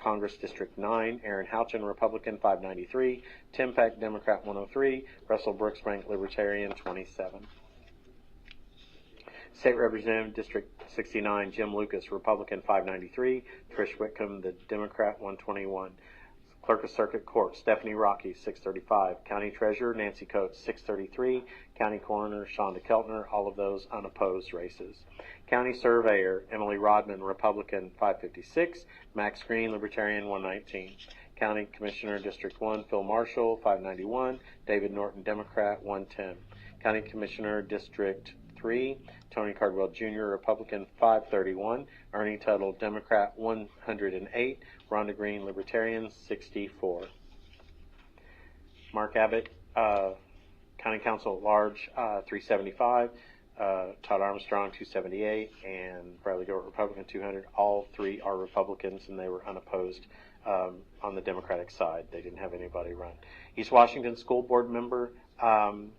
Congress District 9, Aaron Houchin, Republican, 593. Tim Peck, Democrat, 103. Russell Brooksbank, Libertarian, 27. State Representative District 69, Jim Lucas, Republican, 593. Trish Whitcomb, the Democrat, 121. Clerk of Circuit Court, Stephanie Rocky, 635. County Treasurer, Nancy Coates, 633. County Coroner, Shonda Keltner, all of those unopposed races. County Surveyor, Emily Rodman, Republican, 556. Max Green, Libertarian, 119. County Commissioner, District 1, Phil Marshall, 591. David Norton, Democrat, 110. County Commissioner, District 3. Tony Cardwell Jr., Republican, 531. Ernie Tuttle, Democrat, 108. Rhonda Green, Libertarian, 64. Mark Abbott, County Council at Large, 375. Todd Armstrong, 278. And Bradley Gilbert, Republican, 200. All three are Republicans, and they were unopposed on the Democratic side. They didn't have anybody run. East Washington School Board member, Town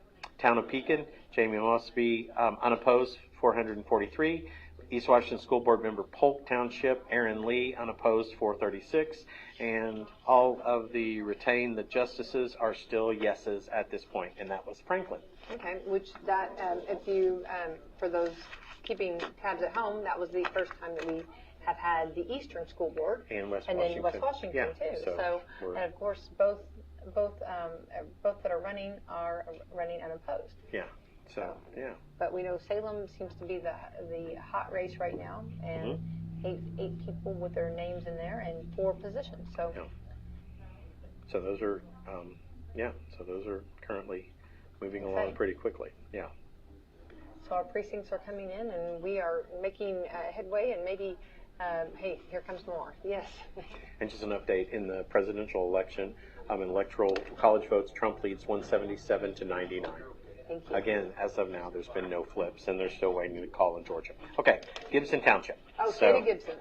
of Pekin, Jamie Mosby, unopposed, 443. East Washington School Board member Polk Township, Aaron Lee, unopposed, 436. And all of the retained justices are still yeses at this point, and that was Franklin. Okay, which that, if you, for those keeping tabs at home, that was the first time that we have had the Eastern School Board. And West and Washington. then West Washington, Yeah, too. So and of course, both that are running unopposed. Yeah. So, yeah. But we know Salem seems to be the hot race right now, and eight people with their names in there and 4 positions. So, yeah. So those are, So those are currently moving along pretty quickly. Yeah. So our precincts are coming in, and we are making headway, and maybe, hey, here comes more. Yes. And just an update in the presidential election, in electoral college votes, Trump leads 177 to 99. Thank you. Again, as of now, there's been no flips, and they're still waiting to call in Georgia. Okay, Gibson Township. Oh, State of Gibson.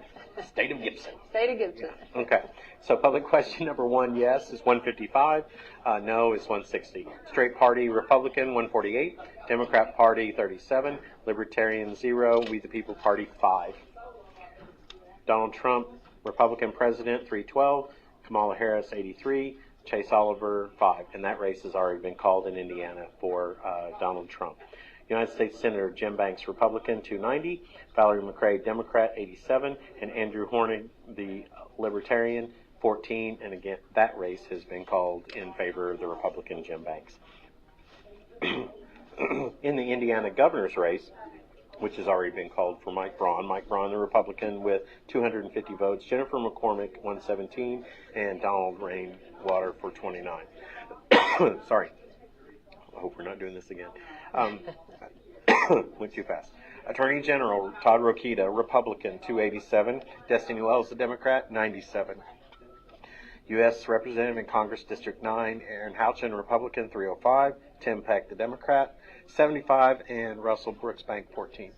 State of Gibson. State of Gibson. Yeah. Okay, so public question number 1, yes, is 155. No is 160. Straight Party, Republican, 148. Democrat Party, 37. Libertarian, 0. We the People Party, 5. Donald Trump, Republican President, 312. Kamala Harris, 83. Chase Oliver, 5. And that race has already been called in Indiana for Donald Trump. United States Senator Jim Banks, Republican, 290. Valerie McRae, Democrat, 87. And Andrew Hornig, the Libertarian, 14. And again, that race has been called in favor of the Republican Jim Banks. In the Indiana governor's race, which has already been called for Mike Braun. Mike Braun, the Republican, with 250 votes. Jennifer McCormick, 117. And Donald Rainwater for 29. Sorry. I hope we're not doing this again. Went too fast. Attorney General Todd Rokita, Republican, 287. Destiny Wells, the Democrat, 97. U.S. Representative in Congress, District 9, Aaron Houchin, Republican, 305. Tim Peck, the Democrat, 75. And Russell Brooksbank, 14.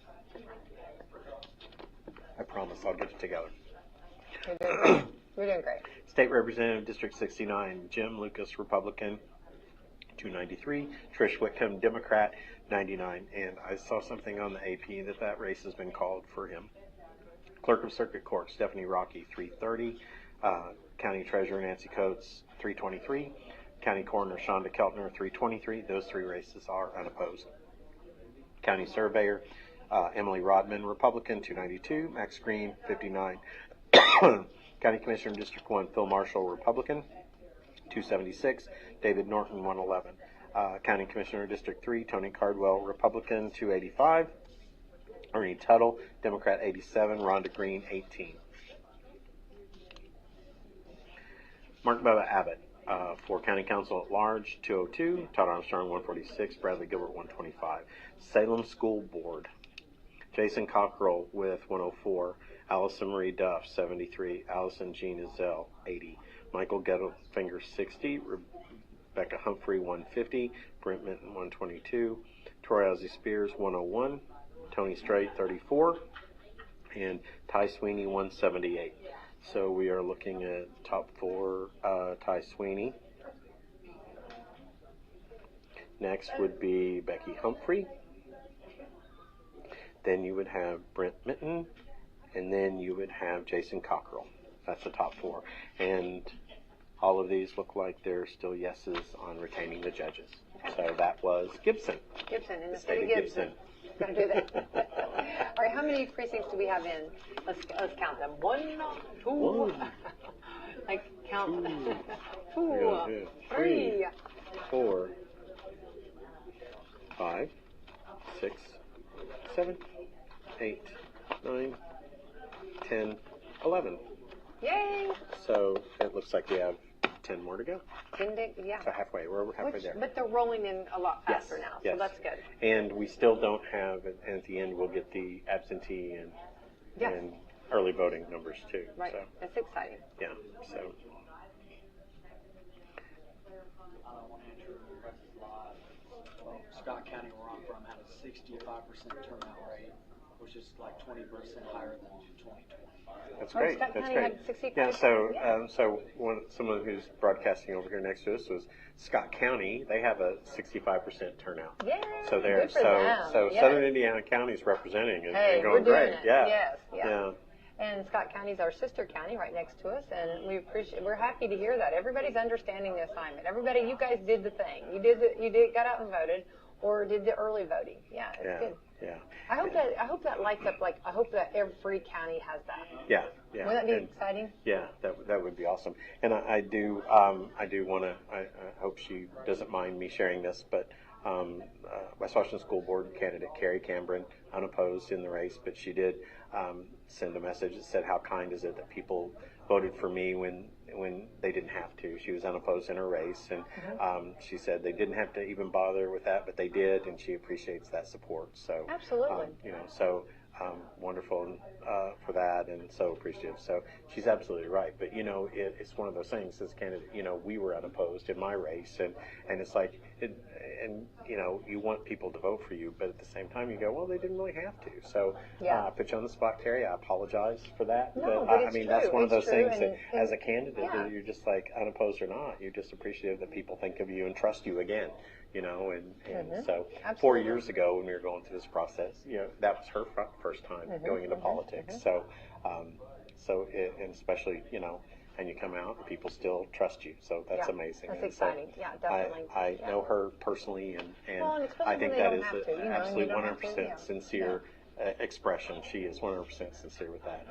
I promise I'll get it together. You're doing great. State Representative, District 69, Jim Lucas, Republican, 293. Trish Whitcomb, Democrat, 99. And I saw something on the AP that race has been called for him. Clerk of Circuit Court, Stephanie Rocky, 330. County Treasurer, Nancy Coates, 323. County Coroner, Shonda Keltner, 323. Those 3 races are unopposed. County Surveyor, Emily Rodman, Republican, 292. Max Green, 59. County Commissioner, District 1, Phil Marshall, Republican, 276. David Norton, 111. County Commissioner, District 3, Tony Cardwell, Republican, 285. Ernie Tuttle, Democrat, 87. Rhonda Green, 18. Mark Bubba Abbott, for County Council at Large, 202. Todd Armstrong, 146. Bradley Gilbert, 125. Salem School Board, Jason Cockrell with 104. Allison Marie Duff, 73. Allison Jean Ezell, 80. Michael Gettlefinger, 60. Rebecca Humphrey, 150. Brent Minton, 122. Troy Ozzie Spears, 101. Tony Strait, 34. And Ty Sweeney, 178. So we are looking at top 4, Ty Sweeney. Next would be Becky Humphrey. Then you would have Brent Minton. And then you would have Jason Cockrell. That's the top 4. And all of these look like they're still yeses on retaining the judges. So that was Gibson. Gibson, in the state of Gibson. Going to do that. All right, how many precincts do we have in? Let's count them. 1, 2. Like count them. 2, 3, 4, 5, 6, 7, 8, 9, 10, 11. Yay! So it looks like we have 10 more to go. Yeah. So halfway. We're halfway there. But they're rolling in a lot faster now, so yes. that's good. And we still don't have, and at the end, we'll get the absentee and early voting numbers too. Right. So, That's exciting. yeah. So. Scott County, where I'm from, had a 65% turnout rate, which is like 20% higher than 2020. That's great. Scott That's County great. had 65%. Yeah. So, someone who's broadcasting over here next to us was Scott County. They have a 65% turnout. Yeah. So they're good for them. Yes. Southern Indiana County is representing and Hey, going we're doing great. it. Yeah. Yes. Yeah. Yeah. And Scott County's our sister county right next to us, and we're happy to hear that. Everybody's understanding the assignment. Everybody, you guys did the thing. You got out and voted, or did the early voting. Yeah, it's good. Yeah. I hope that lights up. Like, I hope that every county has that. Yeah. Yeah. Wouldn't that be exciting? Yeah, that would be awesome. And I do want to. I hope she doesn't mind me sharing this, but West Washington School Board candidate Carrie Cambron, unopposed in the race, but she did send a message that said, "How kind is it that people voted for me when they didn't have to?" She was unopposed in her race, and she said they didn't have to even bother with that, but they did, and she appreciates that support. So Absolutely. Wonderful for that, and so appreciative. So she's absolutely right. But it's one of those things as candidate. We were unopposed in my race, and it's like, you want people to vote for you, but at the same time you go, well, they didn't really have to. So I put you on the spot, Terry. I apologize for that. No, but it's that's true. one of those things And that, as a candidate, you're just like, unopposed or not, you're just appreciative that people think of you and trust you again. So 4 years ago when we were going through this process, that was her first time going into politics. So, and especially, and you come out and people still trust you. So that's amazing. That's And exciting. So yeah, definitely. I know her personally, and and I think that is an absolutely 100% sincere expression. She is 100% sincere with that.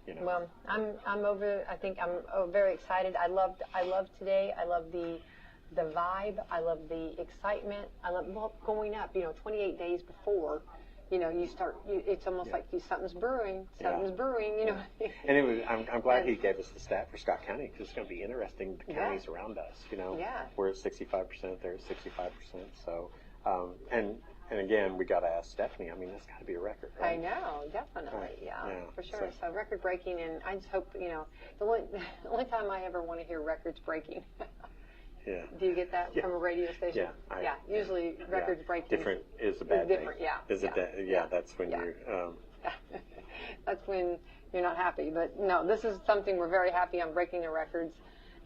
And, Well, I'm over. I think I'm very excited. I love today. I love the vibe. I love the excitement. I love going up. 28 days before, you start. It's almost like something's brewing. Something's brewing. And it was. I'm glad he gave us the stat for Scott County, because it's going to be interesting. The counties around us. We're at 65%. They're at 65%. So, and again, we got to ask Stephanie. I mean, that's got to be a record, right? I know, definitely, yeah, for sure. So record breaking, and I just hope the only time I ever want to hear records breaking. Yeah. Do you get that from a radio station? Yeah. Usually records breaking. Different is a bad thing. Yeah. Is it that? Yeah. That's when you. That's when you're not happy. But no, this is something we're very happy on, breaking the records.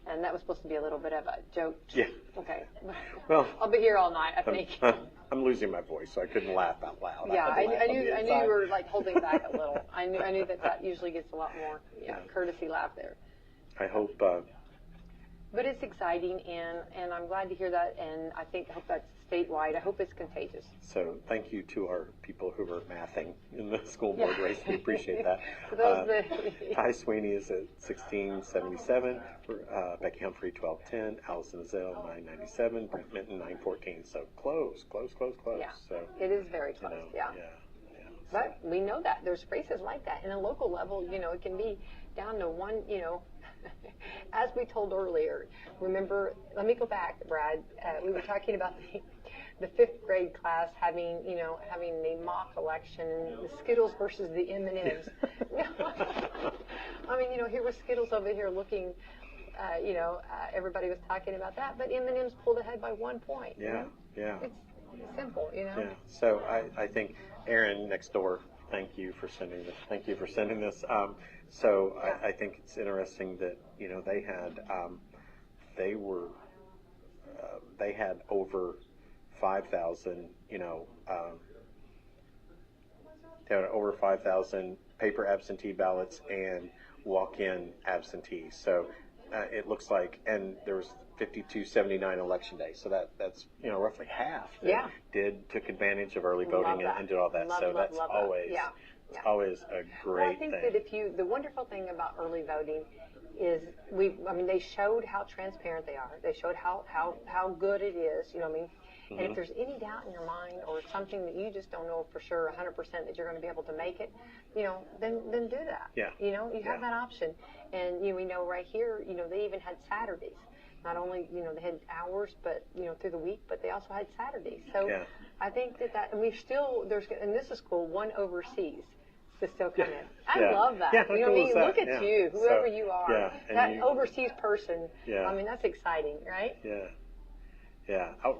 And that was supposed to be a little bit of a joke. Yeah. Okay. Well, I'll be here all night, I think. I'm losing my voice, so I couldn't laugh out loud. Yeah, I knew you were like holding back a little. I knew that usually gets a lot more courtesy laugh there. I hope. But it's exciting, and I'm glad to hear that, and I hope that's statewide. I hope it's contagious. So thank you to our people who are mathing in the school board race. We appreciate that. Ty Sweeney is at 1677, Becky Humphrey 1210, Allison Azell 997, Brent Minton 914. So close. Yeah, so, it is very close, yeah. But we know that. There's races like that. In a local level, it can be down to one, as we told earlier. Remember, let me go back, Brad. We were talking about the fifth grade class having the mock election and the Skittles versus the M&Ms. I mean, here was Skittles over here looking, everybody was talking about that, but M&Ms pulled ahead by 1 point. Yeah. It's simple, Yeah. So I think Aaron next door, thank you for sending this. I think it's interesting that they had over 5,000 they had over 5,000 paper absentee ballots and walk-in absentees. So it looks like, and there was 5279 election day, so that's roughly half that took advantage of early voting and did all that. That's always always a great thing. I think that the wonderful thing about early voting is they showed how transparent they are. They showed how good it is. And if there's any doubt in your mind or something that you just don't know for sure 100% that you're going to be able to make it, then do that. Yeah. You have that option. And we know right here, they even had Saturdays. Not only, they had hours, but, through the week, but they also had Saturdays. So I think that, and and this is cool, one overseas to still come in. I love that. Yeah, You know what I mean? cool is Look that? at Yeah. you, whoever So, you are. yeah, and That overseas person, Yeah. I mean, that's exciting, right? Yeah. Yeah. Oh,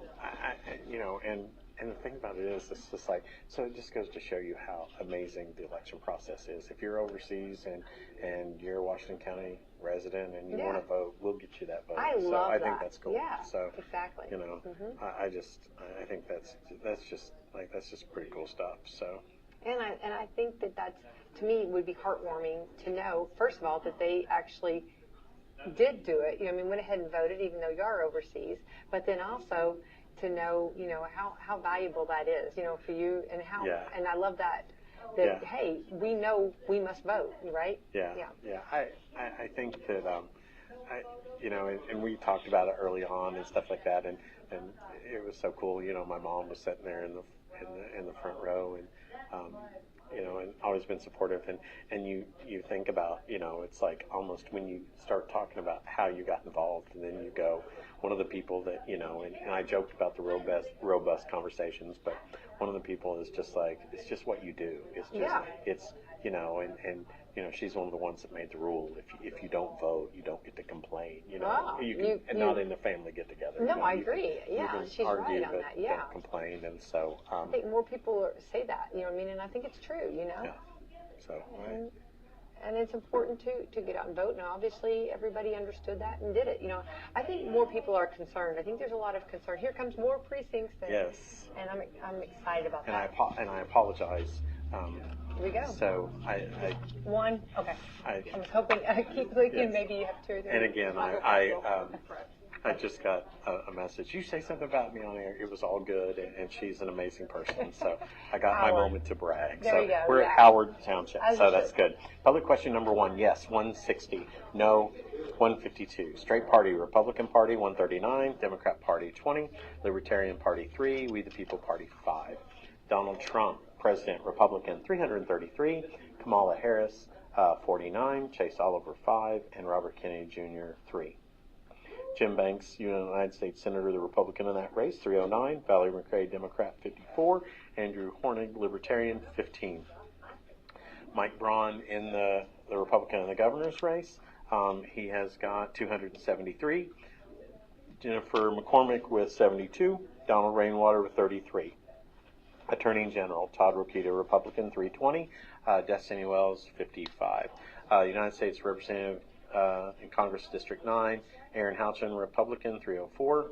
and the thing about it is, it's just like, so it just goes to show you how amazing the election process is. If you're overseas and you're a Washington County resident and you want to vote, we'll get you that vote. I love I that. think that's cool. Yeah, so, exactly. I think that's just pretty cool stuff. So. And I think that's, to me, would be heartwarming to know, first of all, that they actually did do it. Went ahead and voted, even though you are overseas. But then also to know, how valuable that is, for you, and how. Yeah. And I love that. Hey, we know we must vote, right? Yeah. I think that and we talked about it early on and stuff like that, and it was so cool. My mom was sitting there in the front row, and and always been supportive, and you think about, it's like almost when you start talking about how you got involved, and then you go, one of the people that, and I joked about the robust conversations, but one of the people is just like, it's just what you do. It's just, and she's one of the ones that made the rule. If you don't vote, you don't get to complain. Not in the family get together. No, I agree. She's argue, right on but that. Yeah. don't complain, and so. I think more people say that. And I think it's true. Yeah. So. And it's important to get out and vote. Now, obviously, everybody understood that and did it. I think more people are concerned. I think there's a lot of concern. Here comes more precincts. Yes. And I'm excited about and that. I apologize. Here we go. So I one. Okay. I was hoping. I keep thinking Yes. maybe you have two or three. And again, I just got a message. You say something about me on air. It was all good, and she's an amazing person. So I got my moment to brag. There so you go, we're yeah. at Howard Township, As so you that's should. good. Public question number 1, yes, 160. No, 152. Straight Party, Republican Party, 139. Democrat Party, 20. Libertarian Party, 3. We the People Party, 5. Donald Trump, President, Republican, 333. Kamala Harris, 49. Chase Oliver, 5. And Robert Kennedy Jr., 3. Jim Banks, United States Senator, the Republican in that race, 309. Valerie McRae, Democrat, 54. Andrew Hornig, Libertarian, 15. Mike Braun in the Republican in the governor's race, he has got 273. Jennifer McCormick with 72. Donald Rainwater with 33. Attorney General Todd Rokita, Republican, 320. Destiny Wells, 55. United States Representative in Congress, District 9, Aaron Houchin, Republican, 304.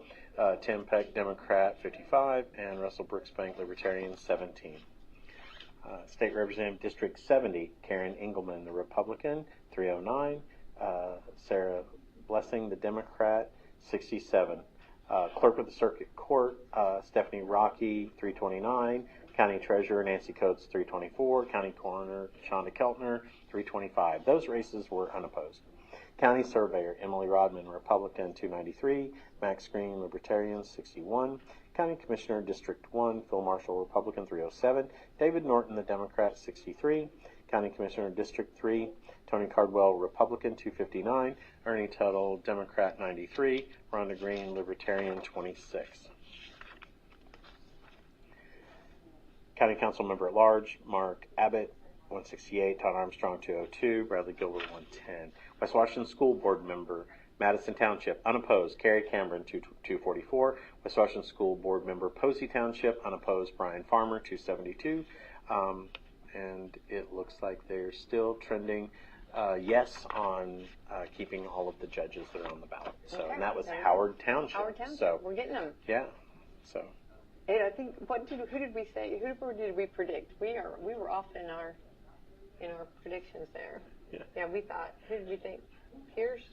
Tim Peck, Democrat, 55. And Russell Brooksbank, Libertarian, 17. State Representative, District 70, Karen Engelman, the Republican, 309. Sarah Blessing, the Democrat, 67. Clerk of the Circuit Court, Stephanie Rocky, 329. County Treasurer, Nancy Coates, 324. County Coroner, Shonda Keltner, 325. Those races were unopposed. County Surveyor, Emily Rodman, Republican, 293. Max Green, Libertarian, 61. County Commissioner, District 1, Phil Marshall, Republican, 307. David Norton, the Democrat, 63. County Commissioner, District 3, Tony Cardwell, Republican, 259. Ernie Tuttle, Democrat, 93. Rhonda Green, Libertarian, 26. County Council Member at Large, Mark Abbott, 168. Todd Armstrong, 202. Bradley Gilbert, 110. West Washington School Board Member, Madison Township, unopposed, Carrie Cameron, 244. West Washington School Board Member, Posey Township, unopposed, Brian Farmer, 272. And it looks like they're still trending yes on keeping all of the judges that are on the ballot. So, Okay. and that was Howard Township. Howard Township. So, We're getting them. yeah. So, And I think who did we say? Who did we predict? We were off in our predictions there. Yeah. We thought. Who did we think? Pierce,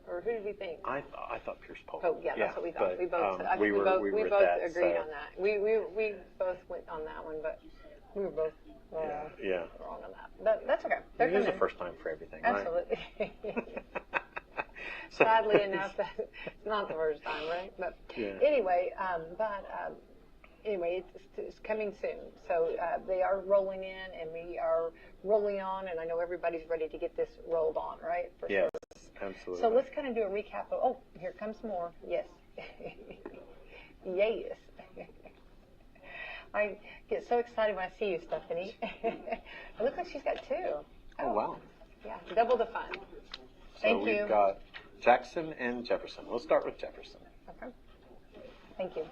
or who did we think? I thought Pierce Pope. Oh, yeah, that's what we thought. But, We both. I think we we both at both that, agreed so. on that. We both went on that one, but we were both Yeah. wrong on that. But that's okay. They're It is coming. the first time for everything, Absolutely. right? Sadly enough, it's not the first time, right? But Yeah. anyway, anyway, it's coming soon. So they are rolling in, and we are rolling on, and I know everybody's ready to get this rolled on, right? For Yes, service. absolutely. So let's kind of do a recap of, oh, here comes more. Yes. Yes. I get so excited when I see you, Stephanie. It looks like she's got two. Oh, wow. Yeah, double the fun. Thank So you. we've got Jackson and Jefferson. We'll start with Jefferson. Okay. Thank you.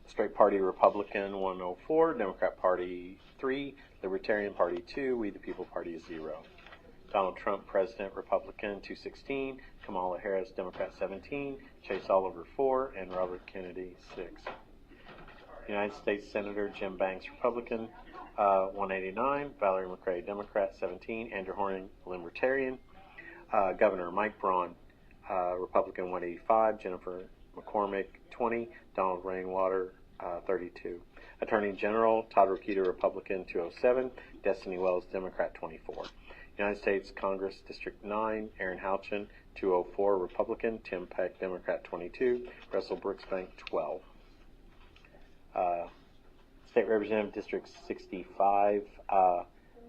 Straight Party Republican 104, Democrat Party 3, Libertarian Party 2, We the People Party 0. Donald Trump President Republican 216, Kamala Harris Democrat 17, Chase Oliver 4, and Robert Kennedy 6. United States Senator Jim Banks Republican 189, Valerie McRae Democrat 17, Andrew Horning Libertarian. Governor Mike Braun Republican 185, Jennifer McCormick 20, Donald Rainwater 32. Attorney General Todd Rokita Republican 207, Destiny Wells Democrat 24. United States Congress District 9, Aaron Houchin 204 Republican, Tim Peck Democrat 22, Russell Brooksbank 12. State Representative District 65,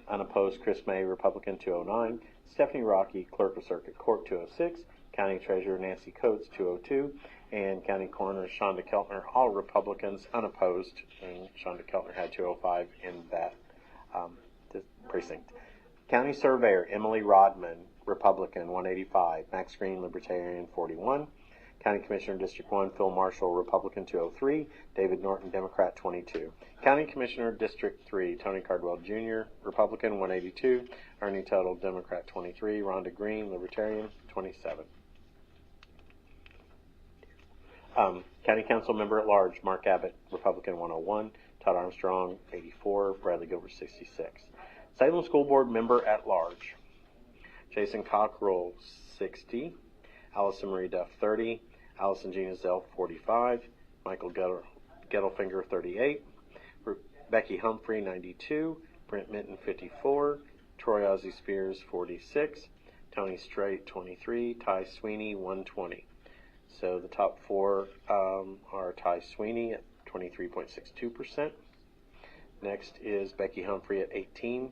unopposed Chris May Republican 209, Stephanie Rocky Clerk of Circuit Court 206, County Treasurer Nancy Coates 202, and County Coroner Shonda Keltner, all Republicans, unopposed, and Shonda Keltner had 205 in that precinct. County Surveyor Emily Rodman, Republican 185, Max Green Libertarian 41, County Commissioner District 1 Phil Marshall Republican 203, David Norton Democrat 22. County Commissioner District 3 Tony Cardwell Jr. Republican 182, Ernie Tuttle Democrat 23, Rhonda Green Libertarian 27. County Council Member at Large Mark Abbott Republican 101, Todd Armstrong 84, Bradley Gilbert 66. Salem School Board Member at Large Jason Cockrell 60, Allison Marie Duff 30, Allison Gina Zell 45, Michael Gettelfinger 38, Becky Humphrey 92, Brent Minton 54, Troy Ozzie Spears 46, Tony Strait 23, Ty Sweeney 120. So the top four are Ty Sweeney at 23.62%. Next is Becky Humphrey at 18%.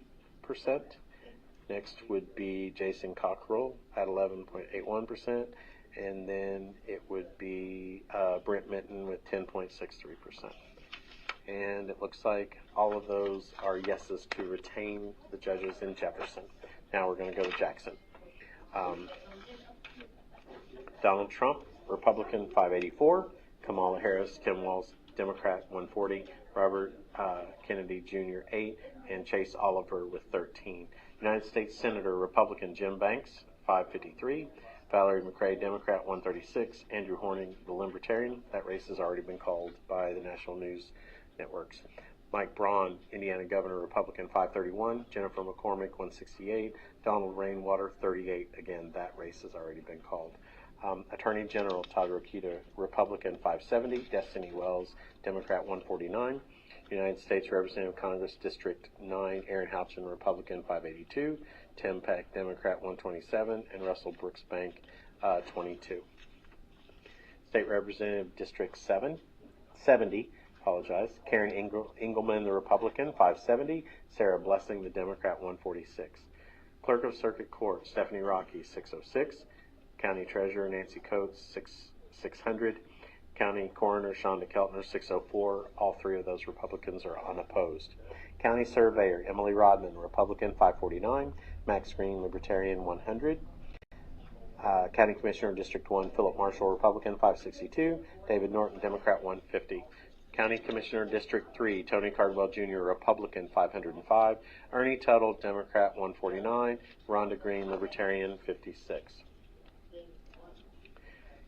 Next would be Jason Cockrell at 11.81%. And then it would be Brent Minton with 10.63%. And it looks like all of those are yeses to retain the judges in Jefferson. Now we're going to go to Jackson. Donald Trump, Republican 584, Kamala Harris, Tim Walz, Democrat 140, Robert Kennedy Jr. 8, and Chase Oliver with 13. United States Senator Republican Jim Banks 553, Valerie McRae Democrat 136, Andrew Horning the Libertarian. That race has already been called by the national news networks. Mike Braun, Indiana Governor Republican 531, Jennifer McCormick 168, Donald Rainwater 38. Again, that race has already been called. Attorney General Todd Rokita, Republican 570, Destiny Wells, Democrat 149, United States Representative Congress District 9, Aaron Houchin, Republican 582, Tim Peck, Democrat 127, and Russell Brooksbank 22. State Representative District 70, Karen Engelman, the Republican 570, Sarah Blessing, the Democrat 146. Clerk of Circuit Court Stephanie Rocky 606, County Treasurer Nancy Coates 600, County Coroner Shonda Keltner 604. All three of those Republicans are unopposed. County Surveyor Emily Rodman, Republican 549, Max Green Libertarian 100. County Commissioner District 1 Philip Marshall Republican 562, David Norton Democrat 150. County Commissioner District 3 Tony Cardwell Jr. Republican 505, Ernie Tuttle Democrat 149, Rhonda Green Libertarian 56.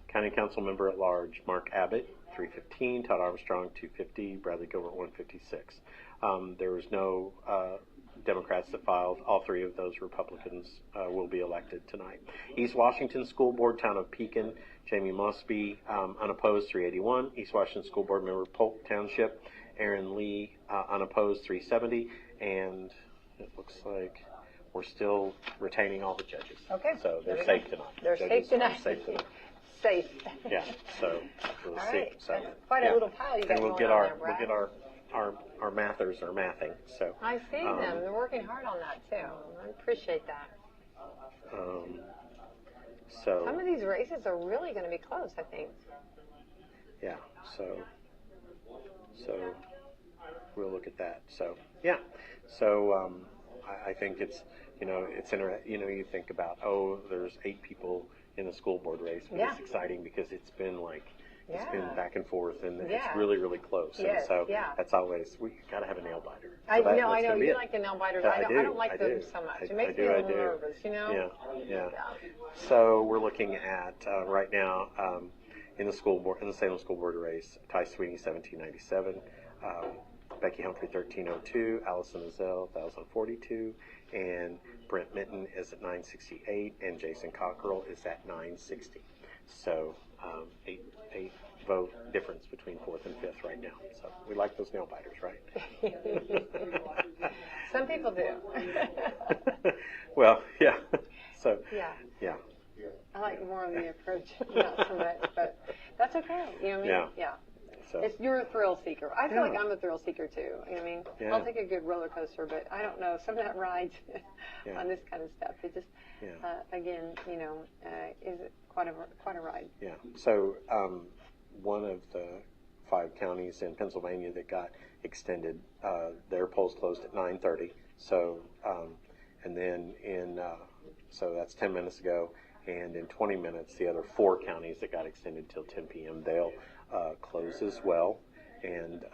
County Council Member at Large Mark Abbott 315, Todd Armstrong 250, Bradley Gilbert 156. There was no Democrats that filed. All three of those Republicans will be elected tonight. East Washington School Board, Town of Pekin, Jamie Mosby, unopposed 381. East Washington School Board Member Polk Township, Aaron Lee, unopposed 370. And it looks like we're still retaining all the judges. Okay. So There they're we safe go. tonight. They're Judges safe tonight. are safe tonight. Safe. Yeah. So we'll All see. right. So That's quite a little pile you got and we'll going get on our there, Brad. we'll get our mathers are mathing. So I see them. They're working hard on that too. I appreciate that. So Some of these races are really going to be close, I think. yeah. So we'll look at that. So yeah. So I think it's it's you think about there's 8 people in the school board race, but Yeah. it's exciting because it's been it's Yeah. been back and forth, and it's Yeah. really, really close. Yes, And so yeah. that's always, we got to have a nail biter. So I that's know gonna be you it. like the nail biters. Yeah, I don't like I them do. so much. I- It makes I do, me a I little do. nervous, Yeah. So we're looking at right now in the Salem School Board race, Ty Sweeney 1797, Becky Humphrey 1302, Allison Azell 1042, and Brent Minton is at 968, and Jason Cockrell is at 960. So 8 vote difference between 4th and 5th right now. So we like those nail biters, right? Some people do. Well, yeah. So Yeah. I like more of the approach, not so much, but that's okay. You know what I mean? Yeah. So You're a thrill seeker. I feel Yeah. like I'm a thrill seeker too. You know what I mean? Yeah. I'll take a good roller coaster, but I don't know. Some of that rides Yeah. on this kind of stuff, it just, again, is quite a ride. yeah. So one of the 5 counties in Pennsylvania that got extended, their polls closed at 9:30. So and then so that's 10 minutes ago, and in 20 minutes, the other 4 counties that got extended till 10 p.m. they'll close as well, and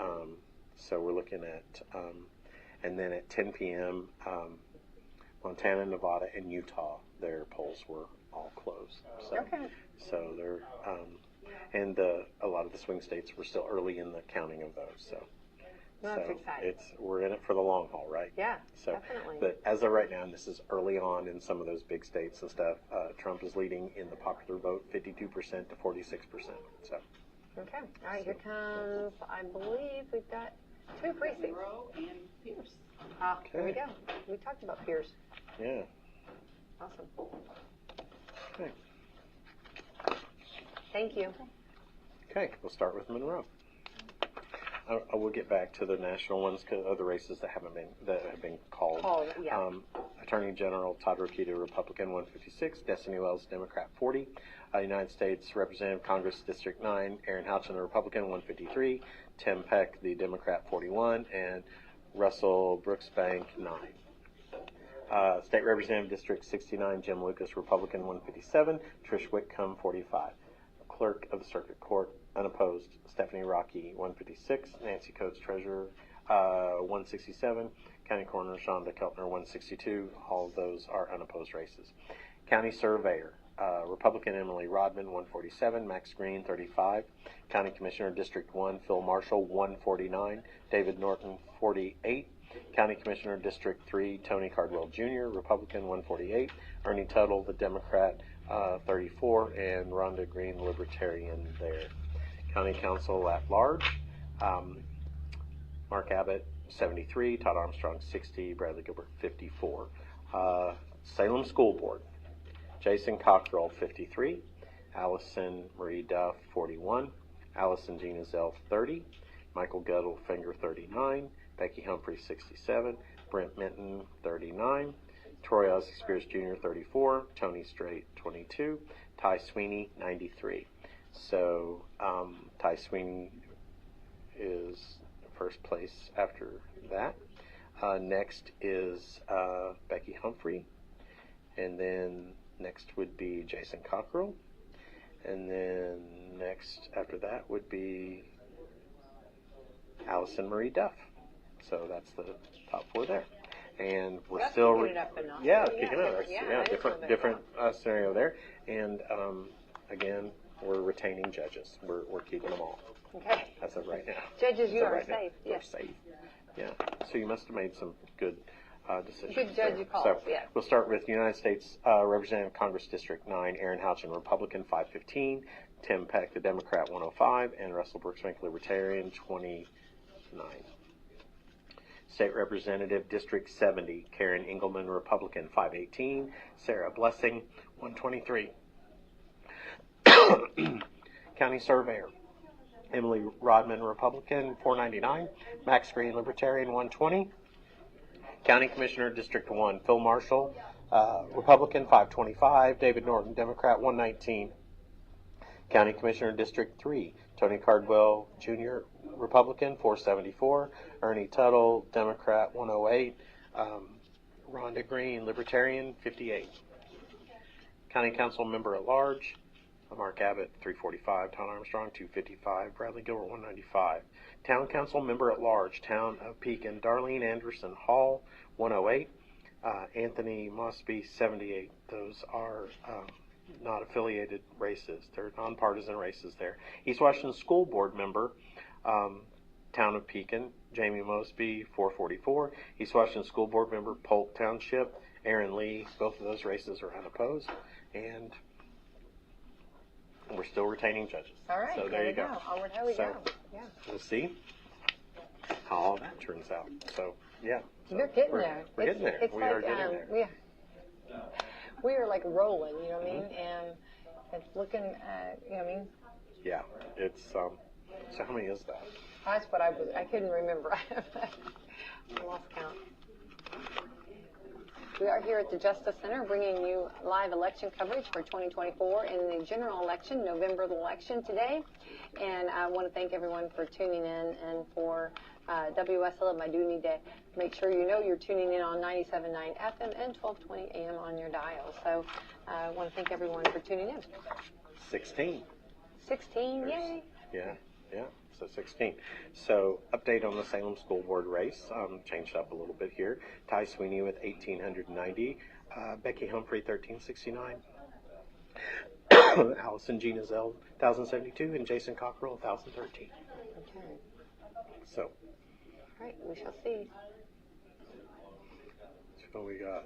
so we're looking at and then at 10 p.m. Montana, Nevada, and Utah, their polls were all closed. So, Okay. so they're and a lot of the swing states were still early in the counting of those. So Well, that's exciting. we're in it for the long haul, right? Yeah, So, definitely. but as of right now, and this is early on in some of those big states and stuff, Trump is leading in the popular vote 52% to 46%. So. Okay. All right, here comes, I believe we've got 2 precincts. Monroe and Pierce. Here we go. We talked about Pierce. Yeah. Awesome. Okay. Thank you. Okay. We'll start with Monroe. I will get back to the national ones because of the races that have been called. Yeah. Attorney General Todd Rokita, Republican, 156. Destiny Wells, Democrat, 40. United States Representative, Congress, District 9. Aaron Houchin, the Republican, 153. Tim Peck, the Democrat, 41. And Russell Brooksbank, 9. State Representative, District 69. Jim Lucas, Republican, 157. Trish Whitcomb, 45. Clerk of the Circuit Court, unopposed, Stephanie Rocky, 156. Nancy Coates, Treasurer, 167. County Coroner, Shonda Keltner, 162. All of those are unopposed races. County Surveyor, Republican Emily Rodman, 147. Max Green, 35. County Commissioner, District 1, Phil Marshall, 149. David Norton, 48. County Commissioner, District 3, Tony Cardwell Jr., Republican, 148. Ernie Tuttle, the Democrat, 34. And Rhonda Green, Libertarian there. County Council at Large, Mark Abbott, 73. Todd Armstrong, 60. Bradley Gilbert, 54. Salem School Board, Jason Cockrell, 53. Allison Marie Duff, 41. Allison Jean Azell, 30. Michael Guttlefinger, 39. Becky Humphrey, 67. Brent Minton, 39. Troy Ozzie Spears Jr., 34. Tony Strait, 22. Ty Sweeney, 93. So Ty Sweeney is first place after that. Next is Becky Humphrey. And then next would be Jason Cockrell. And then next after that would be Allison Marie Duff. So that's the top 4 there. And we're That's still picking it up a notch. picking up. Yeah, different scenario there. And again, we're retaining judges. We're keeping them all Okay. as of right now. Judges, you As of are right now, safe. we're Yes. safe. Yeah. So you must have made some good decisions. Good judge there. calls, So yeah. we'll start with United States Representative, Congress District 9, Aaron Houchin, Republican, 515. Tim Peck, the Democrat, 105. And Russell Brooksbank, Libertarian, 29. State Representative, District 70, Karen Engelman, Republican, 518. Sarah Blessing, 123. County Surveyor, Emily Rodman, Republican, 499. Max Green, Libertarian, 120. County Commissioner, District 1, Phil Marshall, Republican, 525. David Norton, Democrat, 119. County Commissioner, District 3, Tony Cardwell, Jr., Republican, 474. Ernie Tuttle, Democrat, 108. Rhonda Green, Libertarian, 58. County Council Member at Large, Mark Abbott, 345. Tom Armstrong, 255. Bradley Gilbert, 195. Town Council Member at Large, Town of Pekin, Darlene Anderson Hall, 108. Anthony Mosby, 78. Those are not affiliated races. They're nonpartisan races there. East Washington School Board Member, Town of Pekin, Jamie Mosby, 444. East Washington School Board Member, Polk Township, Aaron Lee. Both of those races are unopposed. And we're still retaining judges. All right. So there you go. Onward, how we go. Yeah. We'll see how all that turns out. So, yeah. So You're getting there. We're getting there. It's We like, are getting there. we are like rolling, you know what I mean? And it's looking, you know what I mean? Yeah. It's, so how many is that? That's what I couldn't remember. I lost count. We are here at the Justice Center bringing you live election coverage for 2024 in the general election, November election today. And I want to thank everyone for tuning in, and for Wslm, I do need to make sure you know you're tuning in on 97.9 FM and 1220 AM on your dial. So I want to thank everyone for tuning in. 16. 16, yay. Yeah. So 16. So update on the Salem School Board race. Changed up a little bit here. Ty Sweeney with 1,890. Becky Humphrey, 1,369. Allison Gina Zell, 1,072. And Jason Cockrell, 1,013. Okay. So. All right, we shall see. So we got.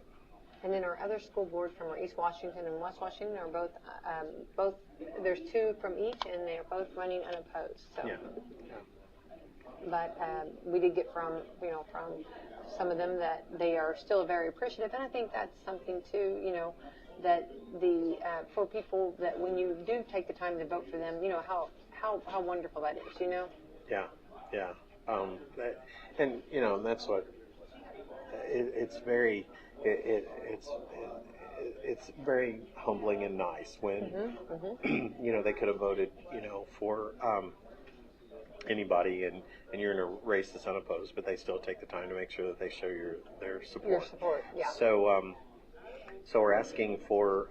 And then our other school board from our East Washington and West Washington are both, there's two from each, and they're both running unopposed. So. Yeah. But we did get from some of them that they are still very appreciative, and I think that's something too, that for people that when you do take the time to vote for them, how wonderful that is, Yeah. And that's what it's very. It's very humbling and nice when they could have voted for anybody, and you're in a race that's unopposed, but they still take the time to make sure that they show their support. Your support, yeah. So we're asking for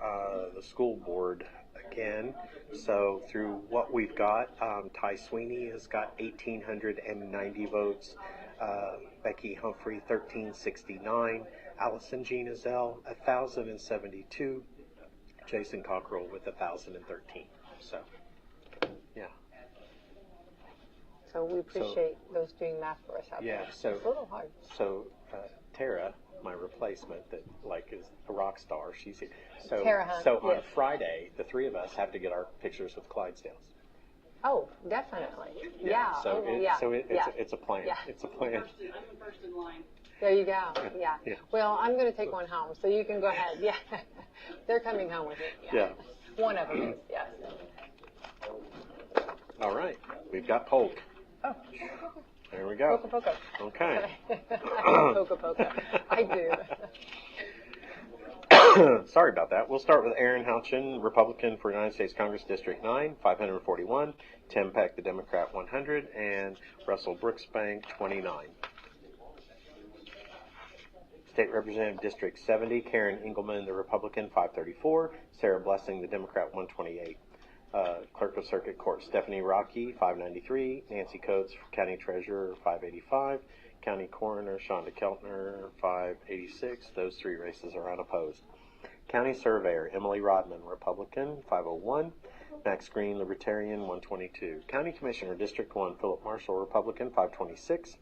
the school board again. So through what we've got, Ty Sweeney has got 1,890 votes. Becky Humphrey, 1,369. Allison Gina Zell, 1,072. Jason Cockrell with 1,013. So, yeah. So we appreciate those doing math for us out there. Yeah. So it's a little hard. So Tara, my replacement, that is a rock star, she's here. So Tara Hunt, so on yes. Friday, the three of us have to get our pictures with Clydesdales. Oh, definitely. Yeah. So it's a plan. Yeah. It's a plan. I'm first in line. There you go. Yeah. Yeah. Well, I'm going to take one home, so you can go ahead. Yeah. They're coming home with it. Yeah. One of them is, yes. All right. We've got Polk. Oh. There we go. Poca. Okay. Poca. I do. Sorry about that. We'll start with Aaron Houchin, Republican for United States Congress District 9, 541. Tim Peck, the Democrat, 100. And Russell Brooksbank, 29. State Representative District 70, Karen Engelman, the Republican, 534. Sarah Blessing, the Democrat, 128. Clerk of Circuit Court, Stephanie Rocky, 593. Nancy Coates, County Treasurer, 585. County Coroner, Shonda Keltner, 586. Those three races are unopposed. County Surveyor, Emily Rodman, Republican, 501. Max Green, Libertarian, 122. County Commissioner, District 1, Philip Marshall, Republican, 526.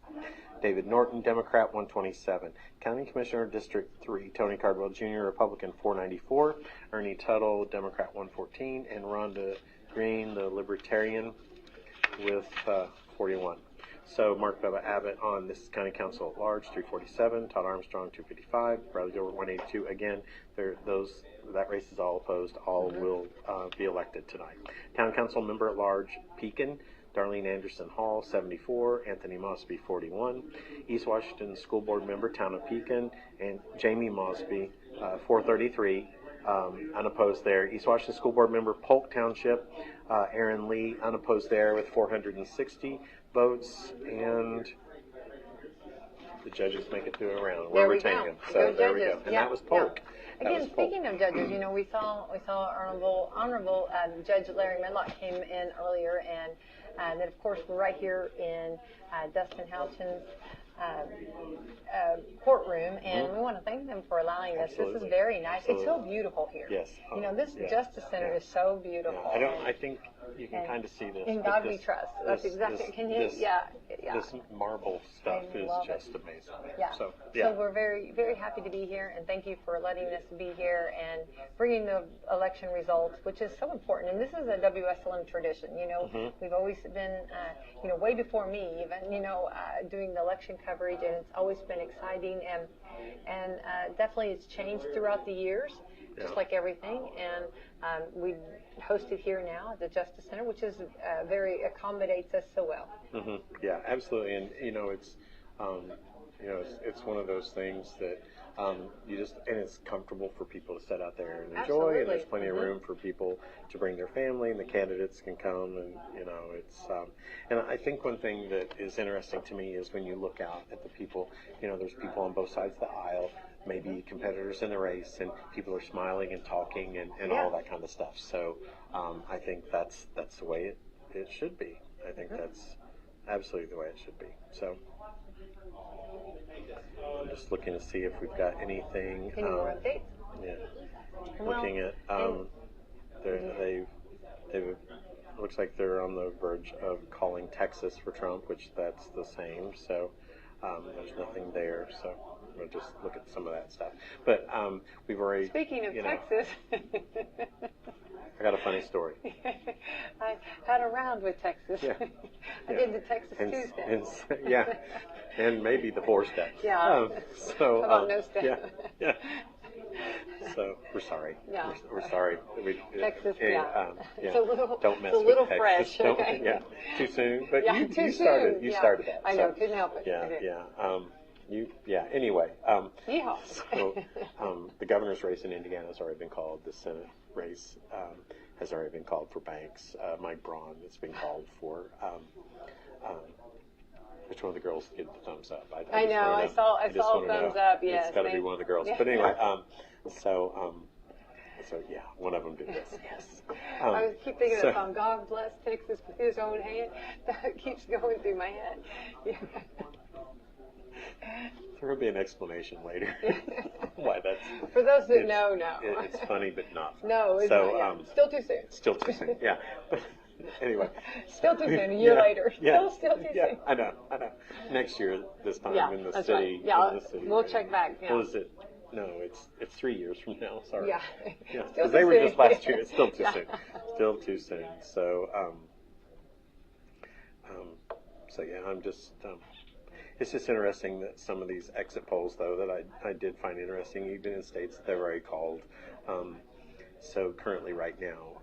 David Norton, Democrat, 127. County Commissioner, District 3, Tony Cardwell Jr., Republican, 494. Ernie Tuttle, Democrat, 114. And Rhonda Green, the Libertarian, with 41. So Mark Bubba Abbott on this is County Council at Large, 347. Todd Armstrong, 255. Bradley Gilbert, 182. Again, that race is all opposed. All will be elected tonight. Town Council Member at Large, Pekin, Darlene Anderson Hall, 74. Anthony Mosby, 41. East Washington School Board Member, Town of Pekin, and Jamie Mosby, 433. Unopposed there. East Washington School Board Member, Polk Township, Aaron Lee, unopposed there with 460 votes, and the judges make it to a round. We're retaining them. So there we go. And that was Polk. Yeah. Again, speaking of judges, we saw Honorable Judge Larry Medlock came in earlier, and then of course we're right here in Dustin Houchin's courtroom, and we want to thank them for allowing us. This is very nice. It's so beautiful here. Yes. This Justice Center is so beautiful. I think you can kind of see this. In God we trust. That's exactly. This marble stuff is just amazing. Yeah. So we're very, very happy to be here, and thank you for letting us be here and bringing the election results, which is so important. And this is a WSLM tradition. We've always been, way before me even, doing the election coverage, and it's always been exciting, and definitely it's changed throughout the years, just like everything. And we hosted here now at the Justice Center, which is very accommodates us so well. Yeah, absolutely. And it's one of those things that and it's comfortable for people to sit out there and enjoy. Absolutely. And there's plenty of room for people to bring their family, and the candidates can come, and it's and I think one thing that is interesting to me is when you look out at the people, there's people on both sides of the aisle, maybe competitors in the race, and people are smiling and talking and all that kind of stuff. So I think that's the way it should be. I think that's absolutely the way it should be. So I'm just looking to see if we've got anything. Any more updates? Yeah. Looking at they've looks like they're on the verge of calling Texas for Trump, which that's the same. So there's nothing there. So we'll just look at some of that stuff. But we've already. Speaking of Texas. I got a funny story. I had a round with Texas. Yeah. I did the Texas Tuesday. Yeah, and maybe the 4 steps. Yeah. So how about no step? Yeah. So we're sorry. Yeah. We're sorry. Texas. It's a little. Don't mess it's a little with fresh. Texas. Okay. Yeah. Too soon. But yeah, you started. You started that. I know. Couldn't help it. Yeah. Anyway. Yeehaw. So the governor's race in Indiana has already been called. The Senate race has already been called for Banks. Mike Braun has been called for. Which one of the girls get the thumbs up? I know. I saw thumbs up. Yes. It's got to be one of the girls. But anyway, so yeah, one of them did this. Yes. I keep thinking of that song, God bless Texas with his own hand. That keeps going through my head. Yeah. There will be an explanation later why that's. For those that know, no. It's funny, but not funny. No, it's not. Still too soon. Still too soon. Yeah. But anyway. Still too soon. A year later. Yeah. Still too soon. I know. Next year, this time in the that's city. Right. Yeah. In the city, we'll check back. Yeah. What is it? No, it's 3 years from now. Sorry. Yeah. Because they were just last year. It's still too soon. Still too soon. So, I'm just. It's just interesting that some of these exit polls, though, that I did find interesting, even in states that they've already called. So currently, right now,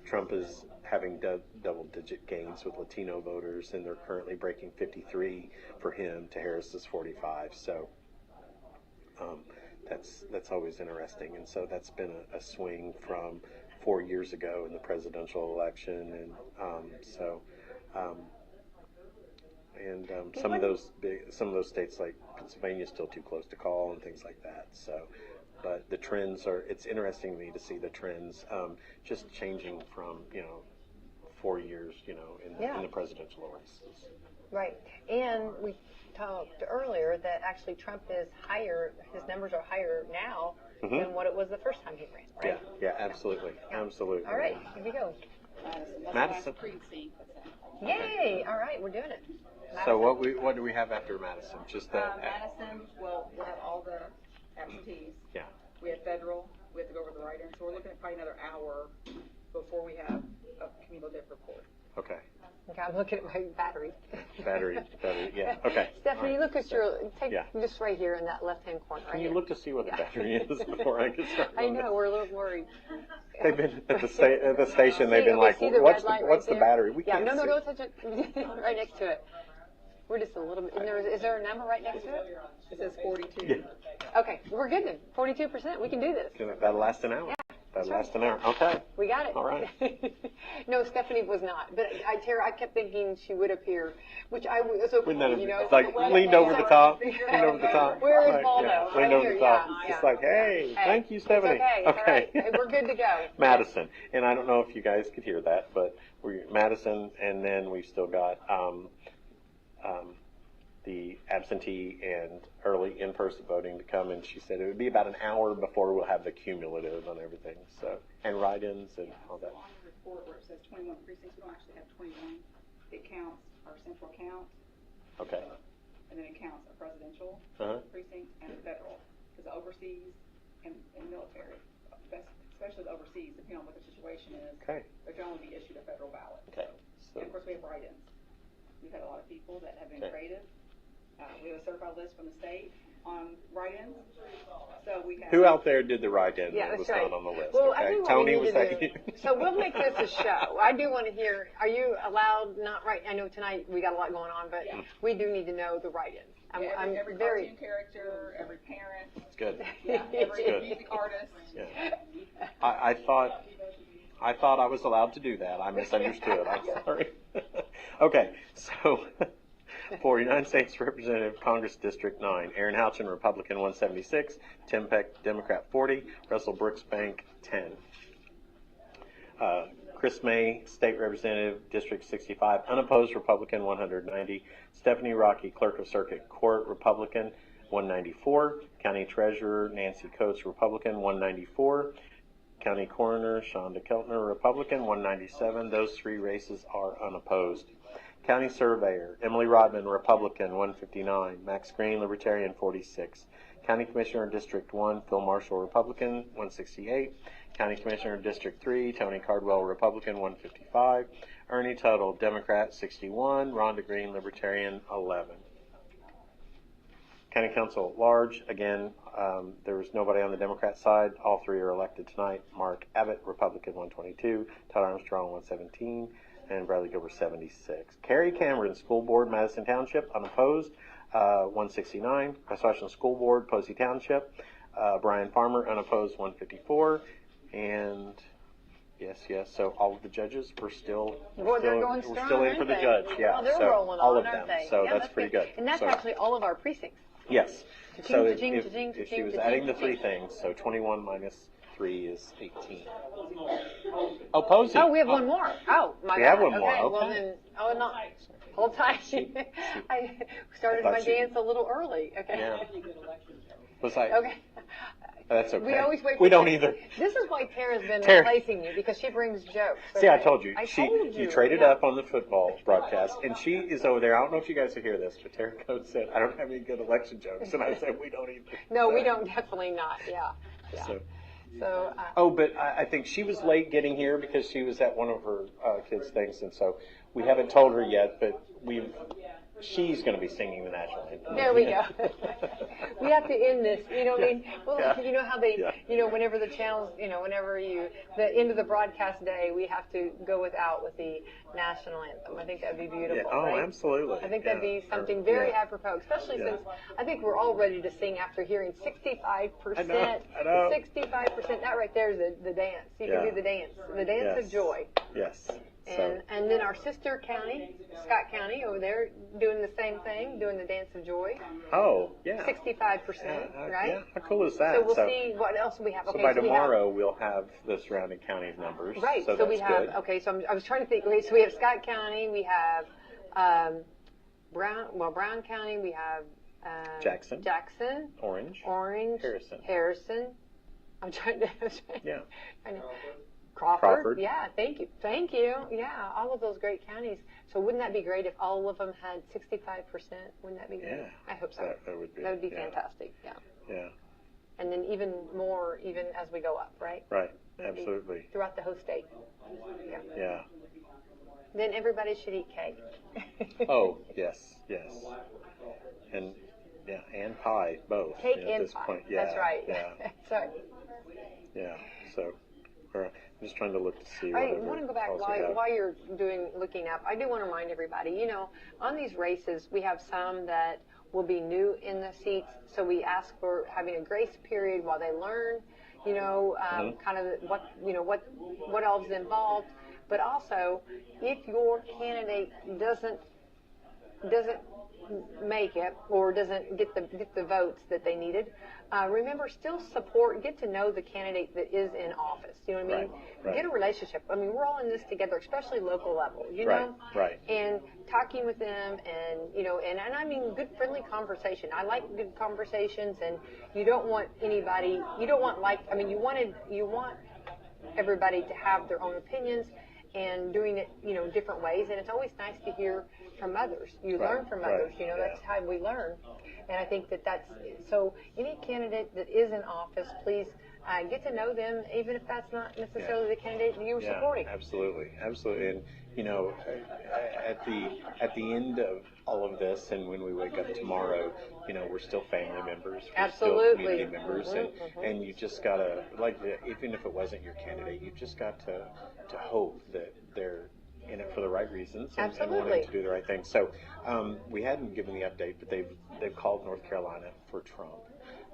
Trump is having double-digit gains with Latino voters, and they're currently breaking 53 for him to Harris's 45. So that's always interesting, and so that's been a swing from 4 years ago in the presidential election, and some of those states like Pennsylvania is still too close to call and things like that. So, but the trends it's interesting to me to see the trends just changing from 4 years in the presidential races. Right, and we talked earlier that actually Trump is higher. His numbers are higher now than what it was the first time he ran. Right? Yeah, absolutely, absolutely. All right, here we go. Madison. Yay! All right, we're doing it. Madison. So what do we have after Madison? Just that. Madison. Well, we'll have all the absentees. Yeah. We have federal. We have to go over the write-in. So we're looking at probably another hour before we have a cumulative report. Okay. Okay, I'm looking at my battery. Battery, yeah. Okay. Stephanie, All right. look at your, take Yeah. just right here in that left-hand corner. Can you look to see what the battery is before I get started? I know, we're a little worried. They've been at the station. They've been Okay, like, see the "What's red light what's right the there? battery?" We Yeah, can't no, see. don't touch it. Right next to it. We're just a little bit. And is there a number right next to it? It says 42. Yeah. Okay, we're good then. 42%. We can do this. That'll last an hour. Yeah, That'll right. last an hour. Okay. We got it. All right. No, Stephanie was not. But Tara, I kept thinking she would appear, which I was okay. Wouldn't that You know, it's like leaned over the top. Leaned over the top. Where is Like, Waldo? yeah, Right leaned over here, the top. yeah, Just yeah. like, hey, thank you, Stephanie. It's okay. It's all right. We're good to go. Madison, and I don't know if you guys could hear that, but we're Madison, and then we've still got the absentee and early in-person voting to come, and she said it would be about an hour before we'll have the cumulative on everything, so, and write-ins and all that. On the report where it says 21 precincts, we don't actually have 21. It counts our central count, Okay. and then it counts a presidential Uh-huh. precinct and a federal. Because overseas and military, especially the overseas, depending on what the situation is, Okay. there can only be issued a federal ballot. Okay. So, And of course, we have write-ins. We've had a lot of people that have been Okay. creative. We have a certified list from the state on write-ins. So we have. who out there did the write-in Yeah, that was that's right. not on the list? Well, okay. I think what Tony, we was need that to you? do, so we'll make this a show. I do want to hear, are you allowed, not right, I know tonight we got a lot going on, but Yeah. we do need to know the write-ins. I'm Every very. cartoon character, every parent, It's good. yeah, every Good. music artist. Yeah. I thought I was allowed to do that. I misunderstood. I'm sorry. Okay, so for United States Representative, Congress District 9, Aaron Houchin, Republican 176, Tim Peck, Democrat 40, Russell Brooks Bank 10. Chris May, State Representative, District 65, unopposed Republican 190, Stephanie Rocky, Clerk of Circuit Court, Republican 194, County Treasurer Nancy Coates, Republican 194, County Coroner Shonda Keltner, Republican 197. Those three races are unopposed. County Surveyor Emily Rodman, Republican 159, Max Green, Libertarian 46. County Commissioner District 1, Phil Marshall, Republican 168. County Commissioner District 3, Tony Cardwell, Republican 155. Ernie Tuttle, Democrat 61. Rhonda Green, Libertarian 11. County Council at large, again, there was nobody on the Democrat side. All three are elected tonight. Mark Abbott, Republican 122. Todd Armstrong 117. And Bradley Gilbert 76. Carrie Cameron, School Board, Madison Township, unopposed, 169. Washington School Board, Posey Township, Brian Farmer, unopposed, 154. And yes, so all of the judges were still, Well, they're going we're strong, still in aren't for the they? judge. Yeah, Well, they're so rolling all on, of aren't them. they? So Yeah, that's pretty good. And that's So, actually all of our precincts. yes. Cha-ching, So cha-ching, if cha-ching, she cha-ching, was cha-ching, adding the cha-ching. three things, so 21 minus 3 is 18. Oh, Posey. Oh, we have one more. Oh, my God. We have one more, Well, okay. then, no. Hold tight. I started I my thought you- dance a little early. Okay. Yeah. Was I? Okay. That's okay. We always wait. We for don't you. either. This is why Tara's been Tara- replacing you, because she brings jokes. See, I okay? told you. I She told you traded yeah. up on the football broadcast, and she is over there. I don't know if you guys will hear this, but Tara Coates said, "I don't have any good election jokes," and I said, "We don't either." No, we don't. Definitely not. Yeah. So, So. oh, but I think she was late getting here because she was at one of her kids' things, and so we haven't told her yet, but she's going to be singing the national anthem. There we go. We have to end this. You know what I mean? Well, Yeah. you know how they, Yeah. whenever the channels, whenever the end of the broadcast day, we have to go with the national anthem. I think that'd be beautiful. Yeah. Oh, right? absolutely. I think that'd Yeah. be something very Yeah. apropos, especially Yeah. since I think we're all ready to sing after hearing 65%. I know. 65%. That right there is the dance. You can Yeah. do the dance Yes. of joy. Yes. And then our sister county, Scott County, over there doing the same thing, doing the dance of joy. Oh, yeah. 65%, right? Yeah. How cool is that? So we'll see what else we have. So Okay, by we have- tomorrow, we'll have the surrounding counties numbers. Right. So, So we that's have. good. Okay. So I was trying to think. Okay. So we have Scott County. We have Brown County. We have Jackson. Orange. Harrison. I'm trying to. Yeah. Crawford. Yeah. Thank you. Yeah. All of those great counties. So wouldn't that be great if all of them had 65%? Wouldn't that be great? Yeah. I hope so. That would be. That would be yeah. fantastic. Yeah. Yeah. and then even more even as we go up, right? Right. Absolutely. Throughout the whole state. Yeah. Yeah. Then everybody should eat cake. Oh, yes. And yeah, and pie, both. Cake at and this pie. point. Yeah, That's right. Yeah. That's right. Yeah. So, I'm just trying to look to see. I want to go back else we have. while you're looking up. I do want to remind everybody, on these races, we have some that will be new in the seats, so we ask for having a grace period while they learn, kind of what else is involved. But also, if your candidate doesn't make it or doesn't get the votes that they needed, remember, still support, get to know the candidate that is in office. You know what I mean? Right. Get a relationship. I mean, we're all in this together, especially local level, Right. And talking with them and I mean good friendly conversation. I like good conversations, and you don't want anybody, you want everybody to have their own opinions and doing it, different ways. And it's always nice to hear from others. You learn from others, that's how we learn. And I think that's, so any candidate that is in office, please get to know them, even if that's not necessarily the candidate that you were supporting. Absolutely. And, at the end of all of this, and when we wake up tomorrow, we're still family members. We're Absolutely. still community members. And you just got to, even if it wasn't your candidate, you just got to hope that they're in it for the right reasons and wanting to do the right thing. So we hadn't given the update, but they've called North Carolina for Trump.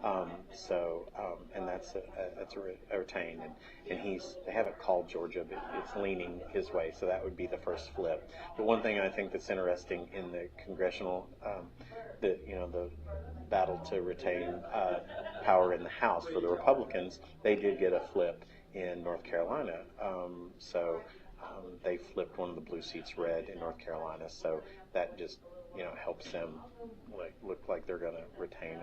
And that's a retain, and they haven't called Georgia, but it's leaning his way, so that would be the first flip. But one thing I think that's interesting in the congressional, the battle to retain power in the House for the Republicans, they did get a flip in North Carolina. They flipped one of the blue seats red in North Carolina, so that just helps them look like they're going to retain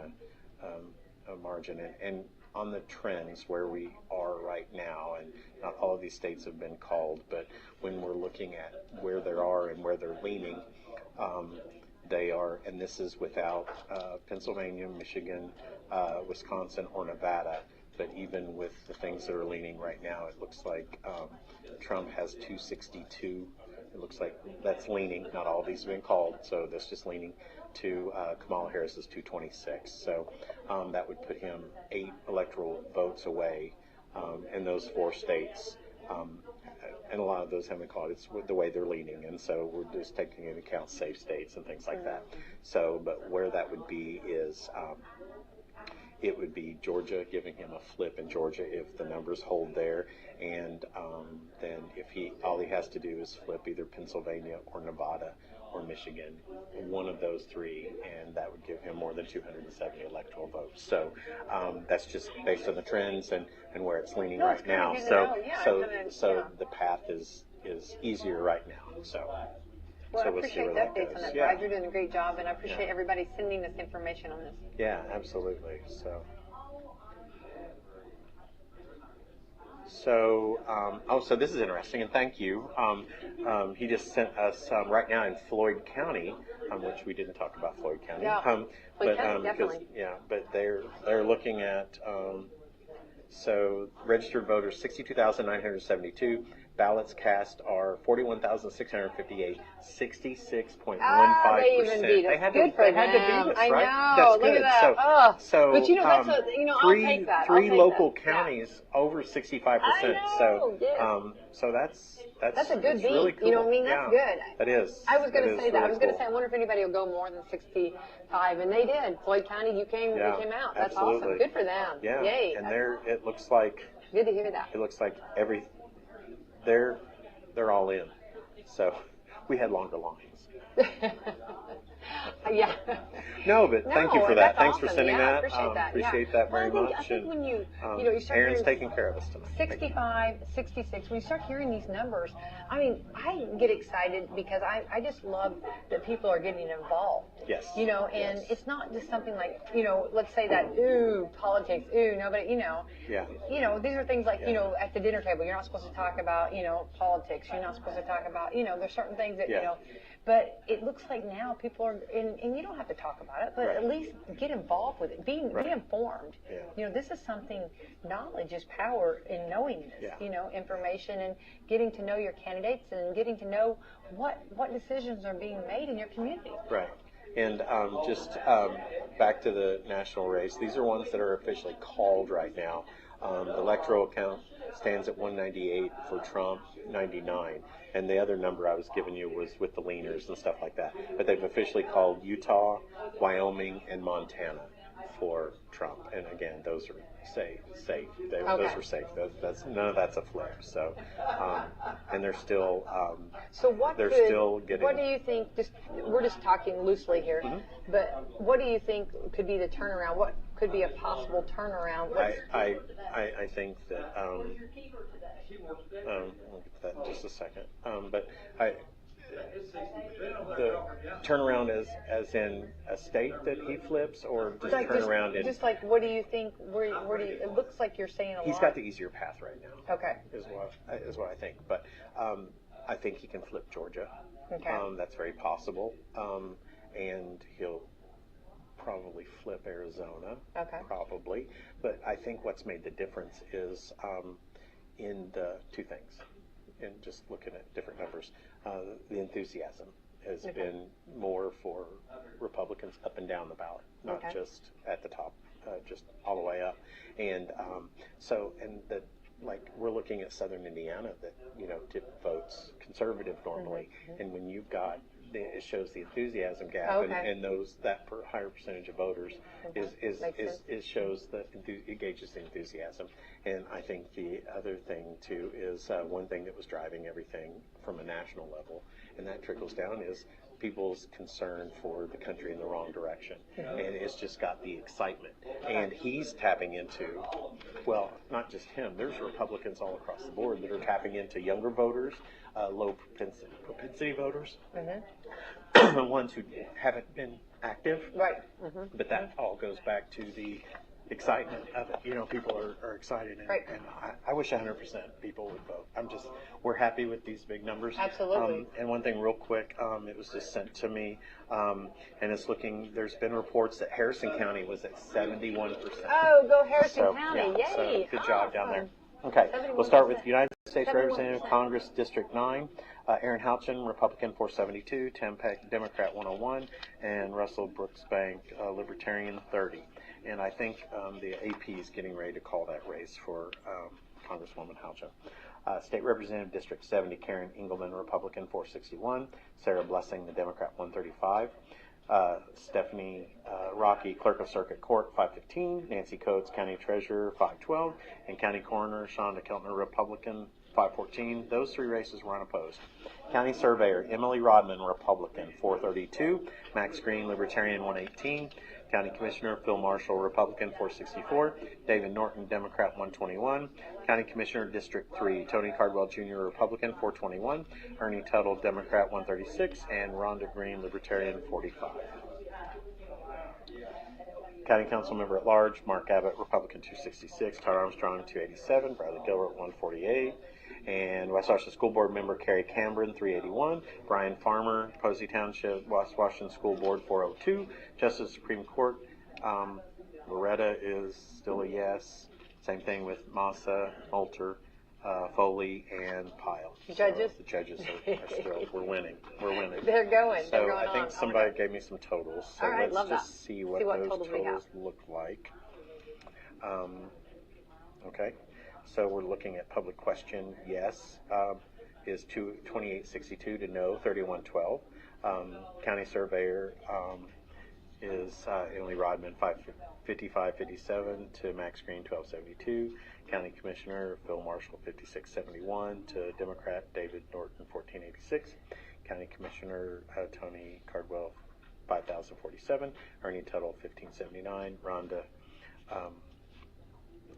a margin. And on the trends where we are right now, and not all of these states have been called, but when we're looking at where they are and where they're leaning, they are, and this is without Pennsylvania, Michigan, Wisconsin, or Nevada. But even with the things that are leaning right now, it looks like Trump has 262. It looks like that's leaning. Not all of these have been called, so that's just leaning to Kamala Harris is 226. So that would put him 8 electoral votes away in those 4 states. And a lot of those haven't called. It's the way they're leaning, and so we're just taking into account safe states and things like that. So, but where that would be is it would be Georgia, giving him a flip in Georgia if the numbers hold there, and then if all he has to do is flip either Pennsylvania or Nevada or Michigan, one of those 3, and that would give him more than 270 electoral votes. So that's just based on the trends and where it's leaning right now. So the path is easier right now. So. Well, So I we'll see appreciate where the that updates goes. on that, Yeah. Brad. You're doing a great job, and I appreciate everybody sending us information on this. Yeah, absolutely. So this is interesting, and thank you. He just sent us right now in Floyd County, which we didn't talk about Floyd County. Yeah, Floyd County, definitely. But they're looking at so registered voters 62,972. Ballots cast are 41,658, 66.15%. They even beat us. They had Good to for beat them. us, I right? know. That's Look good. at that. But that's I'll take that. Three local that. counties over 65%. I know, So that's a good beat. really cool. You know what I mean? That's good. That is. I was going to say that. Really I was going to cool. say, I wonder if anybody will go more than 65, and they did. Floyd County, you came out. That's absolutely. awesome. Good for them. Yeah. Yay. And it looks like. Good to hear that. It looks like they're all in. So we had longer lines. Yeah. No, but thank you for that. That's Thanks awesome. for sending that. Appreciate that. That very Well, much. I think when you start Aaron's hearing taking care of us tonight. 65, 66, when you start hearing these numbers, I mean, I get excited because I just love that people are getting involved. Yes. And it's not just something like, let's say that, politics, nobody, Yeah. These are things like, at the dinner table, you're not supposed to talk about, politics. You're not supposed to talk about, there's certain things that, but it looks like now people are in and you don't have to talk about it, but Right. at least get involved with it. Be informed. Yeah. You know, this is something. Knowledge is power in knowing this. Yeah. You know, information and getting to know your candidates and getting to know what decisions are being made in your community. Right. And back to the national race, these are ones that are officially called right now. The electoral count stands at 198 for Trump, 99. And the other number I was giving you was with the leaners and stuff like that. But they've officially called Utah, Wyoming, and Montana for Trump. And again, those are safe. Those are safe. That's none of that's a flip. So, and they're still. So still getting. What do you think? We're just talking loosely here, but what do you think could be the turnaround? What could be a possible turnaround? I think that. We'll get to that in just a second. But the turnaround as in a state that he flips, or just turnaround in. Just like, what do you think? Where do you? It looks like you're saying a lot. He's got the easier path right now. Okay. Is what I think, but I think he can flip Georgia. Okay. That's very possible, and he'll probably flip Arizona. Okay. Probably, but I think what's made the difference is in the two things. And just looking at different numbers, the enthusiasm has been more for Republicans up and down the ballot, not just at the top, just all the way up. And we're looking at Southern Indiana that votes conservative normally, and when you've got it shows the enthusiasm gap, and that higher percentage of voters is shows it gauges the enthusiasm. And I think the other thing too is one thing that was driving everything from a national level, and that trickles down, is people's concern for the country in the wrong direction, and it's just got the excitement. And he's tapping into, well, not just him. There's Republicans all across the board that are tapping into younger voters, low propensity voters, ones who haven't been active. Right. But that all goes back to the excitement of it. People are excited, and I wish 100% people would vote. We're happy with these big numbers. Absolutely. And one thing real quick, it was just sent to me, and there's been reports that Harrison County was at 71%. Oh, go Harrison County. Yeah, Yay. so good job down there. Okay, we'll start with United States Representative, Congress, District 9. Aaron Houchin, Republican, 472. Tim Peck, Democrat, 101. And Russell Brooksbank, Libertarian, 30. And I think the AP is getting ready to call that race for Congresswoman Houchin. State Representative, District 70, Karen Engelman, Republican, 461. Sarah Blessing, the Democrat, 135. Stephanie Rocky, Clerk of Circuit Court, 515. Nancy Coates, County Treasurer, 512. And County Coroner, Shonda Keltner, Republican, 514. Those three races were unopposed. County Surveyor, Emily Rodman, Republican, 432. Max Green, Libertarian, 118. County Commissioner, Phil Marshall, Republican, 464. David Norton, Democrat, 121. County Commissioner, District 3, Tony Cardwell Jr., Republican, 421. Ernie Tuttle, Democrat, 136. And Rhonda Green, Libertarian, 45. County Council Member at Large, Mark Abbott, Republican, 266. Todd Armstrong, 287. Bradley Gilbert, 148. And West Washington School Board Member Carrie Cameron, 381. Brian Farmer, Posey Township, West Washington School Board, 402. Justice Supreme Court, Loretta is still a yes. Same thing with Massa, Moulter, Foley, and Pyle. Judges? So the judges are still, we're winning. They're going. So They're going I think somebody gave me some totals. So all right, let's love just that. see what those totals look like. Okay. So we're looking at public question, yes, is 2862 to no, 3112. County Surveyor is Emily Rodman, 5557 to Max Green, 1272. County Commissioner Phil Marshall, 5671 to Democrat David Norton, 1486. County Commissioner Tony Cardwell, 5047. Ernie Tuttle, 1579. Rhonda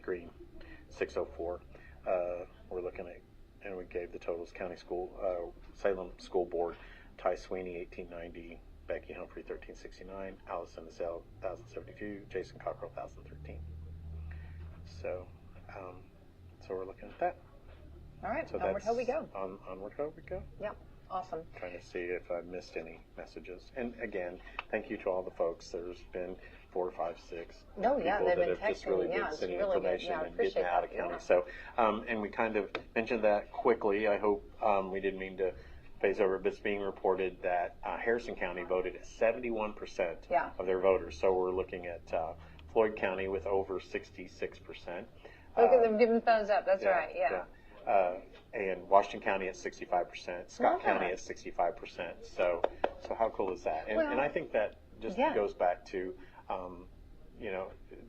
Green, 604. We're looking at, and we gave the totals: County School, Salem School Board, Ty Sweeney, 1890, Becky Humphrey, 1369, Allison Azell, 1072, Jason Cockrell, 1013. So we're looking at that. All right, So onward how we go. Onward how we go. Yep. Awesome. Trying to see if I missed any messages. And again, thank you to all the folks. There's been 4, 5, 6 Oh, yeah, people they've that been have just texting really me. been Yeah, it's sending really good. information Yeah, I and getting appreciate out of that. county. Yeah. So, and we kind of mentioned that quickly. I hope we didn't mean to phase over, but it's being reported that Harrison County voted at 71% Yeah. of their voters. So we're looking at Floyd County with over 66%. Look at them giving thumbs up. That's Yeah, right. Yeah. And Washington County at 65%, Scott Love County that. at 65%. So how cool is that? And, Well, and I think that just yeah. goes back to, you know,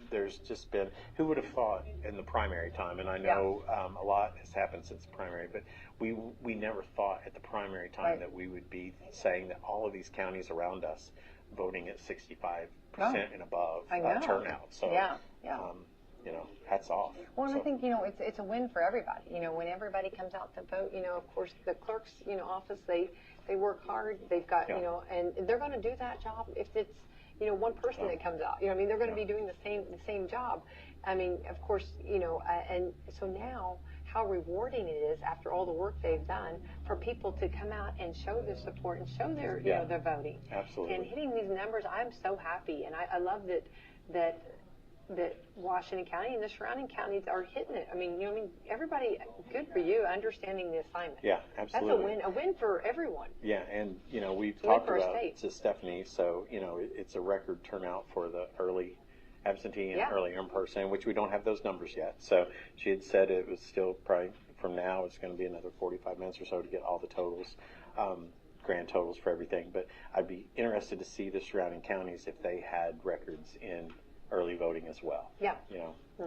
there's just been, who would have thought in the primary time, and I know a lot has happened since the primary, but we never thought at the primary time Right. that we would be saying that all of these counties around us voting at 65% and above I know. turnout. So, Yeah. you know, hats off. Well, and So- I think, it's a win for everybody. When everybody comes out to vote, of course, the clerk's, office, they work hard. They've got, Yeah. And they're going to do that job if it's, one person that comes out. They're going to be doing the same job. I mean, of course, and so now how rewarding it is after all the work they've done for people to come out and show their support and show their, their voting. Absolutely. And hitting these numbers, I'm so happy. And I love that Washington County and the surrounding counties are hitting it. I mean, everybody, good for you, understanding the assignment. Yeah, absolutely. That's a win for everyone. Yeah, and we've Win talked for a about state. to Stephanie, so it's a record turnout for the early absentee and Yeah. early in person, which we don't have those numbers yet. So she had said it was still probably from now it's going to be another 45 minutes or so to get all the totals, grand totals for everything. But I'd be interested to see the surrounding counties if they had records in early voting as well. Yeah.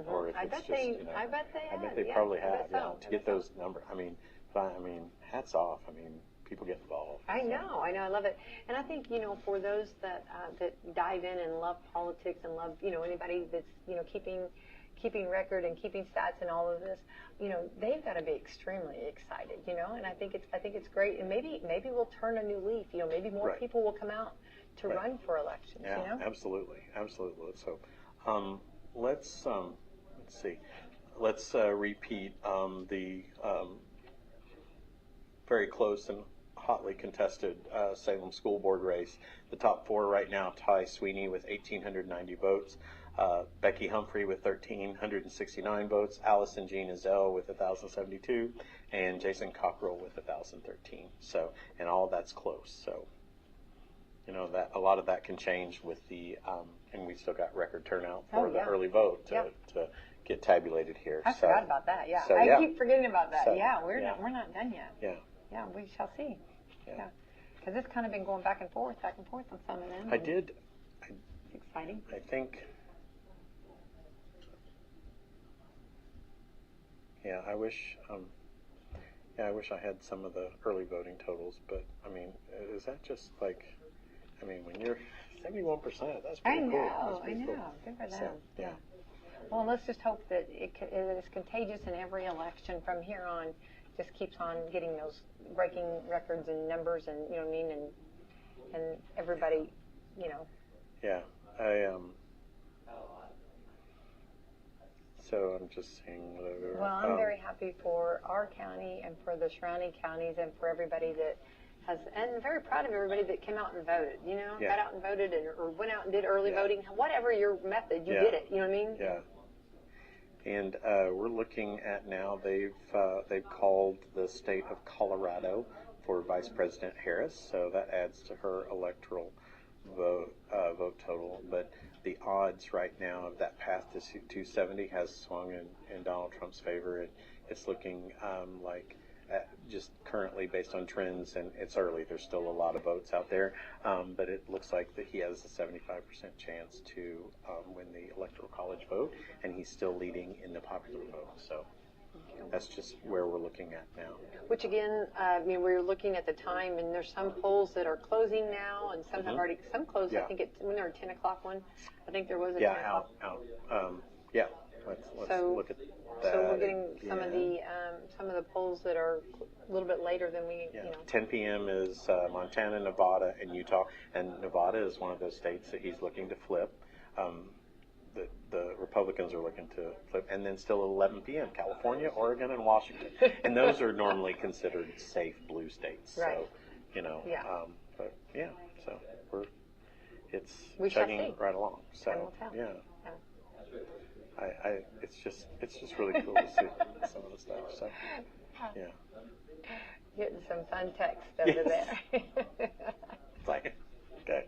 Or if I it's bet just, they. I bet they. I bet have. they Yeah, probably I bet have, so. to get those numbers. I mean, hats off. I mean, people get involved. I know, I love it, and I think for those that dive in and love politics and love anybody that's keeping record and keeping stats and all of this, they've got to be extremely excited, and I think it's great, and maybe we'll turn a new leaf, maybe more Right. people will come out to Right. run for elections, Yeah, absolutely. Let's hope. Let's see. Let's repeat the very close and hotly contested Salem School Board race. The top four right now: Ty Sweeney with 1,890 votes, Becky Humphrey with 1,369 votes, Allison Jean Azell with 1,072, and Jason Cockrell with 1,013. So, and all that's close. So, that a lot of that can change with the, and we still got record turnout for the early vote to get tabulated here. I forgot about that. Yeah, so, I keep forgetting about that. So, we're not done yet. Yeah, we shall see. Yeah, because it's kind of been going back and forth on some of them. it's exciting. I think. Yeah, I wish I had some of the early voting totals, but I mean, is that just like, I mean, when you're 71%, that's pretty cool. That's pretty cool. Good for them. So, yeah. Well, let's just hope that it is contagious in every election from here on. Just keeps on getting those breaking records and numbers, and and everybody, Yeah, I So I'm just seeing whatever. Well, I'm very happy for our county and for the surrounding counties and for everybody that has, and very proud of everybody that came out and voted. Got out and voted or went out and did early voting. Whatever your method, you did it. You know what I mean? Yeah. And we're looking at now. They've called the state of Colorado for Vice President Harris, so that adds to her electoral vote total. But the odds right now of that path to 270 has swung in Donald Trump's favor, and it's looking like just currently based on trends, and it's early. There's still a lot of votes out there, but it looks like that he has a 75% chance to win the Electoral College vote, and he's still leading in the popular vote. So that's just where we're looking at now. Which again, we're looking at the time, and there's some polls that are closing now, and some have already closed. Yeah. I think when there were 10 o'clock one, I think there was a 10 out. o'clock. Yeah. Let's look at that. So we're getting some of the polls that are a little bit later than we. 10 p.m. is Montana, Nevada, and Utah, and Nevada is one of those states that he's looking to flip. The Republicans are looking to flip, and then still at 11 p.m. California, Oregon, and Washington, and those are normally considered safe blue states. Right. you know. Yeah. But yeah, so it's We shall chugging see. right along. So Time will tell. yeah. Yeah. It's just really cool to see some of the stuff. So yeah. Getting some fun text over Yes. there. It's like, okay.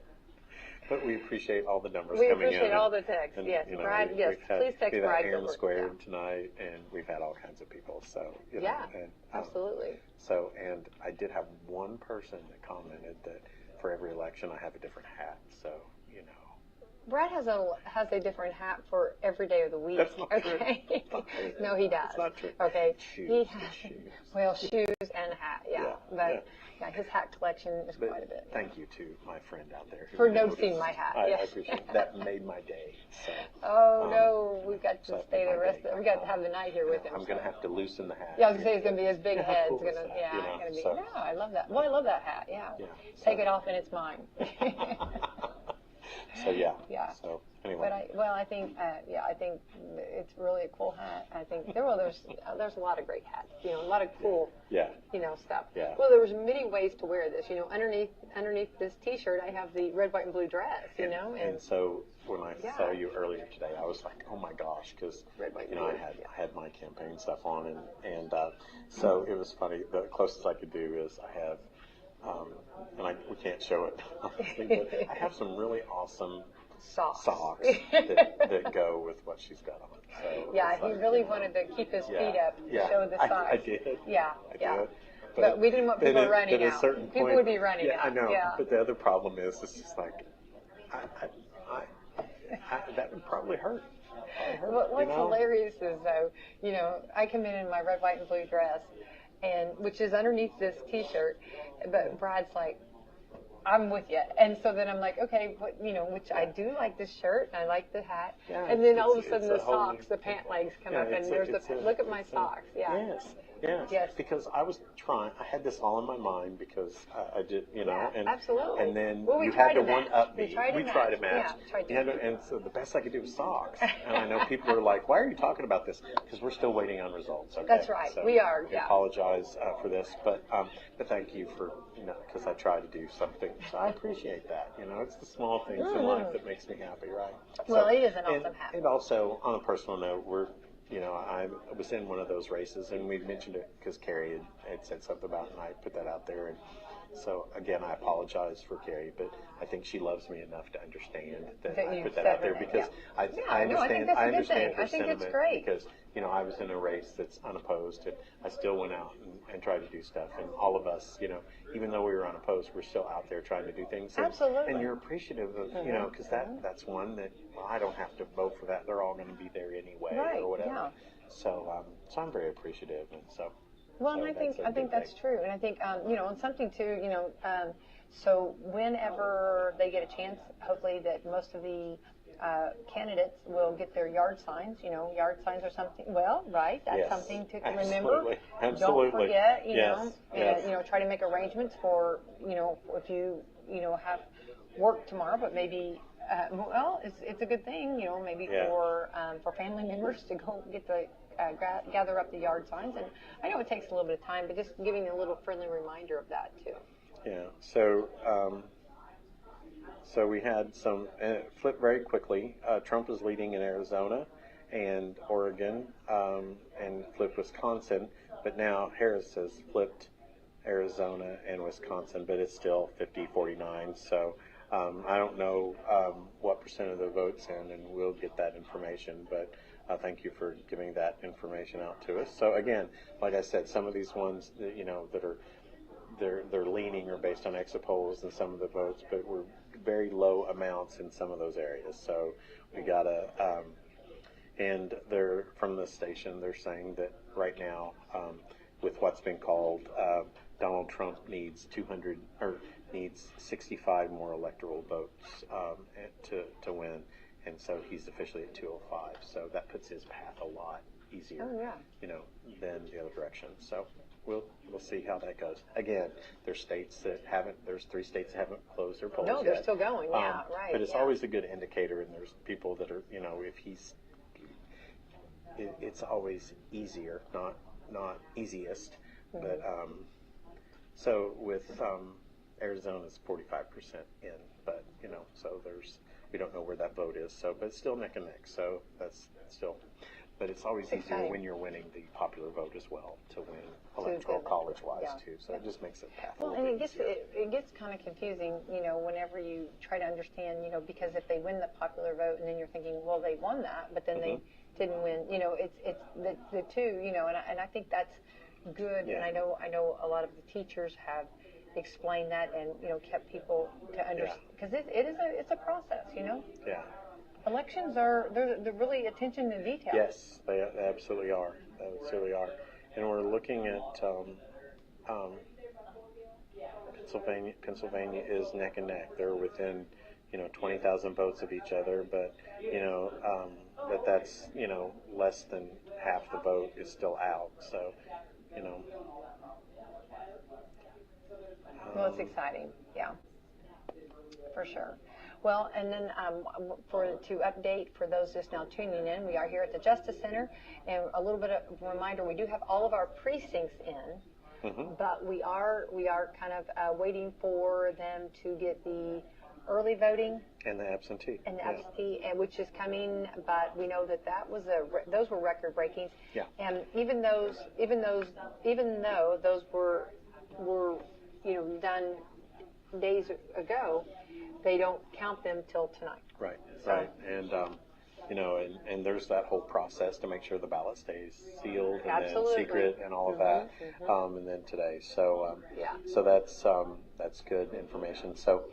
But we appreciate all the numbers We coming in. appreciate all the texts. And, Yes, you know, Brad. we've Yes, had, please text we've had Brad Aaron Gilbert. Squared tonight, and we've had all kinds of people. So you know, Yeah, and, absolutely. So, and I did have one person that commented that for every election I have a different hat. So you know. Brad has a different hat for every day of the week. That's not true. Okay. That's not true. No, he does. That's not true. Okay. Shoes, He has shoes. well, shoes and hat. Yeah. Yeah, But yeah, his hat collection is But quite a bit. thank you to my friend out there who For noticed. noticing my hat. I Yes. appreciate it. That made my day. So. Oh no, we've got to so stay the my rest. day. We got to have the night here with Yeah, him. I'm going to have to loosen the hat. Yeah, I was gonna say it's gonna be his big Yeah, how head. cool It's is gonna, that, yeah, you know? it's gonna be. So- No, I love that. Well, I love that hat. Yeah. Yeah, Take so- it off and it's mine. So yeah. Yeah. So anyway. But I think it's really a cool hat. I think there's a lot of great hats. You know, a lot of cool, Yeah. you know, stuff. Yeah. Well, there was many ways to wear this. You know, underneath this T-shirt, I have the red, white, and blue dress. You know, And so when I Yeah. saw you earlier today, I was like, oh my gosh, because Red, white, you know I blue, had my campaign stuff on, and so it was funny. The closest I could do is I have, and we can't show it, obviously, but I have some really awesome socks. that go with what she's got on. So Yeah, it's he like, really you know, wanted to keep his yeah, feet up, yeah, show the socks. I did. Yeah, I yeah. did. But we didn't want people at running a out. certain People point- would be running yeah, out. I know. Yeah. But the other problem is, it's just like, that would probably hurt. What's hilarious is though, you know, I come in my red, white, and blue dress, and which is underneath this T-shirt, but Brad's like, I'm with you, and so then I'm like, okay, what, you know, which I do like this shirt, and I like the hat, Yeah, and then all of a it's sudden a the whole- socks, the pant legs come Yeah, up, and it's a- there's it's a- look at my it's a- socks, yeah. Yes. Yes. Because I was trying. I had this all in my mind because I did, you know, Yeah, and absolutely. And then Well, we you tried had to to one match. up We me. tried to to match. match. Yeah, tried to. And so the best I could do was socks. And I know people are like, "Why are you talking about this?" Because we're still waiting on results. Okay. That's right. So We are, We yeah. apologize for this, but thank you for because I try to do something. So I appreciate that. You know, it's the small things in life that makes me happy, right? Well, So- it is an and- awesome hat. And also, on a personal note, I was in one of those races, and we mentioned it because Carrie had said something about it, and I put that out there. And so, again, I apologize for Carrie, but I think she loves me enough to understand that That I you put that said out there her name, because yeah. I Yeah, no, I think understand. that's a I good understand thing. her I think it's sentiment great. because I was in a race that's unopposed, and I still went out and tried to do stuff. And all of us, even though we were unopposed, we're still out there trying to do things. And, Absolutely. And you're appreciative of because that's one that I don't have to vote for that. They're all going to be there anyway Right, or whatever. yeah. So I'm very appreciative, and so. Well, so and that's a I think good that's thing. true, and I think and something too, so whenever they get a chance, hopefully that most of the candidates will get their yard signs. Yard signs are something. Well, right, that's Yes, something to remember. absolutely, absolutely. Don't forget, Yes, yes. and try to make arrangements for if you have work tomorrow, but maybe. It's a good thing, maybe Yeah. for family members to go get the gather up the yard signs, and I know it takes a little bit of time, but just giving a little friendly reminder of that too. Yeah. So we had some flip very quickly. Trump is leading in Arizona and Oregon, and flipped Wisconsin, but now Harris has flipped Arizona and Wisconsin, but it's still 50-49. So I don't know what percent of the votes in, and we'll get that information. But thank you for giving that information out to us. So again, like I said, some of these ones that, that are they're leaning are based on exit polls and some of the votes, but we're very low amounts in some of those areas. So we gotta. And they're from the station. They're saying that right now, with what's been called, Donald Trump needs 65 more electoral votes to win, and so he's officially at 205. So that puts his path a lot easier, Oh, yeah. than the other direction. So we'll see how that goes. Again, there's states that haven't. There's 3 states that haven't closed their polls No, they're yet. still going. Yeah, right. But it's yeah. always a good indicator, and there's people that are, if he's. It's always easier, not easiest. But so with Arizona's 45% in, but so we don't know where that vote is. So, but it's still neck and neck. So that's still, but it's always easier exciting. when you're winning the popular vote as well to win electoral college wise yeah. too. So it just makes it path. Well, and it gets kind of confusing, whenever you try to understand, because if they win the popular vote and then you're thinking, well, they won that, but then they didn't win. It's the two, and I think that's good. Yeah. And I know a lot of the teachers have explained that and kept people to understand because it's a process. Yeah. Elections they're really attention to detail. Yes, they absolutely are. They absolutely are. And we're looking at Pennsylvania is neck and neck. They're within 20,000 votes of each other, but but that's less than half the vote is still out. So Well, it's exciting, yeah, for sure. Well, and then to update for those just now tuning in, we are here at the Justice Center, and a little bit of a reminder: we do have all of our precincts in, but we are kind of waiting for them to get the early voting and the absentee, and which is coming. But we know that was those were record breaking, and even though those were done days ago, they don't count them till tonight. Right, right, and and there's that whole process to make sure the ballot stays sealed and then secret and all of that, and then today. So so that's good information. So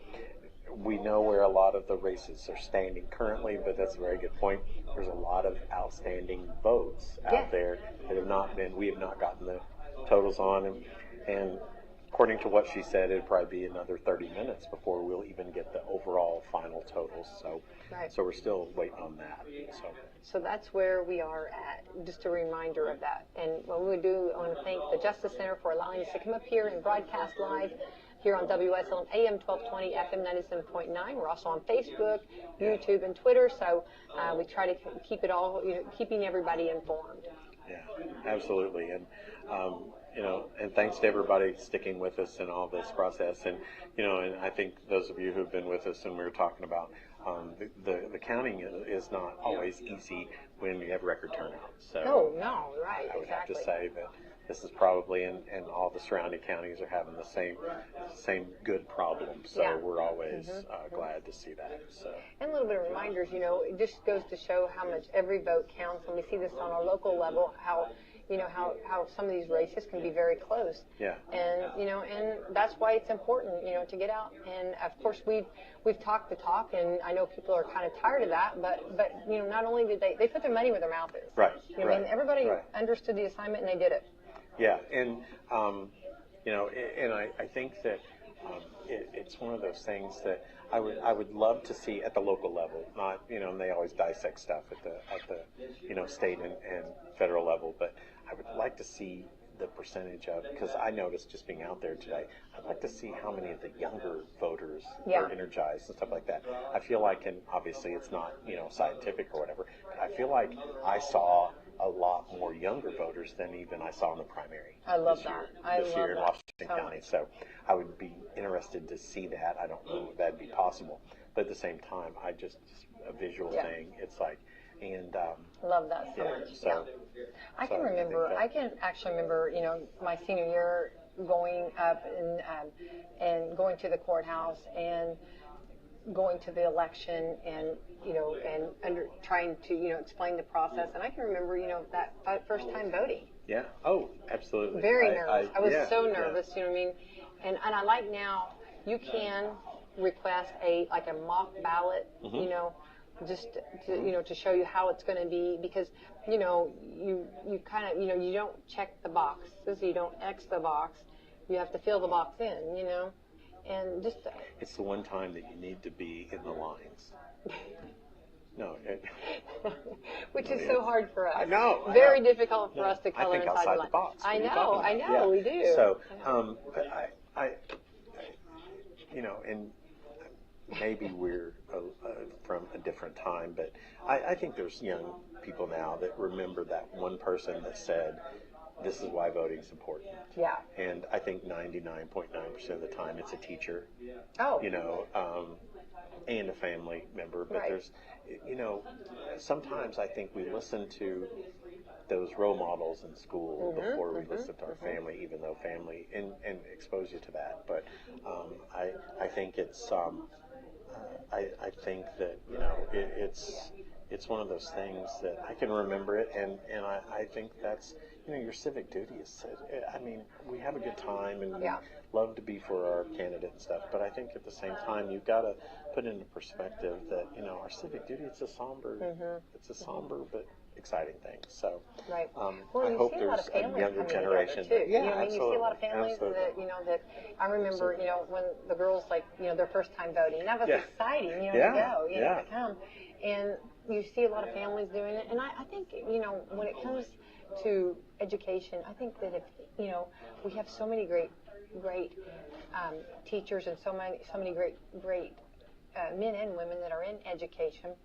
we know where a lot of the races are standing currently, but that's a very good point. There's a lot of outstanding votes out there that we have not gotten the totals on, and according to what she said, it'd probably be another 30 minutes before we'll even get the overall final totals. So we're still waiting on that. So that's where we are at. Just a reminder of that. And what we do, I want to thank the Justice Center for allowing us to come up here and broadcast live here on Wslm AM 1220, FM 97.9. We're also on Facebook, YouTube, and Twitter. So we try to keep it all, keeping everybody informed. Yeah, absolutely. And and thanks to everybody sticking with us in all this process. And and I think those of you who've been with us, and we were talking about the counting is not always easy when you have record turnout. So no, right, I would have to say that this is probably, and all the surrounding counties are having the same good problems. So we're always glad to see that. So. And a little bit of reminders, it just goes to show how much every vote counts. When we see this on a local level, how some of these races can be very close. Yeah. And and that's why it's important, to get out. And of course we've talked the talk, and I know people are kind of tired of that, but not only did they put their money where their mouth is. Right. And everybody understood the assignment and they did it. Yeah, and and I think that it's one of those things that I would love to see at the local level. Not and they always dissect stuff at the state and federal level, but I would like to see the percentage of, because I noticed just being out there today, I'd like to see how many of the younger voters are energized and stuff like that. I feel like, and obviously it's not scientific or whatever, but I feel like I saw a lot more younger voters than even I saw in the primary. I love that. This year in Washington County. So I would be interested to see that. I don't know if that'd be possible, but at the same time, I just a visual thing. It's like, and love that so much. So, I can actually remember, my senior year going up and going to the courthouse and going to the election and trying to explain the process. And I can remember that first time voting. Yeah. Oh, absolutely. Very nervous. I was so nervous. You know what I mean? And I like now you can request a mock ballot. Just to show you how it's going to be, because you kind of you don't check the boxes, you don't X the box, you have to fill the box in, and just it's the one time that you need to be in the lines. No, which is so hard for us. I know. Very difficult for us to color inside the the box. I know, we do. So, I and maybe we're from a different time, but I think there's young people now that remember that one person that said, this is why voting is important. Yeah. And I think 99.9% of the time it's a teacher, Oh. And a family member. But Right. there's, sometimes I think we listen to those role models in school before we listen to our family, even though family and expose you to that. But I think it's I think that it's one of those things that I can remember it, and I think that's your civic duty is. I mean, we have a good time and we love to be for our candidate and stuff, but I think at the same time you've got to put into perspective that our civic duty it's a somber but exciting thing. So right. I hope there's a younger generation. Too. Yeah, I mean, absolutely. you see a lot of families that I remember. When the girls their first time voting, that was exciting. To go, to come, and you see a lot of families doing it. And I think when it comes to education, I think that if we have so many great teachers and so many great men and women that are in education.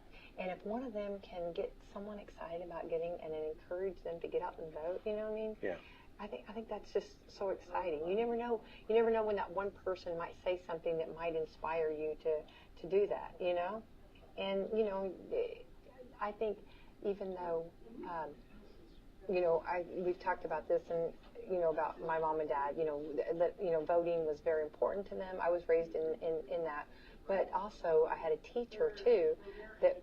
And if one of them can get someone excited about getting and encourage them to get out and vote, you know what I mean? Yeah. I think that's just so exciting. You never know when that one person might say something that might inspire you to do that, And I think even though we've talked about this and about my mom and dad, that voting was very important to them. I was raised in that. But also I had a teacher too that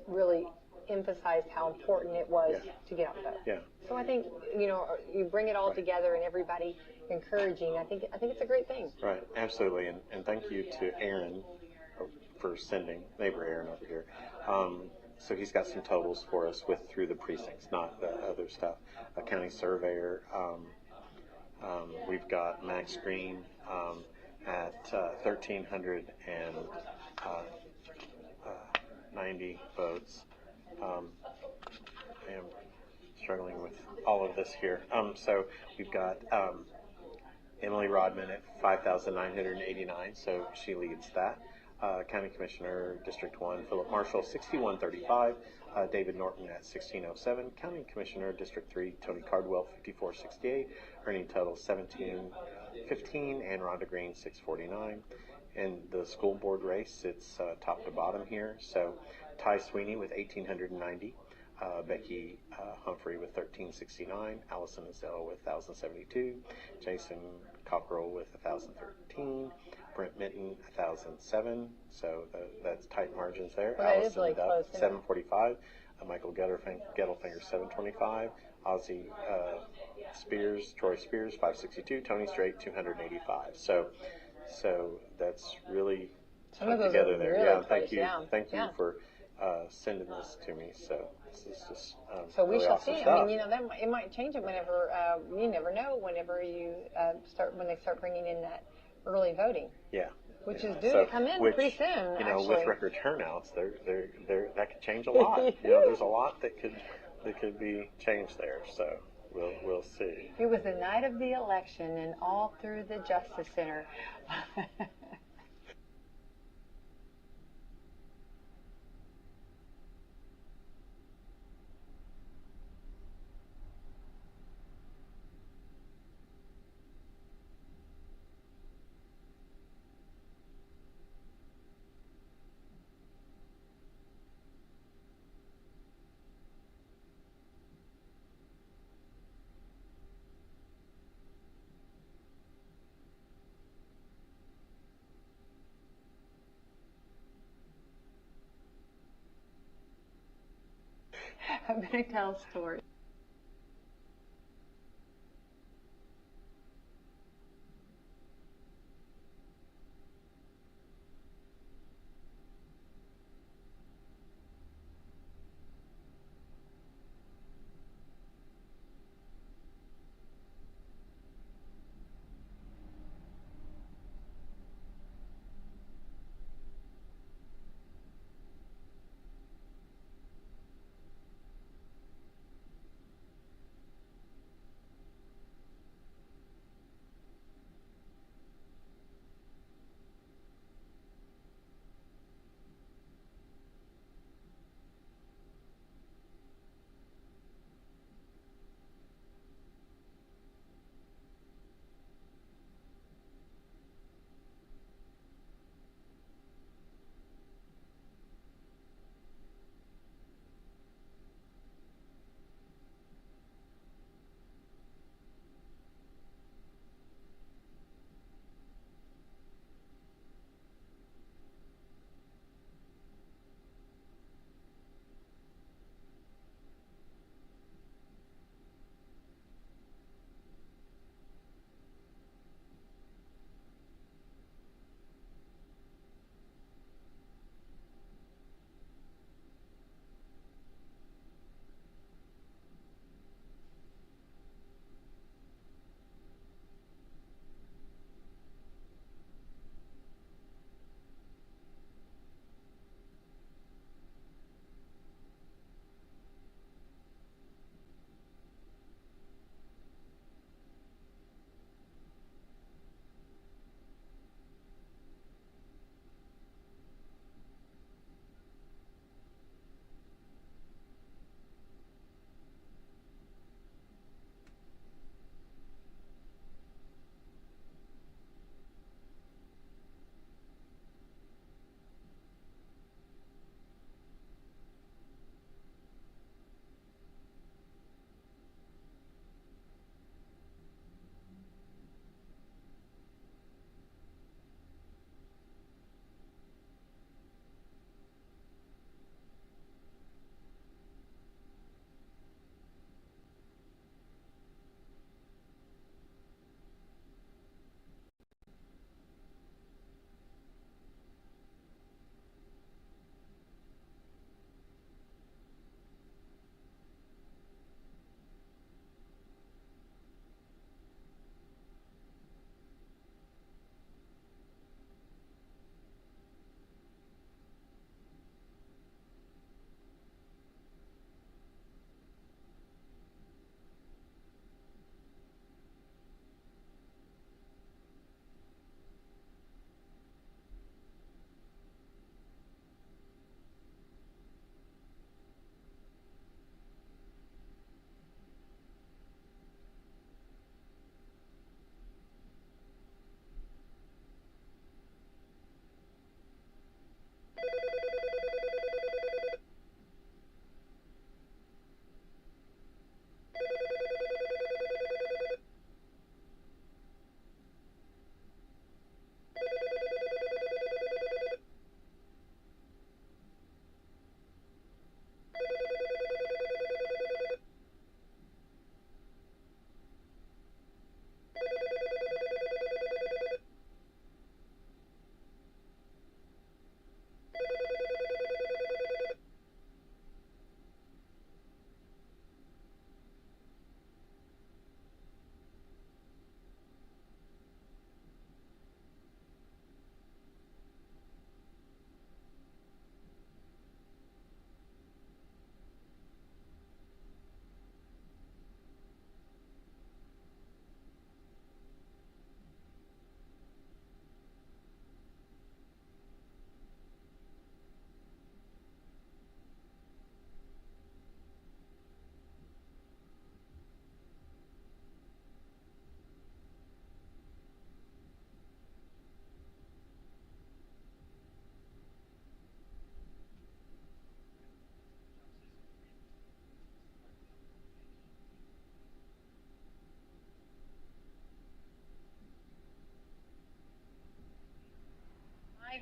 really emphasized how important it was to get out and vote. Yeah. So I think you bring it all together and everybody encouraging. I think it's a great thing. Right, absolutely, and thank you to Aaron for sending neighbor Aaron over here. So he's got some totals for us through the precincts, not the other stuff. A county surveyor. We've got Max Green at 1,390 votes. I am struggling with all of this here. So we've got Emily Rodman at 5,989, so she leads that. County Commissioner, District 1, Philip Marshall, 6,135. David Norton at 1,607. County Commissioner, District 3, Tony Cardwell, 5,468. Earning total 1,715. And Rhonda Green, 649. And the school board race, it's top to bottom here. So Ty Sweeney with 1,890. Becky Humphrey with 1,369, Allison Azell with 1,072, Jason Cockrell with 1,013, Brent Mitten 1,007. So that's tight margins there. Well, that is really close. 745, Michael Gettelfinger 725, Ozzie Troy Spears 562, Tony Strait 285. So that's really tight together there. Really thank close, you. Thank you for sending this to me. So this is just so we really shall awesome see. stuff. I mean, it might change it whenever you never know. Whenever you when they start bringing in that early voting. Yeah. Which is due to come in pretty soon. Actually, with record turnouts, that could change a lot. There's a lot that could be changed there. So we'll see. It was the night of the election, and all through the Justice Center. I'm going to tell a story.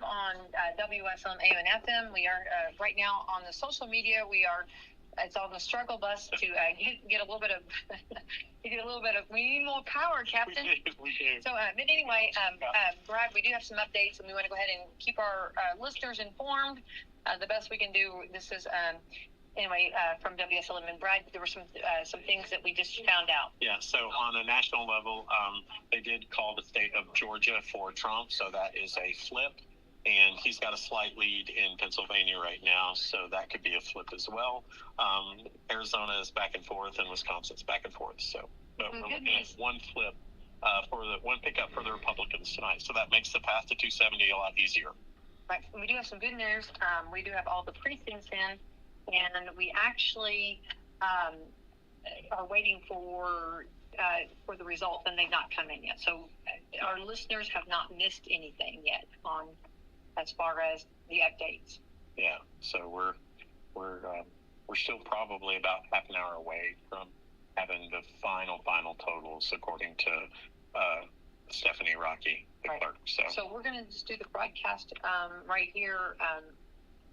on WSLM AM and FM. We are right now on the social media. It's on the struggle bus to get a little bit of we need more power, Captain. We do. So, but anyway, Brad, we do have some updates, and we want to go ahead and keep our listeners informed the best we can do. This is from WSLM. And Brad, there were some things that we just found out. Yeah, so on a national level, they did call the state of Georgia for Trump, so that is a flip. And he's got a slight lead in Pennsylvania right now, so that could be a flip as well. Arizona is back and forth, and Wisconsin's back and forth. So, but we're looking at one flip one pickup for the Republicans tonight. So that makes the path to 270 a lot easier. Right. We do have some good news. We do have all the precincts in, and we actually are waiting for the results, and they've not come in yet. So our listeners have not missed anything yet on as far as the updates. Yeah. So we're still probably about half an hour away from having the final totals according to Stephanie Rocky, the clerk. So we're going to just do the broadcast right here,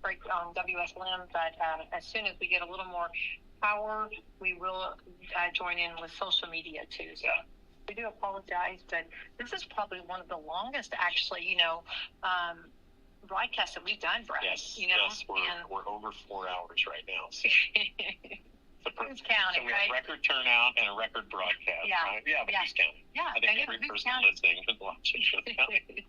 right on WSLM. But as soon as we get a little more power, we will join in with social media too. So we do apologize, but this is probably one of the longest, actually, broadcasts that we've done, Brad. Yes, yes, we're over 4 hours right now. So. Who's counting, so we have record turnout and a record broadcast, right? Yeah, but who's counting? Yeah, I think every person listening is watching is counting.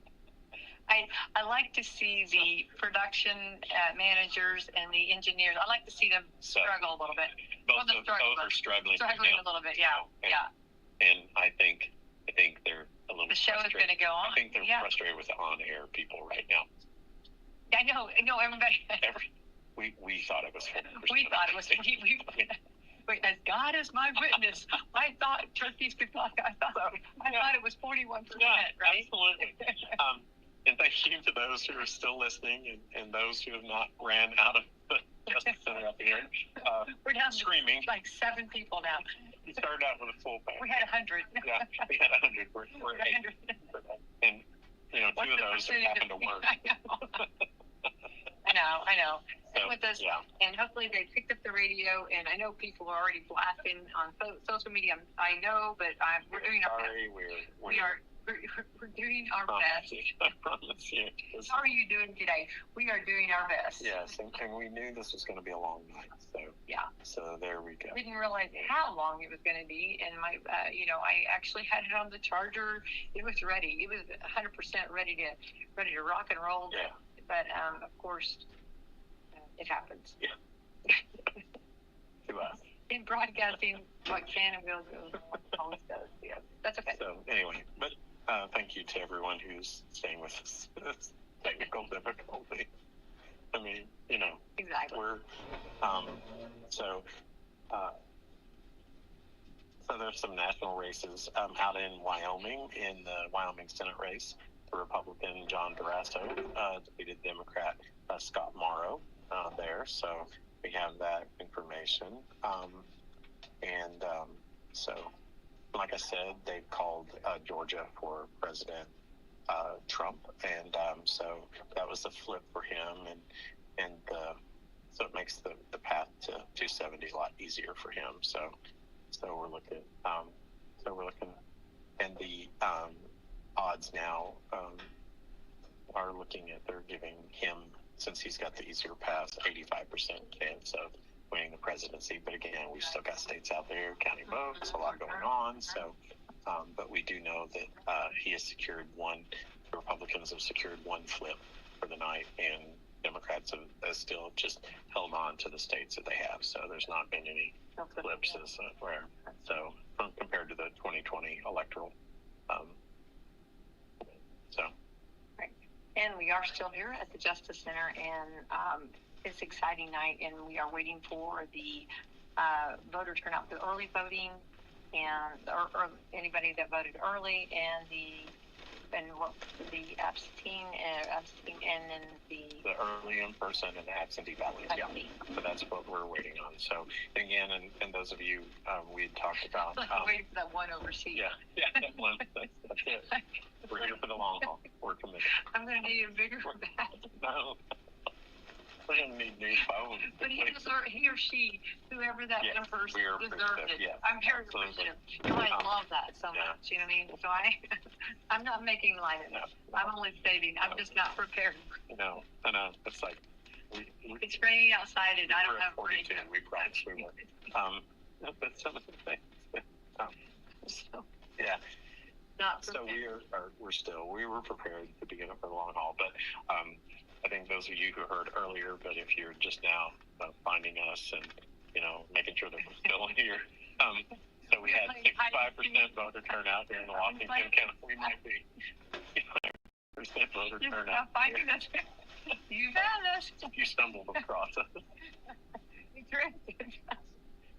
I like to see the production managers and the engineers. I like to see them struggle a little bit. Both are struggling. Struggling a little bit, yeah. And I think they're a little. The show is going to go on. I think they're frustrated with the on-air people right now. I know. Everybody. We thought it was 40%. We thought it was. As God is my witness, I thought turkeys could fly. I thought it was 41%. Yeah, right? Absolutely. And thank you to those who are still listening and those who have not ran out of the Justice Center up here. We're down screaming. To like 7 people now. We started out with a full pack. We had 100. Yeah, we had 100. We're 100. And 2 of those happened to work. I know. So, with us, and hopefully they picked up the radio. And I know people are already blasting on social media. I know, but we're doing our best. We're doing our best. I promise you. How are you doing today? We are doing our best. Yes, and we knew this was going to be a long night. So So there we go. Didn't realize how long it was going to be, and my, I actually had it on the charger. It was ready. It was 100% ready to rock and roll. Yeah. But of course, it happens. Yeah. To us. In broadcasting, what can and will go always does. Yeah, that's okay. So anyway, but thank you to everyone who's staying with us. It's technical difficulty. I mean, exactly. We're so there's some national races out in Wyoming in the Wyoming Senate race. The Republican John Durasso defeated Democrat Scott Morrow there. So we have that information. So, like I said, they've called Georgia for President Trump, and so that was a flip for him, and so it makes the path to 270 a lot easier for him. So we're looking, and the odds now are looking at they're giving him, since he's got the easier path, 85% chance of winning the presidency. But again, we've still got states out there counting votes, a lot going on. So, but we do know that he has secured the Republicans have secured one flip for the night, and Democrats have still just held on to the states that they have. So there's not been any flips as rare. So compared to the 2020 electoral. And we are still here at the Justice Center, and it's an exciting night, and we are waiting for the voter turnout for early voting, and or anybody that voted early, and the and what the absentee and then the early in person and the absentee ballots. Yeah. So that's what we're waiting on. So again, and those of you we had talked about. Waiting for that one overseas. Yeah, that one. That's it. We're here for the long haul. We're committed. I'm going to need a bigger bag. No. We're going to need new phones. But he or she, whoever that person deserved it. Yeah, I'm very appreciative. I love that so much. You know what I mean? So I'm not making light of it. No. I'm only stating. I'm just not prepared. No, I know. It's like it's raining outside, and I don't have 42. We promise we won't. But some of the things. So yeah. Not so we were prepared to begin it for the long haul, but I think those of you who heard earlier, but if you're just now finding us and making sure that we're still here, so we had 65% voter turnout here in the Washington County. We might be 65% voter turnout. Finding us. You found us. You stumbled across us.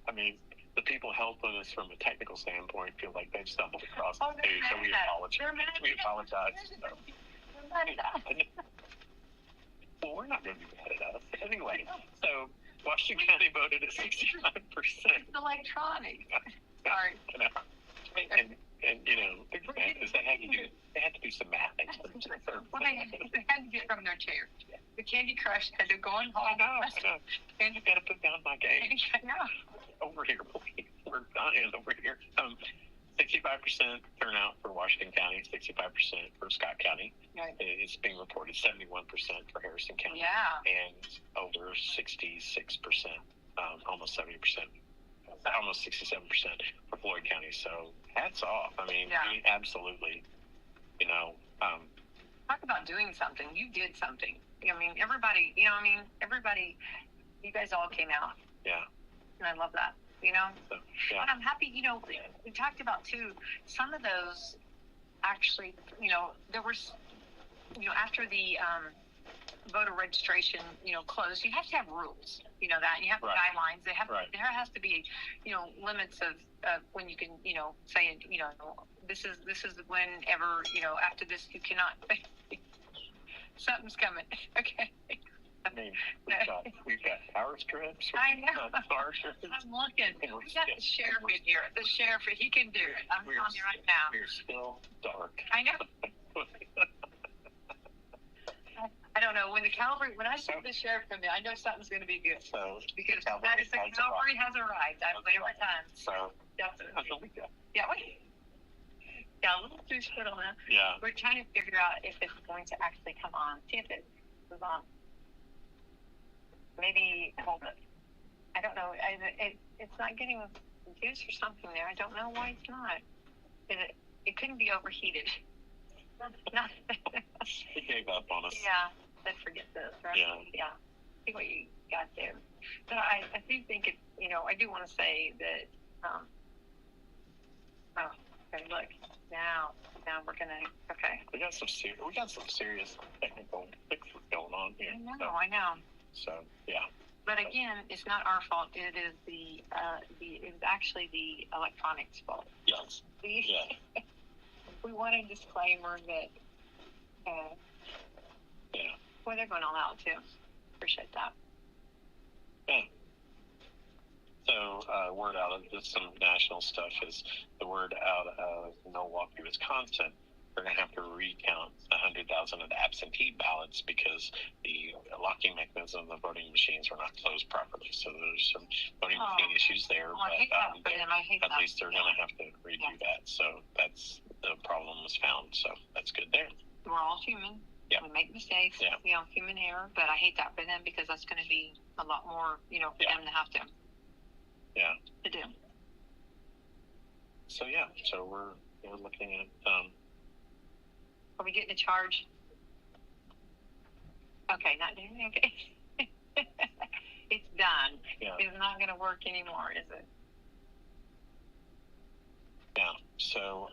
I mean, the people helping us from a technical standpoint feel like they've stumbled across us too, so we apologize. We apologize. Well, we're not going to be mad at us. Anyway, so Washington County voted at 65%. It's electronic. Sorry. And they had to do some math. Well, they had to get from their chair. The Candy Crush had to go on home. I know. And you've got to put down my game. I know. Over here, please. We're dying over here. 65% turnout for Washington County, 65% for Scott County. Right. It's being reported 71% for Harrison County. Yeah. And over 66%, almost 70%, almost 67% for Floyd County. So hats off. I mean, we absolutely, talk about doing something. You did something. I mean, everybody, you guys all came out. Yeah. And I love that. So, yeah. And I'm happy, we talked about too, some of those actually, there was, after the voter registration, closed, you have to have rules, that you have guidelines. There has to be, limits of when you can, say, this is whenever, after this, you cannot, something's coming. Okay. I mean, we've got power strips. I know. Power strips. I'm looking. We got the sheriff in here. The sheriff, he can do it. I'm telling you right now. We're still dark. I know. I don't know. When I see the sheriff come in, I know something's going to be good. So, because that is the cavalry has arrived. I play every time. So, definitely. Yeah, wait. Yeah, a little too split on that. Yeah. We're trying to figure out if it's going to actually come on. See if it goes on. Maybe hold it. I don't know. It's not getting juice or something there. I don't know why it's not. It couldn't be overheated. It gave up on us. Yeah. Let's forget this, right? Yeah. See what you got there. But I do think it. I do want to say that. Okay. Look. Now we're gonna. Okay. We got some serious technical fixes going on here. I know. So yeah. But again, it's not our fault. It is it's actually the electronics fault. Yes. We want a disclaimer that. Well, they're going all out too. Appreciate that. Yeah. So word out of just some national stuff is the word out of Milwaukee, Wisconsin. They're going to have to recount 100,000 of the absentee ballots because the locking mechanism of the voting machines were not closed properly. So there's some voting machine issues there. Well, I hate that for them. I hate at that. least they're going to have to redo that. So that's the problem was found. So that's good there. We're all human. Yeah. We make mistakes. Yeah. Human error. But I hate that for them because that's going to be a lot more, for them to have to. Yeah. To do. So yeah. So we're looking at. Are we getting a charge? Okay, not doing it. Okay. It's done. Yeah. It's not going to work anymore, is it? Yeah. So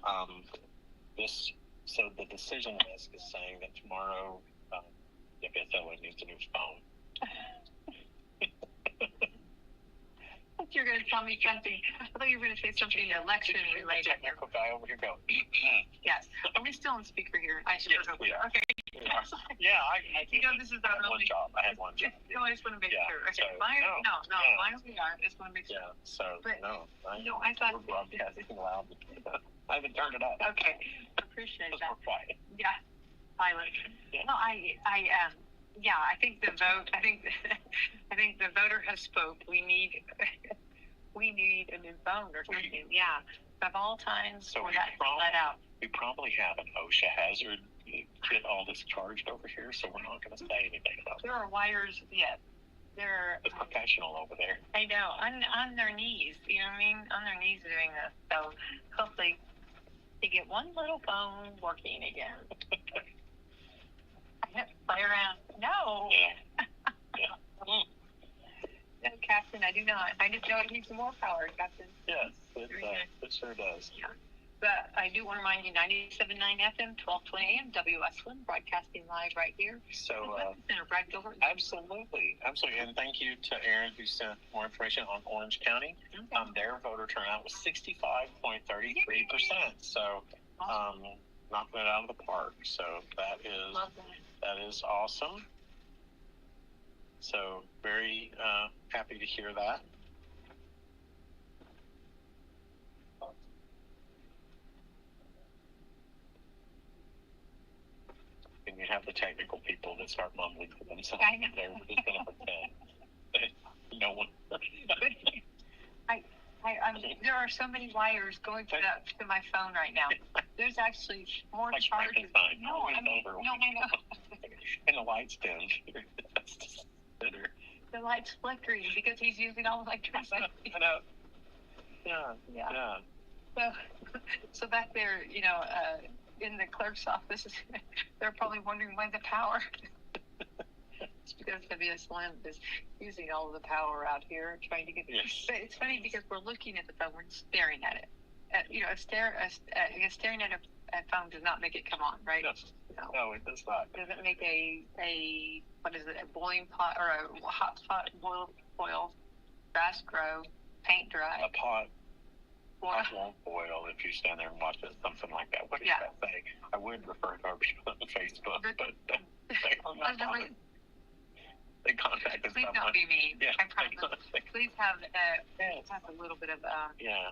so the decision desk is saying that tomorrow, WSLM needs a new phone. You're going to tell me something. I thought you were going to say something election related. Technical guy over here go. Yes. Are we still on speaker here? I should have. Yeah. Okay. Yeah, I You know, this is our one only job. I had one job. No, I just want to make Yeah, sure. Okay, so, mine, no, mine we are. I just want to make sure. Yeah, so, But, no, I thought. we're broadcasting loud. I haven't turned it up. Okay, appreciate Because that. we're quiet. Yeah, silent. Yeah. No, yeah, I think the vote. I think the voter has spoke. We need a new phone or something. Yeah, of all times So for we that to probably- let out. We probably have an OSHA hazard get all this charged over here, so we're not going to say anything about There are wires. Yeah, they're. the professional over there. I know, on their knees. You know what I mean? On their knees doing this. So hopefully they get one little phone working again. I have to play around. No. Yeah. Yeah. No, Captain, I do not. I just know it needs some more power, Captain. Yes, it sure does. Yeah. But I do want to remind you, 97.9 FM, 12:20 AM, Wslm, broadcasting live right here. So, Center, Brad Gilbert. absolutely. And thank you to Aaron who sent more information on Orange County. Okay. Their voter turnout was 65.33%. So, knocking it out of the park. So Love that is awesome. So very happy to hear that. And you have the technical people that start mumbling to themselves. I know. They're just going to pretend that no one. There are so many wires going to my phone right now. There's actually more Like charges. Frankenstein. No, I mean, Over. no, I know. And the lights dimmed. That's just better. The light's flickering because he's using all electricity. I know. Yeah. So back there, in the clerk's office, they're probably wondering why the power. It's because Wslm is using all of the power out here, trying to get. Yes. But it's funny because we're looking at the phone, we're staring at it. Staring at a phone does not make it come on, right? No, it does not. Does it make a what is it? A boiling pot or a hot pot boil, fast grow, paint dry? A pot Boil. won't boil if you stand there and watch it, something like that. What does Yeah. that say? I would refer garbage on Facebook, but they hung I up on it. They contacted Please someone. don't be mean. Yeah, I promise. Please have a little bit of yeah.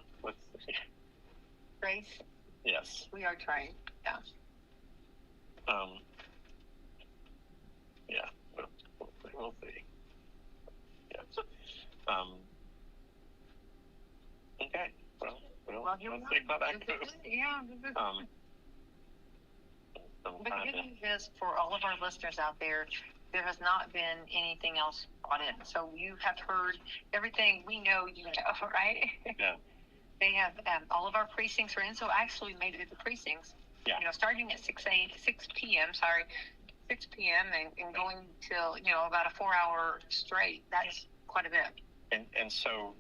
grace. Yes. We are trying. Yeah. Yeah. We'll see. Yeah. Okay. Well, Here we let's go. see how that This is goes. good. Yeah. This is But the good news is, for all of our listeners out there, there has not been anything else brought in. So you have heard everything we know you know, right? Yeah. They have, all of our precincts are in. So actually we made it to the precincts, Yeah. Starting at 6 p.m., and going till, about a 4-hour straight. That's quite a bit. And so,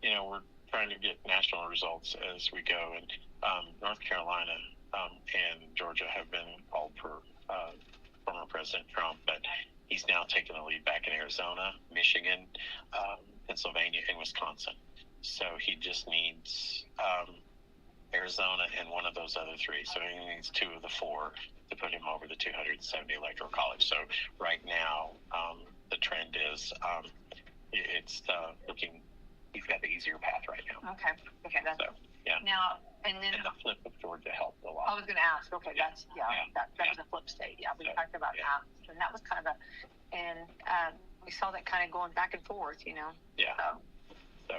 we're trying to get national results as we go. And North Carolina and Georgia have been called for former President Trump, but he's now taken the lead back in Arizona, Michigan, Pennsylvania, and Wisconsin. So he just needs Arizona and one of those other three. So he needs 2 of the 4 to put him over the 270 electoral college. So right now, the trend is it's looking. He's got the easier path right now. Okay. That's So yeah. now, and then And the flip of Georgia helped a lot. I was going to ask. Okay, that's that's a flip state. Yeah, we talked about that, and that was kind of and we saw that kind of going back and forth. Yeah. So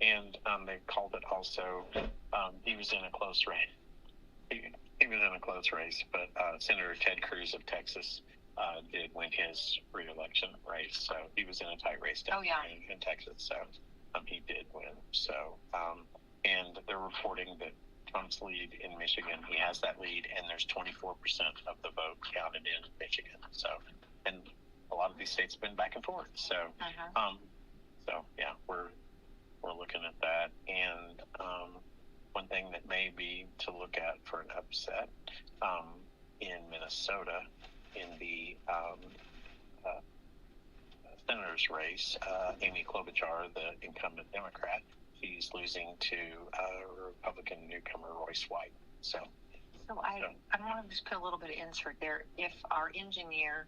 And they called it also. He was in a close race. He was in a close race, but Senator Ted Cruz of Texas did win his re-election race. So he was in a tight race down in Texas. So he did win. So and they're reporting that Trump's lead in Michigan, he has that lead, and there's 24% of the vote counted in Michigan. So, and a lot of these states have been back and forth. So, so yeah, we're looking at that. And one thing that may be to look at for an upset in Minnesota in the senator's race. Amy Klobuchar, the incumbent Democrat, she's losing to Republican newcomer Royce White. So I want to just put a little bit of insert there. If our engineers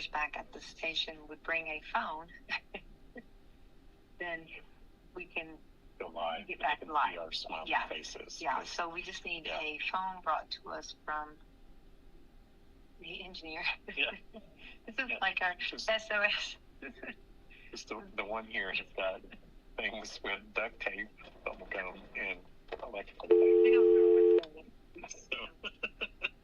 back at the station would bring a phone, then we can go live. Get back see live. Our smiling faces. Yeah. So we just need a phone brought to us from the engineer. Yeah. This is like our SOS. Just the one here has got things with duct tape, bubble gum, and electrical tape. They don't know what's going on. So.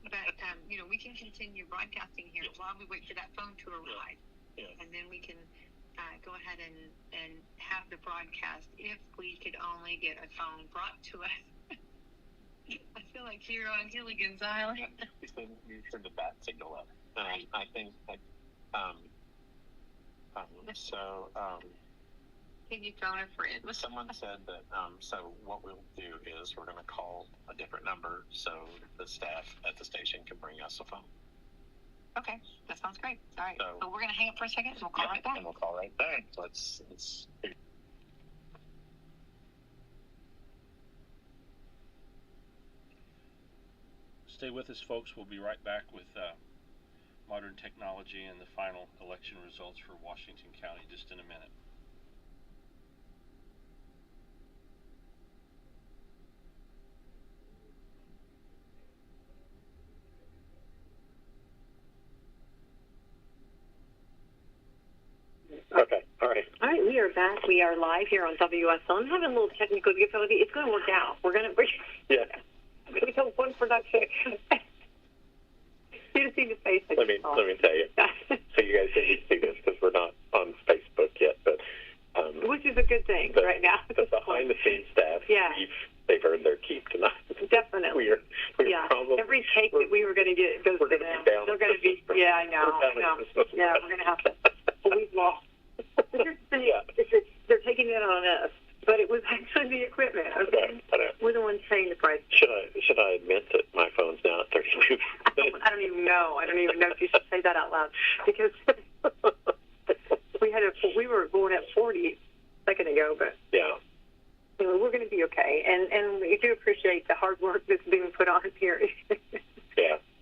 But we can continue broadcasting here while we wait for that phone to arrive, and then we can go ahead and have the broadcast. If we could only get a phone brought to us. I feel like you're on Gilligan's Island. You turned the bat signal up. I think can you phone a friend? Someone said that, so what we'll do is we're going to call a different number so the staff at the station can bring us a phone. Okay, that sounds great. All right, so we're going to hang up for a second and we'll call right back. And we'll call right back. Let's Stay with us, folks. We'll be right back with modern technology and the final election results for Washington County just in a minute. Okay, all right. All right, we are back. We are live here on Wslm. I'm having a little technical difficulty. It's going to work out. We have one production. You just see the face. Let me tell you. So you guys didn't see this because we're not on Facebook yet, but which is a good thing right now. The behind-the-scenes staff, they've earned their keep tonight. Definitely. We're probably, every take that we were going to get goes to them. They're going to be. Yeah, I know. Yeah, we're going to have to. We've lost. They're taking it on us, but it was actually the equipment. Okay, we're the ones paying the price. Should I admit that my phone's now at 32? I don't even know. I don't even know if you should say that out loud because we were going at 40 a second ago, but we're going to be okay. And we do appreciate the hard work that's being put on here.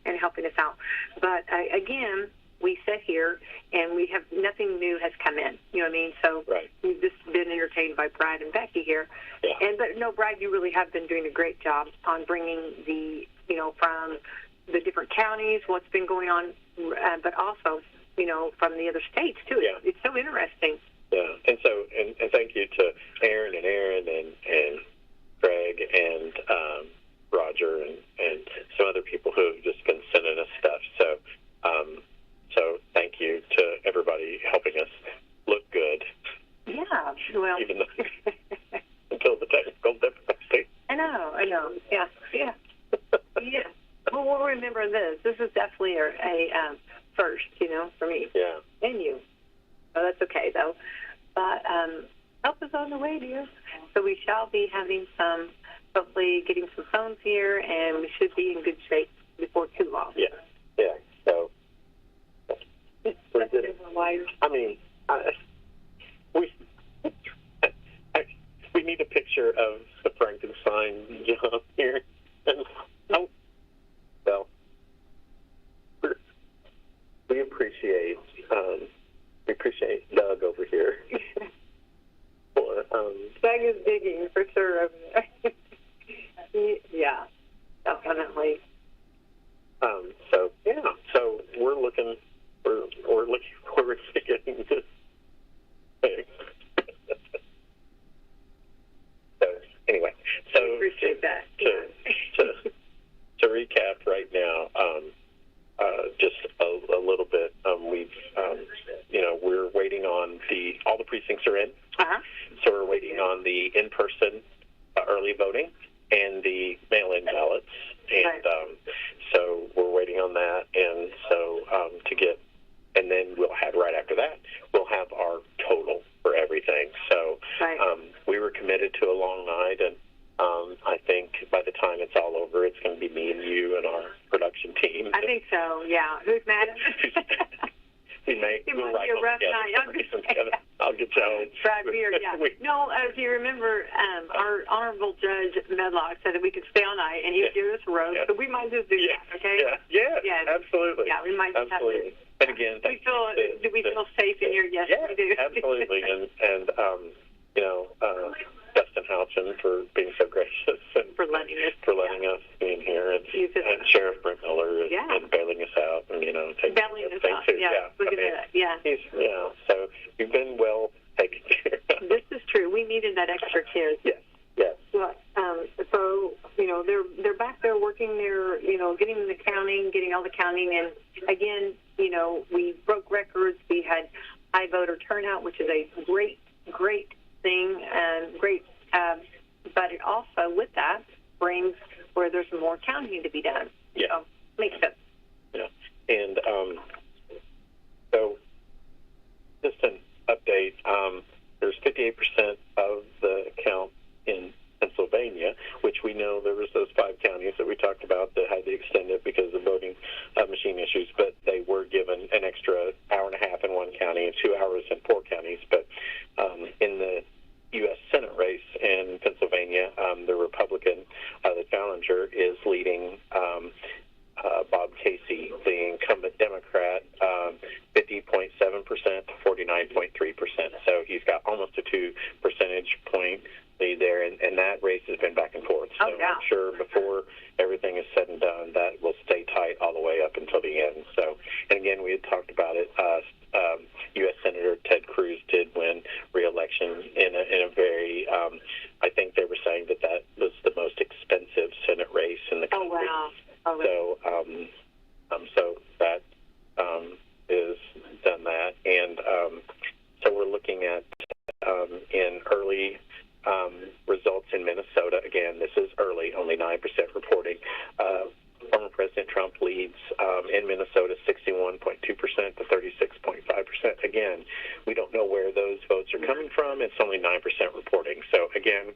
And helping us out. But again, we sit here and we have nothing new has come in. You know what I mean? So we've just been entertained by Brad and Becky here. But no, Brad, you really have been doing a great job on bringing from the different counties, what's been going on, but also, from the other states too. It's so interesting. And thank you to Aaron and Greg and Roger and some other people who have just been sending us stuff. So thank you to everybody helping us look good. Yeah, well, even though, until the technical difficulty. I know. Yeah. Well, we'll remember this. This is definitely a first, for me. Yeah. And you. So that's okay, though. But help is on the way, dear. So we shall be having hopefully getting some phones here, and we should be in good shape before too long. Yeah. So we need a picture of the Frankenstein job here. And we appreciate Doug over here. Doug is digging for sure over there. Yeah, definitely. So we're looking forward to getting this fixed. So anyway, I appreciate that. To recap right now, just a little bit. We're waiting on all the precincts are in. So we're waiting on the in-person early voting and the mail-in ballots, and so we're waiting on that. And so and then we'll have right after that we'll have our total for everything. So we were committed to a long night, and I think by the time it's all over, it's it's going to be me and you and our production team. I think so, yeah. Who's mad? It might be a rough night. I'll get you home. Try beer, yeah. No, if you remember, our Honorable Judge Medlock said that we could stay all night, and he would give us a roast, so we might just do that, okay? Yeah, absolutely. Yeah, we might just have to. And again, do we feel safe in here? Yes, we do. Absolutely. And Dustin Houchin for being so gracious and for letting us be in here, and Sheriff Brent Miller and bailing us out, and bailing us out. Yeah, look at that. Yeah. He's so you've been well taken care of. This is true. We needed that extra care. Yes. Well, so they're back there working their getting the counting, getting all the counting, and again we broke records. We had high voter turnout, which is a great thing and great, but it also with that brings where there's more counting to be done. Yeah, so, makes sense. Yeah, and so just an update. There's 58% of the count in Pennsylvania, which we know there was those 5 counties that we talked about that had to extend it because of voting machine issues, but they were given an extra hour and a half in one county and 2 hours in 4 counties. But in the U.S. Senate race in Pennsylvania, the Republican, the challenger, is leading Bob Casey, the incumbent Democrat, 50.7% to 49.3%. So he's got almost a 2 percentage point lead there, and that race has been back and forth. So I'm sure before everything is said and done, that will stay tight all the way up until the end. So, and again, we had talked about it. U.S. Senator Ted Cruz did win re-election in a very, I think they were saying that was the most expensive Senate race in the country. Oh, wow. So that is done that. And so we're looking at in early results in Minnesota. Again, this is early, only 9% reporting. Former President Trump leads in Minnesota 61.2% to 36.5%. Again, we don't know where those votes are coming from. It's only 9% reporting. So again,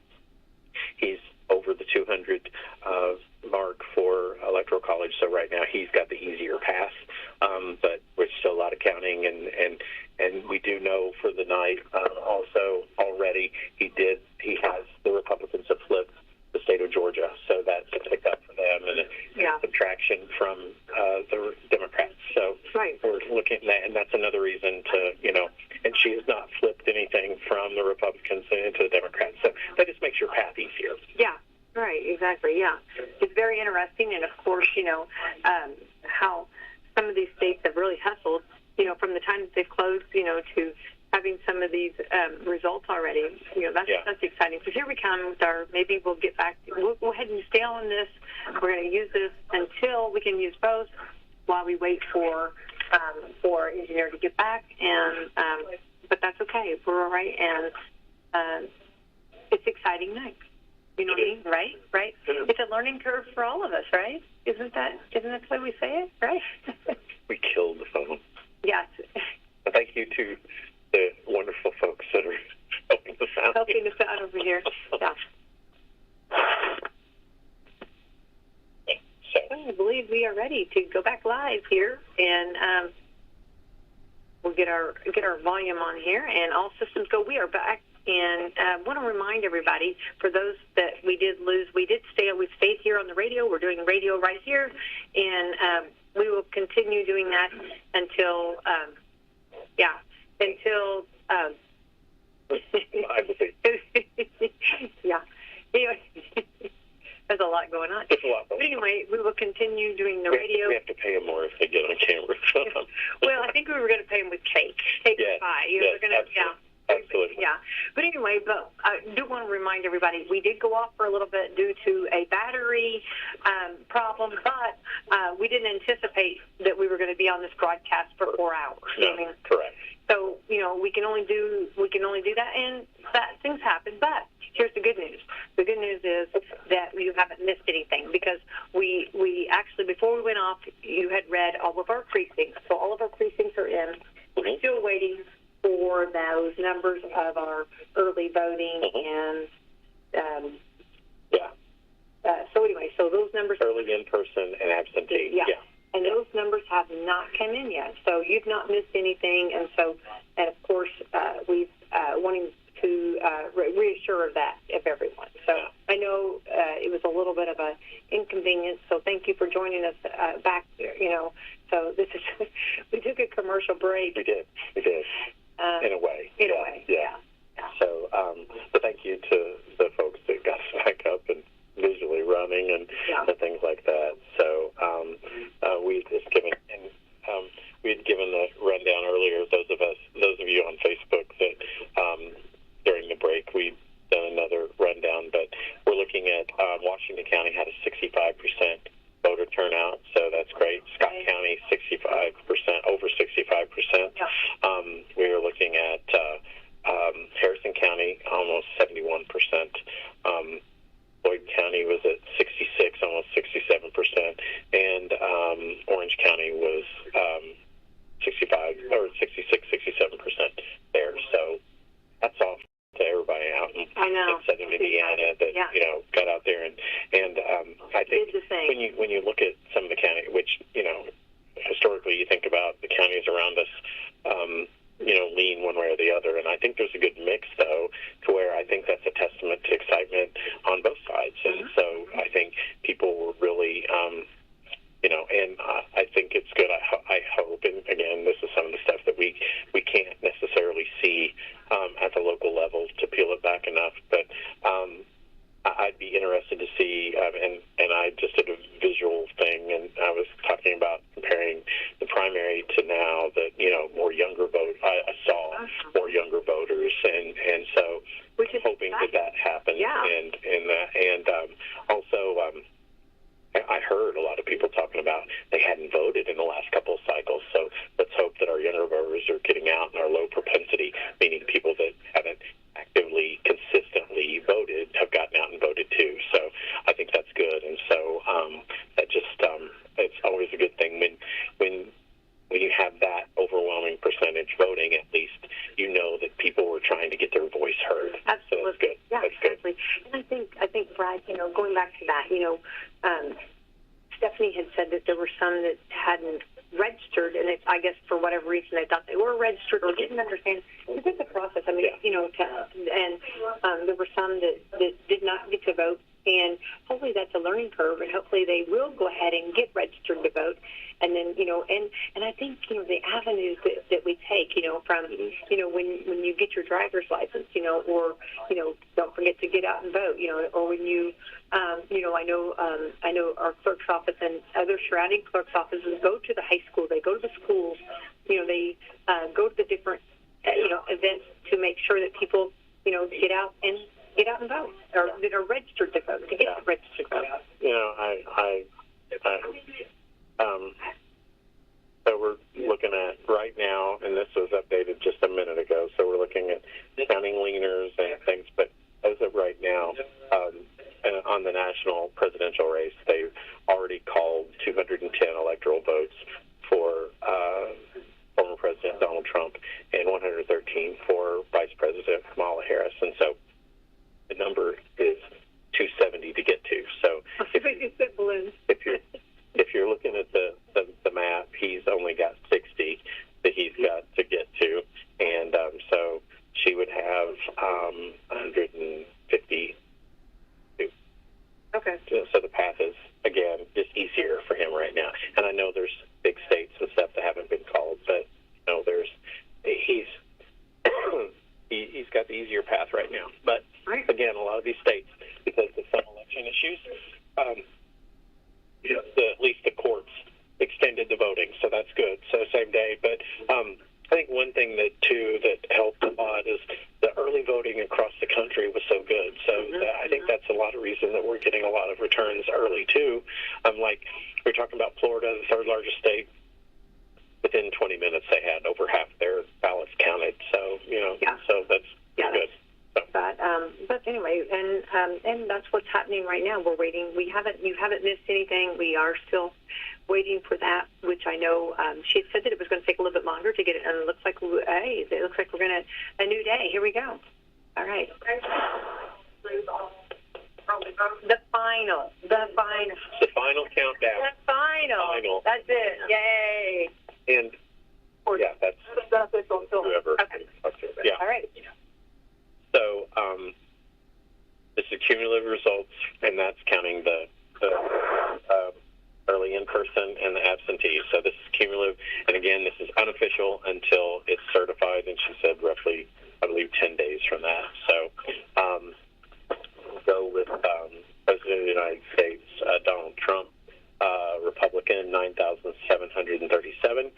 he's over the 200 mark for Electoral College. So right now he's got the easier path. But there's still a lot of counting, and we do know for the night also already he has the Republicans have flipped the state of Georgia, so that's a pickup for them and a subtraction from the Democrats. So we're looking at that, and that's another reason to, and she has not flipped anything from the Republicans into the Democrats. So that just makes your path easier. Yeah, right, exactly, yeah. It's very interesting, and of course, how some of these states have really hustled, from the time that they've closed, to having some of these results already. That's exciting. So here we come with maybe we'll get back, we'll go ahead and stay on this. We're going to use this until we can use both while we wait for engineer to get back. And but that's okay. We're all right. And it's exciting night. You know what I mean? Right? It's a learning curve for all of us, right? Isn't that the way we say it, right? We killed the phone. Yes. Thank you to the wonderful folks that are helping us out. Helping us out over here. Yeah. So I believe we are ready to go back live here, and we'll get our volume on here, and all systems go. We are back, and I want to remind everybody, for those that we did lose, we stayed here on the radio. We're doing radio right here, and we will continue doing that until yeah. Anyway, there's a lot going on. There's a lot going on. But anyway, we will continue doing the radio. We have to pay them more if they get on camera. Well, I think we were going to pay them with cake and pie. Yes, absolutely. Yeah. But anyway, I do want to remind everybody, we did go off for a little bit due to a battery problem, but we didn't anticipate that we were going to be on this broadcast for 4 hours. No, correct. So, we can only do that, and things happen. But here's the good news. The good news is that you haven't missed anything, because we actually, before we went off, you had read all of our precincts. So all of our precincts are in. We're still waiting for those numbers of our early voting, and so So those numbers... Early in-person and absentee. Yeah. And those numbers have not come in yet. So you've not missed anything. And of course, we've wanting to reassure that of everyone. So I know it was a little bit of an inconvenience. So thank you for joining us back there. So this is we took a commercial break. We did. In a way. Yeah. So, but thank you to the folks that got us back up and visually running and things like that. So we just given we had given the rundown earlier. Those of you on Facebook that during the break we'd done another rundown, but we're looking at Washington County had a 65% voter turnout, so that's great. Scott County 65%, over 65%. We were looking at Harrison County almost 71%. Lloyd County was at 66, almost 67%, and Orange County was 65 or 66, 67% there. So that's all to everybody out in Southern Indiana that got out there and I think when you look at some of the county, which historically you think about the counties around us, lean one way or the other, and I think there's a good mix though, to where I think that's a testament to excitement on both sides, and so I think people were really, and I think it's good. I hope, and again, this is some of the stuff that we can't necessarily see at the local level to peel it back enough, but I'd be interested to see, and I just did a visual thing, and I was talking about comparing the primary to now that, more younger vote. I saw more younger voters, and so hoping that happens, and also I heard a lot of people talking about they hadn't voted in the last couple of cycles, so let's hope that our younger voters are getting out and our low propensity, meaning people that haven't actively, consistently voted, have gotten out and voted too. So I think that's good, and so that just it's always a good thing when you have that overwhelming percentage voting. At least that people were trying to get their voice heard. Absolutely. So that's good. Yeah, that's exactly. Good. And I think Brad, going back to that, Stephanie had said that there were some that hadn't registered, and I guess for whatever reason they thought they were registered or didn't understand. It's a process. I mean, and there were some that did not get to vote, and hopefully that's a learning curve, and hopefully they will go ahead and get registered to vote. And then, and I think, the avenues that we take, from, when you get your driver's license, or, don't forget to get out and vote, or when you, I know our clerk's office and other surrounding clerk's offices go to the high school, they go to the schools, they go to the different, events to make sure that people, get out and vote, or that are registered to vote, to get registered to vote. So we're looking at right now, and this was updated just a minute ago, so we're looking at counting leaners and things, but as of right now, on the national presidential race, they've already called 210 electoral votes for former President Donald Trump and 113 for Vice President Kamala Harris, and so the number is 270 to get to. So if you're looking at the map, he's only got 60 that he's got to get to, and so she would have 152. Okay. So the path is, again, just easier for him right now. And I know there's big states and stuff that haven't been called, but he's got the easier path right now. But again, a lot of these states, because of some election issues, at least the courts extended the voting, so that's good. So same day, but I think one thing that helped a lot is the early voting across the country was so good. So I think that's a lot of reason that we're getting a lot of returns early too. Like we're talking about Florida, the third largest state. Within 20 minutes, they had over half their ballots counted. So so that's good. So. But anyway, and that's what's happening right now. We're waiting. You haven't missed anything. We are still waiting for that, which I know she had said that it was going to take a little bit longer to get it, and it looks like we're going to a new day. Here we go. All right. The final final. The final. The final countdown. The final. That's it. Yay. And yeah, that's whoever. Okay. Yeah. All right. So this is cumulative results, and that's counting the early in-person and the absentee. So this is cumulative, and again, this is unofficial until it's certified. And she said roughly, I believe, 10 days from that. So we'll go with President of the United States, Donald Trump. Republican, 9,737.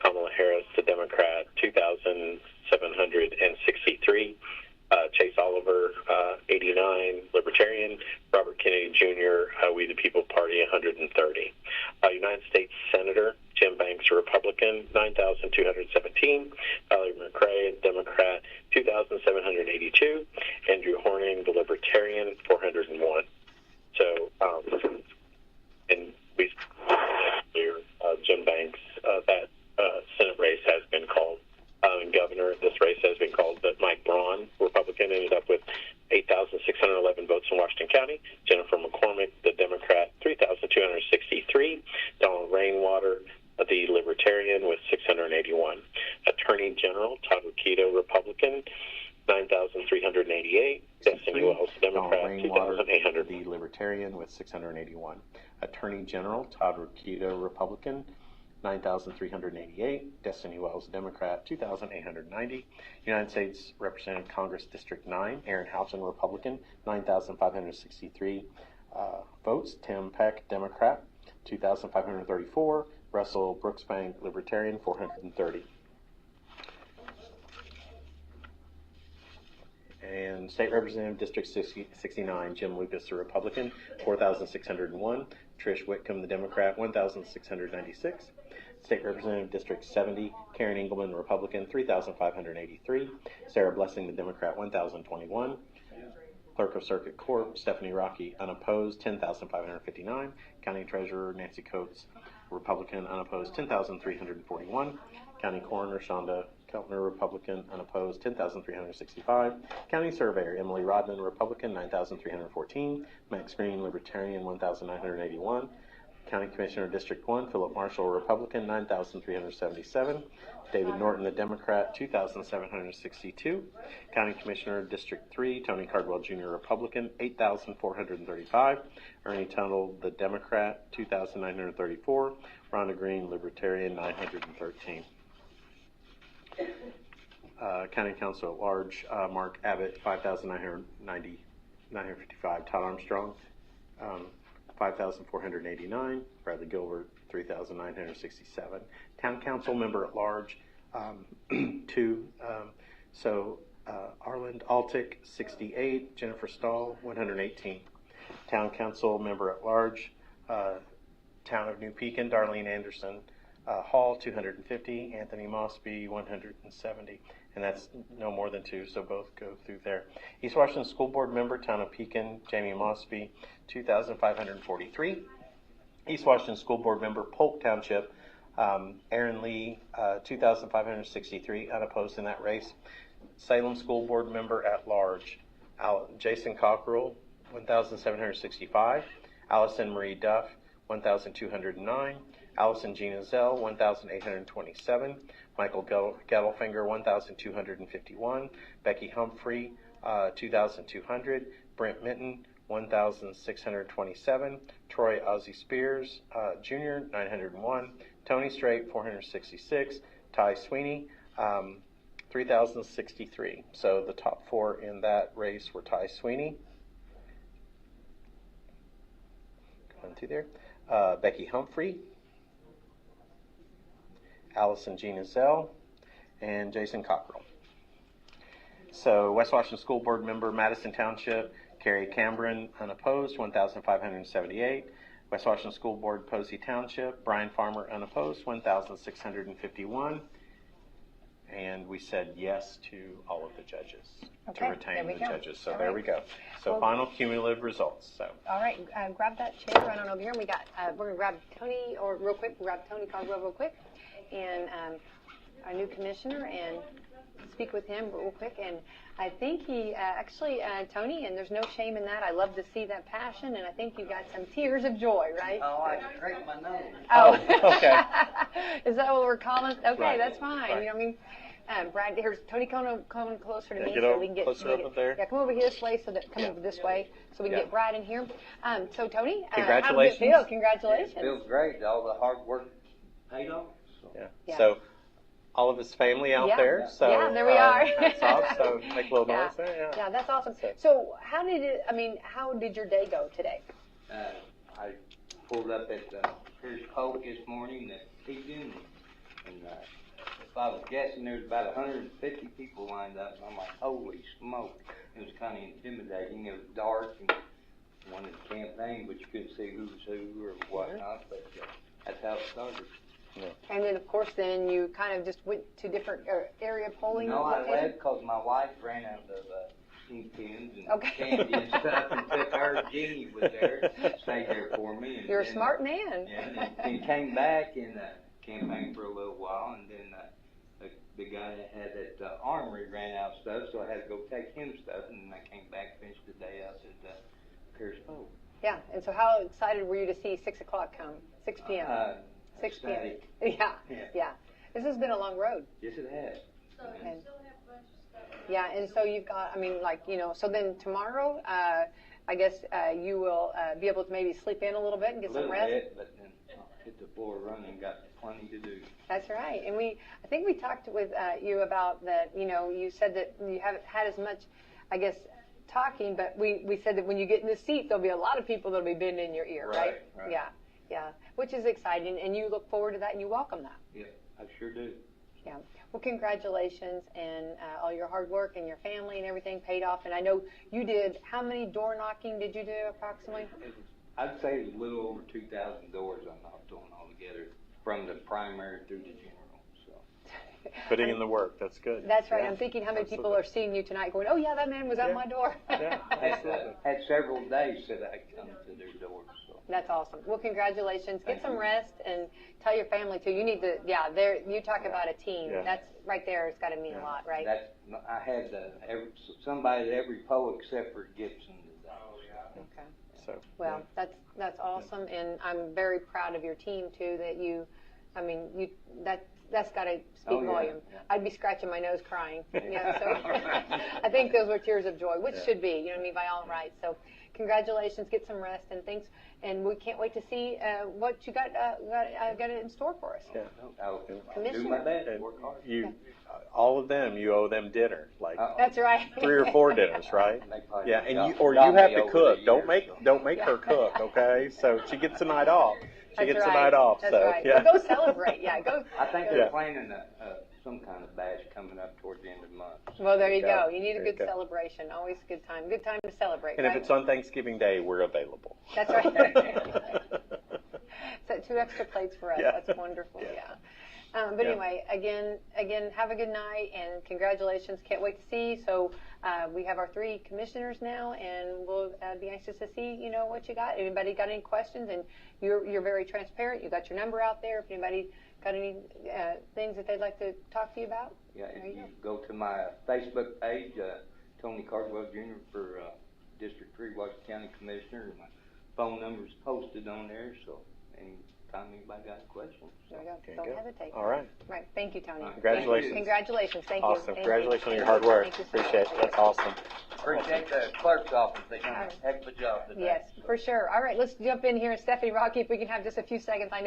Kamala Harris, the Democrat, 2,763. Chase Oliver, 89. Libertarian. Robert Kennedy Jr., We the People Party, 130. United States Senator Jim Banks, Republican, 9,217. Valerie McRae, Democrat, 2,782. Andrew Horning, the Libertarian, 401. So, and we Jim Banks, that Senate race has been called. Governor, this race has been called, but Mike Braun, Republican, ended up with 8,611 votes in Washington County. Jennifer McCormick, the Democrat, 3,263. Donald Rainwater, the Libertarian, with 681. Attorney General Todd Rokita, Republican, 9,388. Destiny Wells, Democrat, 2,800. The Libertarian, with 681. Attorney General Todd Rokita, Republican, 9,388. Destiny Wells, Democrat, 2,890. United States Representative Congress District 9, Aaron Houghton, Republican, 9,563 votes. Tim Peck, Democrat, 2,534. Russell Brooksbank, Libertarian, 430. And State Representative District 69, Jim Lucas, the Republican, 4,601. Trish Whitcomb, the Democrat, 1,696. State Representative District 70, Karen Engelman, Republican, 3,583. Sarah Blessing, the Democrat, 1,021. Clerk of Circuit Court, Stephanie Rocky, unopposed, 10,559. County Treasurer Nancy Coates, Republican, unopposed, 10,341. County Coroner Shonda Keltner, Republican, unopposed, 10,365. County Surveyor Emily Rodman, Republican, 9,314. Max Green, Libertarian, 1,981. County Commissioner District 1, Philip Marshall, Republican, 9,377. David Norton, the Democrat, 2,762. County Commissioner District 3, Tony Cardwell Jr., Republican, 8,435. Ernie Tunnell, the Democrat, 2,934. Rhonda Green, Libertarian, 913. County Council at Large, Mark Abbott, 5,955. Todd Armstrong, 5,489. Bradley Gilbert, 3,967. Town Council Member at Large, 2. Arland Altick, 68. Jennifer Stahl, 118. Town Council Member at Large, Town of New Pekin, Darlene Anderson Hall, 250. Anthony Mosby, 170. And that's no more than 2, so both go through there. East Washington School Board Member, Town of Pekin, Jamie Mosby, 2,543. East Washington School Board Member, Polk Township, Aaron Lee, 2,563, unopposed in that race. Salem School Board Member at Large, Jason Cockrell, 1,765. Allison Marie Duff, 1,209. Allison Gina Zell, 1,827. Michael Gettelfinger, 1,251. Becky Humphrey, 2,200. Brent Minton, 1,627. Troy Ozzie Spears, Jr., 901. Tony Strait, 466. Ty Sweeney, 3,063. So the top 4 in that race were Ty Sweeney. Going through there. Becky Humphrey, Allison Gina Zell, and Jason Cockrell. So West Washington School Board Member, Madison Township, Carrie Cambron, unopposed, 1,578. West Washington School Board, Posey Township, Brian Farmer, unopposed, 1,651. And we said yes to all of the judges, to retain the judges. So there we go. So final cumulative results. So all right, grab that chair, run on over here. And we got, we're going to grab Tony, or real quick, grab Tony Caldwell real quick. And our new commissioner, and speak with him real quick, and I think he actually, Tony, and there's no shame in that. I love to see that passion, and I think you got some tears of joy, right? Oh, I scraped my nose. Oh, okay. Is that what we're calling? Okay, Right. that's fine. Right. You know what I mean? Brad, here's Tony coming closer to me Get so over, we can get closer up there. Yeah, come over here this way so that come Yeah. over this way so we can Yeah. get Brad in here. So Tony, Congratulations. how does it feel? Congratulations. It feels great. All the hard work paid off. So. Yeah. Yeah. So, all of his family out Yeah. there. So, Yeah, there we are. That's awesome. So, make a little Yeah. noise there. Yeah. Yeah, that's awesome. So how did your day go today? I pulled up at Pierce Polk this morning at Pekin, and if I was guessing, there was about 150 people lined up. And I'm like, holy smoke! It was kind of intimidating. It was dark and wanted to campaign, but you couldn't see who was who or whatnot. But that's how it started. Yeah. And then, of course, then you kind of just went to different area polling No, I locations? left because my wife ran out of ink pens and Okay. candy and stuff, and took her. Jeannie was there, stayed there for me. And You're a then, smart man. Yeah, and came back and campaigned for a little while, and then the guy that had that armory ran out of stuff, so I had to go take him stuff, and then I came back, finished the day out at Pierce Polk. Yeah, and so how excited were you to see 6 o'clock come? 6 p.m. 6 p.m. Ecstatic. Yeah. This has been a long road. Yes, it has. And, yeah, and so you've got, so then tomorrow, I guess you will be able to maybe sleep in a little bit and get A some little rest. bit, but then I'll hit the floor running, got plenty to do. That's right. And I think we talked with you about that, you said that you haven't had as much, I guess, talking, but we said that when you get in the seat, there'll be a lot of people that'll be bending in your ear, right? Right. Yeah, which is exciting, and you look forward to that, and you welcome that. Yeah, I sure do. Yeah. Well, congratulations, and all your hard work and your family and everything paid off. And I know you did, how many door knocking did you do approximately? I'd say it was a little over 2,000 doors I knocked on altogether, from the primary through the general. So. Putting in the work. That's good. That's right. Yeah. I'm thinking how many people are seeing you tonight going, oh, yeah, that man was at my door. Yeah. Had several days that I come to their doors. So. That's awesome. Well, congratulations. Get some rest and tell your family, too. You need to, you talk about a team. Yeah. That's right there. It's got to mean a lot, right? I had somebody at every poll except for Gibson today. Okay. So, Well, that's awesome, and I'm very proud of your team too. That's got to speak volume. Yeah. I'd be scratching my nose crying. Yeah, so I think those were tears of joy, which should be, you know what I mean, by all rights. So, congratulations, get some rest, and thanks. And we can't wait to see what you got in store for us. Yeah. I'll do Commissioner. my best. And Work hard. all of them, you owe them dinner, like That's right. 3 or 4 dinners, right? They probably Yeah, and you got have me to over cook. the Don't years, make her cook, okay? So she gets a night off. She That's gets right. a night off. That's so right. yeah. Well, go celebrate. Yeah, go. I think Yeah. they're planning some kind of bash coming up towards the end of the month. Well, there you go. You need a There you good go. celebration. Always a good time. Good time to celebrate. And right? if it's on Thanksgiving Day, we're available. That's right. So 2 extra plates for us. Yeah. That's wonderful. Yeah. Yeah. But Yeah. anyway, again, have a good night and congratulations. Can't wait to see. So we have our 3 commissioners now, and we'll be anxious to see what you got. Anybody got any questions? And you're very transparent. You got your number out there. If anybody got any things that they'd like to talk to you about. Yeah, There if you you go to my Facebook page, Tony Cardwell Jr. for District 3 Washington County Commissioner. My phone number's posted on there, so anytime anybody got a question. There we go. Okay, Don't good. hesitate. All right. Right. Thank you, Tony. Congratulations. Congratulations. Thank you. Awesome. Thank you. Congratulations on your Thank hard you. work. Thank you so Appreciate it. much. That's awesome. Appreciate the clerk's office. They done a heck of a job today. Yes, for sure. All right, let's jump in here. And Stephanie Rocky, if we can have just a few seconds. I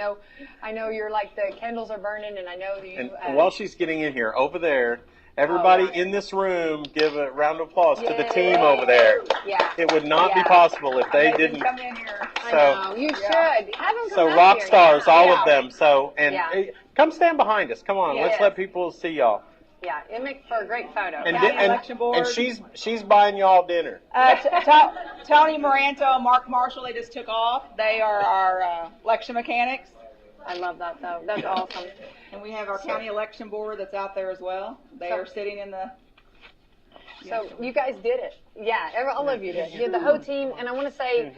know you're like the candles are burning, and I know that you. And while she's getting in here, over there, everybody right. in this room, give a round of applause to the Yay. team over there. Yeah. It would not be Yeah. possible if they They didn't. come in here. I So- know you should have them come So out rock here. stars, Yeah. all Yeah. of them. So Yeah. come stand behind us. Come on, let's Yes. let people see y'all. Yeah, it makes for a great photo. And, County election board. and she's buying y'all dinner. Tony Moranto and Mark Marshall, they just took off. They are our election mechanics. I love that though. That's awesome. And we have our county election board that's out there as well. They are sitting in the. So you guys did it. Yeah, all of you did. You did the whole team, and I want to say,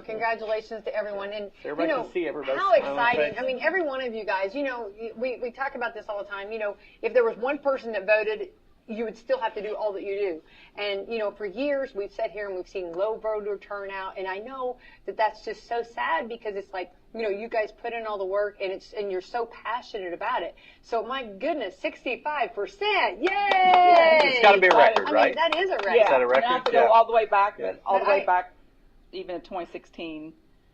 congratulations to everyone. And Everybody can see everybody's how smiling exciting! face. I mean, every one of you guys. We talk about this all the time. If there was one person that voted, you would still have to do all that you do. And, you know, for years we've sat here and we've seen low voter turnout, and I know that that's just so sad because it's like, you know, you guys put in all the work and you're so passionate about it. So my goodness, 65%, yay! It's got to be a record, I right? mean, that is a record. Yeah, Is that a record? not to go all the way back, but all the way I- back, even in 2016.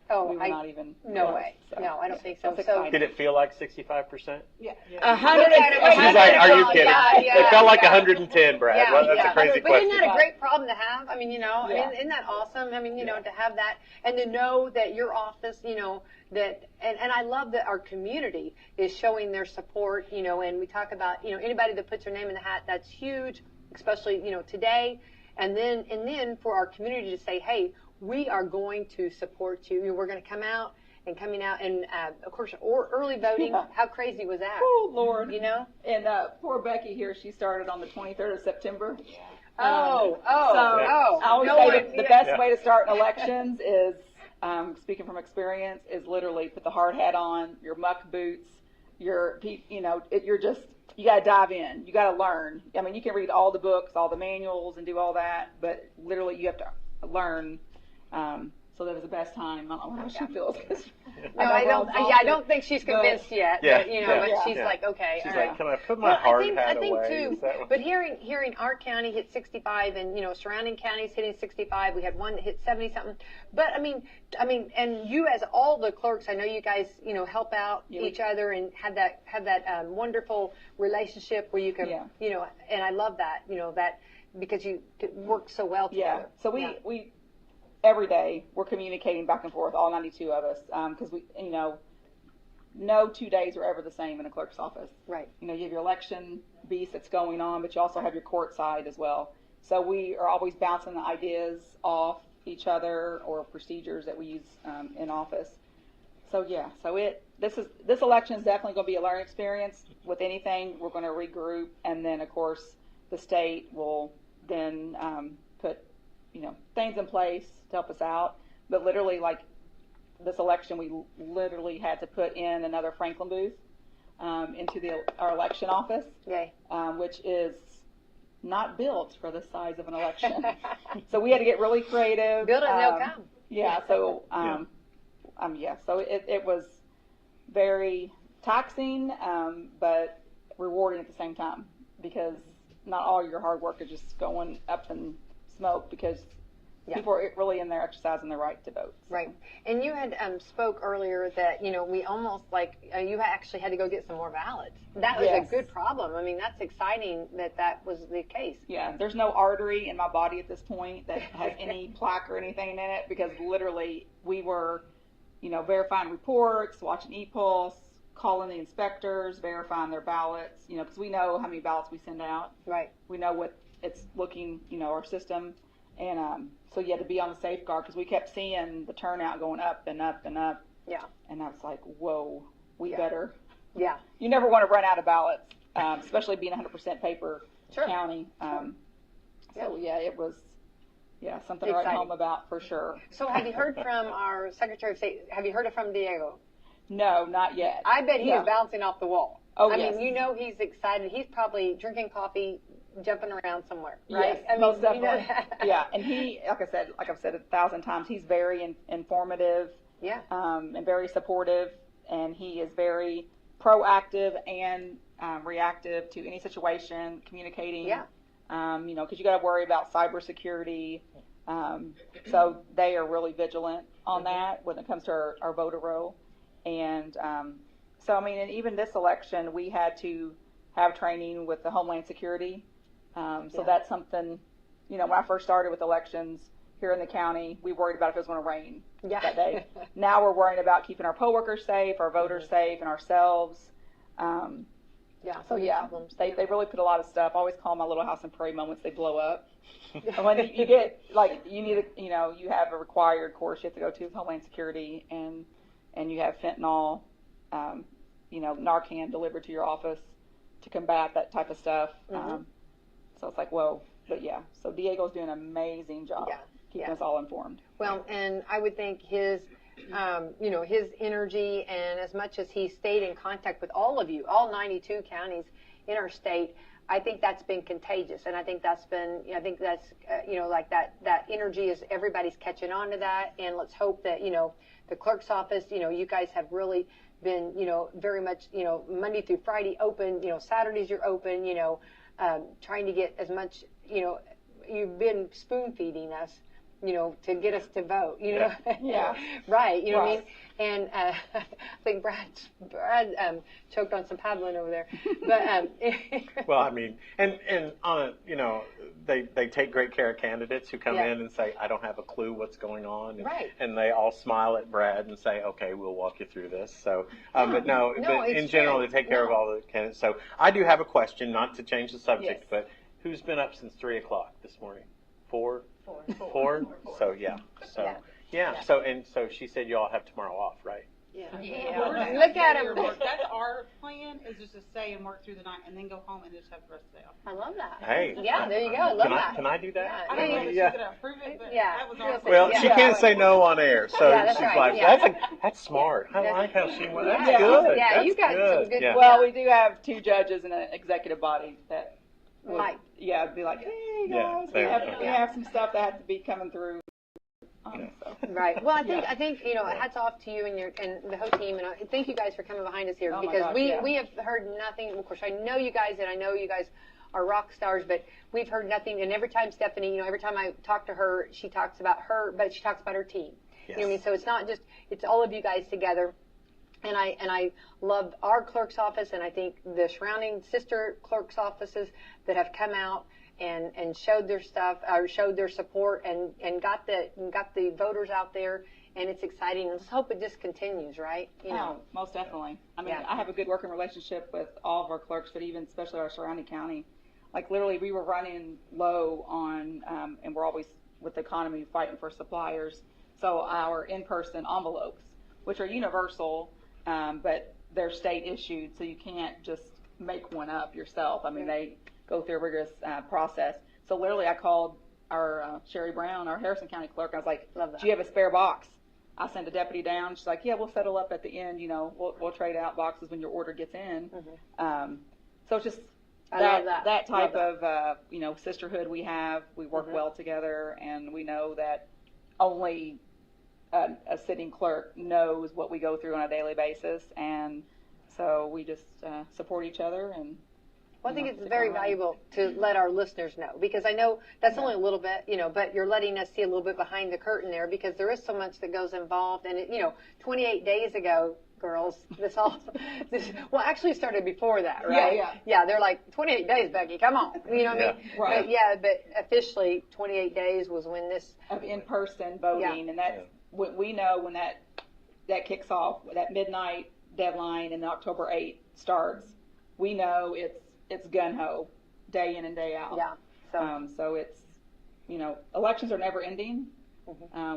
Oh, we were not even. no close, way. so. No, I don't think so. That's So exciting. Did it feel like 65%? Yeah. 100. She's like, are you kidding? It felt like 110, Brad. Yeah, Well, that's yeah. a crazy But isn't question. that a great problem to have? I mean, you know, Yeah. isn't that awesome? I mean, you know, to have that and to know that your office, you know, that, and I love that our community is showing their support, you know, and we talk about, you know, anybody that puts their name in the hat, that's huge, especially, you know, today. And then for our community to say, hey, we are going to support you. We're going to come out and of course, early voting. Yeah. How crazy was that? Oh, Lord. You know? And poor Becky here, she started on the 23rd of September. So I always no say one- that the best way to start elections is, speaking from experience, is literally put the hard hat on, your muck boots, you know, you're just, you got to dive in. You got to learn. I mean, you can read all the books, all the manuals, and do all that, but literally you have to learn. So that was the best time. I don't know how she feels. No, I don't think she's convinced yet. Yeah, But, you know, but she's like, okay. She's all like, right. can I put my hard hat I think away? too. Is that what- But hearing our county hit 65, and you know, surrounding counties hitting 65. We had one that hit 70 something. But I mean, and you as all the clerks, I know you guys, you know, help out each other and have that wonderful relationship where you can, you know, and I love that, you know, that because you work so well together. Yeah. So we every day we're communicating back and forth, all 92 of us, because we, you know, no 2 days are ever the same in a clerk's office. Right. You know, you have your election beast that's going on, but you also have your court side as well. So we are always bouncing the ideas off each other or procedures that we use in office. So yeah, so this election is definitely going to be a learning experience. With anything, we're going to regroup, and then of course the state will then put, you know, things in place to help us out. But literally, like this election, we literally had to put in another Franklin booth into our election office, which is not built for the size of an election. So we had to get really creative. Build it and they'll come. Yeah. So so it was very taxing, but rewarding at the same time, because not all your hard work is just going up in smoke, because people are really in there exercising their right to vote. So. Right. And you had spoke earlier that, you know, we almost you actually had to go get some more ballots. That was a good problem. I mean, that's exciting that was the case. Yeah. There's no artery in my body at this point that has any plaque or anything in it, because literally we were, you know, verifying reports, watching e-pulse, calling the inspectors, verifying their ballots, you know, because we know how many ballots we send out. Right. We know what it's looking, you know, our system. And so you had to be on the safeguard, because we kept seeing the turnout going up and up and up. Yeah. And I was like, whoa, we better. Yeah. You never want to run out of ballots, especially being 100% paper county. So yeah, it was something to write home about for sure. So have you heard from our Secretary of State? Have you heard from Diego? No, not yet. I bet he is bouncing off the wall. Oh, I mean, you know, he's excited. He's probably drinking coffee, jumping around somewhere, right? Yes, I mean, most definitely. You know, Yeah, and he, like I've said 1,000 times, he's very informative. Yeah. And very supportive, and he is very proactive and reactive to any situation, communicating. Yeah. You know, because you got to worry about cybersecurity. So they are really vigilant on that when it comes to our voter roll. And so, I mean, and even this election, we had to have training with the Homeland Security. So that's something, you know, when I first started with elections here in the county, we worried about if it was going to rain that day. Now we're worrying about keeping our poll workers safe, our voters safe, and ourselves. So yeah, they really put a lot of stuff. I always call my little house and pray moments. They blow up. And when you get, like, you have a required course you have to go to with Homeland Security, and you have fentanyl, you know, Narcan delivered to your office to combat that type of stuff. So it's like, whoa. But yeah, so Diego's doing an amazing job keeping us all informed. Well, and I would think his, you know, his energy, and as much as he stayed in contact with all of you, all 92 counties in our state, I think that's been contagious, and I think that's been, I think that's, like that energy is everybody's catching on to that, and let's hope that, the clerk's office, you guys have really been, very much, Monday through Friday open, Saturdays you're open, trying to get as much, you've been spoon feeding us, to get us to vote, Yeah. Right, what I mean? Right. And I think Brad choked on some paddling over there. But well, I mean, and on a, they take great care of candidates who come in and say, I don't have a clue what's going on. And, right. And they all smile at Brad and say, okay, we'll walk you through this. So, but in general, they take care of all the candidates. So I do have a question, not to change the subject, but who's been up since 3 o'clock this morning? Four. So So she said you all have tomorrow off, right? Yeah. Look at him. That's our plan, is just to stay and work through the night and then go home and just have the rest of the day off. I love that. Hey. Yeah, there you go. Love that. Can I do that? I don't know if she's going to approve it, but that was our Well, she can't say no on air, so that's she's right. like, that's smart. I like how she went. That's good. Yeah, that's you got good. some good. Well, we do have 2 judges and an executive body that would, Mike. be like, hey guys, Yeah, we have some stuff that has to be coming through. Right. Well, I think hats off to you and the whole team, and thank you guys for coming behind us here because we have heard nothing. Of course, I know you guys, and I know you guys are rock stars, but we've heard nothing. And every time Stephanie, every time I talk to her, she talks about her, but she talks about her team. Yes. You know what I mean? So it's not just it's all of you guys together. And I love our clerk's office, and I think the surrounding sister clerk's offices that have come out and showed their stuff or showed their support and got the voters out there, and it's exciting. Let's hope it just continues, right? Most definitely. I mean, I have a good working relationship with all of our clerks, but even especially our surrounding county. Like literally, we were running low on, and we're always with the economy fighting for suppliers. So our in-person envelopes, which are universal, but they're state issued, so you can't just make one up yourself. I mean, they go through a rigorous process. So literally I called our Sherry Brown, our Harrison County clerk. I was like, do you have a spare box? I sent a deputy down. She's like, yeah, we'll settle up at the end. We'll trade out boxes when your order gets in. So it's just that type of, sisterhood we have. We work well together, and we know that only a sitting clerk knows what we go through on a daily basis. And so we just support each other. And I think it's very valuable to let our listeners know, because I know that's only a little bit, but you're letting us see a little bit behind the curtain there, because there is so much that goes involved. And 28 days ago, girls, well, actually started before that, right? Yeah, they're like, 28 days, Becky, come on. You know what I mean? Right. But officially 28 days was when this of in-person voting, and that's we know when that kicks off, that midnight deadline, and October 8th starts. We know it's gun-ho, day in and day out. Yeah. So it's, elections are never ending.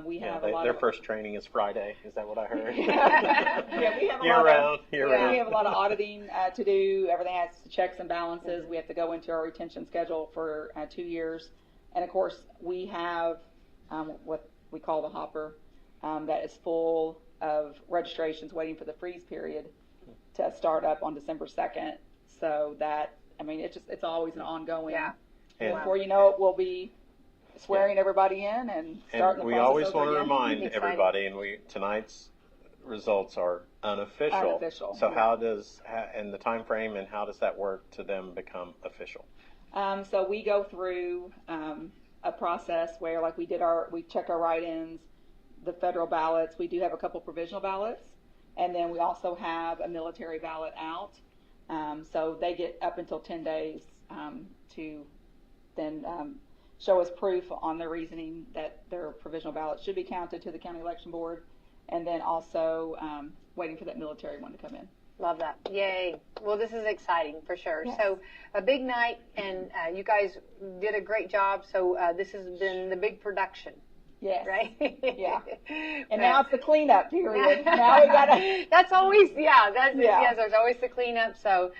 We have a lot their first training is Friday. Is that what I heard? we have year round. We have a lot of auditing to do. Everything has checks and balances. We have to go into our retention schedule for 2 years. And of course, we have what we call the hopper that is full of registrations waiting for the freeze period to start up on December 2nd. So that, it's always an ongoing. Yeah. And before you know it, we'll be swearing everybody in and starting the process. We always want to again. remind everybody, and tonight's results are unofficial. So how does, and the time frame, and how does that work to them become official? So we go through a process where, like, we checked our write-ins, the federal ballots. We do have a couple provisional ballots, and then we also have a military ballot out. So they get up until 10 days to then show us proof on their reasoning that their provisional ballot should be counted to the county election board, and then also waiting for that military one to come in. Love that. Yay. Well, this is exciting for sure. Yes. So a big night, and you guys did a great job. So this has been the big production. Yes. Right? Yeah. And now it's the cleanup period. Now we gotta. That's always, yes, there's always the cleanup. So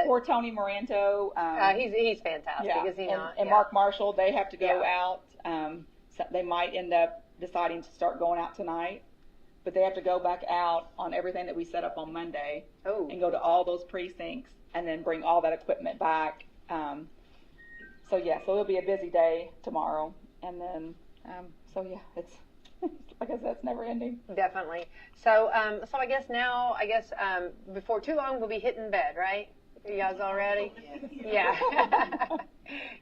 poor Tony Moranto. He's fantastic, is he not? And Mark Marshall, they have to go out. So they might end up deciding to start going out tonight, but they have to go back out on everything that we set up on Monday and go to all those precincts and then bring all that equipment back So it'll be a busy day tomorrow, and then it's like I said, it's never ending. Definitely. So so I guess before too long we'll be hitting bed, right? You guys all ready? Yeah.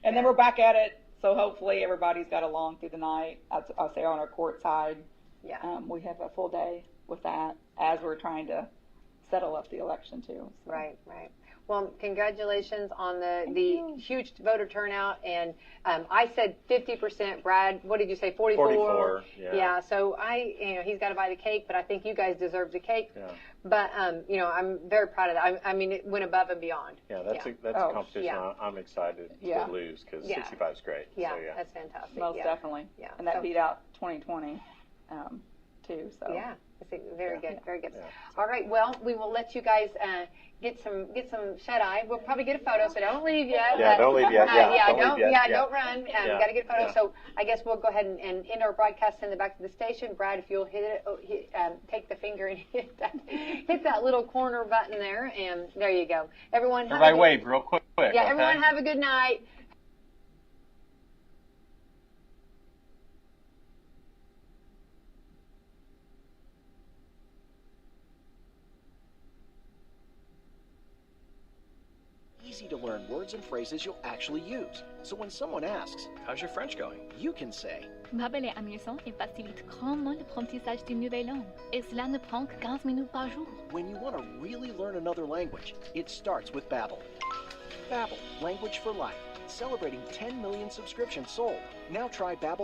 And then we're back at it. So hopefully everybody's got along through the night. I'll say on our court side, we have a full day with that as we're trying to settle up the election too. So. Right. Well, congratulations on the huge voter turnout. And I said 50%. Brad, what did you say? 44. 44. Yeah. So he's got to buy the cake, but I think you guys deserve the cake. Yeah. But I'm very proud of that. I mean, it went above and beyond. Yeah, that's a competition. Yeah. I'm excited to lose because 65 is great. Yeah, so, that's fantastic. Most definitely. Yeah. And that beat out 2020 too. So. Yeah. Very good. Very good. Yeah. All right. Well, we will let you guys get some shut eye. We'll probably get a photo, so don't leave yet. Yeah, don't leave yet. Don't run. Got to get a photo. So I guess we'll go ahead and end our broadcast, send it back to the station. Brad, if you'll take the finger and hit that little corner button there, and there you go. Everybody wave real quick. Yeah. Everyone have a good night. Easy to learn words and phrases you'll actually use. So when someone asks, "How's your French going?" you can say, Babbel est amusant et facilite grandement l'apprentissage d'une nouvelle langue. Et cela ne prend que 15 minutes par jour. When you want to really learn another language, it starts with Babbel. Babbel, language for life. Celebrating 10 million subscriptions sold. Now try Babbel